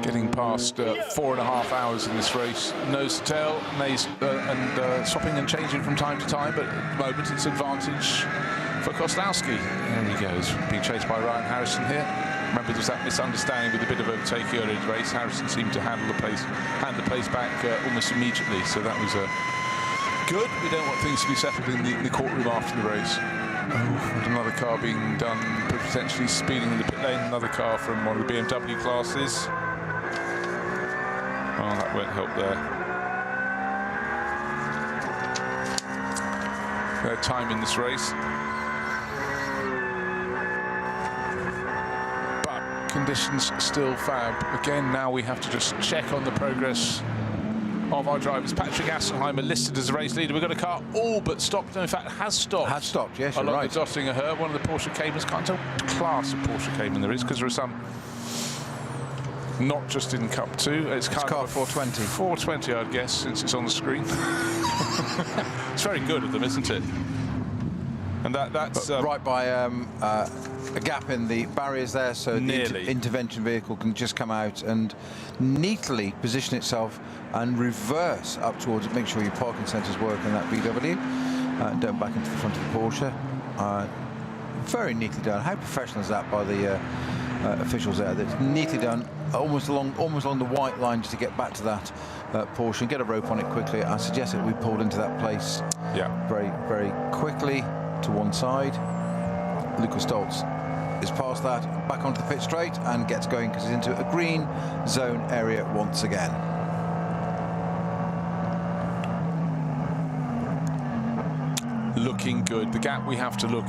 getting past 4.5 hours in this race. Nose to tail, and swapping and changing from time to time, but at the moment it's advantage for Koslowski. There he goes, being chased by Ryan Harrison here. Remember, there's that misunderstanding with a bit of overtaking earlier in the race. Harrison seemed to hand the place back almost immediately, so that was good. We don't want things to be settled in the courtroom after the race. Oh, another car being done, potentially speeding in the pit lane. Another car from one of the BMW classes. Oh, that won't help there. Their time in this race. But conditions still fab. Again, now we have to just check on the progress of our drivers. Patrick Assenheimer listed as a race leader. We've got a car all but stopped. No, in fact, has stopped. Has stopped, yes, you're along right. the Dottinger Her, one of the Porsche Caymans. Can't tell what class of Porsche Cayman there is, because there are some not just in Cup 2. It's car 420. 420, I'd guess, since it's on the screen. It's very good of them, isn't it? And that's right by a gap in the barriers there, so the intervention vehicle can just come out and neatly position itself and reverse up towards it. Make sure your parking sensors work in that VW. Don't back into the front of the Porsche. Very neatly done. How professional is that by the officials there? That's neatly done, almost along the white line, just to get back to that Porsche and get a rope on it quickly. I suggest that we pulled into that place very, very quickly to one side. Lucas Stoltz is past that, back onto the pit straight, and gets going because he's into a green zone area once again. Looking good. The gap we have to look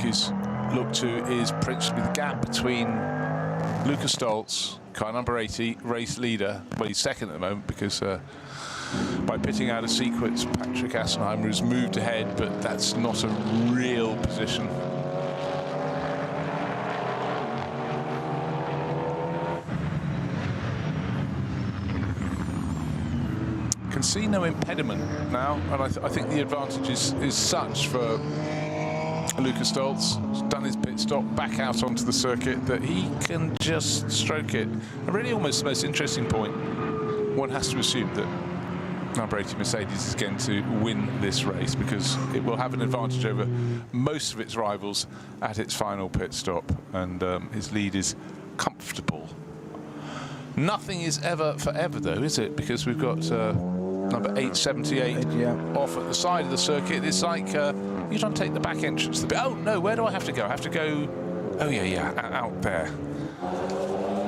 to is principally the gap between Lucas Stoltz, car number 80, race leader. Well, he's second at the moment because by pitting out of sequence, Patrick Assenheimer has moved ahead, but that's not a real position. Can see no impediment now, and I think the advantage is such for Lucas Stoltz. He's done his pit stop, back out onto the circuit, that he can just stroke it. And really almost the most interesting point, one has to assume that number 80 Mercedes is going to win this race, because it will have an advantage over most of its rivals at its final pit stop, and his lead is comfortable. Nothing is ever forever, though, is it? Because we've got number 878 off at the side of the circuit. It's like you're trying to take the back entrance. Oh no, where do I have to go? I have to go, oh yeah, out there.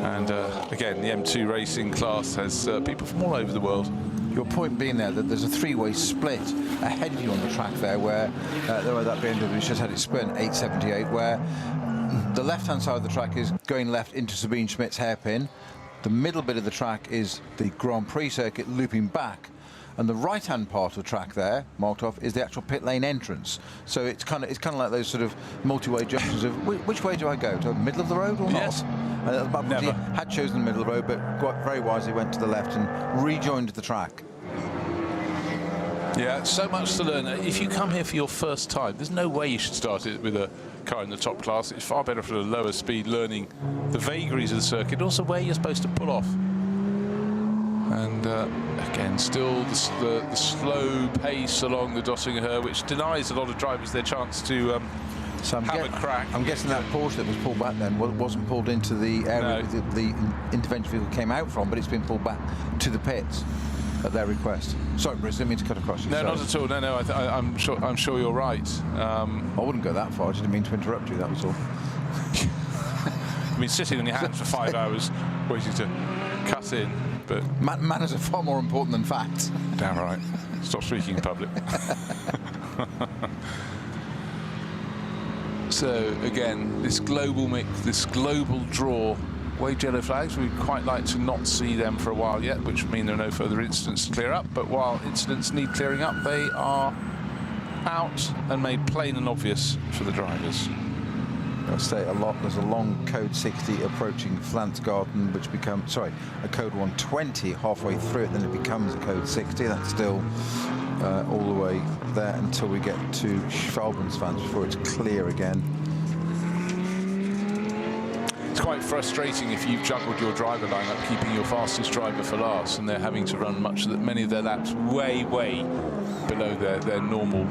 And again, the M2 racing class has people from all over the world. Your point being there that there's a three-way split ahead of you on the track there, where that BMW's just had it split, 878, where the left-hand side of the track is going left into Sabine Schmidt's hairpin. The middle bit of the track is the Grand Prix circuit looping back, and the right-hand part of the track there, marked off, is the actual pit lane entrance. So it's kind of like those sort of multi-way junctions of which way do I go, to the middle of the road or yes. not? He had chosen the middle of the road, but quite very wisely went to the left and rejoined the track. Yeah, so much to learn. If you come here for your first time, there's no way you should start it with a car in the top class. It's far better for the lower speed, learning the vagaries of the circuit, also where you're supposed to pull off. And again, still the slow pace along the Döttinger, which denies a lot of drivers their chance to so have a crack. I'm guessing that Porsche that was pulled back then wasn't pulled into the area the intervention vehicle came out from, but it's been pulled back to the pits at their request. Sorry, Bruce, didn't mean to cut across you. No, not at all. No, I'm sure you're right. I wouldn't go that far. I just didn't mean to interrupt you. That was all. I mean, sitting on your hands for 5 hours waiting to cut in, but manners are far more important than facts. Damn right. Stop speaking in public. So again, this global mix, this global draw, waved yellow flags. We'd quite like to not see them for a while yet, which would mean there are no further incidents to clear up. But while incidents need clearing up, they are out and made plain and obvious for the drivers. I'll say a lot. There's a long code 60 approaching Flansgarten, which becomes, sorry, a code 120 halfway through it, then it becomes a code 60. That's still all the way there until we get to Schwalbensfans before it's clear again. It's quite frustrating if you've juggled your driver lineup, keeping your fastest driver for last, and they're having to run many of their laps way below their normal,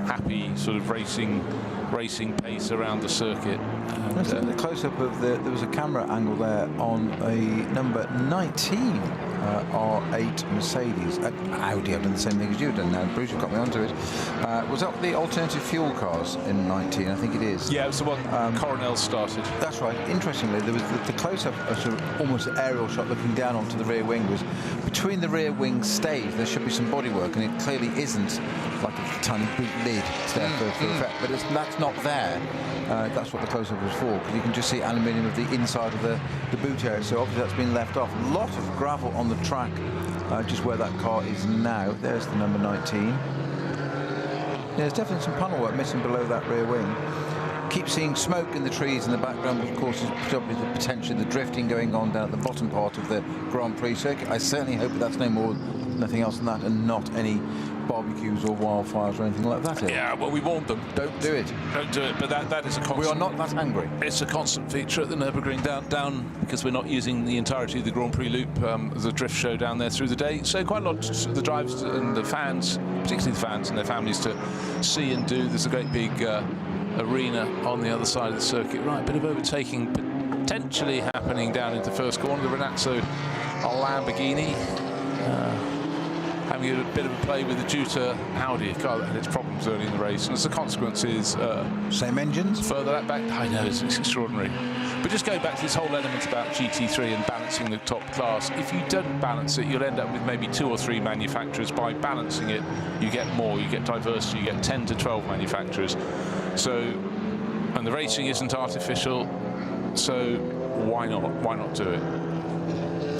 happy sort of racing pace around the circuit. And, the close-up of there was a camera angle there on a number 19 R8 Mercedes. Audi, I've done the same thing as you've done now. Bruce, you got me onto it. Was that the alternative fuel cars in 19? I think it is. Yeah, it was the one Coronel started. That's right. Interestingly, there was the close-up, sort of almost aerial shot looking down onto the rear wing, was between the rear wing stage. There should be some bodywork, and it clearly isn't, like a tiny boot lid there for effect, but that's not there. That's what the close-up was for, because you can just see aluminium of the inside of the boot area, so obviously that's been left off. A lot of gravel on the track, just where that car is now. There's the number 19. Yeah, there's definitely some panel work missing below that rear wing. Keep seeing smoke in the trees in the background, but of course is probably potentially the drifting going on down at the bottom part of the Grand Prix circuit. I certainly hope that's nothing else than that, and not any barbecues or wildfires or anything like that. Yeah, well, we warned them. Don't do it. Don't do it. But that is a constant. We are not that angry. It's a constant feature at the Nürburgring down because we're not using the entirety of the Grand Prix loop. There's a drift show down there through the day. So quite a lot of the drivers and the fans, particularly the fans and their families, to see and do. There's a great big arena on the other side of the circuit. Right, a bit of overtaking potentially happening down into first corner. The Renazzo Lamborghini having a bit of a play with the Jutta Audi, a car that had its problems early in the race, and as a consequence is same engines further that back. I know, it's extraordinary. But just going back to this whole element about GT3 and balancing the top class, if you don't balance it, you'll end up with maybe 2 or 3 manufacturers. By balancing it, you get more, you get diversity, you get 10 to 12 manufacturers. So, and the racing isn't artificial, so why not do it?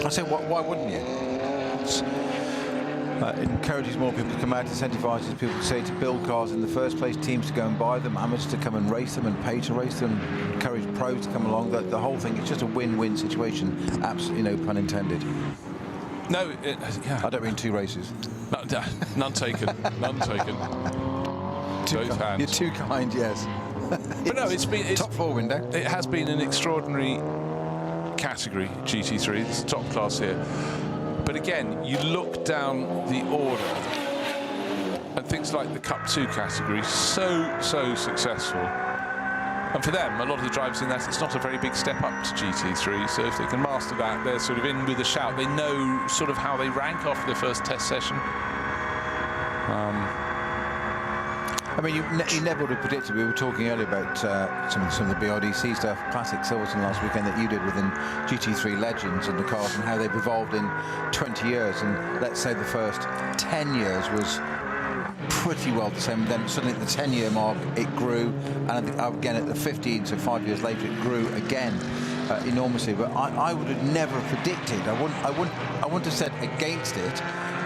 I say, why wouldn't you? It encourages more people to come out, incentivises people to say to build cars in the first place, teams to go and buy them, amateurs to come and race them and pay to race them, encourage pros to come along. The whole thing, it's just a win-win situation, absolutely no pun intended. No, yeah. I don't mean 2 races. None taken, none taken. Both hands. You're too kind, yes. But no, it's top 4 window. It has been an extraordinary category, GT3. It's top class here. But again, you look down the order, and things like the Cup 2 category, so successful. And for them, a lot of the drivers in that, it's not a very big step up to GT3. So if they can master that, they're sort of in with a shout. They know sort of how they rank after the first test session. I mean, you never would have predicted. We were talking earlier about some of the BRDC stuff, classic Silverton last weekend that you did within GT3 Legends and the cars and how they've evolved in 20 years. And let's say the first 10 years was pretty well the same. Then suddenly at the 10-year mark, it grew. And again at the 15, so 5 years later, it grew again enormously. But I would have never predicted. I wouldn't have said against it.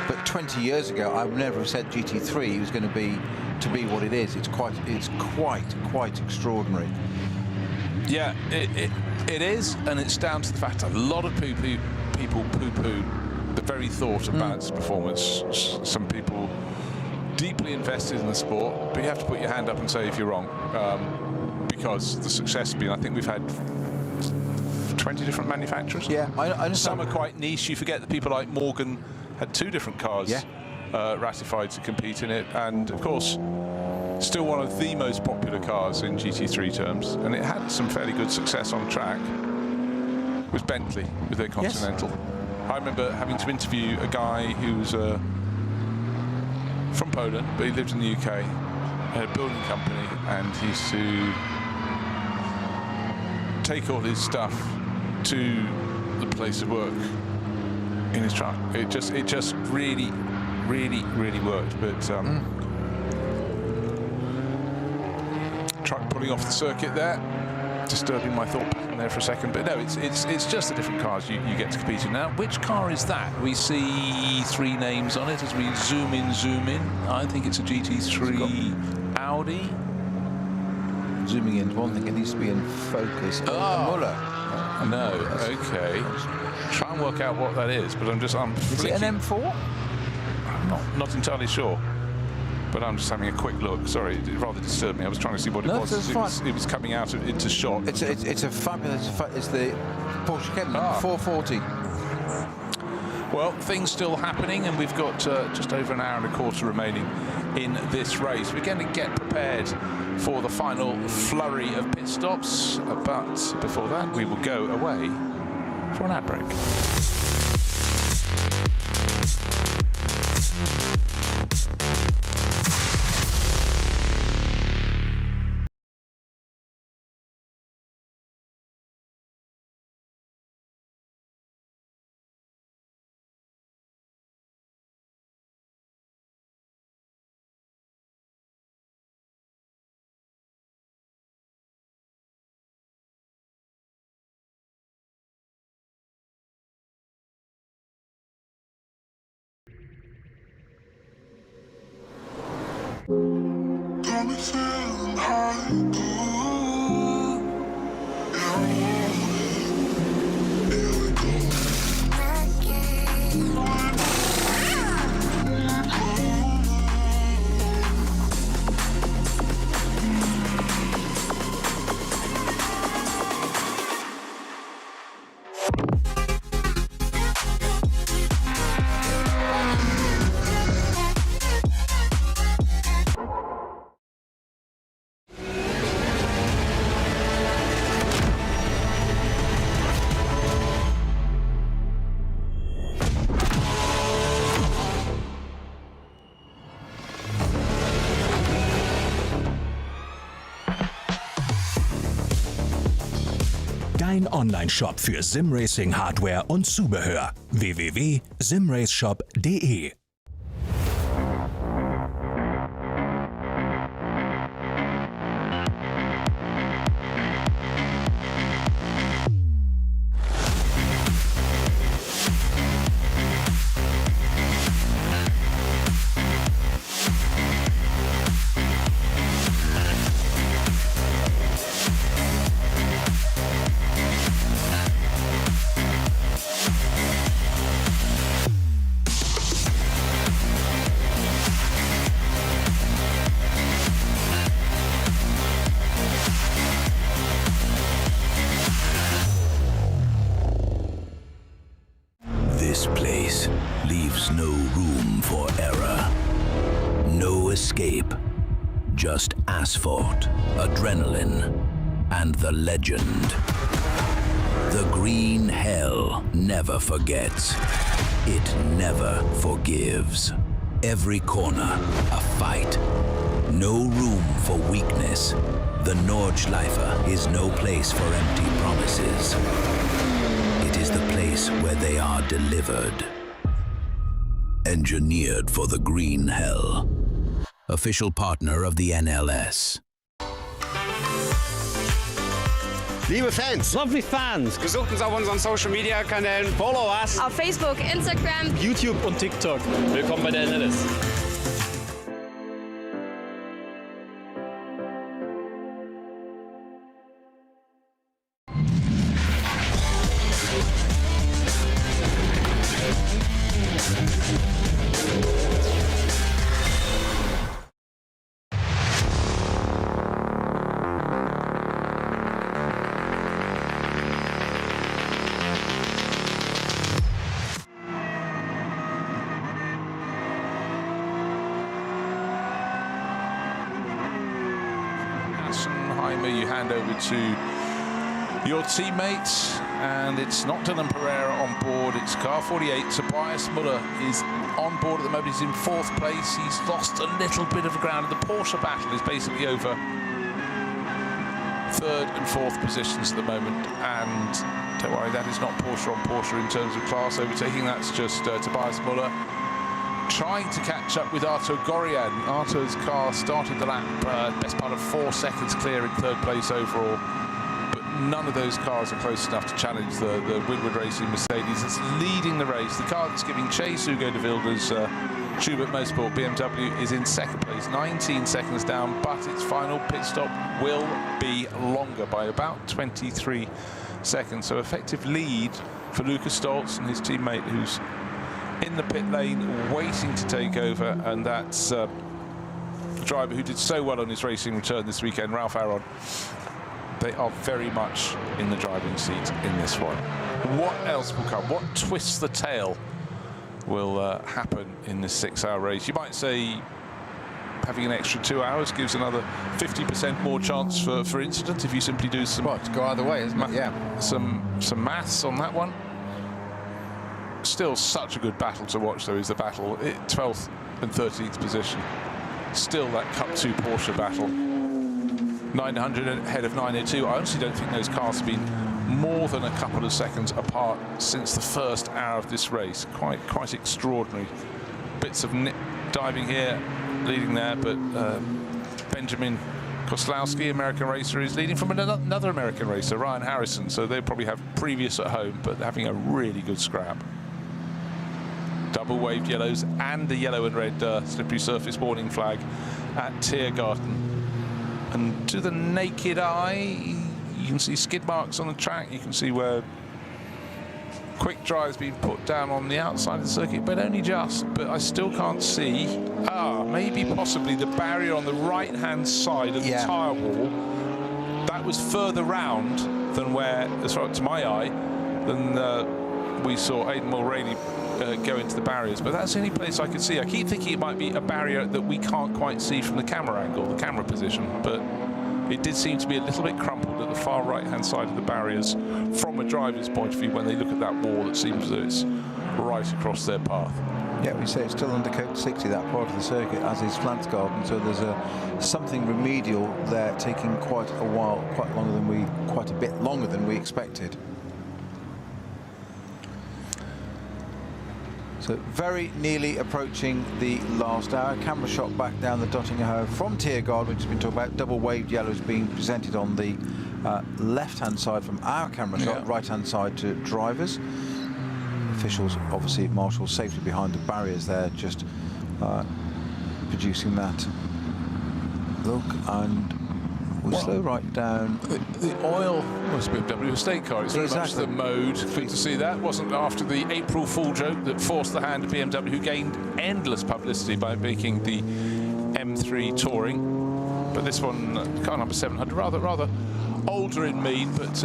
But 20 years ago, I would never have said GT3 was going to be what it is. It's quite extraordinary. Yeah, it is, and it's down to the fact a lot of people poo-poo the very thought of balanced performance. Some people deeply invested in the sport, but you have to put your hand up and say if you're wrong, because the success has been. I think we've had 20 different manufacturers. Yeah, I understand. Some are quite niche. You forget that people like Morgan had 2 different cars ratified to compete in it, and of course still one of the most popular cars in GT3 terms, and it had some fairly good success on track, was Bentley with their Continental. Yes. I remember having to interview a guy who was from Poland, but he lived in the UK, had a building company, and he used to take all his stuff to the place of work in his truck. It just really worked. But truck pulling off the circuit there, disturbing my thought pattern there for a second. But no, it's just the different cars you get to compete in now. Which car is that? We see 3 names on it as we zoom in. I think it's a GT3 Audi. Zooming in one thing, it needs to be in focus. Muller. No, okay. Try and work out what that is, but I'm Is it an M4? I'm not entirely sure, but I'm just having a quick look. Sorry, it rather disturbed me. I was trying to see what it was. It was coming out into shot. It's a fabulous. It's the Porsche Cayman 440. Well, things still happening, and we've got just over an hour and a quarter remaining in this race. We're going to get prepared for the final flurry of pit stops, but before that, we will go away for an ad break. Got me feeling high. Here we go. Dein Online-Shop für Simracing-Hardware und Zubehör. www.simraceshop.de. This place leaves no room for error. No escape. Just asphalt, adrenaline, and the legend. The green hell never forgets. It never forgives. Every corner, a fight. No room for weakness. The Nordschleife is no place for empty promises. It is the place where they are delivered. Engineered for the green hell. Official partner of the NLS. Liebe Fans, Lovely fans. besucht uns auf unseren Social Media Kanälen. Follow us. Auf Facebook, Instagram, YouTube und TikTok. Willkommen bei der NLS. disclaimer, you hand over to your teammates, and it's not Dylan Pereira on board, it's car 48. Tobias Muller is on board at the moment. He's in 4th place. He's lost a little bit of ground. The Porsche battle is basically over 3rd and 4th positions at the moment, and don't worry, that is not Porsche on Porsche in terms of class overtaking. That's just Tobias Muller trying to catch up with Arto Gorian. Arto's car started the lap best part of 4 seconds clear in 3rd place overall, but none of those cars are close enough to challenge the Winward Racing Mercedes that's leading the race. The car that's giving chase, Hugo de Wilde's Schubert Motorsport BMW, is in 2nd place, 19 seconds down, but its final pit stop will be longer by about 23 seconds. So effective lead for Lucas Stoltz and his teammate, who's in the pit lane waiting to take over, and that's the driver who did so well on his racing return this weekend, Ralph Aron. They are very much in the driving seat in this one. What else will come? What twists the tail will happen in this 6-hour race? You might say having an extra 2 hours gives another 50% more chance for incident if you simply do some... Well, to go either way, isn't it? Yeah. Some maths on that one. Still such a good battle to watch, though, is the battle at 12th and 13th position. Still that Cup 2 Porsche battle. 900 ahead of 902. I honestly don't think those cars have been more than a couple of seconds apart since the first hour of this race. Quite extraordinary. Bits of diving here, leading there, but Benjamin Koslowski, American racer, is leading from another American racer, Ryan Harrison, so they probably have previous at home, but they're having a really good scrap. Double waved yellows and the yellow and red slippery surface warning flag at Tiergarten. And to the naked eye, you can see skid marks on the track. You can see where quick drive's been put down on the outside of the circuit, but only just. But I still can't see. Maybe possibly the barrier on the right-hand side of the tyre wall. That was further round than where, as far as to my eye, than we saw Aidan Mulroney go into the barriers. But that's the only place I could see. I keep thinking it might be a barrier that we can't quite see from the camera angle, the camera position. But it did seem to be a little bit crumpled at the far right-hand side of the barriers from a driver's point of view when they look at that wall that seems as though it's right across their path. Yeah, we say it's still under code 60, that part of the circuit, as is Flansgarden, so there's something remedial there taking quite a while, quite a bit longer than we expected. So very nearly approaching the last hour. Camera shot back down the Dottingham from Tiergarten, which has been talked about. Double waved yellows being presented on the left-hand side from our camera shot, right-hand side to drivers. Officials, obviously, marshals safely behind the barriers there, just producing that look, and we'll slow right down. The oil was a BMW estate car. It's very much the mode. Good to see that. Wasn't after the April Fool joke that forced the hand of BMW, who gained endless publicity by making the M3 touring. But this one, car number 700, rather older in mien, but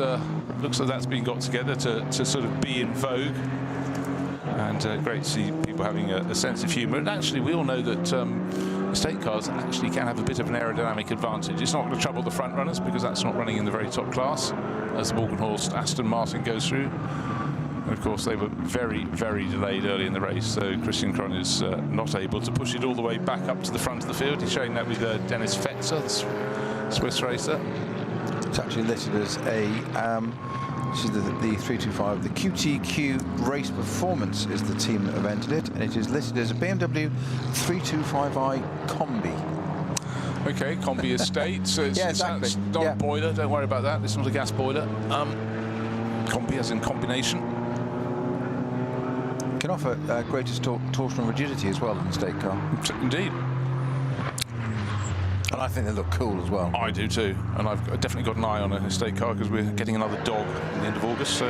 looks like that's been got together to sort of be in vogue. And great to see people having a sense of humour. And actually, we all know that estate cars actually can have a bit of an aerodynamic advantage. It's not going to trouble the front runners because that's not running in the very top class as the Morgenhorst Aston Martin goes through. And of course, they were very, very delayed early in the race, so Christian Kron is not able to push it all the way back up to the front of the field. He's showing that with Dennis Fetzer, the Swiss racer. It's actually listed as a this is the 325. The QTQ Race Performance is the team that have entered it, and it is listed as a BMW 325i Combi. Okay, Combi estate. So it's, yeah, exactly. It's not a boiler. Don't worry about that. It's not a gas boiler. Combi as in combination. Can offer greatest torsional rigidity as well in the estate car. Indeed. And I think they look cool as well. I do too, and I've definitely got an eye on an estate car because we're getting another dog at the end of August, so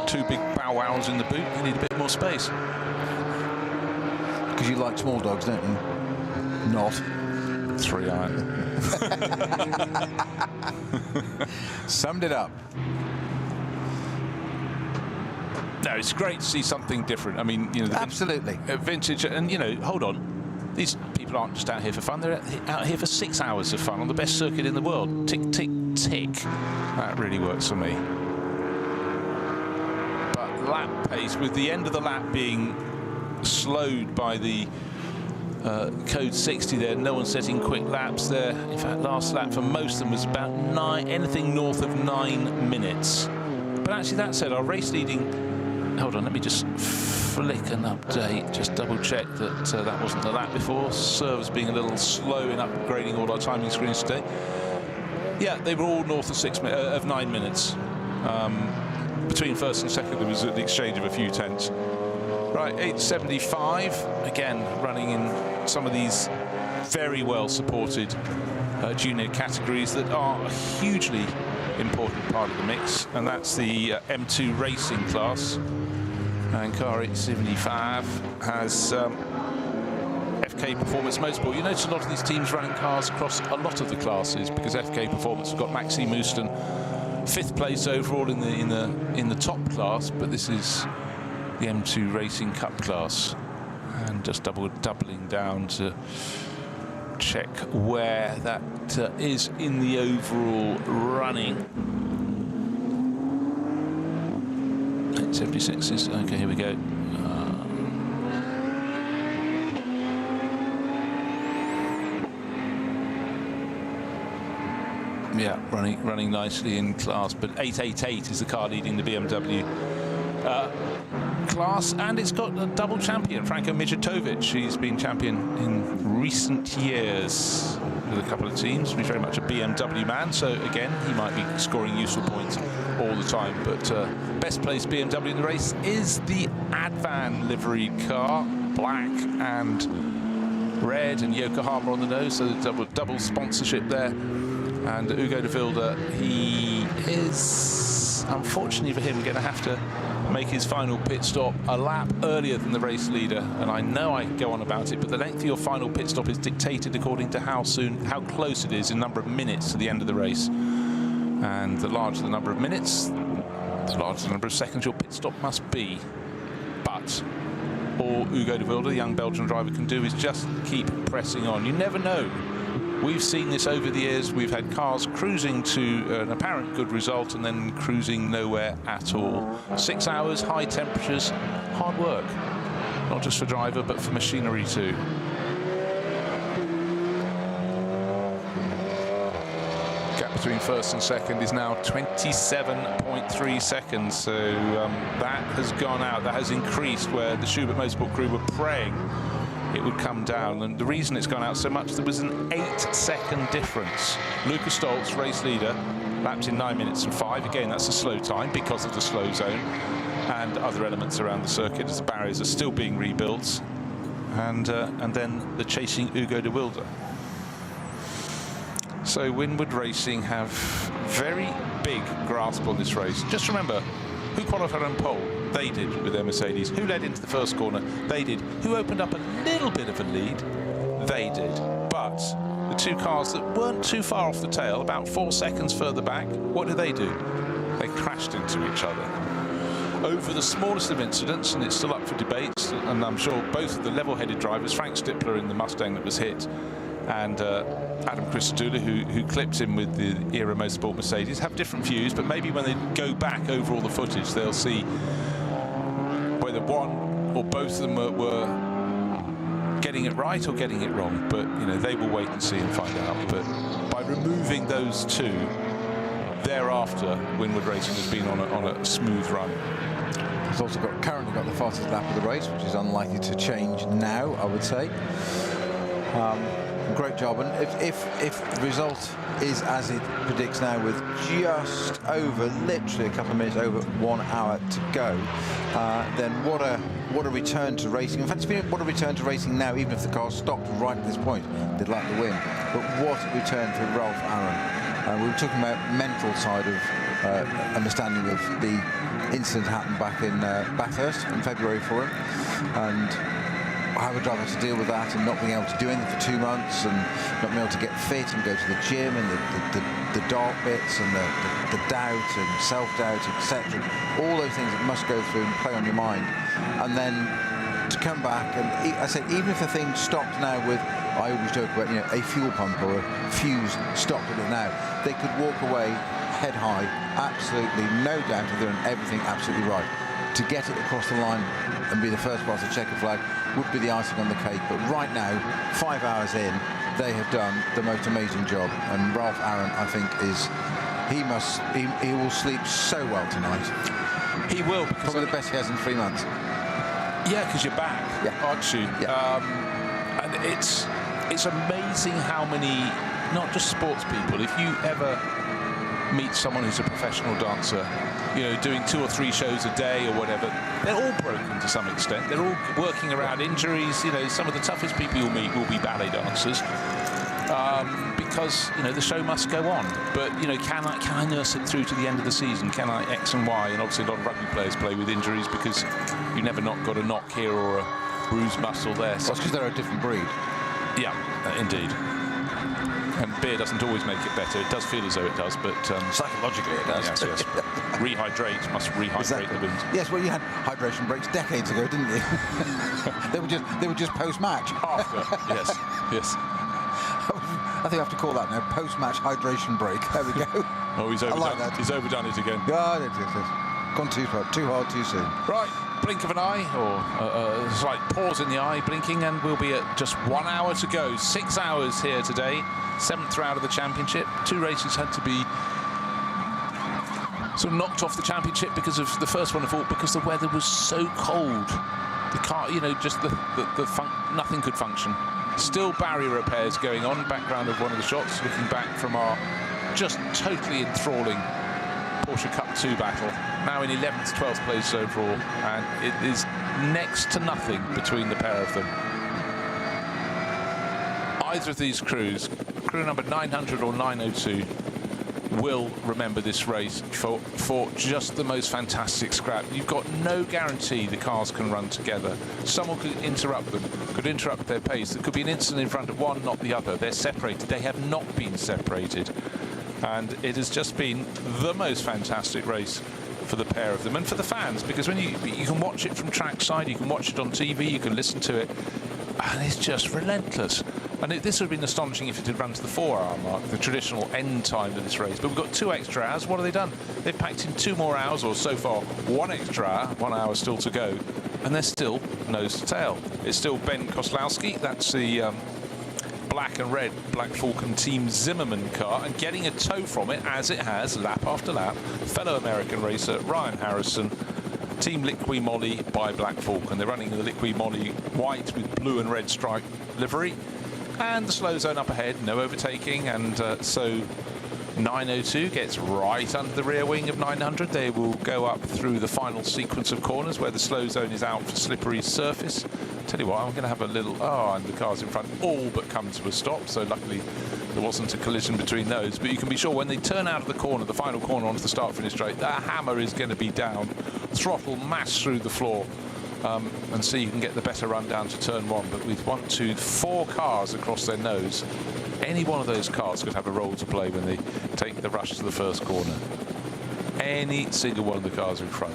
2 big bow wows in the boot, you need a bit more space. Because you like small dogs, don't you? Not. 3 iron. Summed it up. No, it's great to see something different. I mean, you know, absolutely vintage, and you know, hold on. these people aren't just out here for fun, they're out here for 6 hours of fun on the best circuit in the world. Tick, tick, tick. That really works for me. But lap pace, with the end of the lap being slowed by the code 60 there, no one setting quick laps there. In fact, last lap for most of them was about anything north of 9 minutes. But actually, that said, our race leading, hold on, let me just flick an update, just double check that that wasn't the lap before. Server's being a little slow in upgrading all our timing screens today. Yeah, they were all north of 9 minutes. Between first and second, there was the exchange of a few tenths. Right, 8.75, again, running in some of these very well supported junior categories that are a hugely important part of the mix, and that's the M2 racing class. And car 875 has FK Performance Motorsport. You notice a lot of these teams running cars across a lot of the classes, because FK Performance have got Maxi Mooston 5th place overall in the top class, but this is the M2 Racing Cup class. And just doubling down to check where that is in the overall running. 876 is okay. Here we go. Yeah, running nicely in class, but 888 is the car leading the BMW class, and it's got a double champion, Franko Mijatovic. He's been champion in recent years with a couple of teams. He's very much a BMW man, so again, he might be scoring useful points all the time. But best placed BMW in the race is the Advan liveried car, black and red, and Yokohama on the nose, so the double sponsorship there. And Hugo de Wilde, he is, unfortunately for him, going to have to make his final pit stop a lap earlier than the race leader. And I know I can go on about it, but the length of your final pit stop is dictated according to how close it is in number of minutes to the end of the race. And the larger the number of minutes, the larger the number of seconds your pit stop must be. But all Hugo de Wilde, the young Belgian driver, can do is just keep pressing on. You never know. We've seen this over the years. We've had cars cruising to an apparent good result and then cruising nowhere at all. 6 hours, high temperatures, hard work. Not just for driver, but for machinery too. Gap between first and second is now 27.3 seconds. So that has gone out. That has increased, where the Schubert Motorsport crew were praying it would come down, and the reason it's gone out so much, there was an 8-second difference. Lucas Stoltz, race leader, lapped in 9 minutes and 5. Again, that's a slow time because of the slow zone and other elements around the circuit as the barriers are still being rebuilt. And then the chasing Hugo de Wilde. So Winward Racing have very big grasp on this race. Just remember, who qualified on pole? They did with their Mercedes. Who led into the first corner? They did. Who opened up a little bit of a lead? They did. But the two cars that weren't too far off the tail, about 4 seconds further back, what did? They crashed into each other. Over the smallest of incidents, and it's still up for debate, and I'm sure both of the level-headed drivers, Frank Stippler in the Mustang that was hit, and Adam Christodoulou, who clipped him with the Era Motorsport Mercedes, have different views, but maybe when they go back over all the footage, they'll see whether one or both of them were getting it right or getting it wrong. But you know, they will wait and see and find out. But by removing those two, thereafter, Winward Racing has been on a smooth run. It's also currently got the fastest lap of the race, which is unlikely to change now, I would say. Great job, and if the result is as it predicts now, with just over, literally a couple of minutes over 1 hour to go, then what a return to racing. In fact, it's been what a return to racing now, even if the car stopped right at this point. They'd like to win, but what a return for Ralph Aaron. We were talking about mental side of understanding of the incident happened back in Bathurst in February for him, and how a driver has to deal with that, and not being able to do anything for 2 months, and not being able to get fit and go to the gym, and the dark bits, and the doubt and self-doubt, etc. All those things that must go through and play on your mind. And then to come back, and I said, even if the thing stopped now with, I always joke about, a fuel pump or a fuse stopped at it now, they could walk away head high, absolutely no doubt they're doing everything absolutely right. To get it across the line and be the first pass to checker flag would be the icing on the cake, but right now, 5 hours in, they have done the most amazing job, and Ralph Aaron, I think, he will sleep so well tonight. He will, because probably the best he has in 3 months. Yeah, because you're back, aren't you? Yeah. And it's amazing how many, not just sports people, if you ever meet someone who's a professional dancer, doing 2 or 3 shows a day or whatever, they're all broken to some extent. They're all working around injuries. Some of the toughest people you'll meet will be ballet dancers. Because the show must go on, but can I nurse it through to the end of the season? Can I X and Y? And obviously a lot of rugby players play with injuries because you've never not got a knock here or a bruised muscle there. So because they're a different breed. Yeah, indeed. And beer doesn't always make it better. It does feel as though it does, but psychologically it does. Yes. Rehydrate, must rehydrate the wounds. Yes, well, you had hydration breaks decades ago, didn't you? they were just post-match. After, yes. I think I have to call that now, post-match hydration break. There we go. Oh, he's overdone. I like that. He's overdone it again. Yeah, it's gone too far, too hard, too soon. Right, blink of an eye, or a slight pause in the eye, blinking, and we'll be at just 1 hour to go. 6 hours here today, 7th round of the championship. 2 races had to be sort of knocked off the championship because of the first one of all, because the weather was so cold. The car, just nothing could function. Still barrier repairs going on. Background of one of the shots, looking back from our just totally enthralling Porsche Cup 2 battle. Now in 11th, 12th place overall, and it is next to nothing between the pair of them. Either of these crews, crew number 900 or 902, will remember this race for just the most fantastic scrap. You've got no guarantee the cars can run together. Someone could interrupt them, could interrupt their pace. There could be an incident in front of one, not the other. They're separated. They have not been separated. And it has just been the most fantastic race for the pair of them and for the fans, because when you can watch it from trackside, you can watch it on TV, you can listen to it, and it's just relentless. And this would have been astonishing if it had run to the 4-hour mark, the traditional end time of this race. But we've got 2 extra hours. What have they done? They've packed in 2 more hours, or so far 1 extra hour, 1 hour still to go, and they're still nose to tail. It's still Ben Koslowski. That's the black and red Black Falcon Team Zimmerman car, and getting a tow from it, as it has lap after lap, fellow American racer Ryan Harrison, Team Liqui Moly by Black Falcon. They're running the Liqui Moly white with blue and red stripe livery, and the slow zone up ahead, no overtaking, and so 902 gets right under the rear wing of 900. They will go up through the final sequence of corners where the slow zone is out for slippery surface. Tell you what, I'm going to have a little, and the cars in front all but come to a stop, so luckily there wasn't a collision between those. But you can be sure when they turn out of the corner, the final corner onto the start-finish straight, that hammer is going to be down, throttle mass through the floor, and so you can get the better run down to turn 1. But with 1, 2, 4 cars across their nose, any one of those cars could have a role to play when they take the rush to the first corner. Any single one of the cars in front.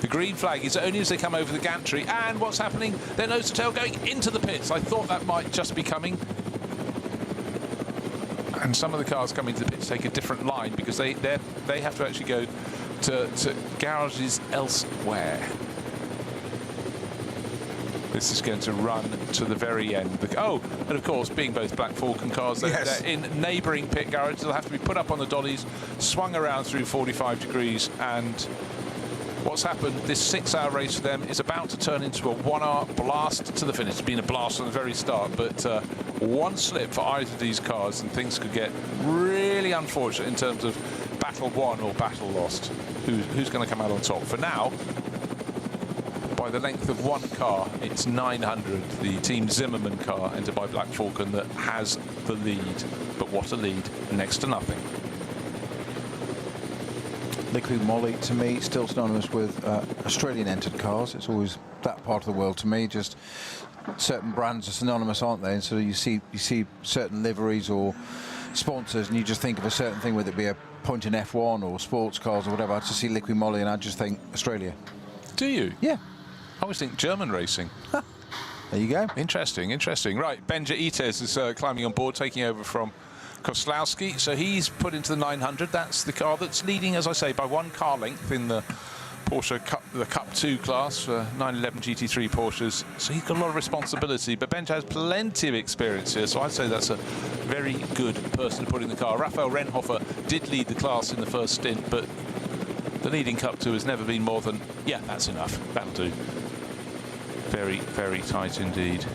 The green flag is only as they come over the gantry, and what's happening? They're nose to tail going into the pits. I thought that might just be coming. And some of the cars coming to the pits take a different line because they have to actually go to garages elsewhere. This is going to run to the very end. And of course, being both Black Falcon cars, they're in neighbouring pit garages. They'll have to be put up on the dollies, swung around through 45 degrees, and what's happened, this 6-hour race for them is about to turn into a 1-hour blast to the finish. It's been a blast from the very start, but one slip for either of these cars and things could get really unfortunate in terms of battle won or battle lost. Who's going to come out on top? For now, by the length of 1 car, it's 900, the Team Zimmerman car, entered by Black Falcon, that has the lead. But what a lead, next to nothing. Liqui Moly, to me, still synonymous with Australian entered cars. It's always that part of the world to me. Just certain brands are synonymous, aren't they? And so you see certain liveries or sponsors, and you just think of a certain thing, whether it be a point in F1 or sports cars or whatever. I just see Liqui Moly and I just think Australia. Do you? Yeah. I always think German racing. There you go. Interesting, interesting. Right, Benja Ites is climbing on board, taking over from Koslowski. So he's put into the 900. That's the car that's leading, as I say, by 1 car length in the Porsche Cup, the Cup 2 class, 911 GT3 Porsches. So he's got a lot of responsibility, but Benja has plenty of experience here, so I'd say that's a very good person to put in the car. Raphael Renhofer did lead the class in the first stint, but the leading Cup 2 has never been more than, yeah, that's enough. That'll do. Very, very tight indeed.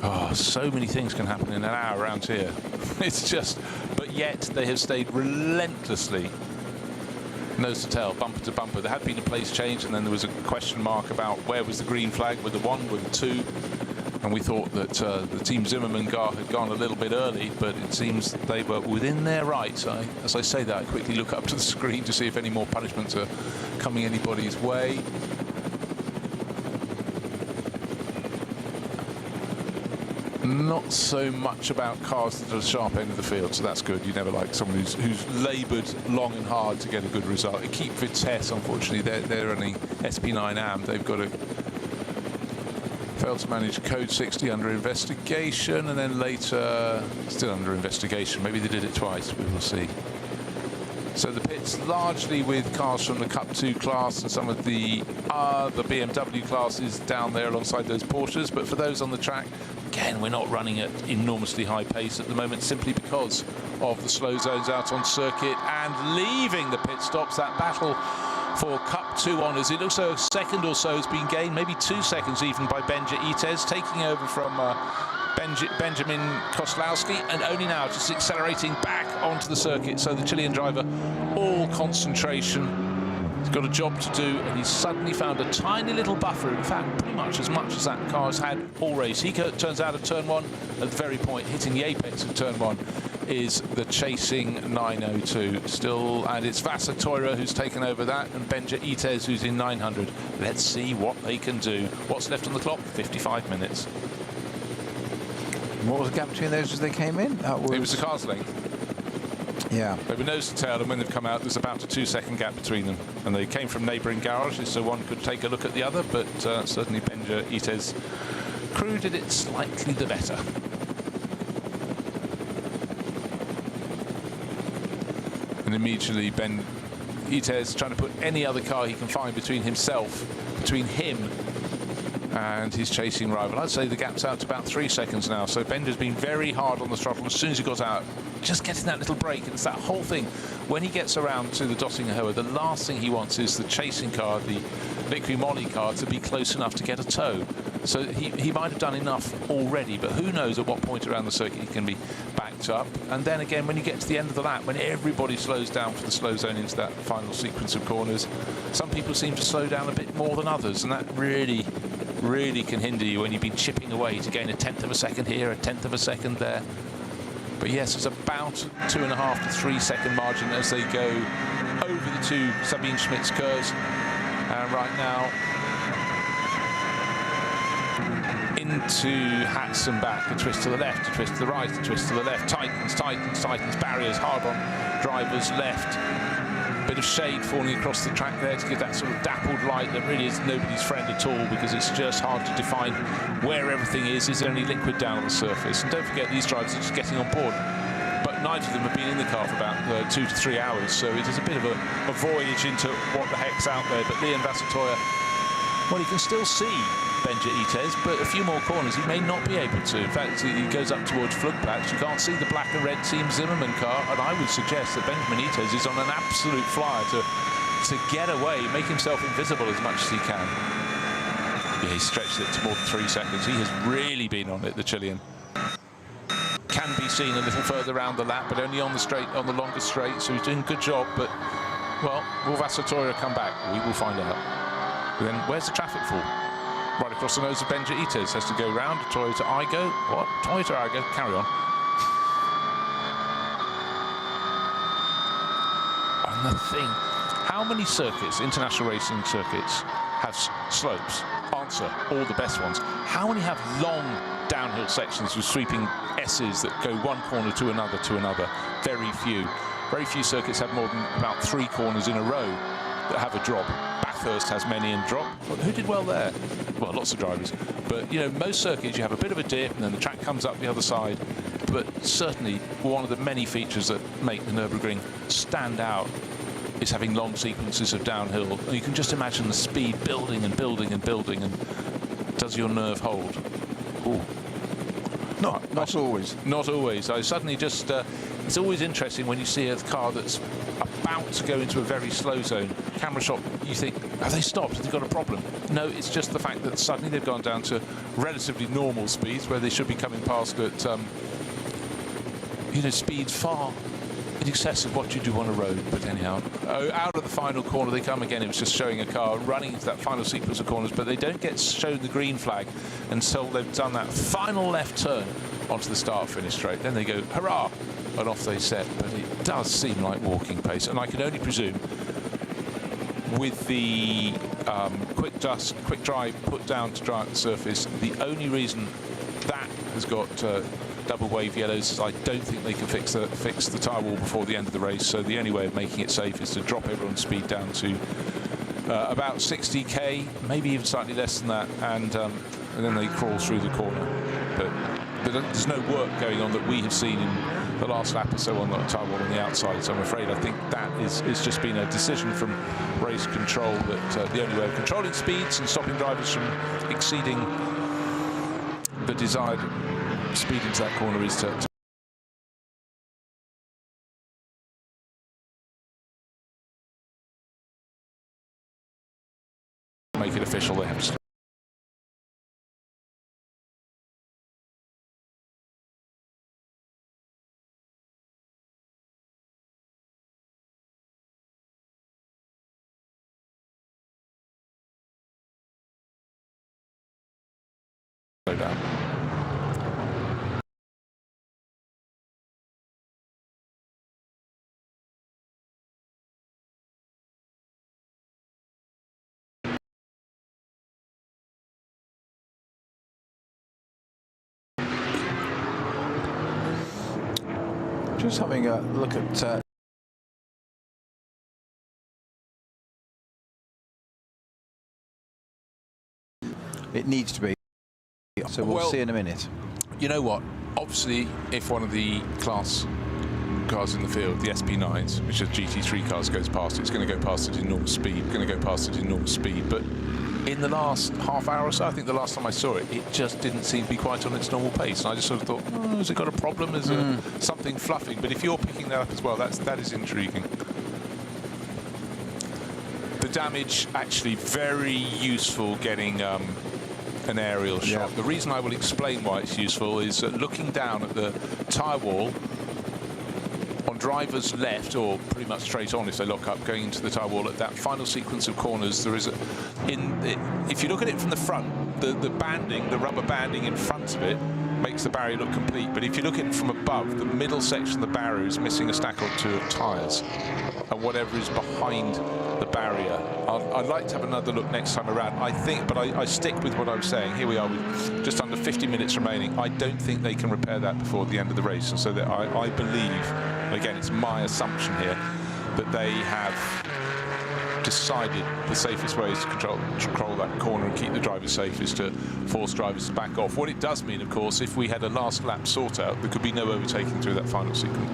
Oh, so many things can happen in an hour around here. It's just, but yet they have stayed relentlessly nose to tail, bumper to bumper. There had been a place change, and then there was a question mark about where was the green flag, with the 1, with the 2, and we thought that the Team Zimmermann car had gone a little bit early, but it seems they were within their rights. As I say that, I quickly look up to the screen to see if any more punishments are coming anybody's way. Not so much about cars that are at the sharp end of the field, so that's good. You never like someone who's laboured long and hard to get a good result. Keep Vitesse, unfortunately, they're only SP9 AM. They've got to fail to manage Code 60 under investigation, and then later still under investigation. Maybe they did it twice. We will see. So the pit's largely with cars from the Cup 2 class and some of the other BMW classes down there alongside those Porsches. But for those on the track, again, we're not running at enormously high pace at the moment, simply because of the slow zones out on circuit and leaving the pit stops. That battle for Cup 2 honours. It looks like a second or so has been gained, maybe 2 seconds even, by Benja Ites, taking over from Benjamin Koslowski, and only now just accelerating back onto the circuit. So the Chilean driver, all concentration. He's got a job to do, and he's suddenly found a tiny little buffer. In fact, pretty much as that car has had all race. He turns out of turn 1 at the very point, hitting the apex of turn 1, is the chasing 902 still, and it's Vasa Teura who's taken over that, and Benja Ites who's in 900. Let's see what they can do. What's left on the clock? 55 minutes. What was the gap between those as they came in? It was a car's length. Yeah. They were nose to tail, and when they've come out, there's about a 2-second gap between them. And they came from neighbouring garages, so one could take a look at the other, but certainly Benja Ites' crew did it slightly the better. And immediately Ben Ites trying to put any other car he can find between him and his chasing rival. I'd say the gap's out to about 3 seconds now. So Benja's been very hard on the throttle as soon as he got out, just getting that little break. And it's that whole thing. When he gets around to the Dottinger Hoa, the last thing he wants is the chasing car, the Liqui Moly car, to be close enough to get a tow. So he might have done enough already, but who knows at what point around the circuit he can be backed up. And then again, when you get to the end of the lap, when everybody slows down for the slow zone into that final sequence of corners, some people seem to slow down a bit more than others, and that really can hinder you when you've been chipping away to gain 1/10 of a second here, 1/10 of a second there. But yes, it's about 2.5 to 3 second margin as they go over the 2 Sabine Schmitz curves. And right now, into Hatz and back, a twist to the left, a twist to the right, a twist to the left, tightens, barriers hard on driver's left. Bit of shade falling across the track there to give that sort of dappled light that really is nobody's friend at all, because it's just hard to define where everything is. Is there any liquid down on the surface? And don't forget, these drivers are just getting on board. But neither of them have been in the car for about 2 to 3 hours, so it is a bit of a voyage into what the heck's out there. But Leon Vasa Teura, well, he can still see Benja Ites, but a few more corners he may not be able to. In fact, he goes up towards Flugplatz. You can't see the black and red Team Zimmermann car, and I would suggest that Benjamin Ites is on an absolute flyer to get away, make himself invisible as much as he can. Yeah, he stretched it to more than 3 seconds. He has really been on it, the Chilean. Can be seen a little further around the lap, but only on the longer straight, so he's doing a good job. But, well, will Vasa Teura come back? We will find out. But then, where's the traffic fall? Right across the nose of Benja Ites. Has to go round. Toyota Igo. What? Toyota Igo. Carry on. And the thing, how many circuits, international racing circuits, have slopes? Answer, all the best ones. How many have long downhill sections with sweeping S's that go one corner to another to another? Very few. Very few circuits have more than about 3 corners in a row that have a drop back Bathurst has many and drop. Who did well there? Well, lots of drivers. But, you know, most circuits you have a bit of a dip and then the track comes up the other side. But certainly one of the many features that make the Nürburgring stand out is having long sequences of downhill. You can just imagine the speed building and building and building, and does your nerve hold? Ooh. Not always. Not always. I suddenly just... it's always interesting when you see a car that's about to go into a very slow zone. Camera shot, you think, have they stopped? Have they got a problem? No, it's just the fact that suddenly they've gone down to relatively normal speeds where they should be coming past at, you know, speeds far in excess of what you do on a road. But anyhow, out of the final corner they come again. It was just showing a car running into that final sequence of corners, but they don't get shown the green flag until they've done that final left turn onto the start-finish straight. Then they go, hurrah, and off they set. But it does seem like walking pace, and I can only presume with the quick drive put down to dry out the surface, the only reason that has got double wave yellows is I don't think they can fix the tyre wall before the end of the race. So the only way of making it safe is to drop everyone's speed down to about 60k, maybe even slightly less than that, and then they crawl through the corner. But there's no work going on that we have seen in the last lap or so on the tyre wall on the outside. So I'm afraid I think that is just been a decision from race control that the only way of controlling speeds and stopping drivers from exceeding the desired speed into that corner is to make it official. They have to slow down. Just having a look at it needs to be, so we'll see in a minute. You know what? Obviously, if one of the class cars in the field, the SP9s, which are GT3 cars, goes past it, it's going to go past it in normal speed, but in the last half hour or so, I think the last time I saw it, it just didn't seem to be quite on its normal pace. And I just sort of thought, oh, has it got a problem? Is there something fluffing? But if you're picking that up as well, that is intriguing. The damage, actually very useful getting an aerial shot. The reason I will explain why it's useful is looking down at the tyre wall, on driver's left, or pretty much straight on if they lock up, going into the tyre wall at that final sequence of corners, there is if you look at it from the front, the banding, the rubber banding in front of it makes the barrier look complete. But if you look at it from above, the middle section of the barrier is missing a stack or two of tyres, and whatever is behind the barrier. I'd like to have another look next time around. I think, but I stick with what I was saying. Here we are with just under 50 minutes remaining. I don't think they can repair that before the end of the race, and so that I believe, again, it's my assumption here, that they have decided the safest way is to control that corner and keep the drivers safe is to force drivers to back off. What it does mean, of course, if we had a last lap sort out, there could be no overtaking through that final sequence.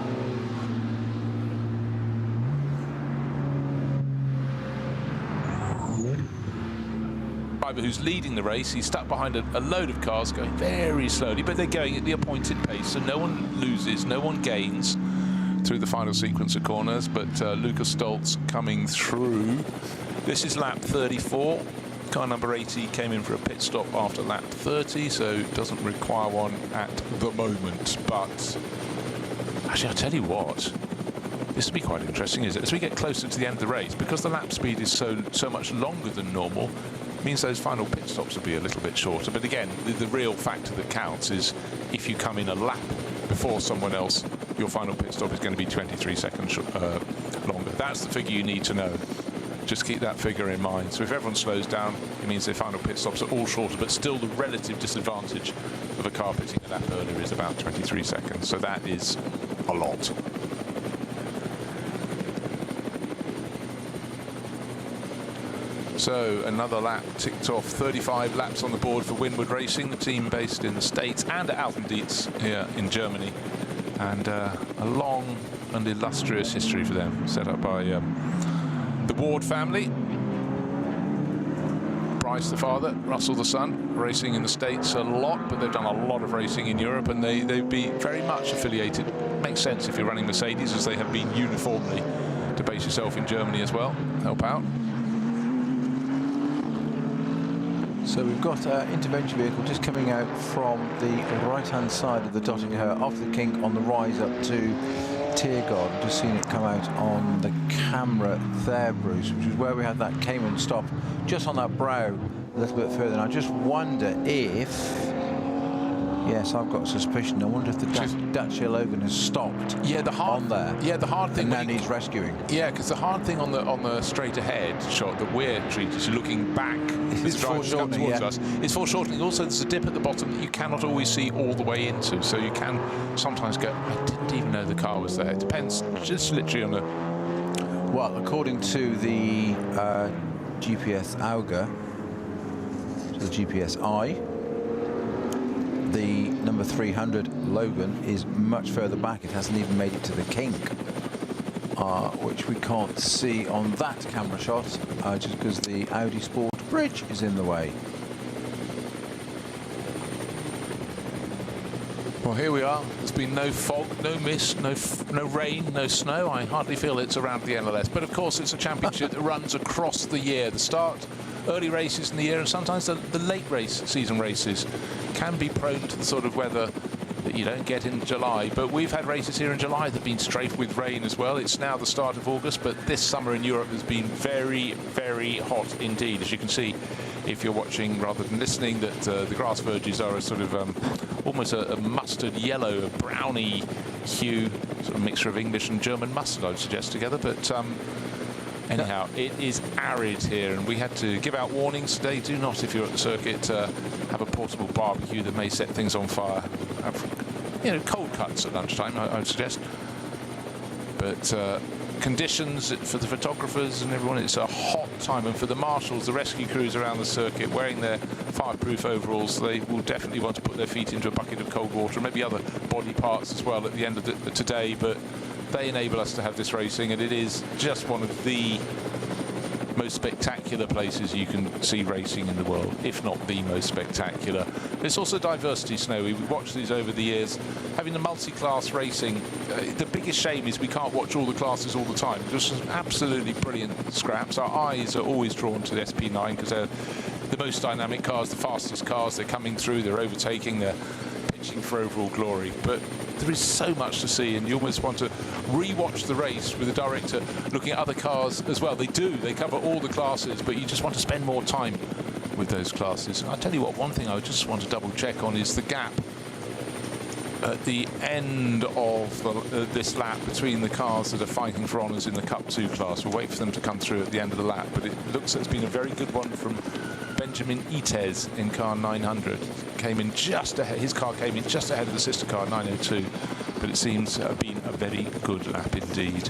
Driver who's leading the race, he's stuck behind a load of cars going very slowly, but they're going at the appointed pace, so no one loses, no one gains through the final sequence of corners. But Lucas Stoltz coming through. This is lap 34. Car number 80 came in for a pit stop after lap 30, so doesn't require one at the moment. But actually, I'll tell you what, this will be quite interesting, is it? As we get closer to the end of the race, because the lap speed is so much longer than normal, means those final pit stops will be a little bit shorter. But again, the real factor that counts is if you come in a lap before someone else, your final pit stop is going to be 23 seconds longer. That's the figure you need to know. Just keep that figure in mind. So if everyone slows down, it means their final pit stops are all shorter, but still the relative disadvantage of a car pitting a lap earlier is about 23 seconds. So that is a lot. So another lap ticked off. 35 laps on the board for Winward Racing, the team based in the States and at Alphendietz here in Germany. And a long and illustrious history for them, set up by the Ward family. Bryce the father, Russell the son, racing in the States a lot, but they've done a lot of racing in Europe, and they'd be very much affiliated. Makes sense if you're running Mercedes, as they have been uniformly, to base yourself in Germany as well, help out. So we've got our intervention vehicle just coming out from the right-hand side of the Dottinger after the kink on the rise up to Tiergarten. Just seen it come out on the camera there, Bruce, which is where we had that Cayman stop, just on that brow a little bit further. And I just wonder if... Yes, I've got a suspicion. I wonder if the Dacia Logan has stopped on there. Yeah, the hard thing... And now needs rescuing. Yeah, because the hard thing on the straight ahead shot that we're treated to, looking back as the driver comes towards us, is foreshortening. Also, there's a dip at the bottom that you cannot always see all the way into. So you can sometimes go, I didn't even know the car was there. It depends just literally on the... Well, according to the GPS Auger, so the GPS Eye, the number 300 Logan is much further back. It hasn't even made it to the kink, which we can't see on that camera shot, just because the Audi Sport bridge is in the way. Well, here we are. There's been no fog, no mist, no rain, no snow. I hardly feel it's around the NLS. But, of course, it's a championship that runs across the year. The start, early races in the year, and sometimes the late season races can be prone to the sort of weather that you don't get in July. But we've had races here in July that have been strafed with rain as well. It's now the start of August, but this summer in Europe has been very, very hot indeed. As you can see, if you're watching rather than listening, that the grass verges are a sort of almost a mustard yellow, a browny hue, sort of mixture of English and German mustard, I would suggest, together. But anyhow, it is arid here, and we had to give out warnings today. Do not, if you're at the circuit, have a portable barbecue that may set things on fire. Have, cold cuts at lunchtime, I would suggest. But conditions for the photographers and everyone, it's a hot time, and for the marshals, the rescue crews around the circuit, wearing their fireproof overalls, they will definitely want to put their feet into a bucket of cold water, and maybe other body parts as well at the end of today. But they enable us to have this racing, and it is just one of the most spectacular places you can see racing in the world, if not the most spectacular. There's also diversity, Snowy. We've watched these over the years. Having the multi-class racing, the biggest shame is we can't watch all the classes all the time. There's some absolutely brilliant scraps. Our eyes are always drawn to the SP9 because they're the most dynamic cars, the fastest cars. They're coming through, they're overtaking, they're pitching for overall glory. But there is so much to see, and you almost want to re-watch the race with the director looking at other cars as well. They cover all the classes, but you just want to spend more time with those classes. I'll tell you what, one thing I just want to double check on is the gap at the end of this lap between the cars that are fighting for honours in the Cup 2 class. We'll wait for them to come through at the end of the lap, but it looks like it's been a very good one from Benjamin Itez in car 900. Came in just ahead, his car came in just ahead of the sister car 902, but it seems to have been a very good lap indeed.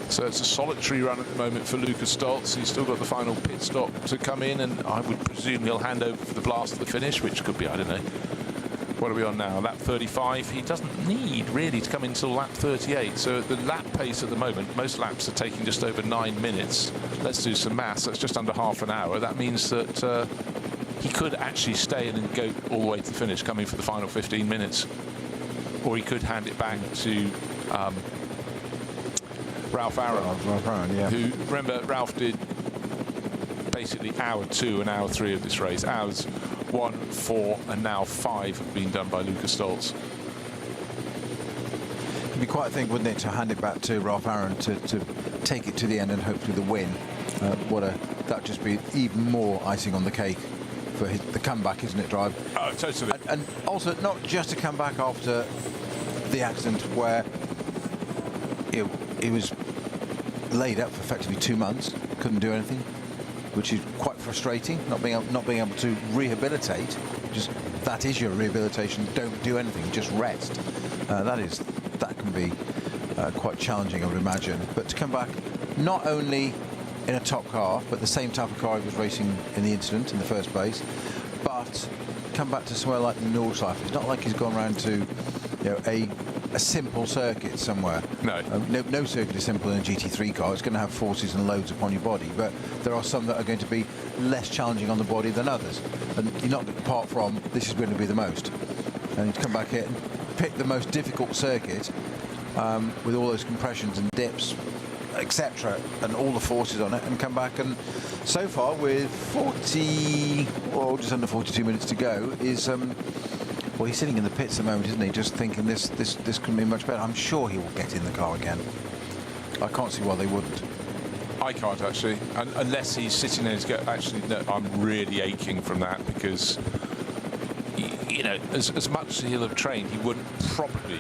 So it's a solitary run at the moment for Lucas Stoltz. He's still got the final pit stop to come in, and I would presume he'll hand over for the blast at the finish, which could be, I don't know. What are we on now? Lap 35. He doesn't need really to come in until lap 38. So at the lap pace at the moment, most laps are taking just over 9 minutes. Let's do some maths. That's just under half an hour. That means that he could actually stay in and go all the way to the finish, coming for the final 15 minutes. Or he could hand it back to Ralph Aaron, yeah. Who, remember, Ralph did basically hour 2 and hour 3 of this race. Hours 1, 4, and now 5 have been done by Lucas Stoltz. It'd be quite a thing, wouldn't it, to hand it back to Ralph Aaron to take it to the end and hopefully the win. That'd just be even more icing on the cake for the comeback, isn't it, Drive? Oh, totally. And also not just a comeback after the accident where he was laid up for effectively 2 months, couldn't do anything, which is quite frustrating, not being able to rehabilitate. Just that is your rehabilitation. Don't do anything, just rest. That can be quite challenging, I would imagine. But to come back, not only in a top car, but the same type of car he was racing in the incident in the first place, but come back to somewhere like the Nordschleife. It's not like he's gone around to, a simple circuit somewhere. No. No circuit is simple in a GT3 car. It's going to have forces and loads upon your body, but there are some that are going to be less challenging on the body than others. And you're not, apart from, this is going to be the most. And to come back here and pick the most difficult circuit with all those compressions and dips, etc., and all the forces on it, and come back, and so far with 40 or just under 42 minutes to go, is well, he's sitting in the pits at the moment, isn't he, just thinking this couldn't be much better. I'm sure he will get in the car again. I can't see why they wouldn't. I can't actually, unless he's sitting there and go, actually, no, I'm really aching from that, because as much as he'll have trained, he wouldn't probably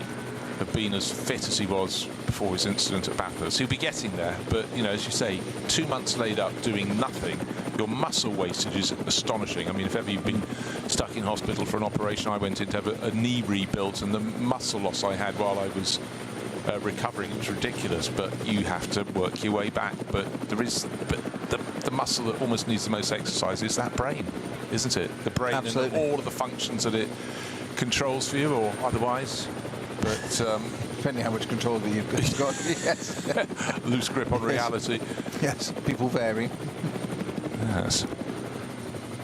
have been as fit as he was before his incident at Bathurst. He'll be getting there, but as you say, 2 months laid up doing nothing, your muscle wastage is astonishing. I mean, if ever you've been stuck in hospital for an operation, I went in to have a knee rebuilt, and the muscle loss I had while I was recovering, it was ridiculous. But you have to work your way back. But the muscle that almost needs the most exercise is that brain, isn't it? The brain. Absolutely. And all of the functions that it controls for you or otherwise. But depending how much control that you've got, yes. Loose grip on reality. Yes, people vary. Yes.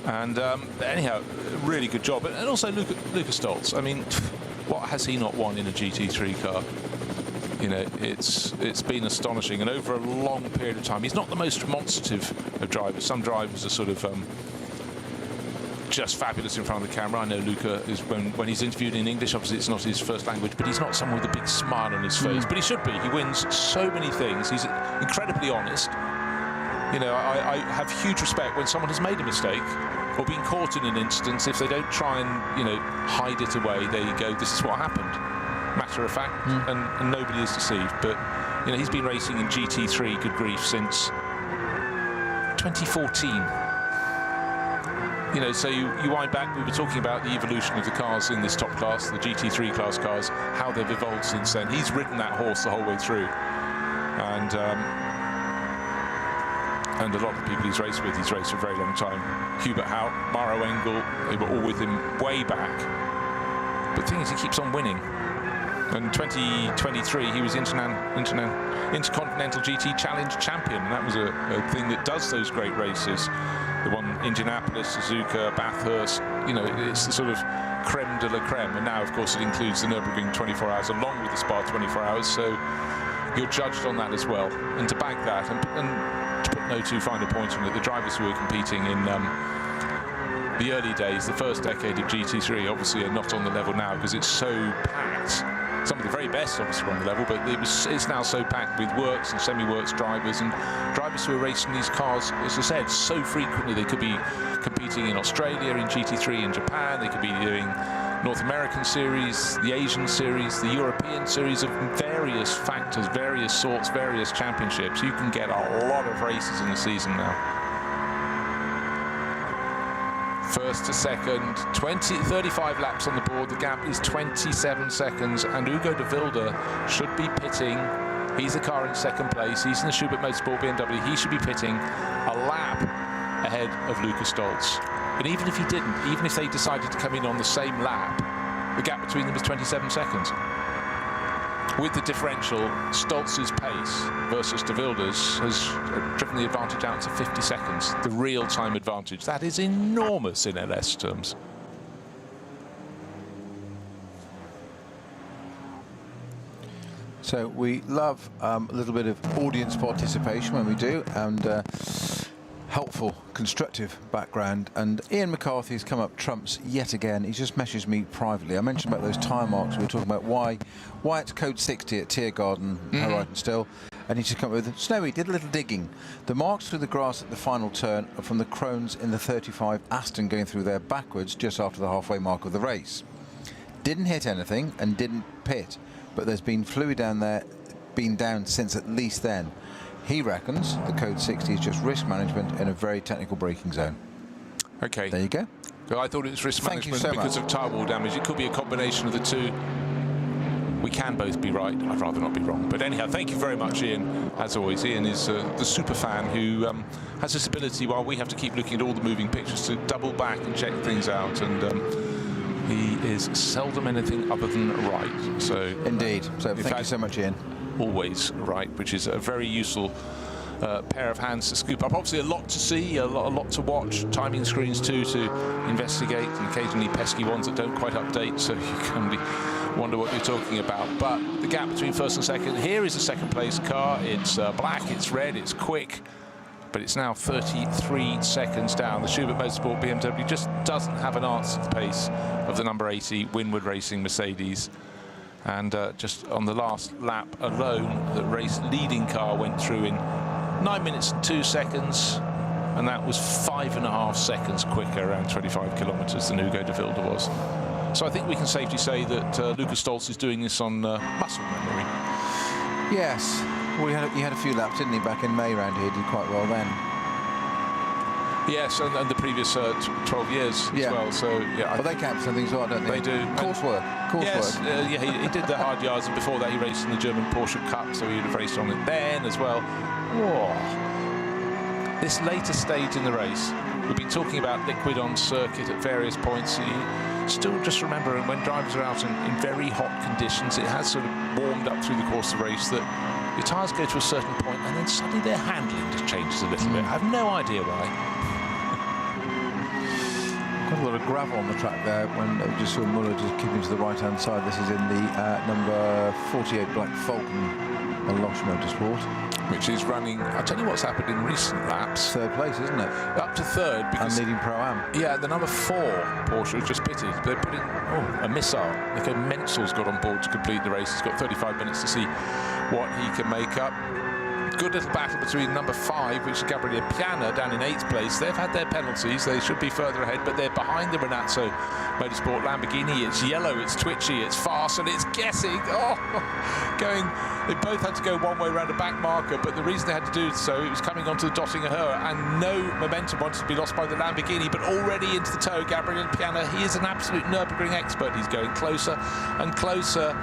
And anyhow, really good job. And also Lucas Stoltz. I mean, what has he not won in a GT3 car? It's been astonishing, and over a long period of time. He's not the most demonstrative of drivers. Some drivers are sort of just fabulous in front of the camera. I know Luca is, when he's interviewed in English, obviously it's not his first language, but he's not someone with a big smile on his face. But he should be. He wins so many things. He's incredibly honest. I have huge respect when someone has made a mistake or been caught in an instance. If they don't try and hide it away, there you go, this is what happened. Matter of fact, and nobody is deceived. But he's been racing in GT3, good grief, since 2014. So you wind back, we were talking about the evolution of the cars in this top class, the GT3 class cars, how they've evolved since then. He's ridden that horse the whole way through. And a lot of the people he's raced with, he's raced for a very long time. Hubert Hout, Maro Engel, they were all with him way back. But the thing is, he keeps on winning. In 2023, he was Intercontinental GT Challenge champion, and that was a thing that does those great races. They won Indianapolis, Suzuka, Bathurst. It's the sort of creme de la creme. And now, of course, it includes the Nürburgring 24 hours along with the Spa 24 hours. So you're judged on that as well. And to back that, and to put no too fine a point on it, the drivers who were competing in the early days, the first decade of GT3, obviously are not on the level now because it's so packed. Some of the very best obviously were on the level, but it's now so packed with works and semi-works drivers, and drivers who are racing these cars, as I said, so frequently. They could be competing in Australia in GT3 in Japan, they could be doing North American series, the Asian series, the European series of various factors, various sorts, various championships. You can get a lot of races in the season now. First to second, 35 laps on the board. The gap is 27 seconds, and Hugo de Wilde should be pitting. He's the car in second place. He's in the Schubert Motorsport BMW. He should be pitting a lap ahead of Lucas Stoltz. And even if he didn't, even if they decided to come in on the same lap, the gap between them is 27 seconds. With the differential, Stoltz's pace versus de Wilde's has driven the advantage out to 50 seconds, the real-time advantage. That is enormous in NLS terms. So we love a little bit of audience participation when we do, and helpful, constructive background. And Ian McCarthy's come up trumps yet again. He's just messaged me privately. I mentioned about those tyre marks. We were talking about why it's code 60 at Tiergarten, Horizon Still. And he's just come up with, Snowy did a little digging. The marks through the grass at the final turn are from the Crones in the 35 Aston going through there backwards just after the halfway mark of the race. Didn't hit anything and didn't pit, but there's been fluid down there, been down since at least then. He reckons the code 60 is just risk management in a very technical braking zone. Okay. There you go. Well, I thought it was risk management so because of tyre wall damage. It could be a combination of the two. we can both be right. I'd rather not be wrong. But anyhow, thank you very much, Ian. As always, Ian is the super fan who has this ability, while we have to keep looking at all the moving pictures, to double back and check things out. And he is seldom anything other than right. So indeed. So thank you so much, Ian. Always right, which is a very useful pair of hands to scoop up. Obviously a lot to see, a lot to watch, timing screens too to investigate, and occasionally pesky ones that don't quite update, so you can wonder what you're talking about. But the gap between first and second, here is a second place car. It's black, it's red, it's quick, but it's now 33 seconds down. The Schubert Motorsport BMW just doesn't have an answer to the pace of the number 80 Winward Racing Mercedes. And just on the last lap alone, the race leading car went through in 9 minutes and 2 seconds, and that was 5.5 seconds quicker, around 25 kilometres, than Hugo de Vilde was. So I think we can safely say that Lucas Stolz is doing this on muscle memory. Yes, well, he had a few laps, didn't he, back in May round here? Did quite well then. Yes, and the previous 12 years as well. So yeah, well, they count some things, don't they? They do. Coursework. Yes, yeah, he did the hard yards, and before that he raced in the German Porsche Cup, so he'd have raced on it then as well. Whoa. This later stage in the race, we've been talking about liquid on circuit at various points. You still just remember, and when drivers are out in very hot conditions, it has sort of warmed up through the course of the race, that your tyres go to a certain point and then suddenly their handling just changes a little bit. I have no idea why. Got a lot of gravel on the track there when we just saw Muller just keeping to the right-hand side. This is in the number 48 Black Falcon Losch Motorsport. Which is running, I'll tell you what's happened in recent laps. Third place, isn't it? Up to third. Because, and leading Pro-Am. Yeah, the number 4 Porsche has just pitted. They're putting a missile. Nico Menzel's got on board to complete the race. He's got 35 minutes to see what he can make up. Good little battle between number 5, which is Gabriele Piana, down in 8th place. They've had their penalties. They should be further ahead, but they're behind the Renazzo Motorsport Lamborghini. It's yellow, it's twitchy, it's fast, and it's guessing. They both had to go one way around a back marker, but the reason they had to do so, it was coming onto the Dottinger Höhe, and no momentum wanted to be lost by the Lamborghini, but already into the tow, Gabriele Piana, he is an absolute Nürburgring expert. He's going closer and closer.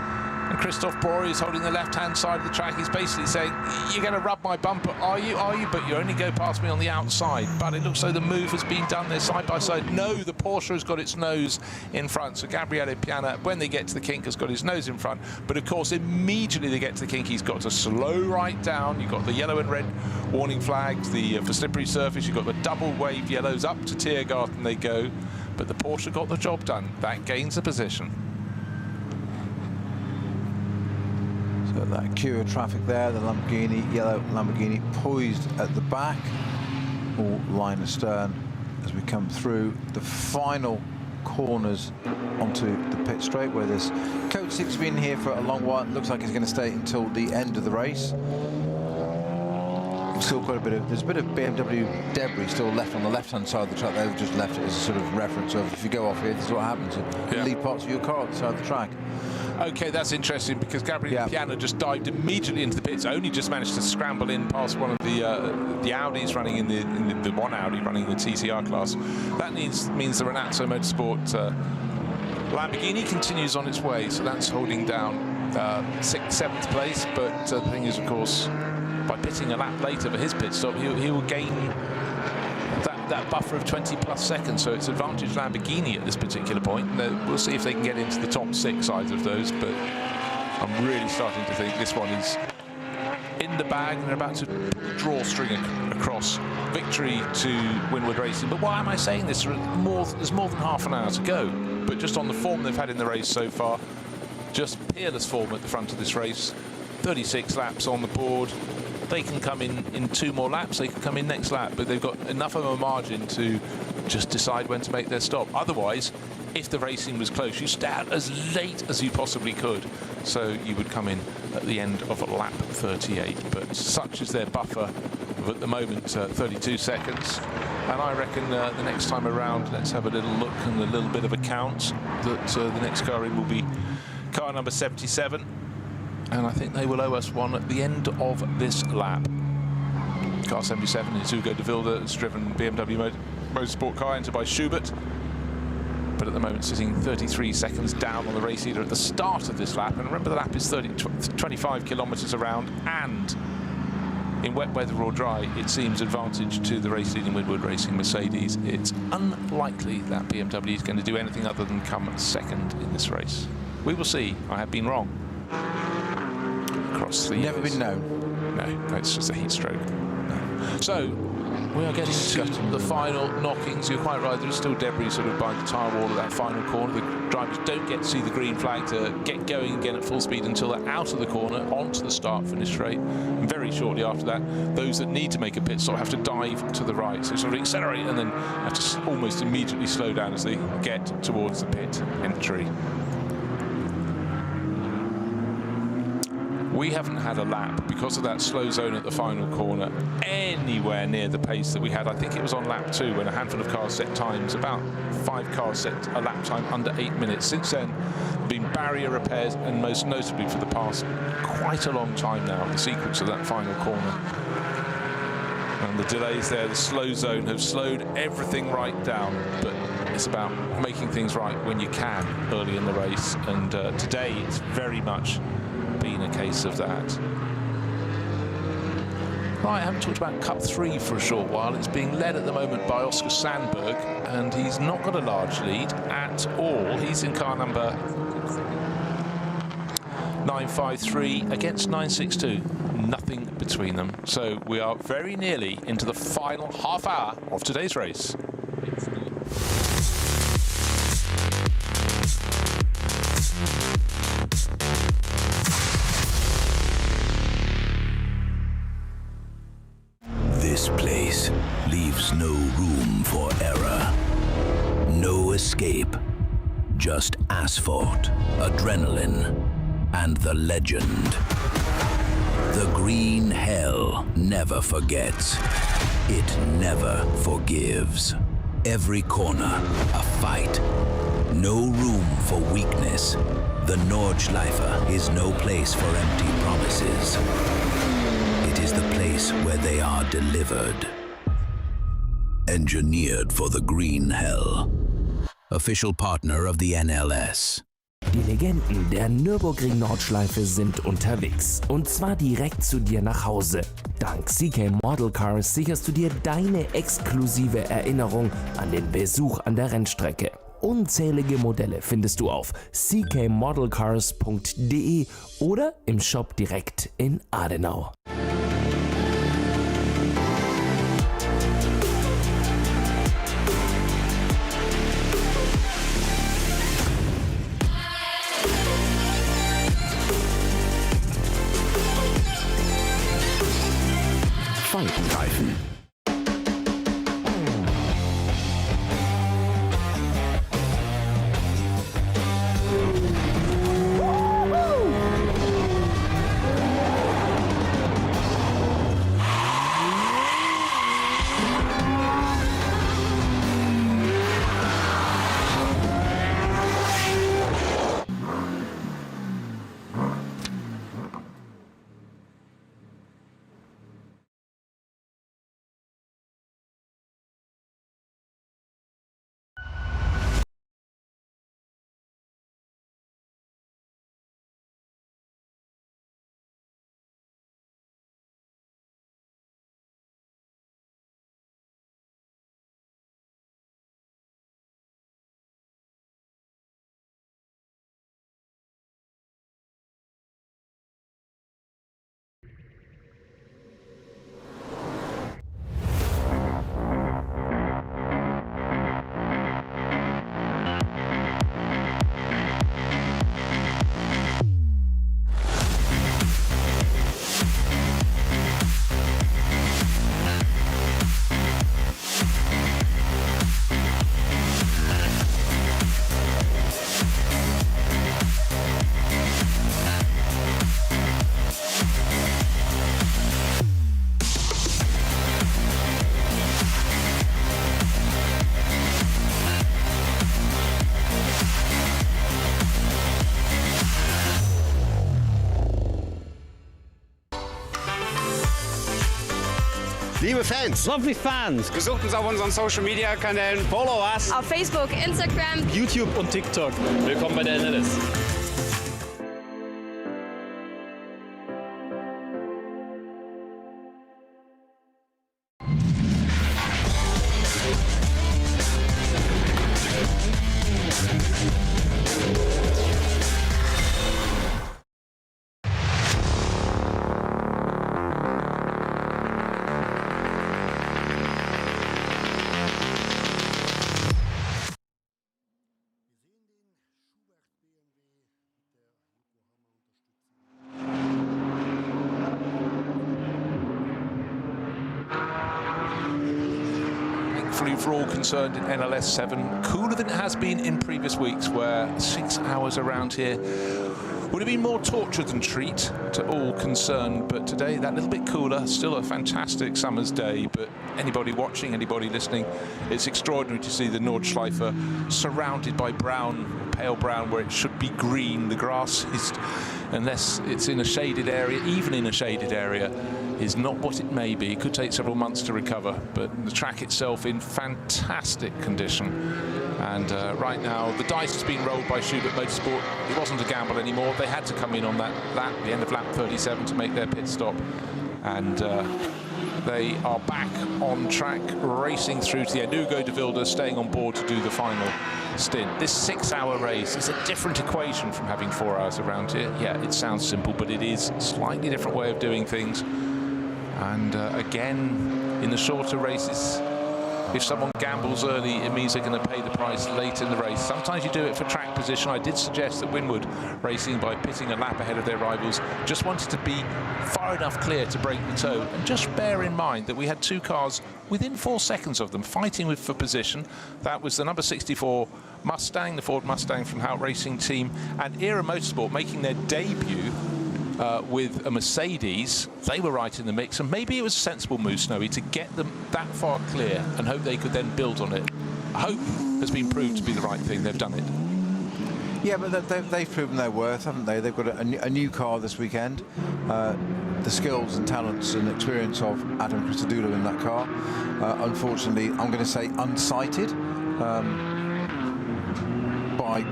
And Christoph Breuer is holding the left-hand side of the track. He's basically saying, you're going to rub my bumper, are you? Are you? But you only go past me on the outside. But it looks like the move has been done there side by side. No, the Porsche has got its nose in front. So Gabriele Piana, when they get to the kink, has got his nose in front. But of course, immediately they get to the kink, he's got to slow right down. You've got the yellow and red warning flags, for slippery surface. You've got the double wave yellows up to Tiergarten they go. But the Porsche got the job done. That gains the position. So that queue of traffic there, the Lamborghini, yellow Lamborghini, poised at the back, all line astern as we come through the final corners onto the pit straight, where this Code 6 has been here for a long while. It looks like it's going to stay until the end of the race. Still quite there's a bit of BMW debris still left on the left-hand side of the track. They've just left it as a sort of reference of, if you go off here, this is what happens. You leave parts of your car at the side of the track. Okay, that's interesting, because Gabriele Piana just dived immediately into the pits. Only just managed to scramble in past one of the Audis running in the one Audi running in the TCR class. That means the Renazzo Motorsport Lamborghini continues on its way, so that's holding down 6th, 7th place. But the thing is, of course, by pitting a lap later for his pit stop, he will gain that buffer of 20+ seconds, so it's advantage Lamborghini at this particular point. We'll see if they can get into the top 6 either of those, but I'm really starting to think this one is in the bag, and they're about to draw string across victory to Winward Racing. But why am I saying this? There's more than half an hour to go, but just on the form they've had in the race so far, just peerless form at the front of this race. 36 laps on the board. They can come in 2 more laps, they can come in next lap, but they've got enough of a margin to just decide when to make their stop. Otherwise, if the racing was close, you start as late as you possibly could, so you would come in at the end of lap 38. But such is their buffer of, at the moment, 32 seconds. And I reckon the next time around, let's have a little look and a little bit of a count, that the next car in will be car number 77. And I think they will owe us one at the end of this lap. Car 77 is Hugo de Vilde. It's driven BMW Motorsport car entered by Schubert. But but at the moment sitting 33 seconds down on the race leader at the start of this lap. And remember, the lap is 25 kilometres around, and in wet weather or dry, it seems advantage to the race-leading Woodward Racing Mercedes. It's unlikely that BMW is going to do anything other than come second in this race. We will see. I have been wrong. Across the Never years. been known. No, that's just a heat stroke. No. So, we are getting to the final knockings. You're quite right, there's still debris sort of by the tyre wall of that final corner. The drivers don't get to see the green flag to get going again at full speed until they're out of the corner, onto the start-finish straight. And very shortly after that, those that need to make a pit stop have to dive to the right. So sort of accelerate and then have to almost immediately slow down as they get towards the pit entry. We haven't had a lap, because of that slow zone at the final corner, anywhere near the pace that we had. I think it was on lap 2 when a handful of cars set times. About 5 cars set a lap time under 8 minutes. Since then, there have been barrier repairs, and most notably for the past quite a long time now, the sequence of that final corner. And the delays there, the slow zone, have slowed everything right down. But it's about making things right when you can early in the race. And today, it's very much been a case of that. Right, I haven't talked about Cup 3 for a short while. It's being led at the moment by Oscar Sandberg, and he's not got a large lead at all. He's in car number 953 against 962. Nothing between them. So we are very nearly into the final half hour of today's race. This place leaves no room for error. No escape. Just asphalt, adrenaline, and the legend. The green hell never forgets. It never forgives. Every corner, a fight. No room for weakness. The Nordschleife is no place for empty promises. It is the place where they are delivered. Engineered for the green hell. Official partner of the NLS. Die Legenden der Nürburgring Nordschleife sind unterwegs. Und zwar direkt zu dir nach Hause. Dank CK Model Cars sicherst du dir deine exklusive Erinnerung an den Besuch an der Rennstrecke. Unzählige Modelle findest du auf ckmodelcars.de oder im Shop direkt in Adenau. Reifen. Liebe Fans, Lovely fans. besucht uns auf unseren Social Media Kanälen, follow us. Auf Facebook, Instagram, YouTube und TikTok. Willkommen bei der NLS. For all concerned in NLS 7, cooler than it has been in previous weeks, where 6 hours around here would have been more torture than treat to all concerned. But today, that little bit cooler, still a fantastic summer's day. But anybody watching, anybody listening, it's extraordinary to see the Nordschleife surrounded by brown, pale brown, where it should be green. The grass is, unless it's in a shaded area, even in a shaded area, is not what it may be. It could take several months to recover, but the track itself in fantastic condition. And right now, the dice has been rolled by Schubert Motorsport. It wasn't a gamble anymore. They had to come in on that lap, the end of lap 37, to make their pit stop. And they are back on track, racing through to the end. Hugo de Wilde staying on board to do the final stint. This 6-hour race is a different equation from having 4 hours around here. Yeah, it sounds simple, but it is a slightly different way of doing things. And again, in the shorter races, if someone gambles early, it means they're going to pay the price late in the race. Sometimes you do it for track position. I did suggest that Winwood Racing, by pitting a lap ahead of their rivals, just wanted to be far enough clear to break the toe. And just bear in mind that we had two cars within 4 seconds of them fighting for position. That was the number 64 Mustang, the Ford Mustang from Hout Racing Team, and Era Motorsport making their debut with a Mercedes. They were right in the mix, and maybe it was a sensible move, Snowy, to get them that far clear and hope they could then build on it. Hope has been proved to be the right thing. They've done it. Yeah, but they've proven their worth, haven't they? They've got a new car this weekend. The skills and talents and experience of Adam Christodoulou in that car. Unfortunately, I'm going to say unsighted by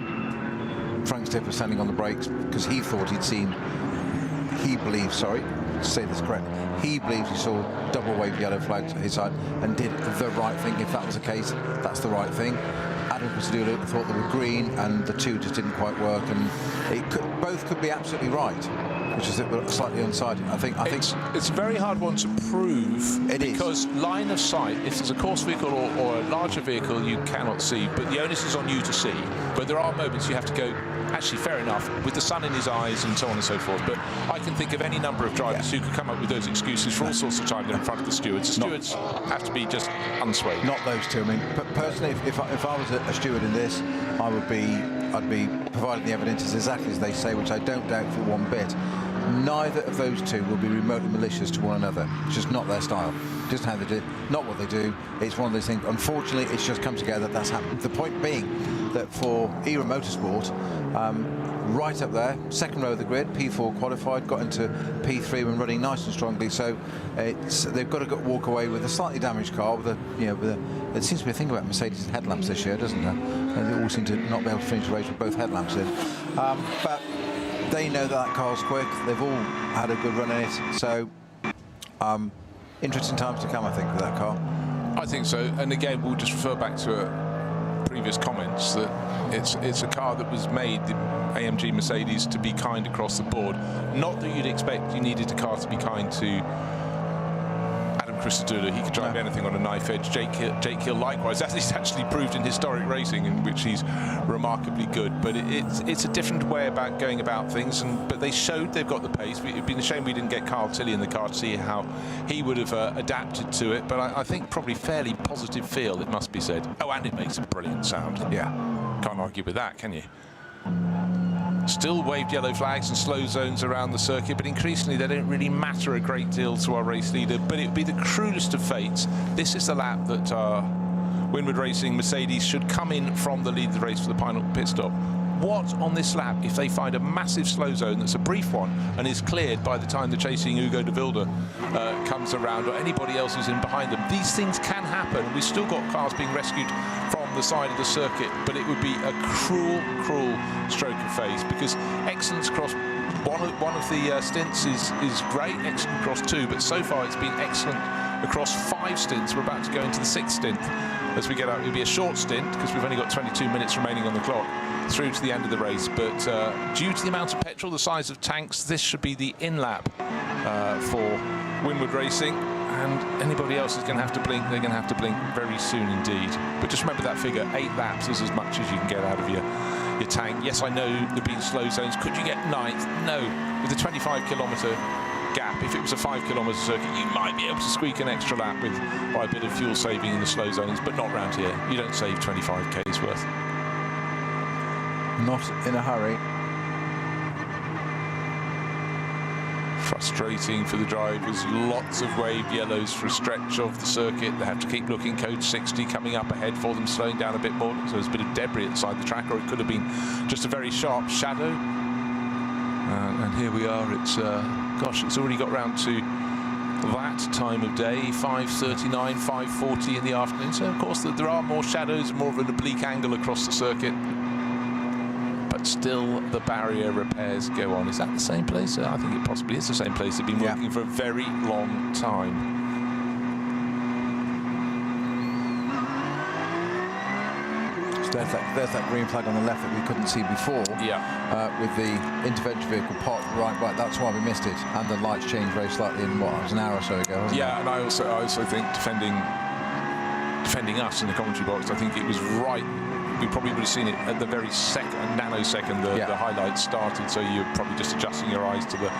Frank Stiffer standing on the brakes, because he thought he'd seen, he believes, sorry, to say this correct, he believes he saw double wave yellow flags at his side and did the right thing. If that was the case, that's the right thing. Adam Christodoulou thought they were green, and the two just didn't quite work, and both could be absolutely right, which is slightly unsighted. I think it's a very hard one to prove. It is, because line of sight, if there's a course vehicle or a larger vehicle, you cannot see, but the onus is on you to see. But there are moments you have to go, actually, fair enough, with the sun in his eyes and so on and so forth. But I can think of any number of drivers who could come up with those excuses for all sorts of time. They're in front of the stewards. The stewards have to be just unswayed. Not those two. I mean, personally, if I was a steward in this, I'd be providing the evidence is exactly as they say, which I don't doubt for one bit. Neither of those two will be remotely malicious to one another. It's just not their style. Just how they do, not what they do. It's one of those things. Unfortunately, it's just come together. That's happened. The point being that for Era Motorsport, right up there, second row of the grid, P4 qualified, got into P3 when running nice and strongly. So they've got to walk away with a slightly damaged car. It seems to be a thing about Mercedes headlamps this year, doesn't it? They all seem to not be able to finish the race with both headlamps in. But they know that car's quick. They've all had a good run in it. So interesting times to come, I think, with that car. I think so. And again, we'll just refer back to previous comments that it's a car that was made, the AMG Mercedes, to be kind across the board. Not that you'd expect you needed a car to be kind to Adam Christodoulou. He could drive anything on a knife edge. Jake Hill likewise, as he's actually proved in historic racing, in which he's remarkably good. But it's a different way about going about things. But they showed they've got the pace. It'd been a shame we didn't get Carl Tilley in the car to see how he would have adapted to it. But I think probably fairly positive feel, it must be said. Oh, and it makes a brilliant sound. Yeah, can't argue with that, can you? Still waved yellow flags and slow zones around the circuit, but increasingly they don't really matter a great deal to our race leader. But it would be the cruelest of fates. This is the lap that Winward Racing Mercedes should come in from the lead of the race for the final pit stop. What on this lap if they find a massive slow zone that's a brief one and is cleared by the time the chasing Hugo de Wilde comes around, or anybody else who's in behind them? These things can happen. We've still got cars being rescued from the side of the circuit, but it would be a cruel stroke of fate, because excellence across one of the stints is great, excellent across 2, but so far it's been excellent across 5 stints. We're about to go into the 6th stint as we get out. It'll be a short stint because we've only got 22 minutes remaining on the clock through to the end of the race, but due to the amount of petrol, the size of tanks, this should be the in-lap for Winward Racing, and anybody else is going to have to blink. They're going to have to blink very soon indeed. But just remember that figure, 8 laps is as much as you can get out of your tank. Yes, I know there've been slow zones. Could you get 9th? No. With a 25-kilometre gap, if it was a 5-kilometre circuit, you might be able to squeak an extra lap by a bit of fuel saving in the slow zones, but not round here. You don't save 25k's worth. Not in a hurry. Frustrating for the drivers. Lots of waved yellows for a stretch of the circuit. They have to keep looking. Code 60 coming up ahead for them, slowing down a bit more. So there's a bit of debris inside the track, or it could have been just a very sharp shadow. And here we are. It's gosh, it's already got round to that time of day, 5:39, 5:40 in the afternoon. So of course there are more shadows, more of an oblique angle across the circuit. But still, the barrier repairs go on. Is that the same place? I think it possibly is the same place. They've been working for a very long time. So there's that green flag on the left that we couldn't see before. Yeah. With the intervention vehicle parked right. That's why we missed it. And the lights changed very slightly in what, it was an hour or so ago. Yeah, and I also think defending us in the commentary box, I think it was right. We probably would have seen it at the very nanosecond the highlights started, so you're probably just adjusting your eyes to the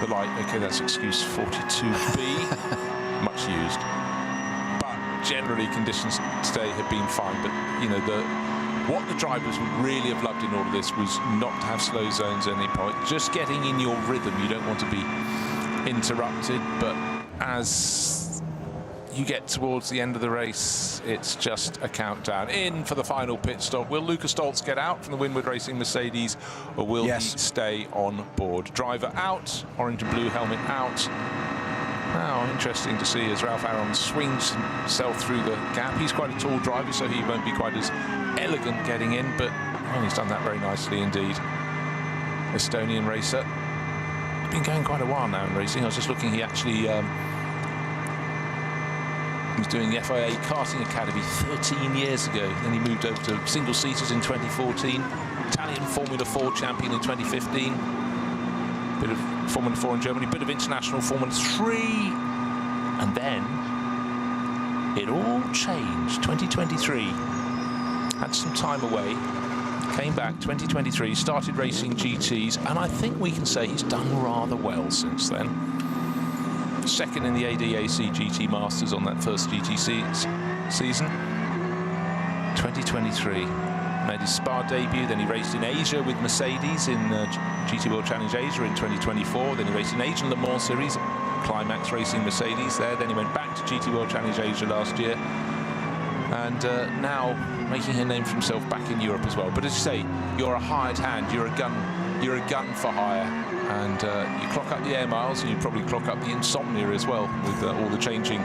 light. Okay, that's excuse 42B, much used. But generally conditions today have been fine, but you know, what the drivers would really have loved in all of this was not to have slow zones at any point, just getting in your rhythm. You don't want to be interrupted, but as you get towards the end of the race, it's just a countdown. In for the final pit stop. Will Lucas Stoltz get out from the Winward Racing Mercedes, or will he stay on board? Driver out, orange and blue helmet out. Now, interesting to see as Ralph Aron swings himself through the gap. He's quite a tall driver, so he won't be quite as elegant getting in, but he's done that very nicely indeed. Estonian racer. He's been going quite a while now in racing. I was just looking, he actually was doing the FIA Karting Academy 13 years ago. Then he moved over to single seaters in 2014. Italian Formula 4 champion in 2015. Bit of Formula 4 in Germany, bit of international Formula 3. And then it all changed. 2023. Had some time away. Came back 2023, started racing GTs, and I think we can say he's done rather well since then. Second in the ADAC GT Masters on that first GT season. 2023, made his Spa debut, then he raced in Asia with Mercedes in GT World Challenge Asia in 2024, then he raced in Asian Le Mans Series, Climax Racing Mercedes there, then he went back to GT World Challenge Asia last year, and now making a name for himself back in Europe as well. But as you say, you're a hired hand, you're a gun for hire, and you clock up the air miles, and you probably clock up the insomnia as well with all the changing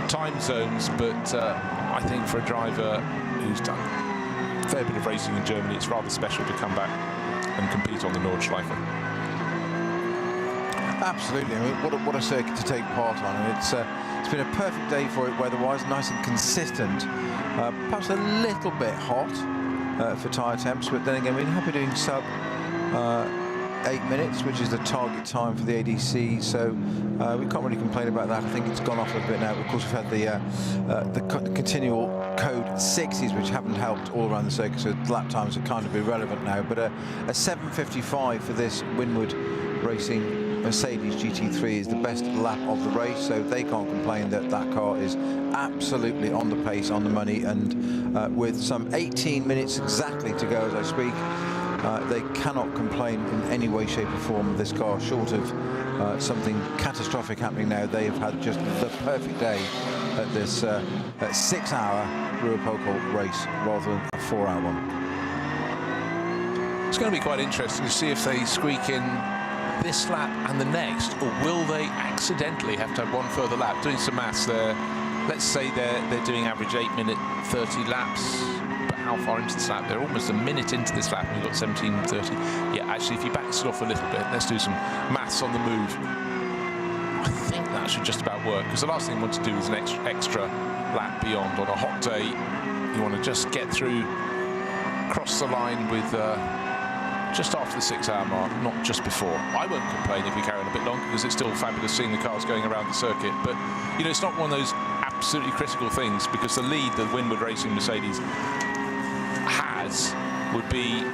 time zones. But I think for a driver who's done a fair bit of racing in Germany, it's rather special to come back and compete on the Nordschleife. Absolutely. I mean, what a circuit to take part on, and it's been a perfect day for it weather-wise, nice and consistent. Perhaps a little bit hot for tyre temps, but then again, we're happy doing sub 8 minutes, which is the target time for the ADC, so we can't really complain about that. I think it's gone off a bit now. Of course, we've had the continual code 60s, which haven't helped all around the circuit, so lap times are kind of irrelevant now. But a 7:55 for this Winward Racing Mercedes GT3 is the best lap of the race, so they can't complain that that car is absolutely on the pace, on the money, and with some 18 minutes exactly to go as I speak, they cannot complain in any way, shape or form of this car, short of something catastrophic happening now. They have had just the perfect day at this 6-hour Nürburgring race rather than a 4-hour one. It's going to be quite interesting to see if they squeak in this lap and the next, or will they accidentally have to have one further lap? Doing some maths there, let's say they're doing average 8-minute 30 laps, but how far into this lap? They're almost a minute into this lap, and we've got 17:30. Yeah, actually, if you back it off a little bit, let's do some maths on the move. I think that should just about work, because the last thing you want to do is an extra lap beyond. On a hot day, you want to just get through, cross the line with just after the 6-hour mark, not just before. I won't complain if we carry on a bit longer, because it's still fabulous seeing the cars going around the circuit. But, you know, it's not one of those absolutely critical things, because the lead that Winward Racing Mercedes has would be,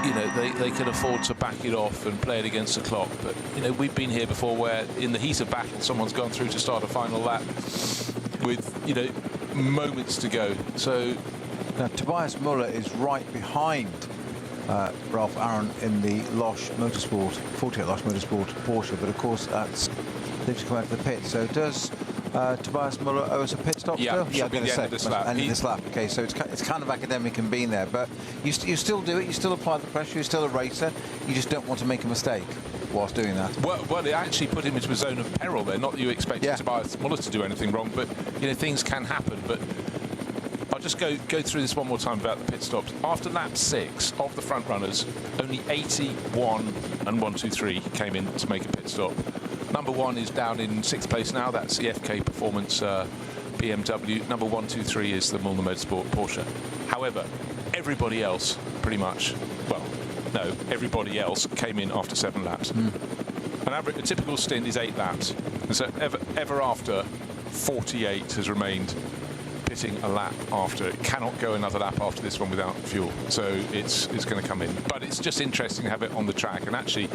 you know, they can afford to back it off and play it against the clock. But, you know, we've been here before where in the heat of battle someone's gone through to start a final lap with, you know, moments to go. So now Tobias Muller is right behind Ralph Aaron in the Losch Motorsport, 48 Losch Motorsport Porsche, but of course they've just come out of the pit. So does Tobias Muller owe us a pit stop still? Yeah, I'm going to say end of this lap. Okay, so it's kind of academic in being there, but you still do it. You still apply the pressure. You're still a racer. You just don't want to make a mistake whilst doing that. Well, it actually put him into a zone of peril there. Not that you expected Tobias Muller to do anything wrong, but you know, things can happen. But I'll just go through this one more time about the pit stops. After lap 6 of the front runners, only 81 and 123 came in to make a pit stop. Number 1 is down in 6th place now. That's the FK Performance BMW. Number 123 is the Muller Motorsport Porsche. However, everybody else pretty much, well, no, everybody else came in after 7 laps. A typical stint is 8 laps. And so ever after, 48 has remained pitting a lap after. It cannot go another lap after this one without fuel. So it's going to come in. But it's just interesting to have it on the track. And actually,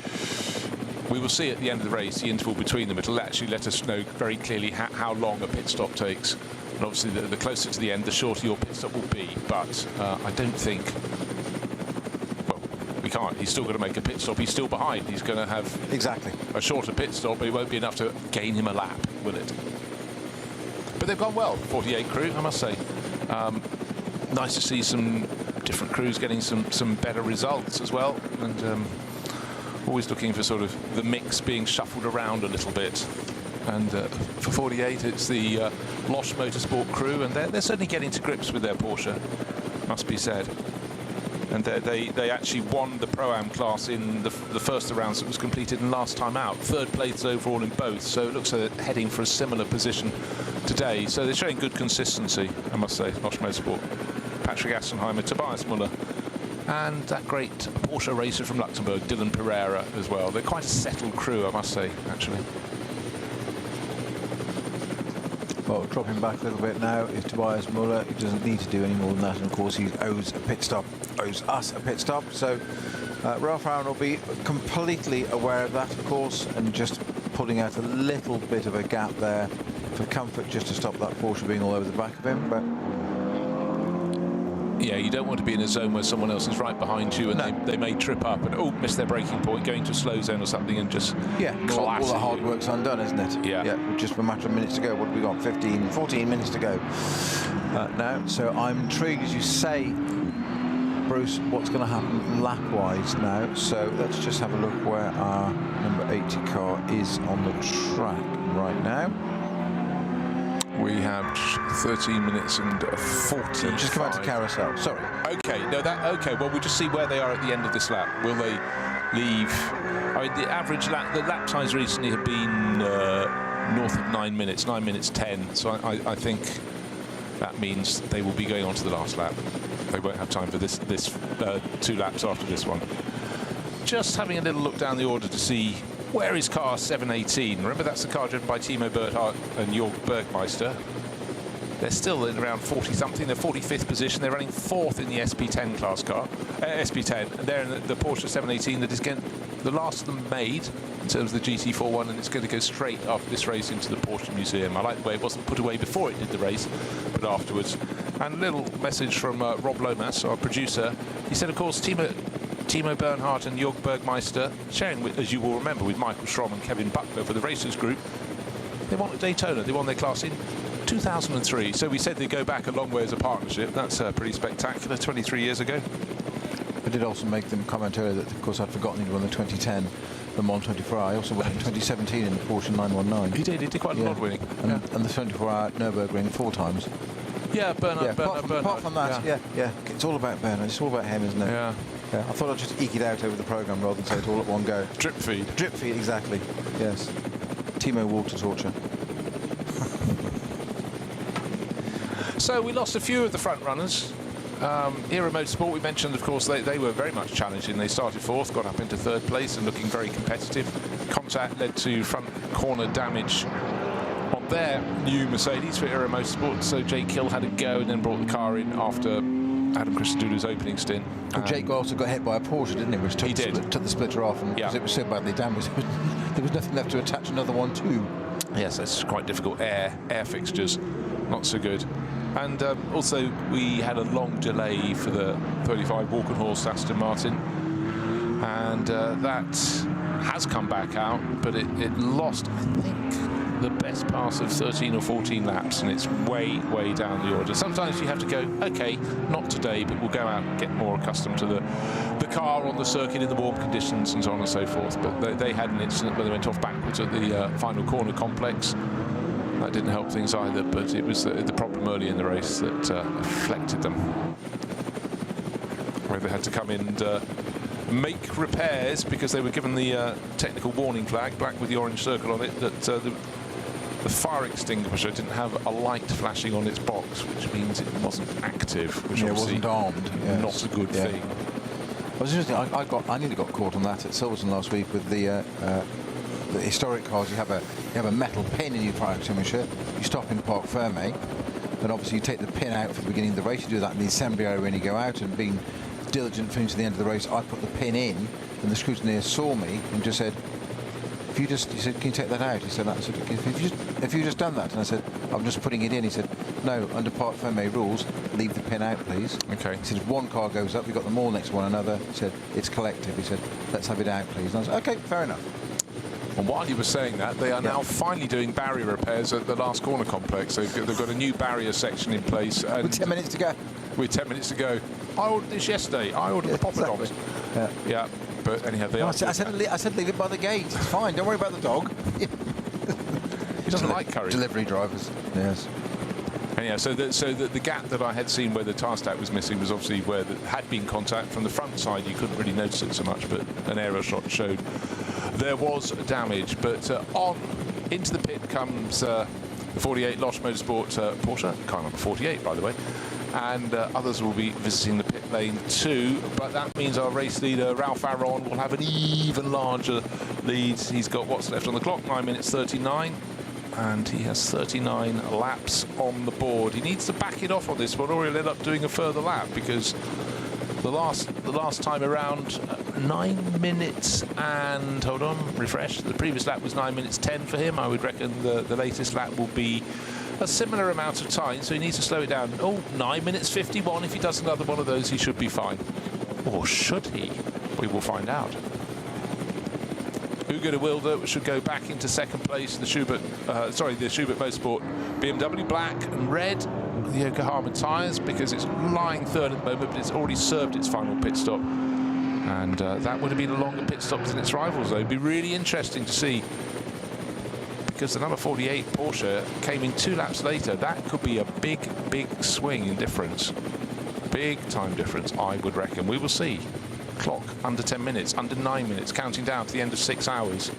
we will see at the end of the race the interval between them. It'll actually let us know very clearly how long a pit stop takes. And obviously, the closer to the end, the shorter your pit stop will be. But I don't think... Well, we can't. He's still going to make a pit stop. He's still behind. He's going to have a shorter pit stop, but it won't be enough to gain him a lap, will it? But they've gone well, 48 crew, I must say. Nice to see some different crews getting some better results as well. And always looking for sort of the mix being shuffled around a little bit. And for 48, it's the Losch Motorsport crew, and they're certainly getting to grips with their Porsche, must be said. And they actually won the Pro-Am class in the first of the rounds that was completed and last time out. 3rd place overall in both, so it looks like they're heading for a similar position today. So they're showing good consistency, I must say, Losch Motorsport. Patrick Assenheimer, Tobias Muller, and that great Porsche racer from Luxembourg, Dylan Pereira, as well. They're quite a settled crew, I must say, actually. Well, dropping back a little bit now is Tobias Muller. He doesn't need to do any more than that, and of course he owes us a pit stop. So Ralph Aaron will be completely aware of that, of course, and just pulling out a little bit of a gap there for comfort, just to stop that Porsche being all over the back of him. But yeah, you don't want to be in a zone where someone else is right behind you and they may trip up and miss their braking point, going to a slow zone or something, and just all the hard work's undone, isn't it? Yeah, just a matter of minutes to go. What have we got? 14 minutes to go now. So I'm intrigued, as you say, Bruce, what's going to happen lap-wise now. So let's just have a look where our number 80 car is on the track right now. We have 13 minutes and 40. Just come out to carousel. Sorry. Okay. No. Okay. Well, we'll just see where they are at the end of this lap. Will they leave? I mean, the average lap, the lap times recently have been north of 9 minutes, 9 minutes 10. So I think that means they will be going on to the last lap. They won't have time for this 2 laps after this one. Just having a little look down the order to see. Where is car 718? Remember, that's the car driven by Timo Berthardt and Jörg Bergmeister. They're still in around 40-something. They're 45th position. They're running 4th in the SP10 class car. SP10. And they're in the Porsche 718 that is getting the last of them made in terms of the GT41, and it's going to go straight after this race into the Porsche Museum. I like the way it wasn't put away before it did the race, but afterwards. And a little message from Rob Lomas, our producer. He said, of course, Timo Timo Bernhardt and Jörg Bergmeister, sharing, as you will remember, with Michael Schromm and Kevin Buckler for the Racers Group. They won at Daytona. They won their class in 2003. So we said they'd go back a long way as a partnership. That's pretty spectacular, 23 years ago. I did also make them comment earlier that, of course, I'd forgotten he'd won the 2010 Le Mans 24-hour. I also won in 2017 in the Porsche 919. He did quite a lot of winning. And the 24-hour Nürburgring 4 times. Yeah, Bernhard. Apart from that, yeah. It's all about Bernhard. It's all about him, isn't it? Yeah. I thought I'd just eke it out over the programme rather than say it all at one go. Drip feed. Drip feed, exactly. Yes. Timo water torture. So we lost a few of the front runners. Era Motorsport, we mentioned, of course, they were very much challenging. They started 4th, got up into 3rd place and looking very competitive. Contact led to front corner damage on their new Mercedes for Era Motorsport. So Jake Hill had a go and then brought the car in after Adam Christodoulou's opening stint. Well, Jake also got hit by a Porsche, didn't he? Which took, took the splitter off, and because it was so badly damaged, there was nothing left to attach another one to. Yes, that's quite difficult. Air fixtures, not so good. And also, we had a long delay for the 35 Walkenhorst Aston Martin, and that has come back out, but it lost, I think, the best part of 13 or 14 laps, and it's way down the order. Sometimes you have to go, okay, not today, but we'll go out and get more accustomed to the car on the circuit in the warm conditions and so on and so forth. But they had an incident where they went off backwards at the final corner complex. That didn't help things either, but it was the problem early in the race that affected them, where they had to come in and make repairs because they were given the technical warning flag, black with the orange circle on it, that the fire extinguisher didn't have a light flashing on its box, which means it wasn't active, which it wasn't armed. Yes. Not a good thing. I was interesting. I nearly got caught on that at Silverstone last week with the historic cars. You have a metal pin in your fire extinguisher. You stop in Parc Fermé, and obviously you take the pin out for the beginning of the race. You do that in the assembly area when you go out, and being diligent through to the end of the race, I put the pin in, and the scrutineer saw me and just said, he said, can you take that out? He said, I said, if you just done that, and I said, I'm just putting it in. He said, no, under Parc Fermé rules, leave the pin out, please. Okay. He said, if one car goes up, we've got them all next to one another. He said, it's collective. He said, let's have it out, please. And I said, okay, fair enough. And while you were saying that, they are now finally doing barrier repairs at the last corner complex. They've got a new barrier section in place. And with 10 minutes to go. With 10 minutes to go. I ordered this yesterday. I ordered the poppadoms. Exactly. Yeah. But anyhow, they I said leave it by the gate. It's fine. Don't worry about the dog. He doesn't like curry. Delivery drivers. Yes. Anyhow, so the gap that I had seen where the tire stack was missing was obviously where there had been contact. From the front side, you couldn't really notice it so much, but an aero shot showed there was damage. But on into the pit comes the 48 Losch Motorsport Porsche, car number 48, by the way. And others will be visiting the pit lane too, but that means our race leader Ralph Aron will have an even larger lead. He's got what's left on the clock, 9 minutes 39, and he has 39 laps on the board. He needs to back it off on this one, or he'll end up doing a further lap, because the last time around 9 minutes and hold on, refresh. The previous lap was 9 minutes 10 for him. I would reckon the latest lap will be a similar amount of time, so he needs to slow it down. 9 minutes 51. If he does another one of those, he should be fine. Or should he? We will find out. Hugo de Wilde should go back into second place. The Schubert Motorsport BMW black and red, the Yokohama tyres, because it's lying third at the moment, but it's already served its final pit stop. And that would have been a longer pit stop than its rivals, though. It'd be really interesting to see, because the number 48 Porsche came in 2 laps later. That could be a big swing in difference. Big time difference, I would reckon. We will see. Clock under 10 minutes, under 9 minutes, counting down to the end of 6 hours.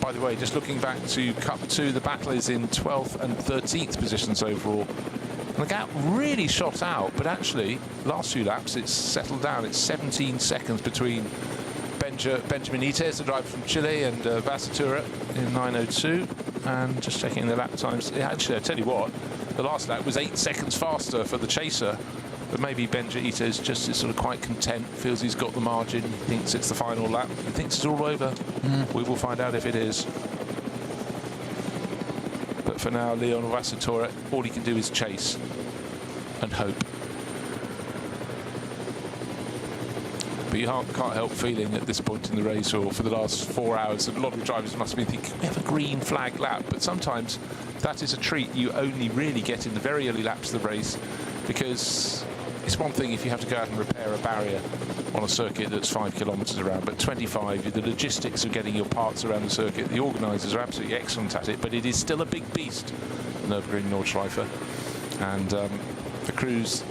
By the way, just looking back to Cup 2, the battle is in 12th and 13th positions overall. And the gap really shot out, but actually, last few laps, it's settled down. It's 17 seconds between Benjamin Ites, the driver from Chile, and Vasatura in 9:02. And just checking the lap times. Actually, I tell you what, the last lap was 8 seconds faster for the chaser. But maybe Benjamin Ites just is sort of quite content, feels he's got the margin, he thinks it's the final lap, he thinks it's all over. We will find out if it is. But for now, Leon Vasatura, all he can do is chase and hope. But you can't help feeling at this point in the race, or for the last 4 hours, that a lot of drivers must be thinking, we have a green flag lap. But sometimes that is a treat you only really get in the very early laps of the race, because it's one thing if you have to go out and repair a barrier on a circuit that's 5 kilometres around, but 25, the logistics of getting your parts around the circuit, the organisers are absolutely excellent at it, but it is still a big beast, Nürburgring Nordschleife, and the crews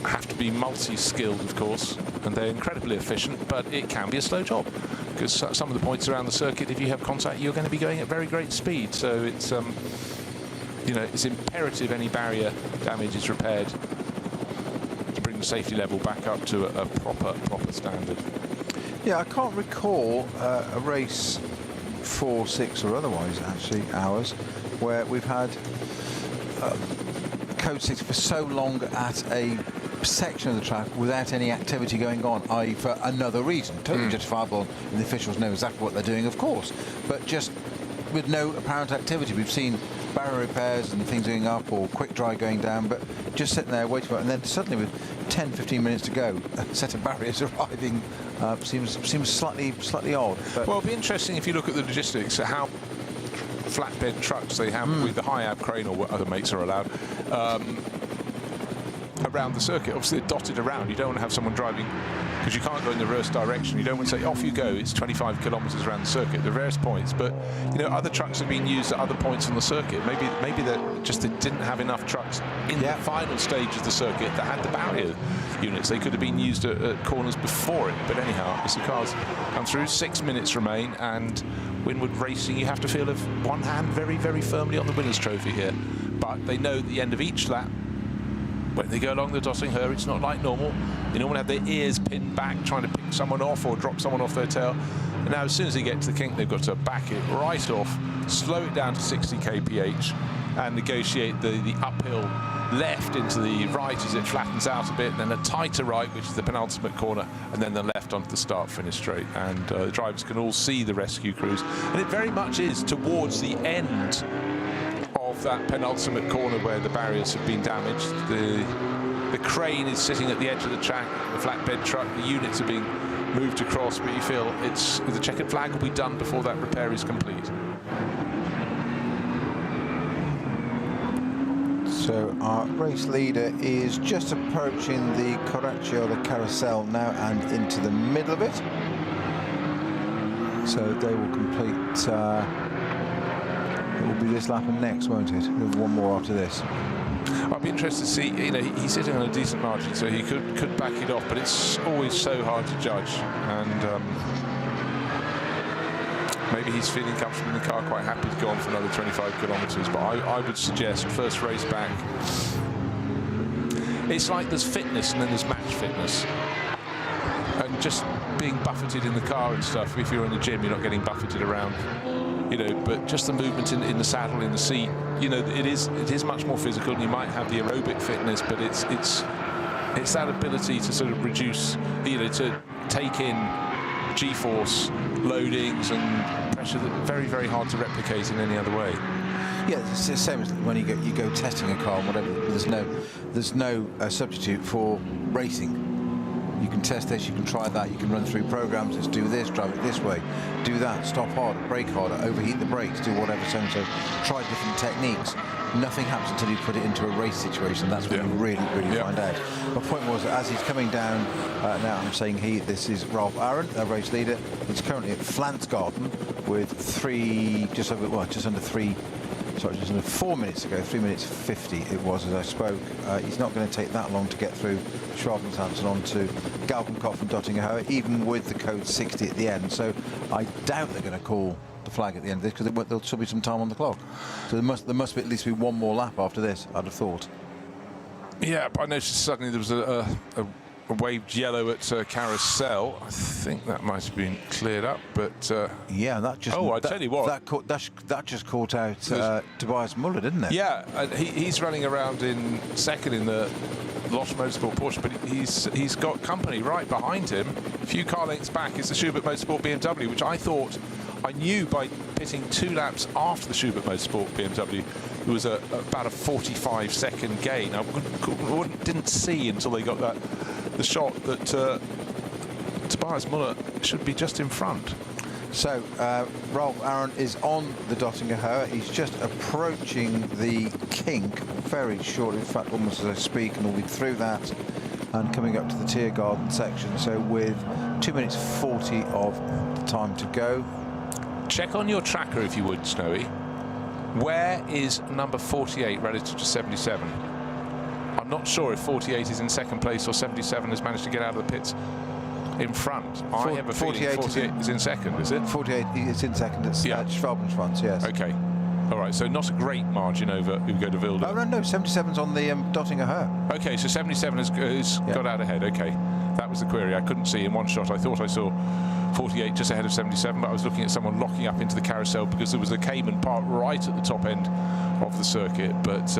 have to be multi-skilled, of course, and they're incredibly efficient, but it can be a slow job, because some of the points around the circuit, if you have contact, you're going to be going at very great speed, so it's it's imperative any barrier damage is repaired to bring the safety level back up to a proper standard. Yeah, I can't recall a race 4, 6 or otherwise actually hours where we've had code 6 for so long at a section of the track without any activity going on, i.e. for another reason. Totally justifiable, and the officials know exactly what they're doing, of course, but just with no apparent activity. We've seen barrier repairs and things going up, or quick dry going down, but just sitting there waiting for it, and then suddenly with 10-15 minutes to go, a set of barriers arriving seems slightly odd. But well, it'll be interesting if you look at the logistics, how flatbed trucks they have with the high-ab crane, or what other mates are allowed, around the circuit. Obviously they're dotted around. You don't want to have someone driving, because you can't go in the reverse direction. You don't want to say, off you go, it's 25 kilometres around the circuit, the various points, but other trucks have been used at other points on the circuit. Maybe they didn't have enough trucks in the final stage of the circuit that had the barrier units. They could have been used at corners before it, but anyhow, as the cars come through, 6 minutes remain, and Winwood Racing, you have to feel of one hand very, very firmly on the winner's trophy here, but they know at the end of each lap, when they go along the dotting her, it's not like normal. They normally have their ears pinned back, trying to pick someone off or drop someone off their tail. And now, as soon as they get to the kink, they've got to back it right off, slow it down to 60 kph, and negotiate the uphill left into the right as it flattens out a bit, and then a tighter right, which is the penultimate corner, and then the left onto the start-finish straight. And the drivers can all see the rescue crews. And it very much is towards the end of that penultimate corner where the barriers have been damaged. The crane is sitting at the edge of the track, the flatbed truck, the units are being moved across, but you feel the checkered flag will be done before that repair is complete. so our race leader is just approaching the Corraccio carousel now and into the middle of it. So they will complete. It will be this lap and next, won't it? There'll be one more after this. I'd be interested to see, he's sitting on a decent margin, so he could back it off, but it's always so hard to judge. And maybe he's feeling comfortable in the car, quite happy to go on for another 25 kilometres. But I would suggest first race back. It's like there's fitness and then there's match fitness. And just being buffeted in the car and stuff, if you're in the gym, you're not getting buffeted around. But just the movement in the saddle, in the seat, it is much more physical, and you might have the aerobic fitness, but it's that ability to sort of reduce, to take in G-force loadings and pressure that very, very hard to replicate in any other way. Yeah, it's the same as when you go testing a car, whatever. There's no substitute for racing. You can test this, you can try that, you can run through programs. Let's do this, drive it this way, do that, stop harder, brake harder, overheat the brakes, do whatever, so and so. Try different techniques. Nothing happens until you put it into a race situation. That's when you really find out. My point was that as he's coming down now, I'm saying this is Ralph Aaron, our race leader. He's currently at Flansgarten with just under 4 minutes ago, 3 minutes 50 it was as I spoke. He's not going to take that long to get through Schwabentanzen onto Galgenkopf and Dottingerhoe, even with the code 60 at the end. So I doubt they're going to call the flag at the end of this, because there'll still be some time on the clock. So there must be at least one more lap after this, I'd have thought. Yeah, but I noticed suddenly there was a waved yellow at Carousel. I think that might have been cleared up, but yeah, that just tell you what, that just caught out Tobias Muller, didn't it? Yeah, and he's running around in second in the Losch Motorsport Porsche, but he's got company right behind him. A few car lengths back is the Schubert Motorsport BMW, which I knew by pitting 2 laps after the Schubert Motorsport BMW, there was about a 45-second gain. I didn't see until they got the shot that Tobias Muller should be just in front. So Rolf Aaron is on the Dottinger Höhe. He's just approaching the kink very shortly, in fact almost as I speak, and will be through that and coming up to the Tiergarten section. So with 2 minutes 40 of time to go. Check on your tracker if you would, Snowy. Where is number 48 relative to 77? I'm not sure if 48 is in second place or 77 has managed to get out of the pits in front. I have a feeling 48 is in second, is it? 48 is in second. It's Schwalben's front, yes. Okay. All right, so not a great margin over Ugo de Wilde. Oh, no, 77's on the Dottinger Höhe. Okay, so 77 has got out ahead. Okay, that was the query. I couldn't see in one shot. I thought I saw 48 just ahead of 77, but I was looking at someone locking up into the carousel because there was a Cayman part right at the top end of the circuit. But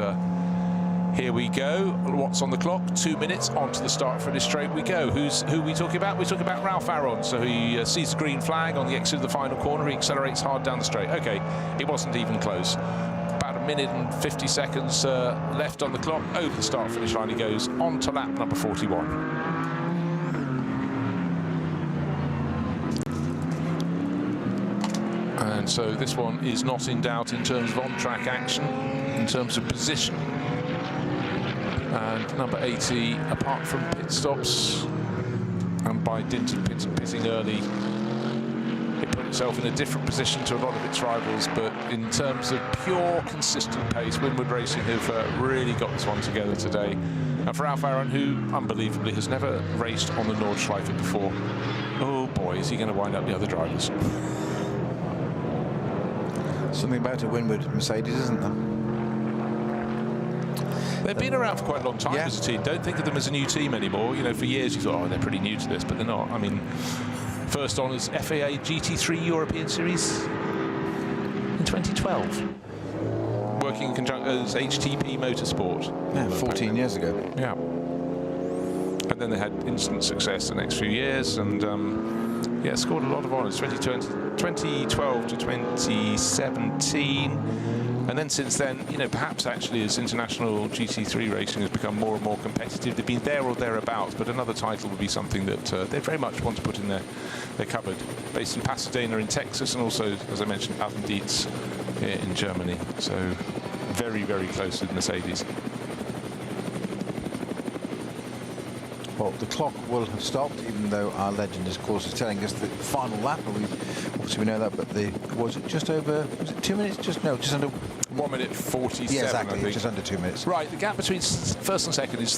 here we go. What's on the clock? 2 minutes onto the start finish straight we go. Who are we talking about? We're talking about Ralph Aaron. So he sees the green flag on the exit of the final corner. He accelerates hard down the straight. Okay, it wasn't even close. About a minute and 50 seconds left on the clock. Over the start finish line he goes on to lap number 41. And so this one is not in doubt in terms of on-track action, in terms of position. And number 80, apart from pit stops and by dint of pitting early, it put itself in a different position to a lot of its rivals. But in terms of pure consistent pace, Winward Racing have really got this one together today. And for Ralph Aaron, who unbelievably has never raced on the Nordschleife before, oh boy, is he going to wind up the other drivers. Something about a Winward Mercedes, isn't there? They've been around for quite a long time as a team. Don't think of them as a new team anymore. You know, for years you thought, oh, they're pretty new to this, but they're not. I mean, first on as FAA GT3 European Series in 2012. Working in conjunction as HTP Motorsport. Yeah, 14 years ago. Yeah. And then they had instant success the next few years, and yeah, scored a lot of honours. 2012 to 2017. And then since then, you know, perhaps actually as international GT3 racing has become more and more competitive, they've been there or thereabouts, but another title would be something that they very much want to put in their cupboard. Based in Pasadena in Texas, and also, as I mentioned, Dietz in Germany. So very, very close with Mercedes. Well, the clock will have stopped, even though our legend, of course, is telling us the final lap. Obviously, we know that, but was it just over? Was it 2 minutes? Just under 1 minute 47. Yeah, exactly. I think. Just under 2 minutes. Right. The gap between first and second is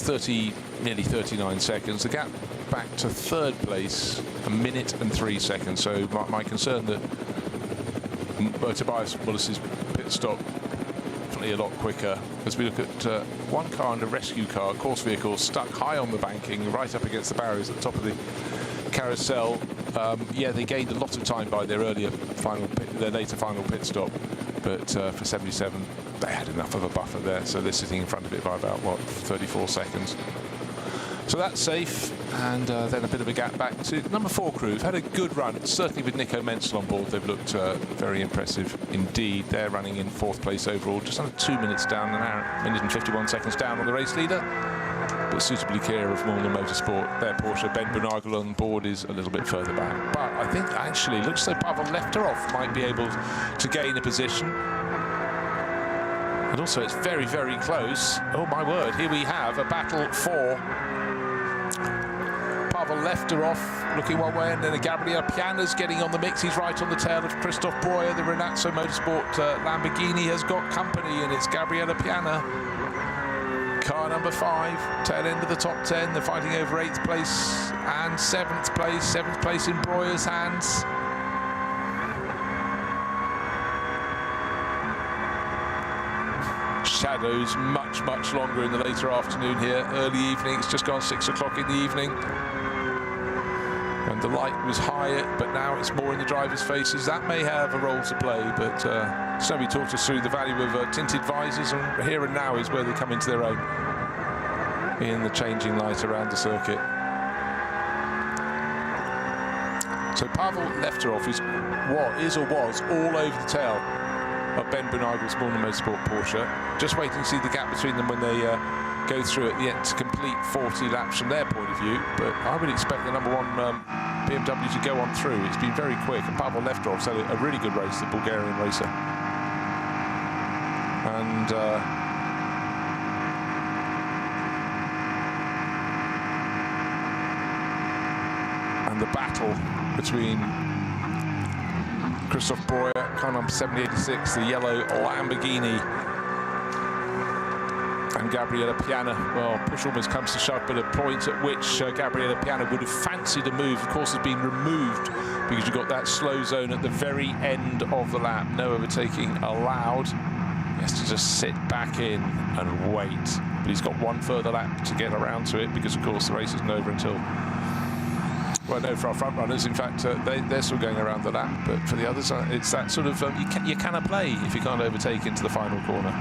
nearly 39 seconds. The gap back to third place, 1 minute and 3 seconds. So my concern that Tobias Mullis's pit stop definitely a lot quicker. As we look at one car and a rescue car, course vehicle, stuck high on the banking, right up against the barriers at the top of the carousel. Yeah, they gained a lot of time by their later final pit stop, but for 77, they had enough of a buffer there, so they're sitting in front of it by about, what, 34 seconds. So that's safe, and then a bit of a gap back to number 4 crew. Had a good run, certainly with Nico Menzel on board. They've looked very impressive indeed. They're running in 4th place overall, just under 2 minutes down, an hour, minute and 51 seconds down on the race leader, but suitably clear of Moulin Motorsport. Their Porsche, Ben Bunagel on board, is a little bit further back. But I think actually looks as though Pavel Lefterov might be able to gain a position. And also it's very, very close. Oh my word, here we have a battle for Pavel Lefterov looking one way, and then Gabriel Piana's getting on the mix. He's right on the tail of Christoph Breuer. The Renazzo Motorsport Lamborghini has got company, and it's Gabriele Piana. Car number 5, tail end of the top 10. They're fighting over 8th place and 7th place. 7th place in Breuer's hands. Shadows much, much longer in the later afternoon here. Early evening, it's just gone 6 o'clock in the evening. And the light was higher, but now it's more in the drivers' faces. That may have a role to play, but Snowy talked us through the value of tinted visors, and here and now is where they come into their own in the changing light around the circuit. So Pavel Lefterov is or was all over the tail of Ben Bunagel's Moulin Motorsport Porsche. Just waiting to see the gap between them when they go through at the end to complete 40 laps from their point of view. But I would expect the number 1 BMW to go on through. It's been very quick, and Pavel Leftorov's had a really good race, the Bulgarian racer. And the battle between Christoph Breuer, car number 786, the yellow Lamborghini, and Gabriele Piana. Well, push almost comes to shove, but a point at which Gabriele Piana would have fancied a move, of course, has been removed because you've got that slow zone at the very end of the lap. No overtaking allowed. He has to just sit back in and wait. But he's got one further lap to get around to it because, of course, the race isn't over until... Well, no, for our front runners, in fact, they're still going around the lap. But for the others, it's that sort of... you cannot play if you can't overtake into the final corner.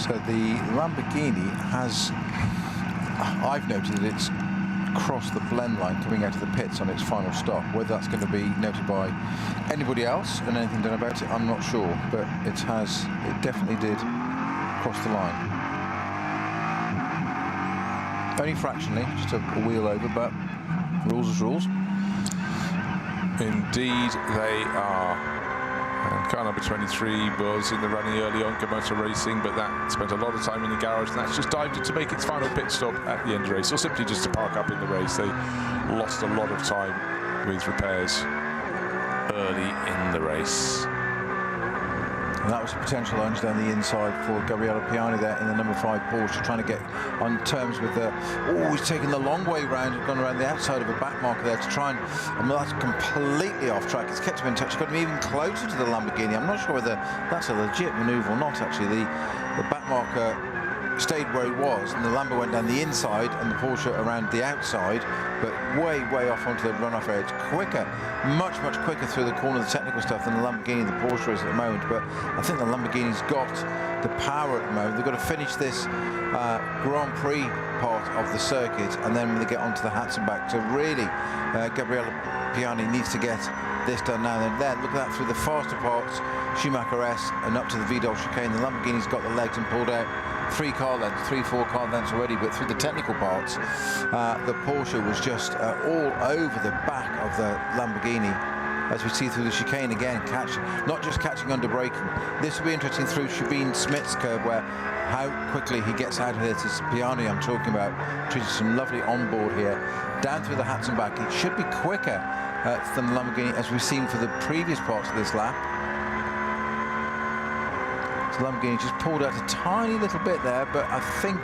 So the Lamborghini has, I've noted that it's crossed the blend line coming out of the pits on its final stop. Whether that's going to be noted by anybody else and anything done about it, I'm not sure. But it definitely did cross the line. Only fractionally, just a wheel over, but rules is rules. Indeed, they are. And car number 23 was in the running early on, Motor Racing, but that spent a lot of time in the garage, and that's just dived in to make its final pit stop at the end of the race, or simply just to park up in the race. They lost a lot of time with repairs early in the race. And that was a potential lunge down the inside for Gabriele Piani there in the number 5 Porsche, trying to get on terms with the... Oh, he's taken the long way round, gone around the outside of a back marker there to try and... that's completely off track. It's kept him in touch. He's got him even closer to the Lamborghini. I'm not sure whether that's a legit manoeuvre or not, actually. The back marker stayed where he was, and the Lambo went down the inside and the Porsche around the outside, but way off onto the runoff area. It's quicker, much quicker through the corner of the technical stuff than the Lamborghini and the Porsche is at the moment. But I think the Lamborghini's got the power at the moment. They've got to finish this Grand Prix part of the circuit, and then when they get onto the Hatzenbach, so really Gabriele Piani needs to get this done now and then. Look at that through the faster parts, Schumacher S, and up to the Vidal chicane. The Lamborghini's got the legs and pulled out 3 car lengths, 4 car lengths already, but through the technical parts, the Porsche was just all over the back of the Lamborghini, as we see through the chicane again, not just catching under braking. This will be interesting through Shabin Smith's curve, where how quickly he gets out of this. It's Piani I'm talking about, treated some lovely onboard here, down through the Hatzenbach. It should be quicker than the Lamborghini, as we've seen for the previous parts of this lap. The Lamborghini just pulled out a tiny little bit there, but I think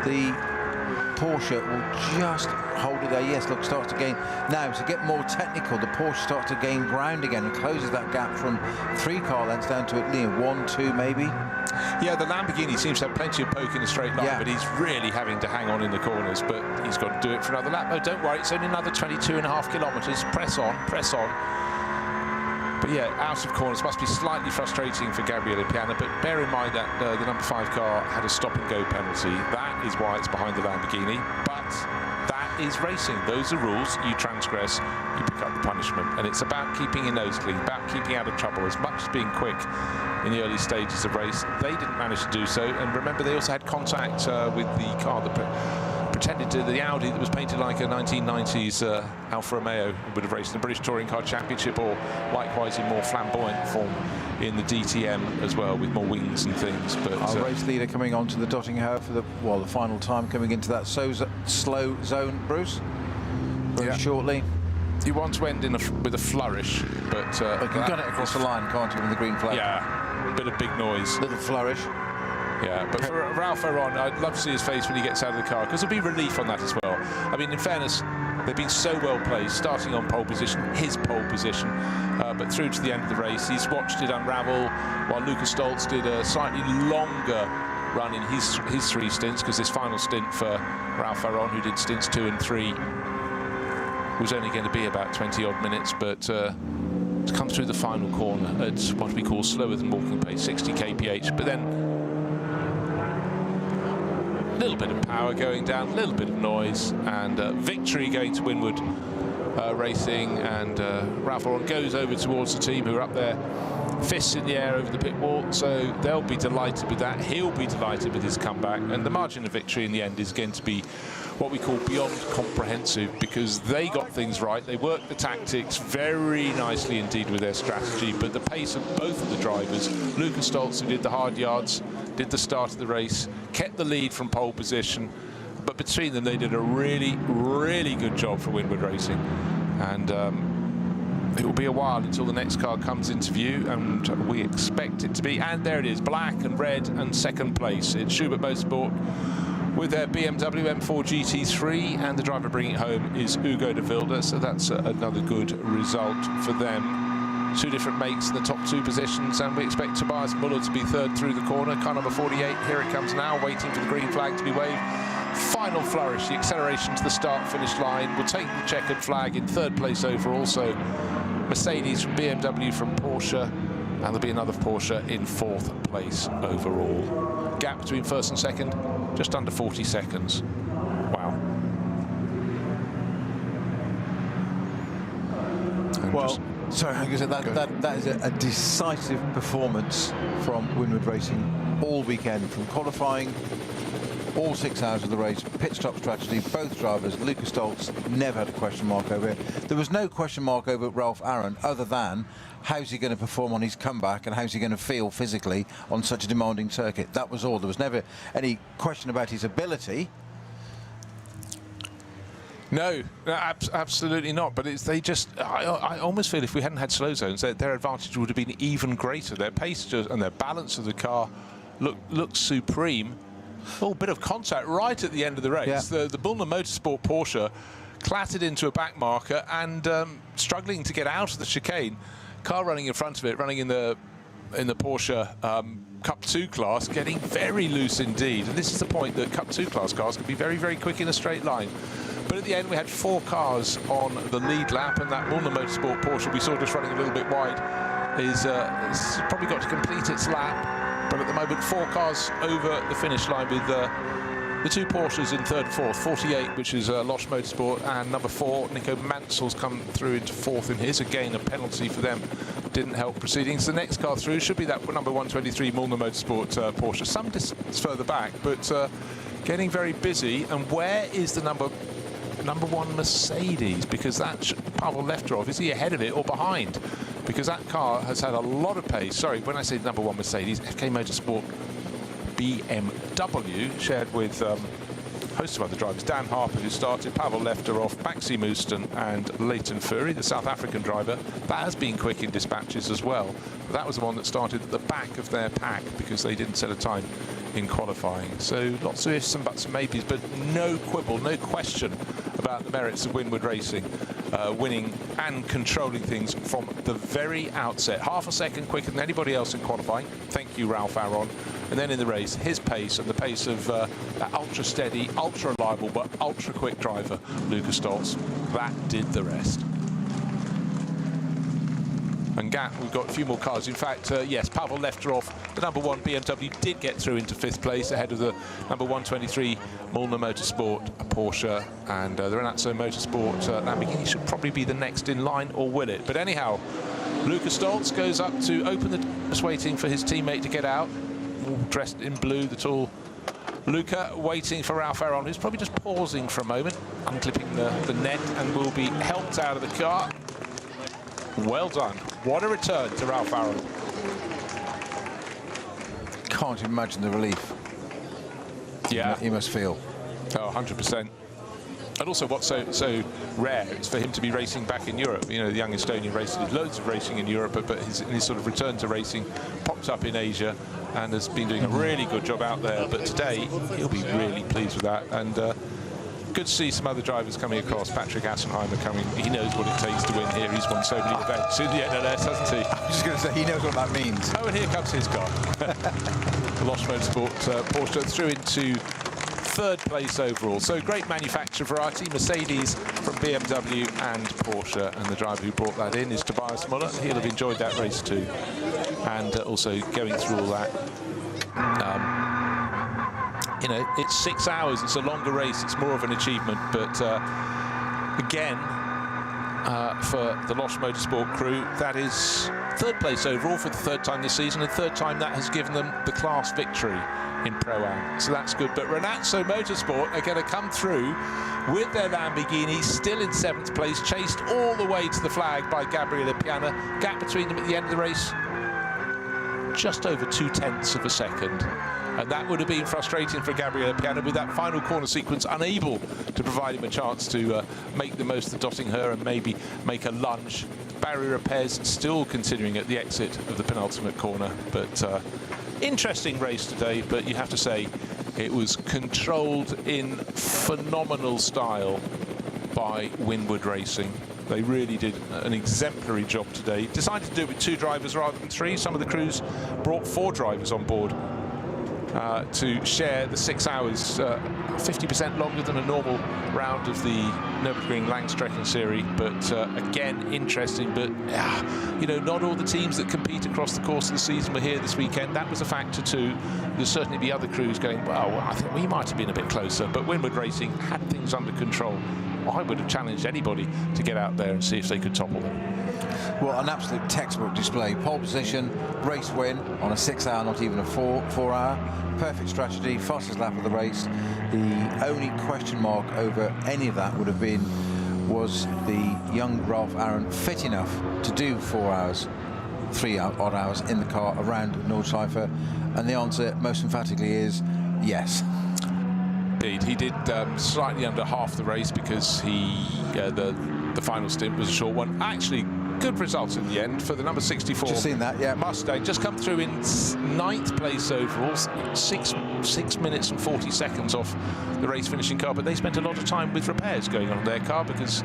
the Porsche will just hold it there. Yes, look, starts to gain. Now, to get more technical, the Porsche starts to gain ground again and closes that gap from 3 car lengths down to at least 1, 2 maybe. Yeah, the Lamborghini seems to have plenty of poke in a straight line, but he's really having to hang on in the corners, but he's got to do it for another lap. Oh, don't worry, it's only another 22.5 kilometres. Press on, press on. But yeah, out of corners must be slightly frustrating for Gabriele Piana, but bear in mind that the number 5 car had a stop-and-go penalty. That is why it's behind the Lamborghini, but that is racing. Those are rules. You transgress, you pick up the punishment, and it's about keeping your nose clean, about keeping out of trouble, as much as being quick in the early stages of race. They didn't manage to do so, and remember, they also had contact with the car that pretended to the Audi that was painted like a 1990s Alfa Romeo, would have raced in the British Touring Car Championship, or likewise in more flamboyant form in the DTM as well, with more wings and things. But our race leader coming onto the dotting her for the final time, coming into that slow zone, Bruce, very shortly. He once went in with a flourish, but you can gun it across the line, can't you, with the green flag? Yeah, a bit of big noise. Little flourish. Yeah, but for Ralph Ferron, I'd love to see his face when he gets out of the car, because there'll be relief on that as well. I mean, in fairness, they've been so well placed, starting on pole position, his pole position, but through to the end of the race. He's watched it unravel, while Lucas Stoltz did a slightly longer run in his 3 stints, because this final stint for Ralph Ferron, who did stints 2 and 3, was only going to be about 20-odd minutes, but to come through the final corner at what we call slower than walking pace, 60 kph, but then a little bit of power going down, a little bit of noise, and victory going to Winwood Racing, and Ralph Lauren goes over towards the team who are up there fists in the air over the pit wall, so they'll be delighted with that. He'll be delighted with his comeback, and the margin of victory in the end is going to be what we call beyond comprehensive, because they got things right. They worked the tactics very nicely indeed with their strategy, but the pace of both of the drivers, Lukas Stolz, who did the hard yards, did the start of the race, kept the lead from pole position, but between them they did a really, really good job for Windward Racing. And it will be a while until the next car comes into view, and we expect it to be, and there it is, black and red and second place. It's Schubert Motorsport with their BMW M4 GT3, and the driver bringing it home is Hugo de Wilde, so that's another good result for them. Two different mates in the top two positions, and we expect Tobias Muller to be third through the corner. Car number 48, here it comes now, waiting for the green flag to be waved. Final flourish, the acceleration to the start-finish line will take the checkered flag in third place overall. So Mercedes from BMW from Porsche, and there'll be another Porsche in fourth place overall. Gap between first and second, just under 40 seconds. Wow. And well, sorry, like I said, that is a decisive performance from Windward Racing all weekend, from qualifying, all 6 hours of the race, pit stop strategy, both drivers. Lukas Stolz never had a question mark over it. There was no question mark over Ralph Aaron, other than how's he going to perform on his comeback and how's he going to feel physically on such a demanding circuit. That was all. There was never any question about his ability. No, absolutely not. But I almost feel if we hadn't had slow zones, their advantage would have been even greater. Their pace and their balance of the car looked supreme. Oh, bit of contact right at the end of the race. Yeah. The Bullner Motorsport Porsche clattered into a back marker and struggling to get out of the chicane. Car running in front of it, running in the Porsche Cup 2 class, getting very loose indeed. And this is the point that Cup 2 class cars can be very, very quick in a straight line. But at the end, we had 4 cars on the lead lap, and that Bullner Motorsport Porsche we saw just running a little bit wide is probably got to complete its lap. But at the moment, 4 cars over the finish line, with the 2 Porsches in third and fourth. 48, which is Losch Motorsport, and number 4, Nico Mansell's come through into fourth in his. Again, a penalty for them didn't help proceedings. The next car through should be that number 123 Bullner Motorsport Porsche, some distance further back, but getting very busy. And where is the number 1 Mercedes? Because that Pavel Lefterov, is he ahead of it or behind? Because that car has had a lot of pace. Sorry, when I say number 1 Mercedes, FK Motorsport BMW, shared with a host of other drivers. Dan Harper, who started, Pavel Lefterov, Maxi Mooston and Leighton Fury, the South African driver. That has been quick in dispatches as well. But that was the one that started at the back of their pack because they didn't set a time in qualifying. So lots of ifs and buts and maybes, but no quibble, no question about the merits of Windward Racing, winning and controlling things from the very outset. Half a second quicker than anybody else in qualifying. Thank you, Ralph Aaron. And then in the race, his pace and the pace of that ultra steady, ultra reliable, but ultra quick driver, Lukas Stolz, that did the rest. And Gap, we've got a few more cars. In fact, yes, Pavel Lefterov, the number 1 BMW, did get through into 5th place ahead of the number 123 Bullner Motorsport Porsche, and the Renatso Motorsport Lamborghini should probably be the next in line, or will it? But anyhow, Lukas Stolz goes up to open the just waiting for his teammate to get out, all dressed in blue, the tall Luca, waiting for Ralph Aaron, who's probably just pausing for a moment, unclipping the net, and will be helped out of the car. Well done. What a return to Ralph Aaron. Can't imagine the relief. Yeah. He must feel. Oh, 100%. And also what's so rare is for him to be racing back in Europe. You know, the young Estonian racer did loads of racing in Europe, but his sort of return to racing popped up in Asia and has been doing a really good job out there. But today, he'll be really pleased with that. And good to see some other drivers coming across. Patrick Assenheimer coming. He knows what it takes to win here. He's won so many events in the NLS, hasn't he? I was just going to say, he knows what that means. Oh, and here comes his car. The Losch Motorsport Porsche through into 3rd place overall. So great manufacturer variety. Mercedes from BMW and Porsche. And the driver who brought that in is Tobias Muller. He'll have enjoyed that race too. And also going through all that. You know, it's 6 hours, it's a longer race, it's more of an achievement, but again, for the Losch Motorsport crew. That is third place overall for the third time this season, and third time that has given them the class victory in Pro-Am. So that's good. But Renazzo Motorsport are going to come through with their Lamborghini, still in 7th place, chased all the way to the flag by Gabriele Piana. Gap between them at the end of the race, just over 0.2 of a second. And that would have been frustrating for Gabriele Piana with that final corner sequence, unable to provide him a chance to make the most of dotting her and maybe make a lunge. Barrier repairs still continuing at the exit of the penultimate corner. But interesting race today, but you have to say it was controlled in phenomenal style by Winwood Racing. They really did an exemplary job today. Decided to do it with 2 drivers rather than 3. Some of the crews brought 4 drivers on board to share the 6 hours, 50% longer than a normal round of the Nürburgring Langstrecken-serie. But again, interesting. But you know, not all the teams that compete across the course of the season were here this weekend. That was a factor too. There'll certainly be other crews going, well, I think we might have been a bit closer. But Winwood Racing had things under control. I would have challenged anybody to get out there and see if they could topple them. Well, an absolute textbook display. Pole position, race win on a 6 hour, not even a 4 hour. Perfect strategy, fastest lap of the race. The only question mark over any of that would have been, was the young Ralph Aaron fit enough to do 4 hours, 3 odd hours in the car around Nordschleife? And the answer, most emphatically, is yes. Indeed, he did slightly under half the race because the final stint was a short one. Actually, good results in the end for the number 64. Just seen that, yeah. Mustang just come through in 9th place overall, 6 minutes and 40 seconds off the race finishing car. But they spent a lot of time with repairs going on their car because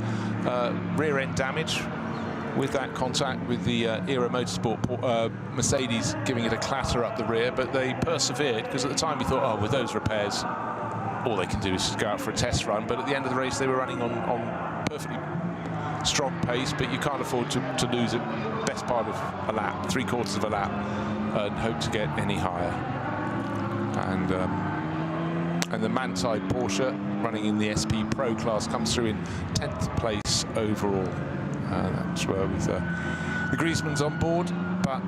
rear end damage with that contact with the Era Motorsport Mercedes giving it a clatter up the rear. But they persevered because at the time we thought, oh, with those repairs, all they can do is just go out for a test run. But at the end of the race, they were running on perfectly strong pace, but you can't afford to lose a best part of a lap, 3/4 of a lap, and hope to get any higher. And the Manthey Porsche, running in the SP Pro class, comes through in 10th place overall. That's where with the Griezmanns on board, but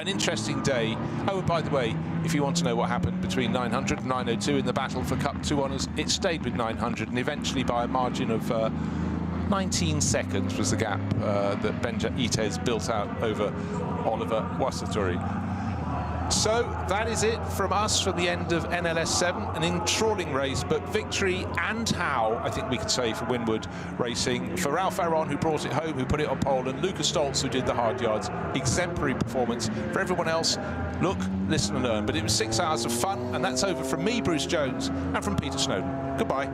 an interesting day. Oh, and by the way, if you want to know what happened between 900 and 902 in the battle for Cup 2 honours, it stayed with 900, and eventually by a margin of 19 seconds was the gap that Benja Itez built out over Oliver Wassertori. So that is it from us for the end of NLS 7, an enthralling race, but victory and how, I think we could say, for Winwood Racing. For Ralph Aaron, who brought it home, who put it on pole, and Lucas Stoltz, who did the hard yards. Exemplary performance. For everyone else, look, listen and learn. But it was 6 hours of fun, and that's over from me, Bruce Jones, and from Peter Snowden. Goodbye.